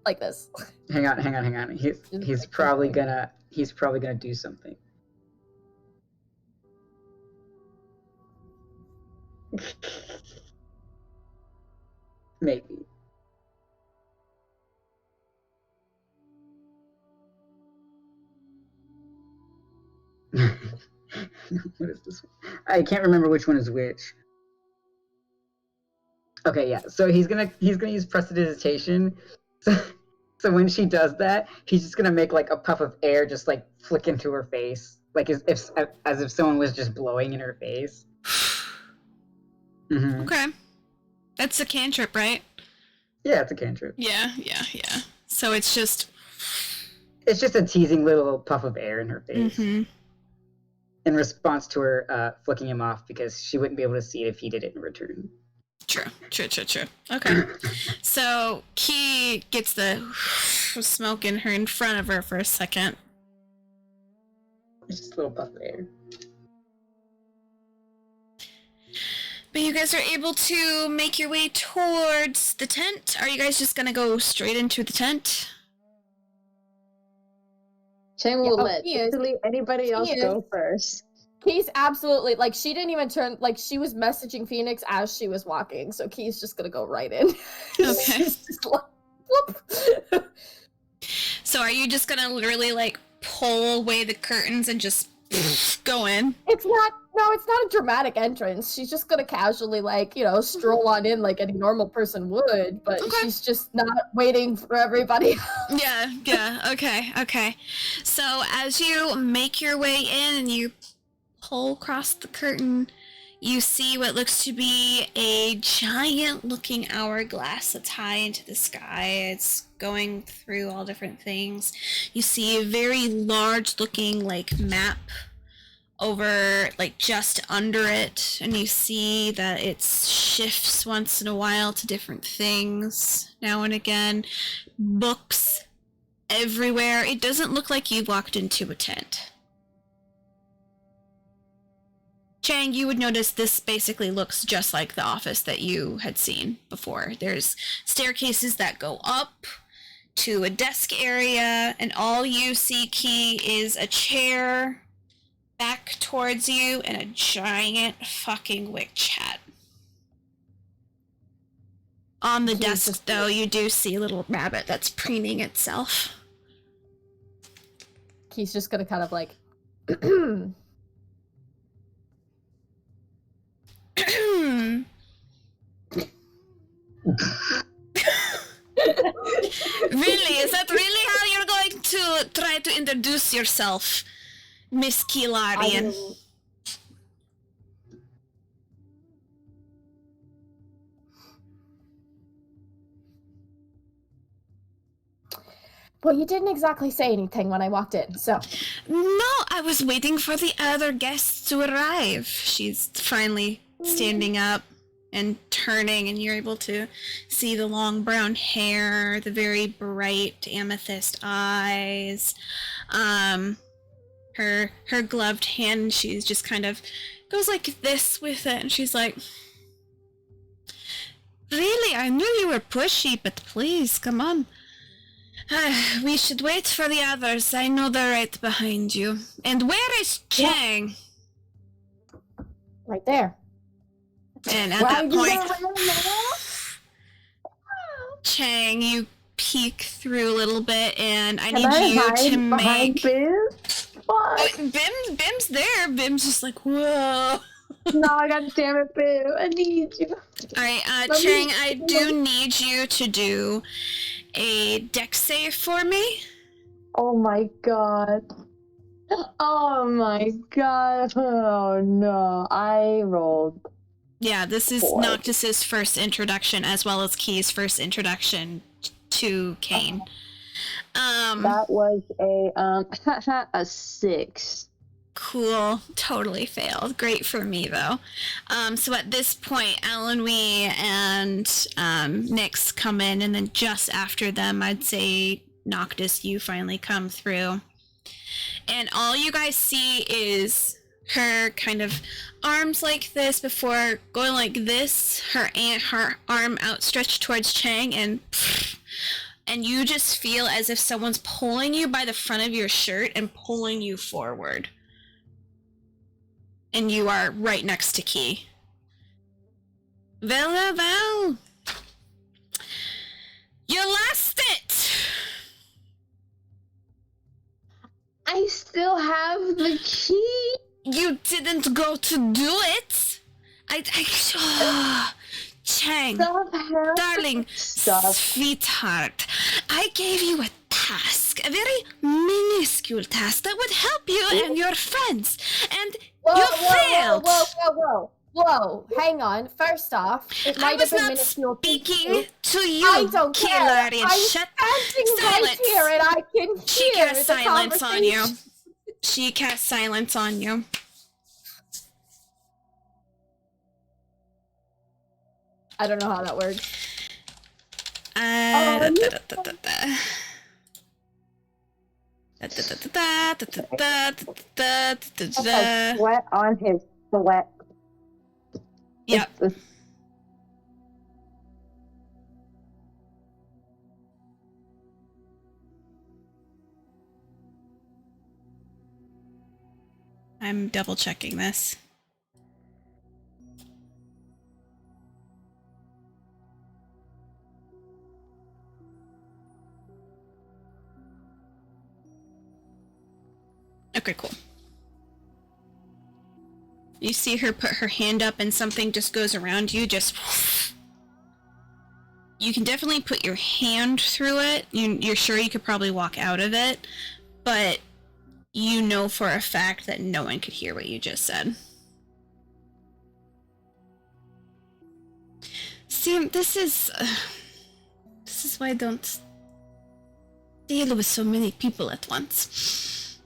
like this. Hang on. He's probably gonna do something. Maybe. What is this one? I can't remember which one is which. Okay, yeah. So he's gonna use prestidigitation. So when she does that, he's just gonna make like a puff of air just like flick into her face, like as if someone was just blowing in her face. Hmm. Okay. That's a cantrip, right? Yeah, it's a cantrip. Yeah. So it's just... It's just a teasing little puff of air in her face Mhm. in response to her flicking him off because she wouldn't be able to see it if he did it in return. True. Okay. So Key gets the smoke in her in front of her for a second. It's just a little puff of air. But you guys are able to make your way towards the tent. Are you guys just gonna go straight into the tent? Chang Yeah, will oh, let he is. literally anybody else He go is. first. Keith's absolutely like she didn't even turn. Like she was messaging Phoenix as she was walking, so Keith's just gonna go right in. Okay. She's just like, whoop. So are you just gonna literally like pull away the curtains and just go in? It's not a dramatic entrance. She's just gonna casually like, stroll on in like any normal person would, but Okay. she's just not waiting for everybody. Yeah, okay. So as you make your way in and you pull across the curtain, you see what looks to be a giant looking hourglass that's high into the sky. It's going through all different things. You see a very large looking like map over like just under it, and you see that it shifts once in a while to different things now and again. Books everywhere. It doesn't look like you walked into a tent. Chang, you would notice this basically looks just like the office that you had seen before. There's staircases that go up to a desk area, and all you see, Key, is a chair back towards you and a giant fucking witch hat. On the desk, though, you do see a little rabbit that's preening itself. He's just gonna kind of like Really? Is that really how you're going to try to introduce yourself, Miss Kilarian? Well, you didn't exactly say anything when I walked in, so. No, I was waiting for the other guests to arrive. She's finally standing up and turning, and you're able to see the long brown hair, the very bright amethyst eyes, her gloved hand. She's just kind of goes like this with it, and she's like, "Really, I knew you were pushy, but please, come on. We should wait for the others. I know they're right behind you. And where is Chang?" Right there. And at that point, Chang, you peek through a little bit, and I need you to make... Bim's there. Bim's just like, whoa. No, God damn it, Boo. I need you. Alright, Chang, I do need you to do a dex save for me. Oh my god. Oh my god. Oh no. I rolled. Yeah, this is 4. Noctis's first introduction, as well as Key's first introduction to Kane. That was a 6. Cool. Totally failed. Great for me, though. So at this point, Alan Wee and Nyx come in, and then just after them, I'd say, Noctis, you finally come through. And all you guys see is her kind of arms like this before going like this, her arm outstretched towards Chang, and you just feel as if someone's pulling you by the front of your shirt and pulling you forward. And you are right next to Key. Well. You lost it! I still have the key. You didn't go to do it! Chang, darling, sweetheart, I gave you a task, a very minuscule task that would help you and your friends, and you failed! Whoa, hang on. First off, it might have been minuscule. Speaking to you, I don't care. Kilarian. I'm Shut standing right here and I can hear She cast the silence on you. conversation. She cast silence on you. I don't know how that works. Sweat on his sweat. Yep. I'm double checking this. Okay, cool. You see her put her hand up and something just goes around you, just... You can definitely put your hand through it. You're sure you could probably walk out of it, but you know for a fact that no one could hear what you just said. See, this is why I don't deal with so many people at once.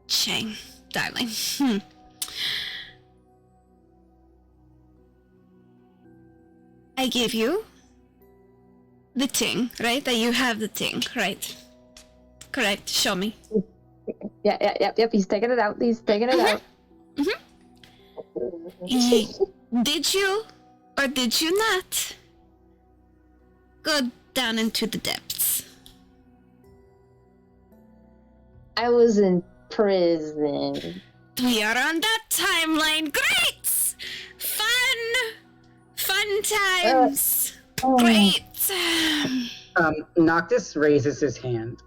Chang, darling. I gave you the thing, right? That you have the thing, right? Correct. Show me. Yep. He's taking it out. He's taking it out. Did you or did you not go down into the depths? I was in prison. We are on that timeline. Great! Fun times. Great. Noctis raises his hand.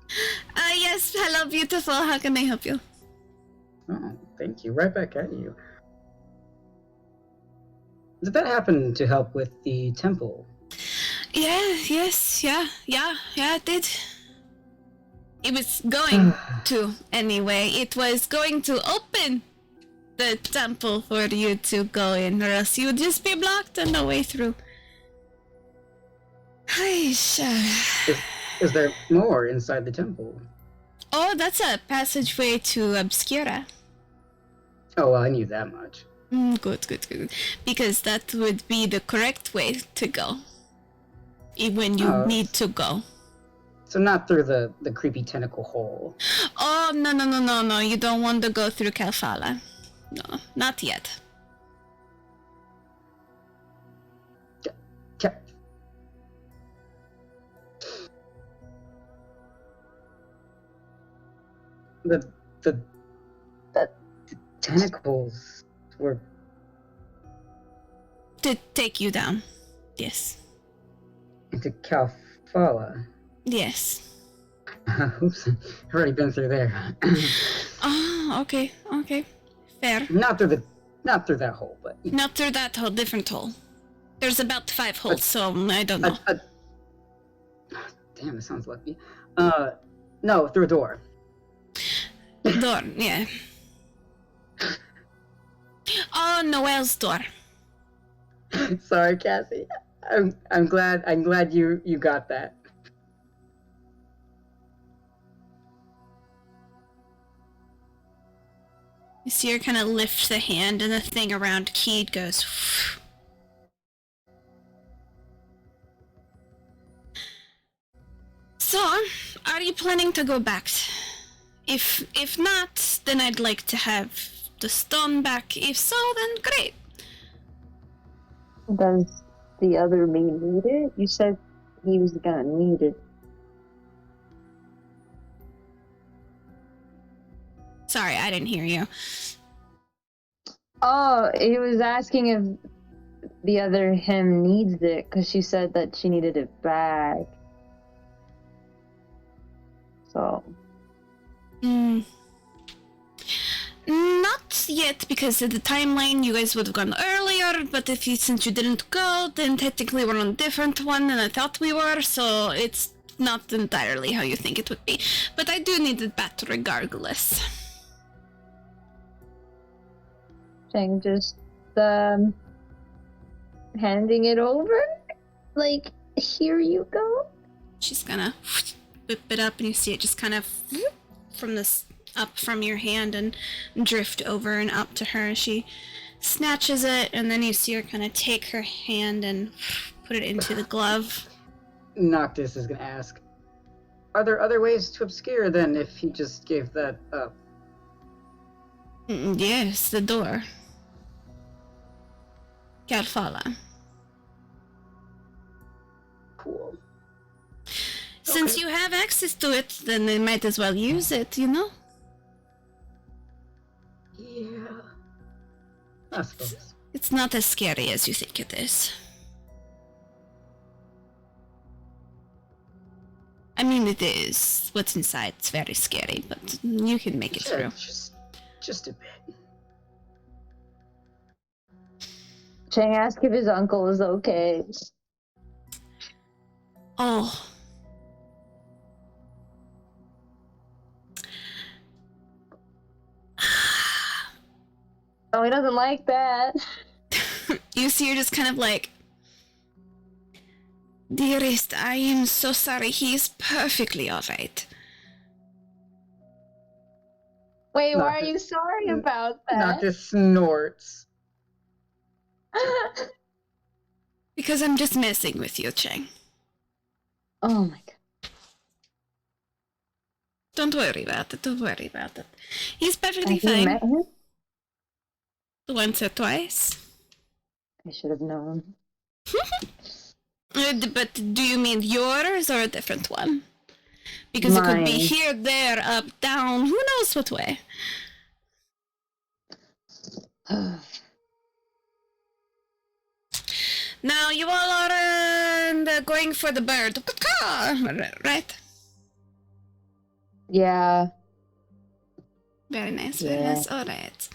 Yes, hello, beautiful. How can I help you? Oh, thank you. Right back at you. Did that happen to help with the temple? Yeah, it did. It was going to, anyway. It was going to open the temple for you to go in, or else you would just be blocked on the way through. Is there more inside the temple? Oh, that's a passageway to Obscura. Oh, well, I knew that much. Good. Because that would be the correct way to go. When you need to go. So not through the creepy tentacle hole. Oh, no. You don't want to go through Kalfala. No, not yet. The tentacles were... To take you down. Yes. into Kalfala. Yes. Oops, I've already been through there. Oh, okay. Fair. Not through that hole, but Not through that hole, different hole. There's about 5 holes, so I don't know. Damn, it sounds lucky. No, through a door. Door, yeah. Oh, Noel's door. Sorry, Cassie. I'm glad you got that. You see her kind of lift the hand, and the thing around Keed goes. So, are you planning to go back? If not, then I'd like to have the stone back. If so, then great. Does the other me need it? You said he was gonna need it. Sorry, I didn't hear you. Oh, he was asking if the other him needs it, because she said that she needed it back. So. Not yet, because of the timeline you guys would have gone earlier, but since you didn't go, then technically we're on a different one than I thought we were, so it's not entirely how you think it would be. But I do need it back regardless. Saying just handing it over? Like, here you go? She's gonna whip it up, and you see it just kind of from this up from your hand and drift over and up to her. She snatches it, and then you see her kind of take her hand and put it into the glove. Noctis is gonna ask, are there other ways to obscure then if he just gave that up? Yes, the door. Kalfala. Cool. Since you have access to it, then they might as well use it, you know? Yeah. I suppose. It's not as scary as you think it is. I mean, it is. What's inside is very scary, but you can make it through. Just a bit. Chang asked if his uncle was okay. Oh. Oh, he doesn't like that. You see her just kind of like, dearest, I am so sorry. He is perfectly alright. Wait, Not why are this- you sorry about that? Noctis snorts. Because I'm just messing with you, Chang. Oh my god. Don't worry about it. Don't worry about it. He's perfectly Have you fine. met him? Once or twice. I should have known. But do you mean yours or a different one? Because it could be Mine. here, there, up, down, who knows what way. Now you all are going for the bird, right? Yeah. Very nice, very Yeah. nice. All right.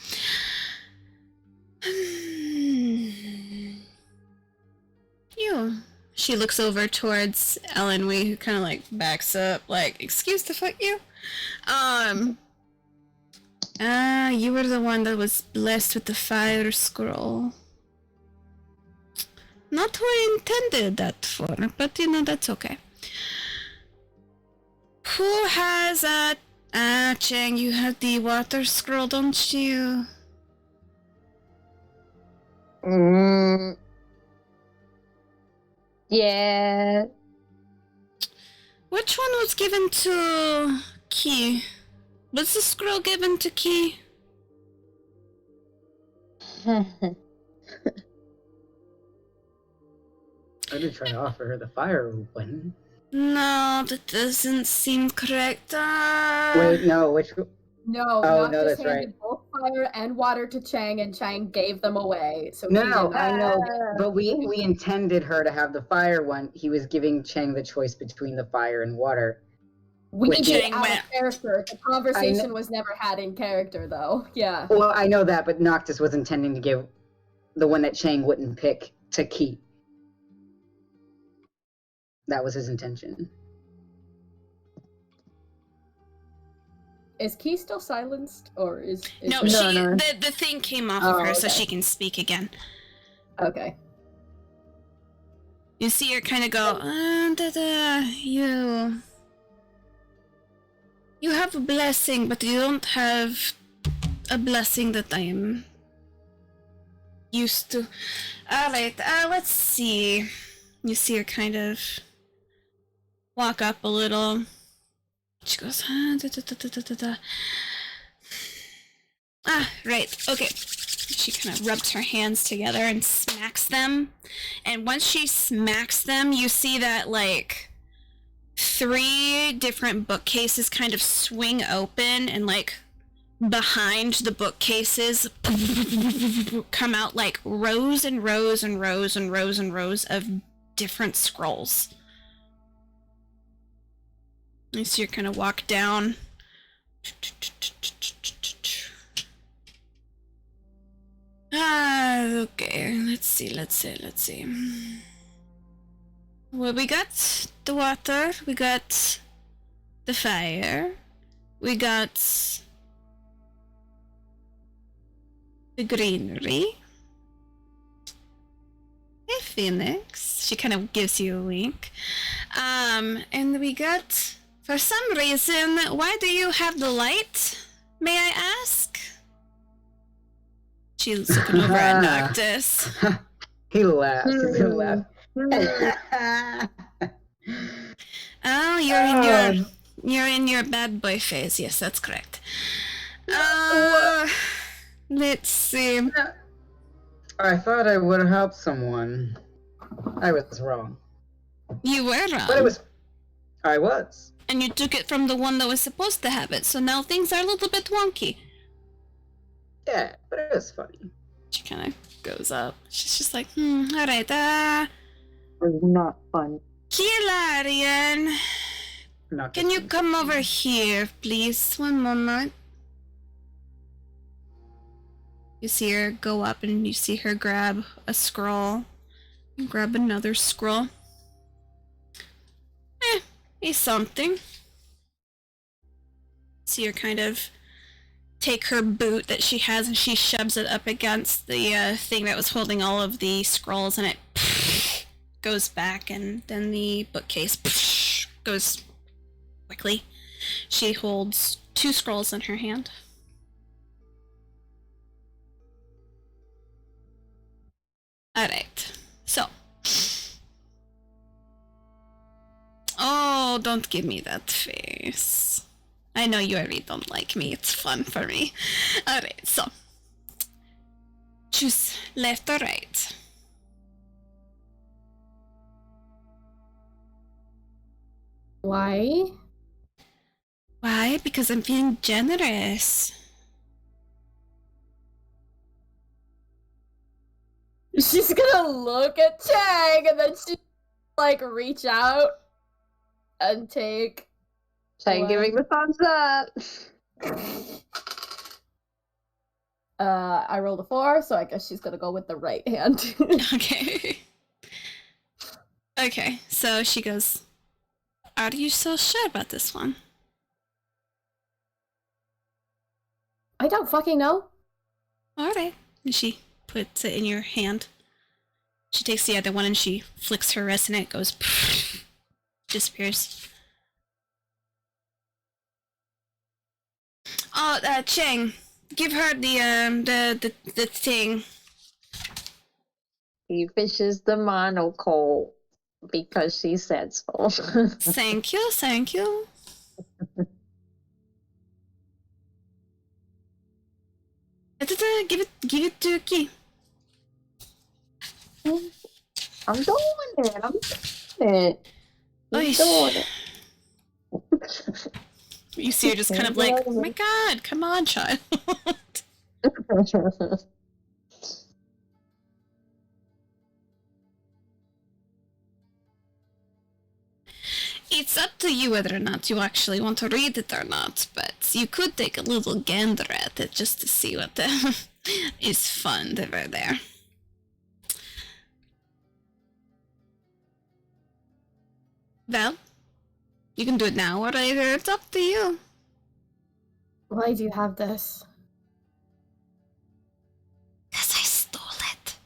You. She looks over towards Ellen Wee, who kind of like backs up, like, excuse the fuck you. You were the one that was blessed with the fire scroll. Not who I intended that for, but you know, that's okay. Who has Chang, you have the water scroll, don't you? Yeah. Which one was given to Key? Was the scroll given to Key? I did try to offer her the fire one. No, that doesn't seem correct. Wait, no, which? No, Oh, no, Noctis that's handed right. both fire and water to Chang, and Chang gave them away. So No, he no, didn't- I know, but we intended her to have the fire one. He was giving Chang the choice between the fire and water. We Which did Chang out went- of character. The conversation was never had in character, though. Yeah. Well, I know that, but Noctis was intending to give the one that Chang wouldn't pick to Key. That was his intention. Is Key still silenced, or is No, he- she no. the thing came off Oh, of her so okay. she can speak again. Okay. You see her kind of go, you have a blessing, but you don't have a blessing that I am used to. Alright, let's see. You see her kind of walk up a little. She goes, right, okay. She kind of rubs her hands together and smacks them. And once she smacks them, you see that, like, 3 different bookcases kind of swing open, and, like, behind the bookcases come out, like, rows and rows and rows and rows and rows of different scrolls. You see her kind of walk down. Okay, let's see. Well, we got the water, we got the fire, we got the greenery. Hey, Phoenix. She kind of gives you a wink. And we got, for some reason, why do you have the light? May I ask? She's looking over at Noctis. He laughed. He's gonna laugh. Oh, you're in your bad boy phase. Yes, that's correct. Let's see. I thought I would help someone. I was wrong. You were wrong. But I was. And you took it from the one that was supposed to have it, so now things are a little bit wonky. Yeah, but it was funny. She kind of goes up. She's just like, alright, It was not fun. Kilarian, Not can you just- come over here, please? One moment. You see her go up and you see her grab a scroll. And grab another scroll. It's something. See her kind of take her boot that she has and she shoves it up against the thing that was holding all of the scrolls, and it goes back, and then the bookcase goes quickly. She holds 2 scrolls in her hand. Alright, so. Oh, don't give me that face. I know you already don't like me. It's fun for me. Alright, so. Choose left or right. Why? Why? Because I'm feeling generous. She's gonna look at Chang and then she like reach out and take. Chang giving the thumbs up. I rolled a 4, so I guess she's gonna go with the right hand. Okay. Okay, so she goes, are you so sure about this one? I don't fucking know. Alright. And she puts it in your hand. She takes the other one and she flicks her wrist and it goes disappears. Oh, Chang, give her the thing. He fishes the monocle because she said so. Thank you, thank you. Give it to Key. I'm doing it. I'm doing it. I'm Oy. doing it. You see her just kind of like, oh my god, come on, child. It's up to you whether or not you actually want to read it or not, but you could take a little gander at it just to see what is fun over there. Well, you can do it now or later, it's up to you. Why do you have this? Because I stole it.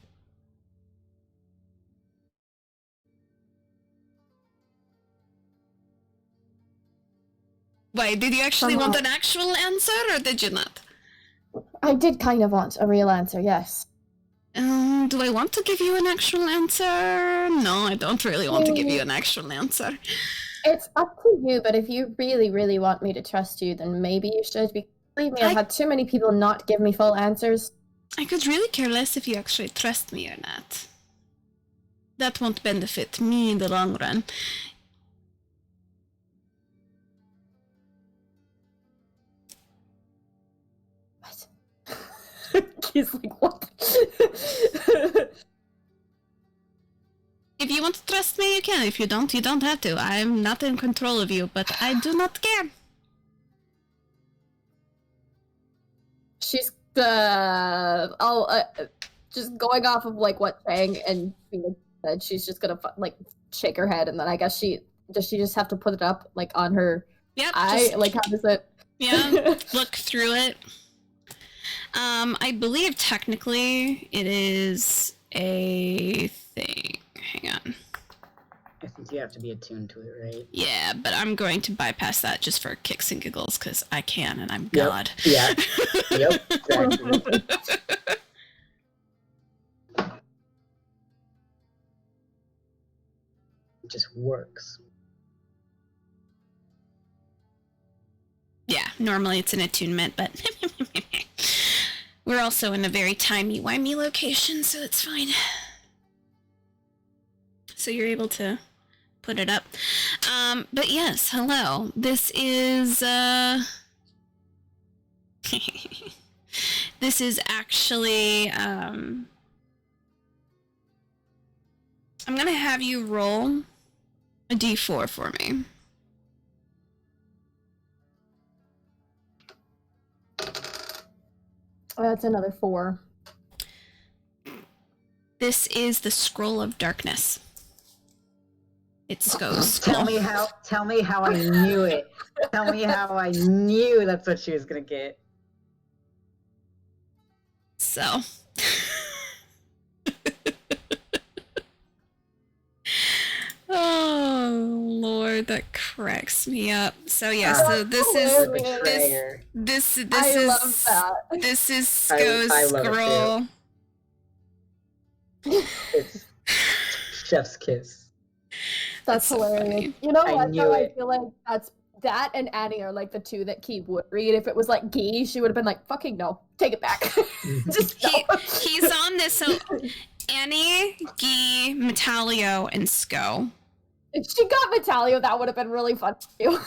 Wait, did you actually want an actual answer or did you not? I did kind of want a real answer, yes. Do I want to give you an actual answer? No, I don't really want to give you an actual answer. It's up to you, but if you really, really want me to trust you, then maybe you should. Believe me, I've had too many people not give me full answers. I could really care less if you actually trust me or not. That won't benefit me in the long run. What? He's like, what? If you want to trust me, you can. If you don't, you don't have to. I'm not in control of you, but I do not care. She's just going off of like what Chang and Phoenix said. She's just gonna like shake her head, and then I guess she just have to put it up like on her eye. Like, how does it? Yeah, look through it. I believe technically it is a thing. Hang on. I think you have to be attuned to it, right? Yeah, but I'm going to bypass that just for kicks and giggles because I can and I'm God. Yeah. Yep. Exactly. It just works. Yeah, normally it's an attunement, but we're also in a very timey-wimey location, so it's fine. So you're able to put it up. But yes, hello. This is, this is actually, I'm gonna have you roll a d4 for me. That's another 4. This is the Scroll of Darkness. It's Sko's Tell me how I knew it. Tell me how I knew that's what she was gonna get. So. Oh Lord, that cracks me up. So yeah, so this is this I is love that. this is Sko's I love it scroll. It's chef's kiss. That's so hilarious. funny. You know I what? knew Though I it. feel like that's that and Annie are like the two that Key would read. If it was like Gee, she would have been like, fucking no, take it back. Just no. He's on this. So Annie, Guy, Metalio, and Sko. If she got Metalio, that would have been really fun too.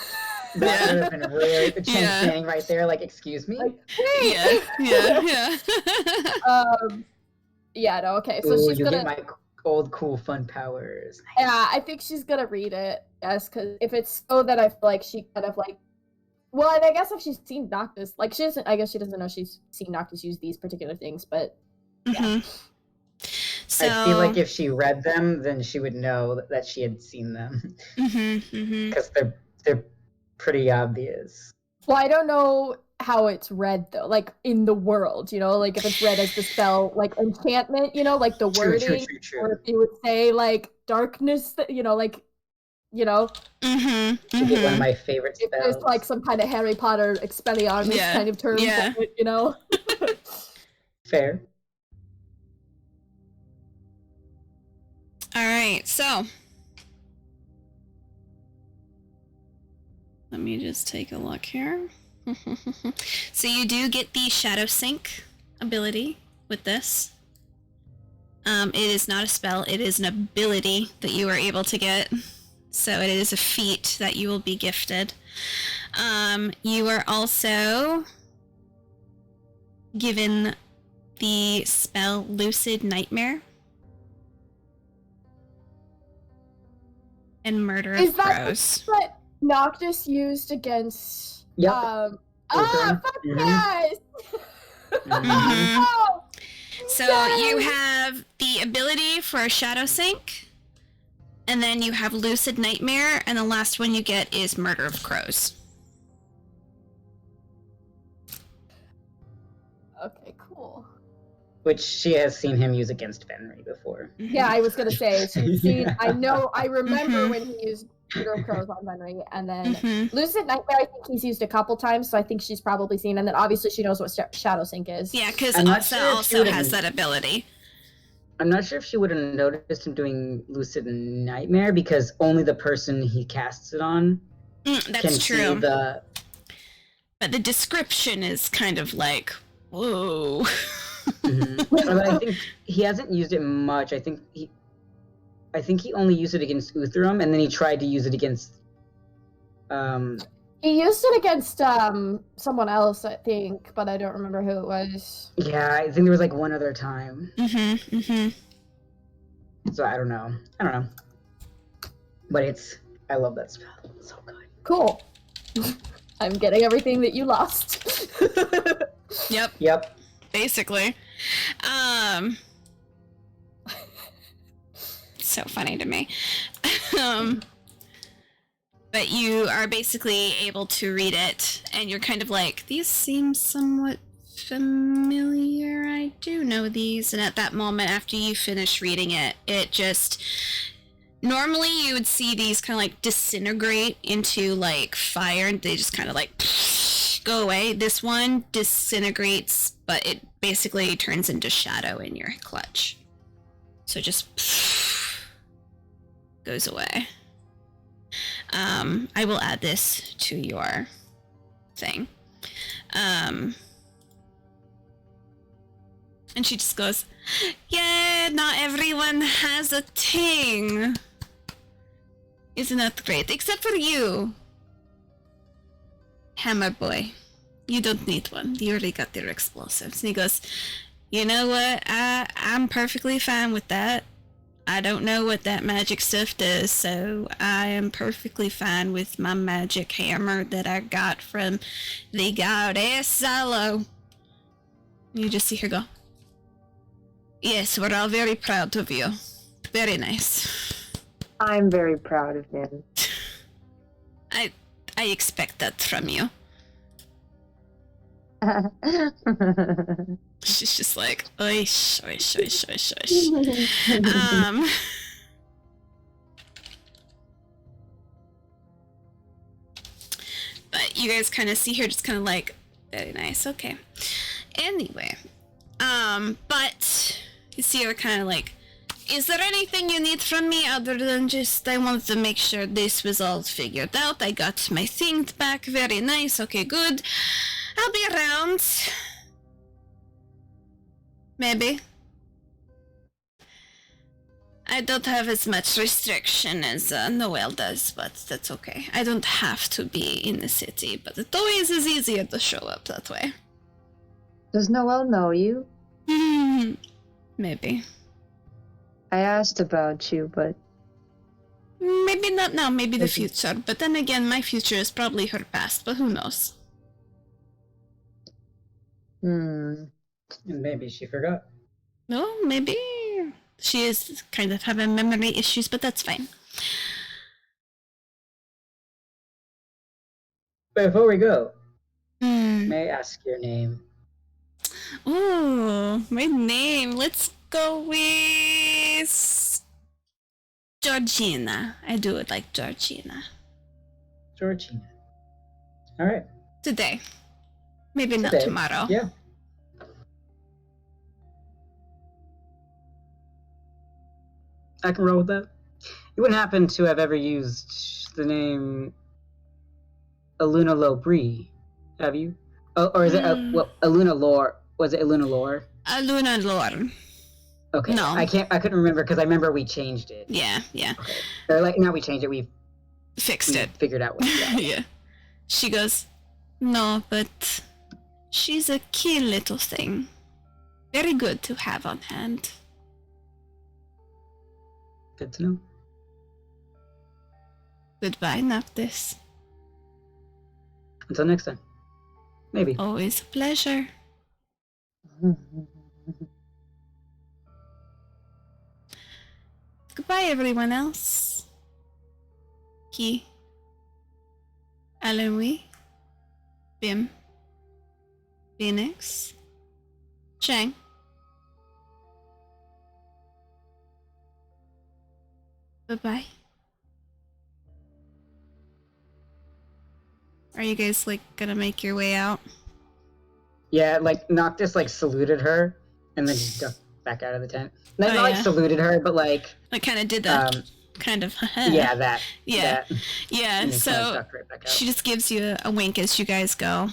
That would have been really the Chen Yeah. standing right there, like, excuse me. Like, hey! Yeah. Yeah, no, okay. So Ooh, she's you gonna. get my old cool fun powers. Yeah, I think she's gonna read it. Yes, because if it's so that I feel like she kind of like. Well, and I guess if she's seen Noctis, like she doesn't. I guess she doesn't know she's seen Noctis use these particular things, but Mhm. So I feel like if she read them, then she would know that she had seen them Mhm. because they're pretty obvious. well, I don't know how it's read though, like in the world, you know, like if it's read as the spell, like enchantment, you know, like the wording, or if you would say like darkness, you know, like, you know, Mhm. To get one of Mhm. my favorite if spells. there's like some kind of Harry Potter Expelliarmus Yeah, kind of term yeah. for it, you know. Fair. All right. So let me just take a look here. So you do get the Shadow Sync ability with this. It is not a spell, it is an ability that you are able to get. So it is a feat that you will be gifted. You are also given the spell Lucid Nightmare and Murder Is of that Crows. what Noctis used against Yep. fuck Mhm. yes. Mhm. Oh, So yes! you have the ability for Shadow Sync, and then you have Lucid Nightmare, and the last one you get is Murder of Crows. Okay, cool. Which she has seen him use against Fenry before. Yeah, I was gonna say she's seen. I know. I remember Mhm. when he used Murder of Crows on Henry, and then Mhm. Lucid Nightmare. I think he's used a couple times, so I think she's probably seen. And then obviously she knows what Shadow Sync is. Yeah, because I'm not Asa sure if she also would've- has that ability. I'm not sure if she would have noticed him doing Lucid Nightmare because only the person he casts it on can That's see true. the. But the description is kind of like, whoa. Mhm. But I think he hasn't used it much. I think he only used it against Uthram, and then he tried to use it against. He used it against someone else, I think, but I don't remember who it was. Yeah, I think there was like one other time. Mm-hmm. Mm-hmm. So I don't know. But I love that spell. It's so good. Cool. I'm getting everything that you lost. Yep. Basically. So funny to me. But you are basically able to read it, and you're kind of like, these seem somewhat familiar. I do know these. And at that moment, after you finish reading it, it just... Normally, you would see these kind of like disintegrate into like fire, and they just kind of like go away. This one disintegrates, but it basically turns into shadow in your clutch. So it just goes away. I will add this to your thing. And she just goes, yeah, not everyone has a ting. Isn't that great? Except for you. Hammer boy. You don't need one. You already got your explosives. And he goes, you know what? I'm perfectly fine with that. I don't know what that magic stuff does, so I am perfectly fine with my magic hammer that I got from the goddess Salo. You just see her go, yes, we're all very proud of you. Very nice. I'm very proud of him. I expect that from you. She's just like, oish, oish, oish, oish, oish. But you guys kind of see her just kind of like, very nice, okay. Anyway, but you see her kind of like, Is there anything you need from me other than just I wanted to make sure this was all figured out? I got my things back. Very nice. Okay, good. I'll be around. Maybe. I don't have as much restriction as Noel does, but that's okay. I don't have to be in the city, but it always is easier to show up that way. Does Noel know you? Maybe. I asked about you, but Maybe not now, maybe the Okay. future. But then again, my future is probably her past, but who knows? hmm. And maybe she forgot. No, maybe she is kind of having memory issues, but that's fine. Before we go, Hmm. may I ask your name? Ooh, my name. Let's go with Georgina. I do it like Georgina. Georgina. All right. Today. Maybe not Today. tomorrow. Yeah. I can roll with that. You wouldn't happen to have ever used the name Aluna Lobri, have you? Oh, or is it Aluna Lore? Was it Aluna Lore? Luna Lore. Okay. No. I couldn't remember because I remember we changed it. Yeah. Okay. Or like now we changed it. We Fixed it. figured out what. Yeah. Yeah. She goes, no, but she's a key little thing. Very good to have on hand. Good to know. Goodbye, Noctis. Until next time. Maybe. Always a pleasure. Goodbye, everyone else. Key. Alanui. Bim. Phoenix. Chang. Bye-bye. Are you guys, like, gonna make your way out? Yeah, like Noctis like saluted her and then just ducked back out of the tent. Not, Oh, not like yeah. saluted her, but like I kind of did that. Kind of. yeah, that. Yeah. That, Yeah, and then kinda so ducked right back out. she just gives you a wink as you guys go.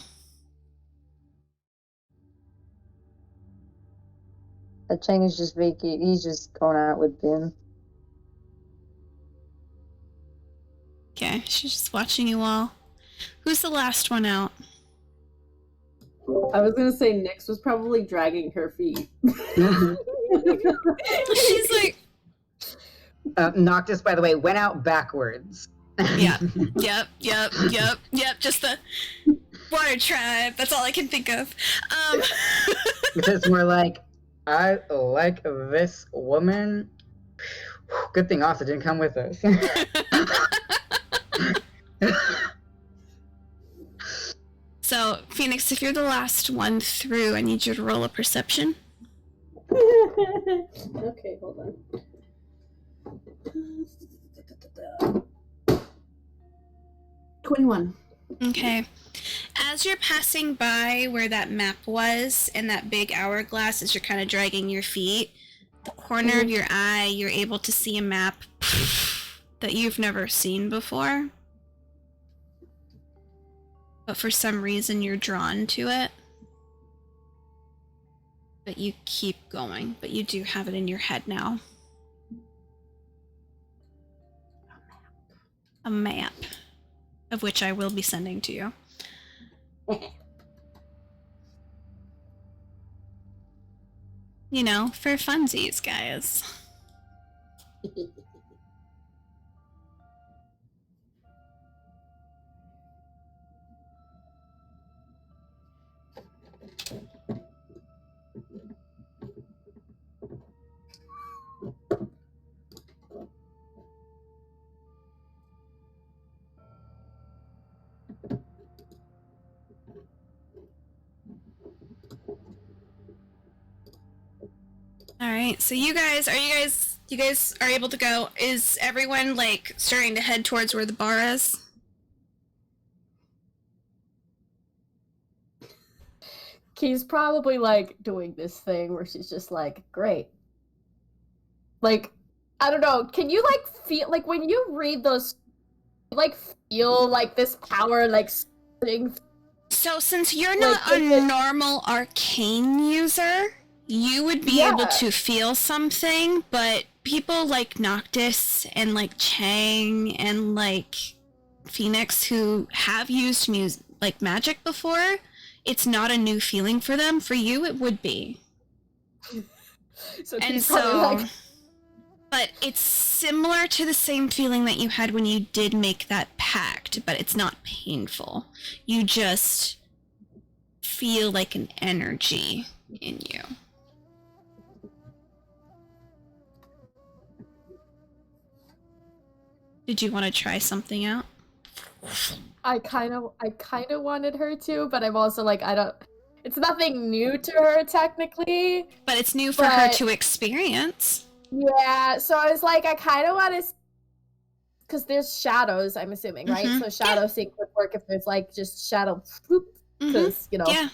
Chang is just vacant. He's just going out with Bim. Okay, she's just watching you all. Who's the last one out? I was gonna say Nyx was probably dragging her feet. She's like, Noctis, by the way, went out backwards. yep. Just the water tribe. That's all I can think of. It's more like, I like this woman. Good thing Asa didn't come with us. So, Phoenix, if you're the last one through, I need you to roll a perception. Okay, hold on. 21. Okay. As you're passing by where that map was and that big hourglass, as you're kind of dragging your feet, the corner of your eye, you're able to see a map that you've never seen before. But for some reason, you're drawn to it. But you keep going. But you do have it in your head now. A map. Of which I will be sending to you. You know, for funsies, guys. All right, so you guys are able to go. Is everyone like starting to head towards where the bar is? Key's probably like doing this thing where she's just like, great. like, I don't know, can you like feel like when you read those, you, like feel like this power like thing? So since you're Like, not a is it- normal arcane user, you would be able Yeah. to feel something, but people like Noctis and like Chang and like Phoenix who have used like magic before, it's not a new feeling for them. For you, it would be. So And he's probably so, like, but it's similar to the same feeling that you had when you did make that pact, but it's not painful. You just feel like an energy in you. Did you want to try something out? I kind of wanted her to, but I'm also like, I don't. It's nothing new to her technically. But it's new for her But- to experience. Yeah, so I was like, I kind of want to, because there's shadows. I'm assuming, right? Mhm. So shadow sync would work if there's like just shadow, Mhm. because you know. Yeah.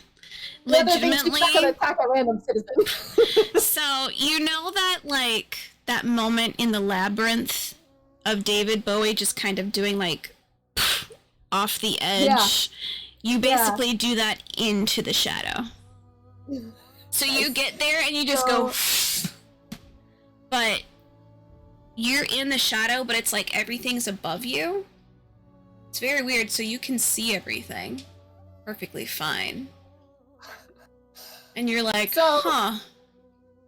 The other thing, she's not gonna Legitimately. attack a random citizen. So, you know that, like, that moment in the labyrinth of David Bowie just kind of doing, like, off the edge? You basically do that into the shadow. So you get there and you just go, but you're in the shadow, but it's like everything's above you. It's very weird, so you can see everything perfectly fine. And you're like, So- huh.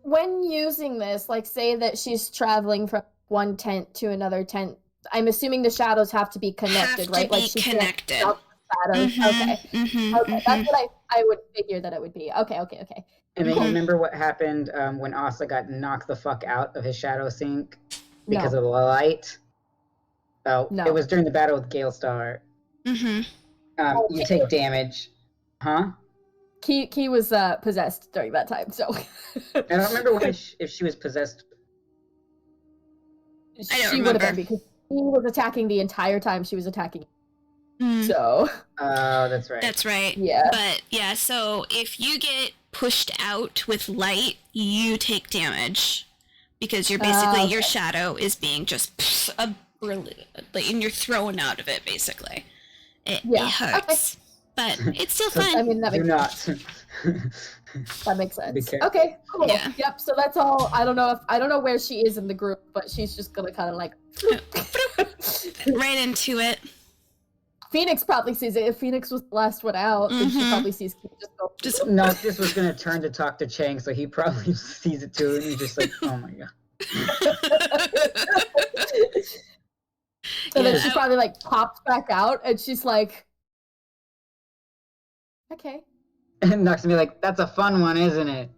When using this, like, say that she's traveling from one tent to another tent. I'm assuming the shadows have to be connected, Have to right? be Like she can't connected. stop shadows. Mhm, Okay. mhm, Okay, mhm. that's what I would figure that it would be. Okay. And then Mhm. you remember what happened when Asa got knocked the fuck out of his shadow sink because No. of the light? Oh, No. it was during the battle with Gale Star. Mhm. You take damage. Huh? Key was possessed during that time, so I don't remember when if she was possessed. I don't she would have been remember. because he was attacking the entire time she was attacking. Mm. So Oh, that's right. That's right. Yeah. But yeah, so if you get pushed out with light, you take damage because you're basically your okay. shadow is being just and you're thrown out of it basically. It Yeah, hurts, but it's still So- I fun. mean that Do makes not. that makes Be sense. careful. Okay, cool. Yeah. Yep. So that's all. I don't know where she is in the group, but she's just gonna kind of like. Right into it. Phoenix probably sees it. If Phoenix was the last one out, then she Mhm. probably sees Key just go. Just No, this was gonna turn to talk to Chang, so he probably sees it too, and he's just like, "Oh my god!" So then Yeah. she probably like pops back out, and she's like, "Okay." And Nox will be like, "That's a fun one, isn't it?"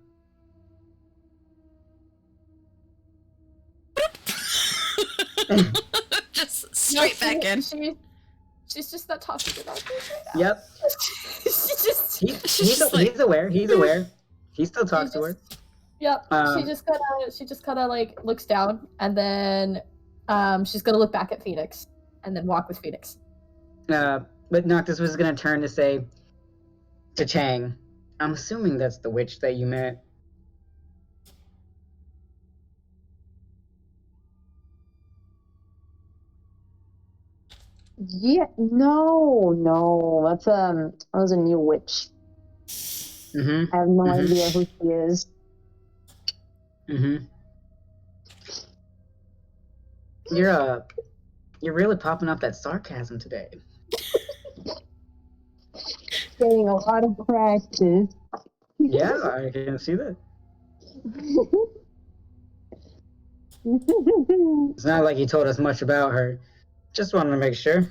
just straight back in. She's just not talking about this right now. Yep. She's just. He's just like- aware. He's aware. He still talks to her. Yep. Um, she just kind of like looks down, and then she's gonna look back at Phoenix, and then walk with Phoenix. But Noctis was gonna turn to say to Chang, "I'm assuming that's the witch that you met." Yeah, no, that's that was a new witch. Mm-hmm. I have no Mhm. idea who she is. Mm-hmm. You're really popping up that sarcasm today. Getting a lot of practice. Yeah, I can see that. It's not like you told us much about her. Just wanted to make sure.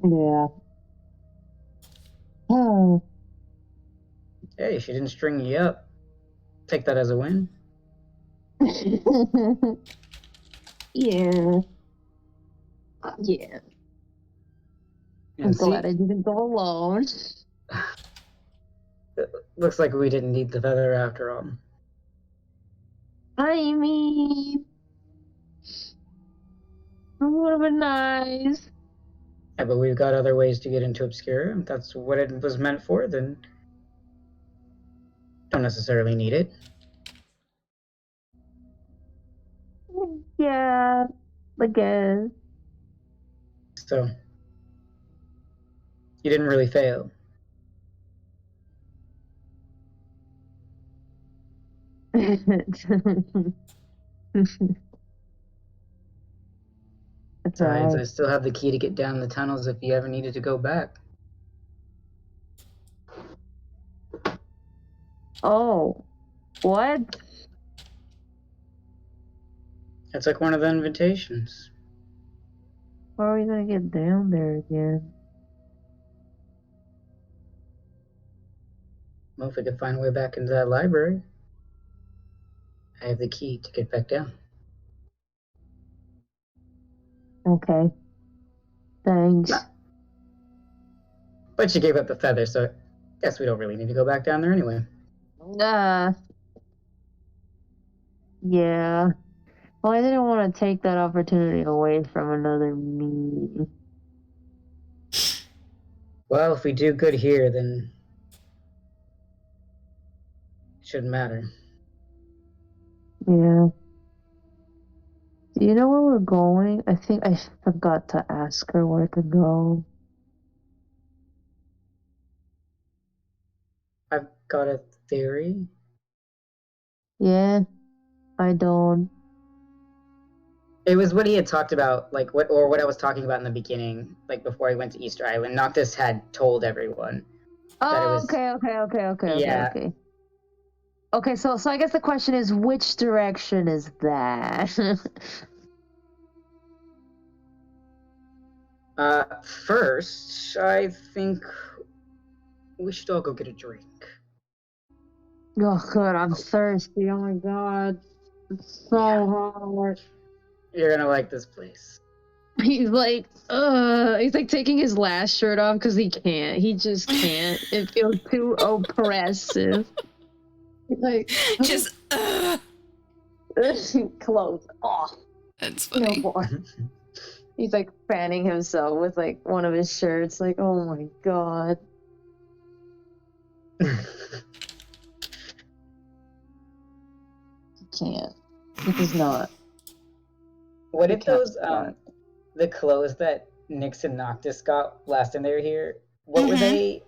Yeah. Oh. Hey, she didn't string you up. Take that as a win. Yeah. Yeah. I'm And see, glad I didn't go alone. looks like we didn't need the feather after all. I mean, it would have been nice. Yeah, but we've got other ways to get into Obscura. If that's what it was meant for, then don't necessarily need it. Yeah, I guess. So, you didn't really fail. It's Besides, I alright. still have the key to get down the tunnels if you ever needed to go back. Oh, what? It's like one of the invitations. How are we gonna get down there again? Well, if we could find a way back into that library, I have the key to get back down. Okay. Thanks. Nah. But you gave up the feather, so I guess we don't really need to go back down there anyway. Yeah. Well, I didn't want to take that opportunity away from another me. Well, if we do good here, then it shouldn't matter. Yeah. Do you know where we're going? I think I forgot to ask her where to go. I've got a theory. Yeah, I don't. It was what he had talked about, like what I was talking about in the beginning, like before he went to Easter Island. Noctis had told everyone. That it Oh, was- okay. Yeah. Okay, so I guess the question is, which direction is that? First, I think we should all go get a drink. Oh god, I'm thirsty. Oh my god. It's so hard. You're gonna like this place. He's like taking his last shirt off because he can't. He just can't. It feels too oppressive. Like, Just, clothes off. that's No funny. more. He's like fanning himself with like one of his shirts. Like, oh my god. He can't. He does not. What You if can't those start. the clothes that Nyx and Noctis got last time they were here? What were Mhm. they?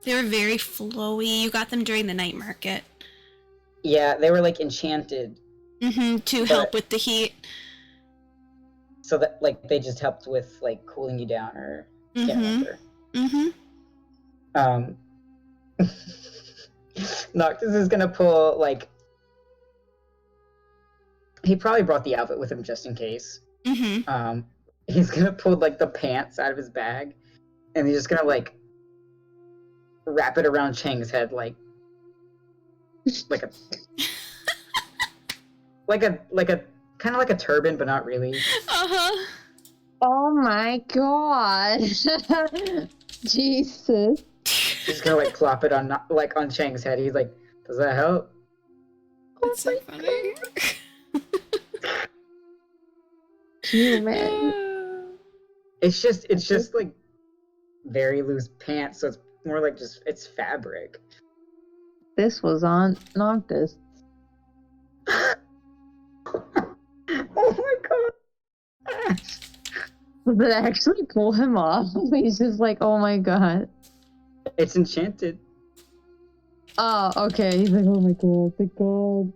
They were very flowy. You got them during the night market. Yeah, they were like enchanted, To help with the heat. so that like they just helped with like cooling you down, or can't remember. Noctis is gonna pull like. He probably brought the outfit with him just in case. He's gonna pull like the pants out of his bag, and he's just gonna like wrap it around Chang's head like a like a kind of like a turban, but not really. Oh my god. Jesus. He's gonna like plop it on on Chang's head. He's like, "Does that help?" That's so funny. Can you imagine? It's just like very loose pants, so it's more like just it's fabric. This was on Noctis. Oh my god! Does it actually pull him off? He's just like, oh my god. It's enchanted. Oh, okay. He's like, oh my god, thank god.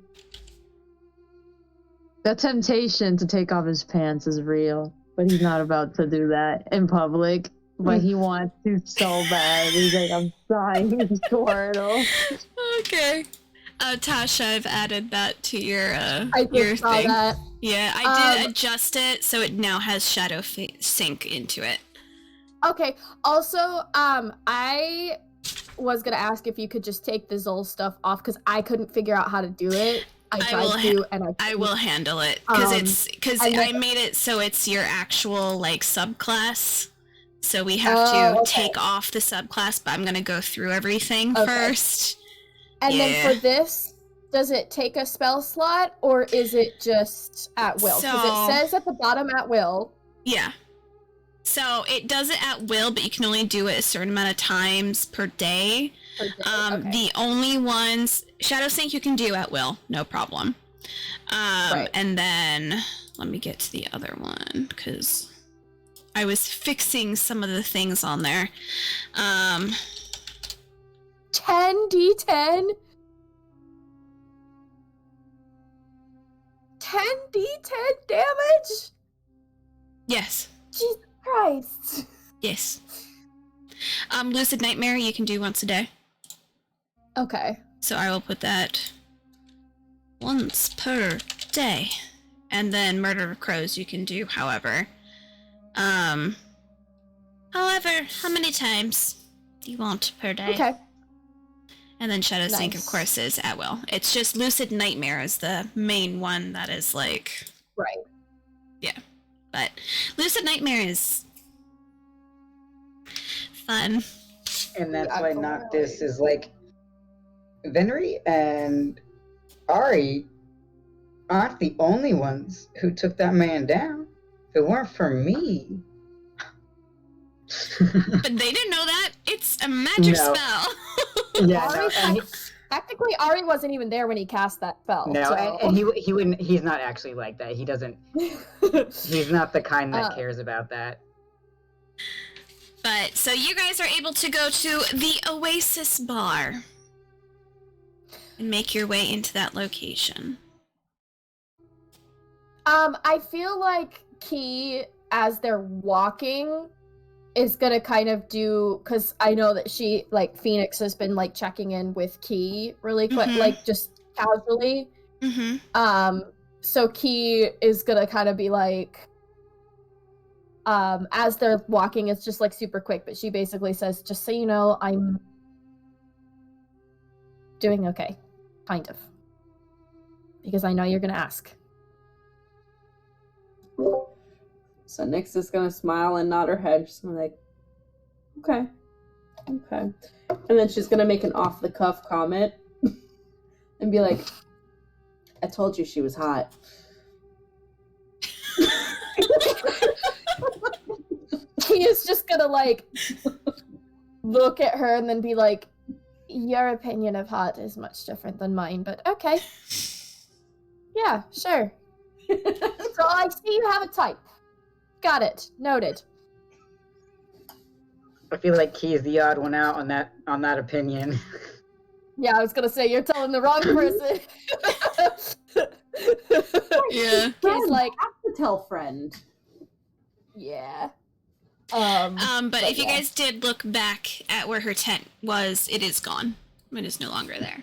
The temptation to take off his pants is real, but he's not about to do that in public. But he wants to so bad. He's like, I'm sorry, Squirtle. Okay. Tasha, I've added that to your I your just saw thing. that. Yeah, I did adjust it so it now has shadow sync into it. Okay. Also, I was gonna ask if you could just take the Zol stuff off because I couldn't figure out how to do it. I will tried to, and I will handle it because and I then- made it so it's your actual like subclass. So we have Oh, to okay. take off the subclass, but I'm gonna go through everything Okay. first. And Yeah. then for this, does it take a spell slot or is it just at will? Because So- it says at the bottom at will. Yeah. So it does it at will, but you can only do it a certain amount of times per day. per day. Okay. The only ones Shadow Sync you can do at will, no problem. Right. And then let me get to the other one because I was fixing some of the things on there. 10d10? 10d10 damage? Yes. Jesus Christ. Yes. Lucid Nightmare you can do once a day. Okay. So I will put that once per day. And then Murder of Crows you can do however. However, how many times do you want per day? Okay. And then Shadow Sink, of Nice. course, is at will. It's just Lucid Nightmare is the main one that is like... Right. Yeah. But Lucid Nightmare is... fun. And that's Yeah, why totally. Noctis is like, Venri and Ari aren't the only ones who took that man down. If it weren't for me. But they didn't know that. It's a magic No. spell. Yeah, no, Ari, and technically, Ari wasn't even there when he cast that spell. no, so. and he wouldn't. He's not actually like that. He doesn't. He's not the kind that cares about that. But, so you guys are able to go to the Oasis Bar. And make your way into that location. I feel like Key, as they're walking, is gonna kind of do, because I know that she, like, Phoenix has been, like, checking in with Key really quick, Mhm. like, just casually. Mm-hmm. So Key is gonna kind of be like, as they're walking, it's just, like, super quick, but she basically says, just so you know, I'm doing okay. Kind of. Because I know you're gonna ask. So Nyx is gonna smile and nod her head, just gonna like, okay. And then she's gonna make an off-the-cuff comment and be like, I told you she was hot. He is just gonna, like, look at her and then be like, your opinion of hot is much different than mine, but okay. Yeah, sure. So I see you have a type. Got it. Noted. I feel like Key is the odd one out on that opinion. Yeah, I was gonna say, you're telling the wrong person. Yeah. He's like, have to tell friend. yeah. But if you yeah. guys did look back at where her tent was, it is gone. It is no longer there.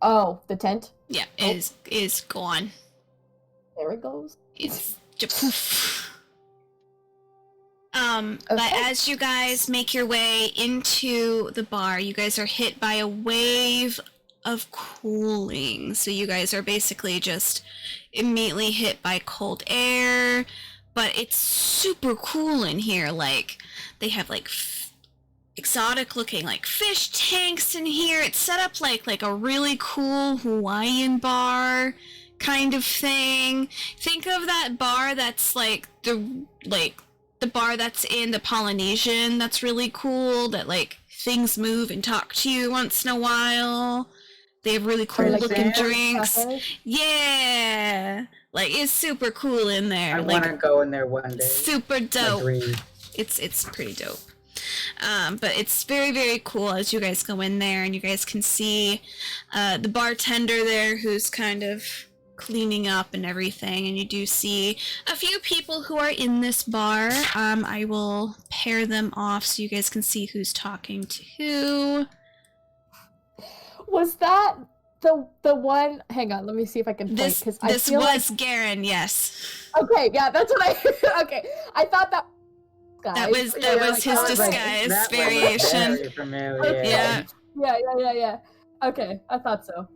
The tent. Yeah, Oh. it is gone. There it goes. It's just poof. But Okay. as you guys make your way into the bar, you guys are hit by a wave of cooling. So you guys are basically just immediately hit by cold air, but it's super cool in here. Like, they have like exotic looking like fish tanks in here. It's set up like a really cool Hawaiian bar kind of thing. Think of that bar that's like the bar that's in the Polynesian that's really cool, that like things move and talk to you once in a while. They have really cool like looking Sam? drinks. Yeah, like it's super cool in there. I like want to go in there one day. super dope. Agreed. It's pretty dope. But it's very, very cool as you guys go in there and you guys can see the bartender there who's kind of cleaning up and everything, and you do see a few people who are in this bar. I will pair them off so you guys can see who's talking to who. Was that the one? Hang on, let me see if I can point, This because I feel was Garen, yes. like. Okay, yeah, that's what I. Okay, I thought that. That was his disguise that one was variation. very familiar. Okay. Yeah. Yeah. Okay, I thought so.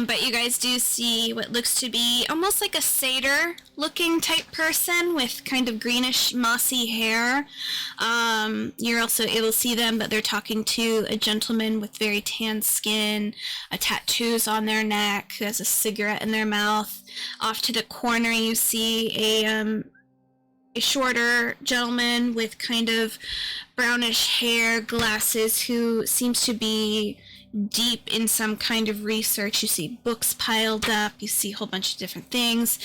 But you guys do see what looks to be almost like a satyr looking type person with kind of greenish mossy hair. You're also able to see them, but they're talking to a gentleman with very tan skin, tattoos on their neck, who has a cigarette in their mouth. Off to the corner you see a shorter gentleman with kind of brownish hair, glasses, who seems to be deep in some kind of research. You see books piled up, you see a whole bunch of different things.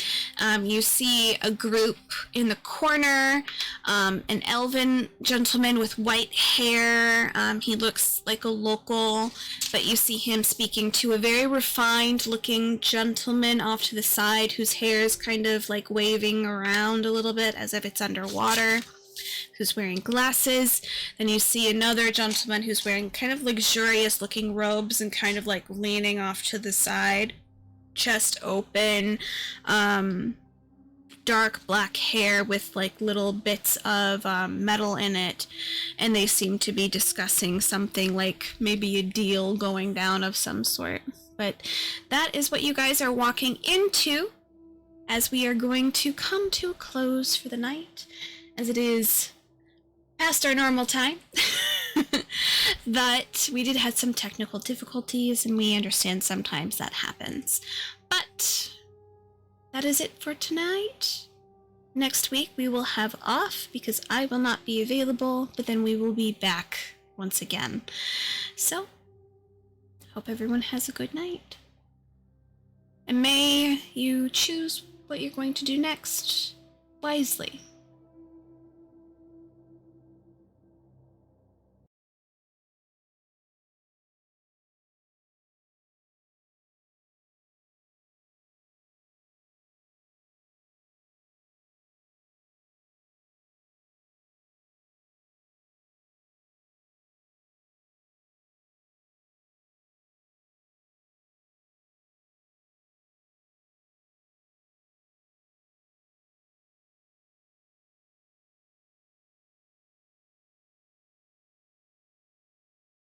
You see a group in the corner, an elven gentleman with white hair. He looks like a local, but you see him speaking to a very refined looking gentleman off to the side whose hair is kind of like waving around a little bit as if it's underwater, who's wearing glasses. Then you see another gentleman who's wearing kind of luxurious looking robes and kind of like leaning off to the side, chest open, dark black hair with like little bits of metal in it, and they seem to be discussing something like maybe a deal going down of some sort. But that is what you guys are walking into as we are going to come to a close for the night, as it is past our normal time. But we did have some technical difficulties, and we understand sometimes that happens. But that is it for tonight. Next week we will have off because I will not be available, but then we will be back once again. So, hope everyone has a good night. And may you choose what you're going to do next wisely.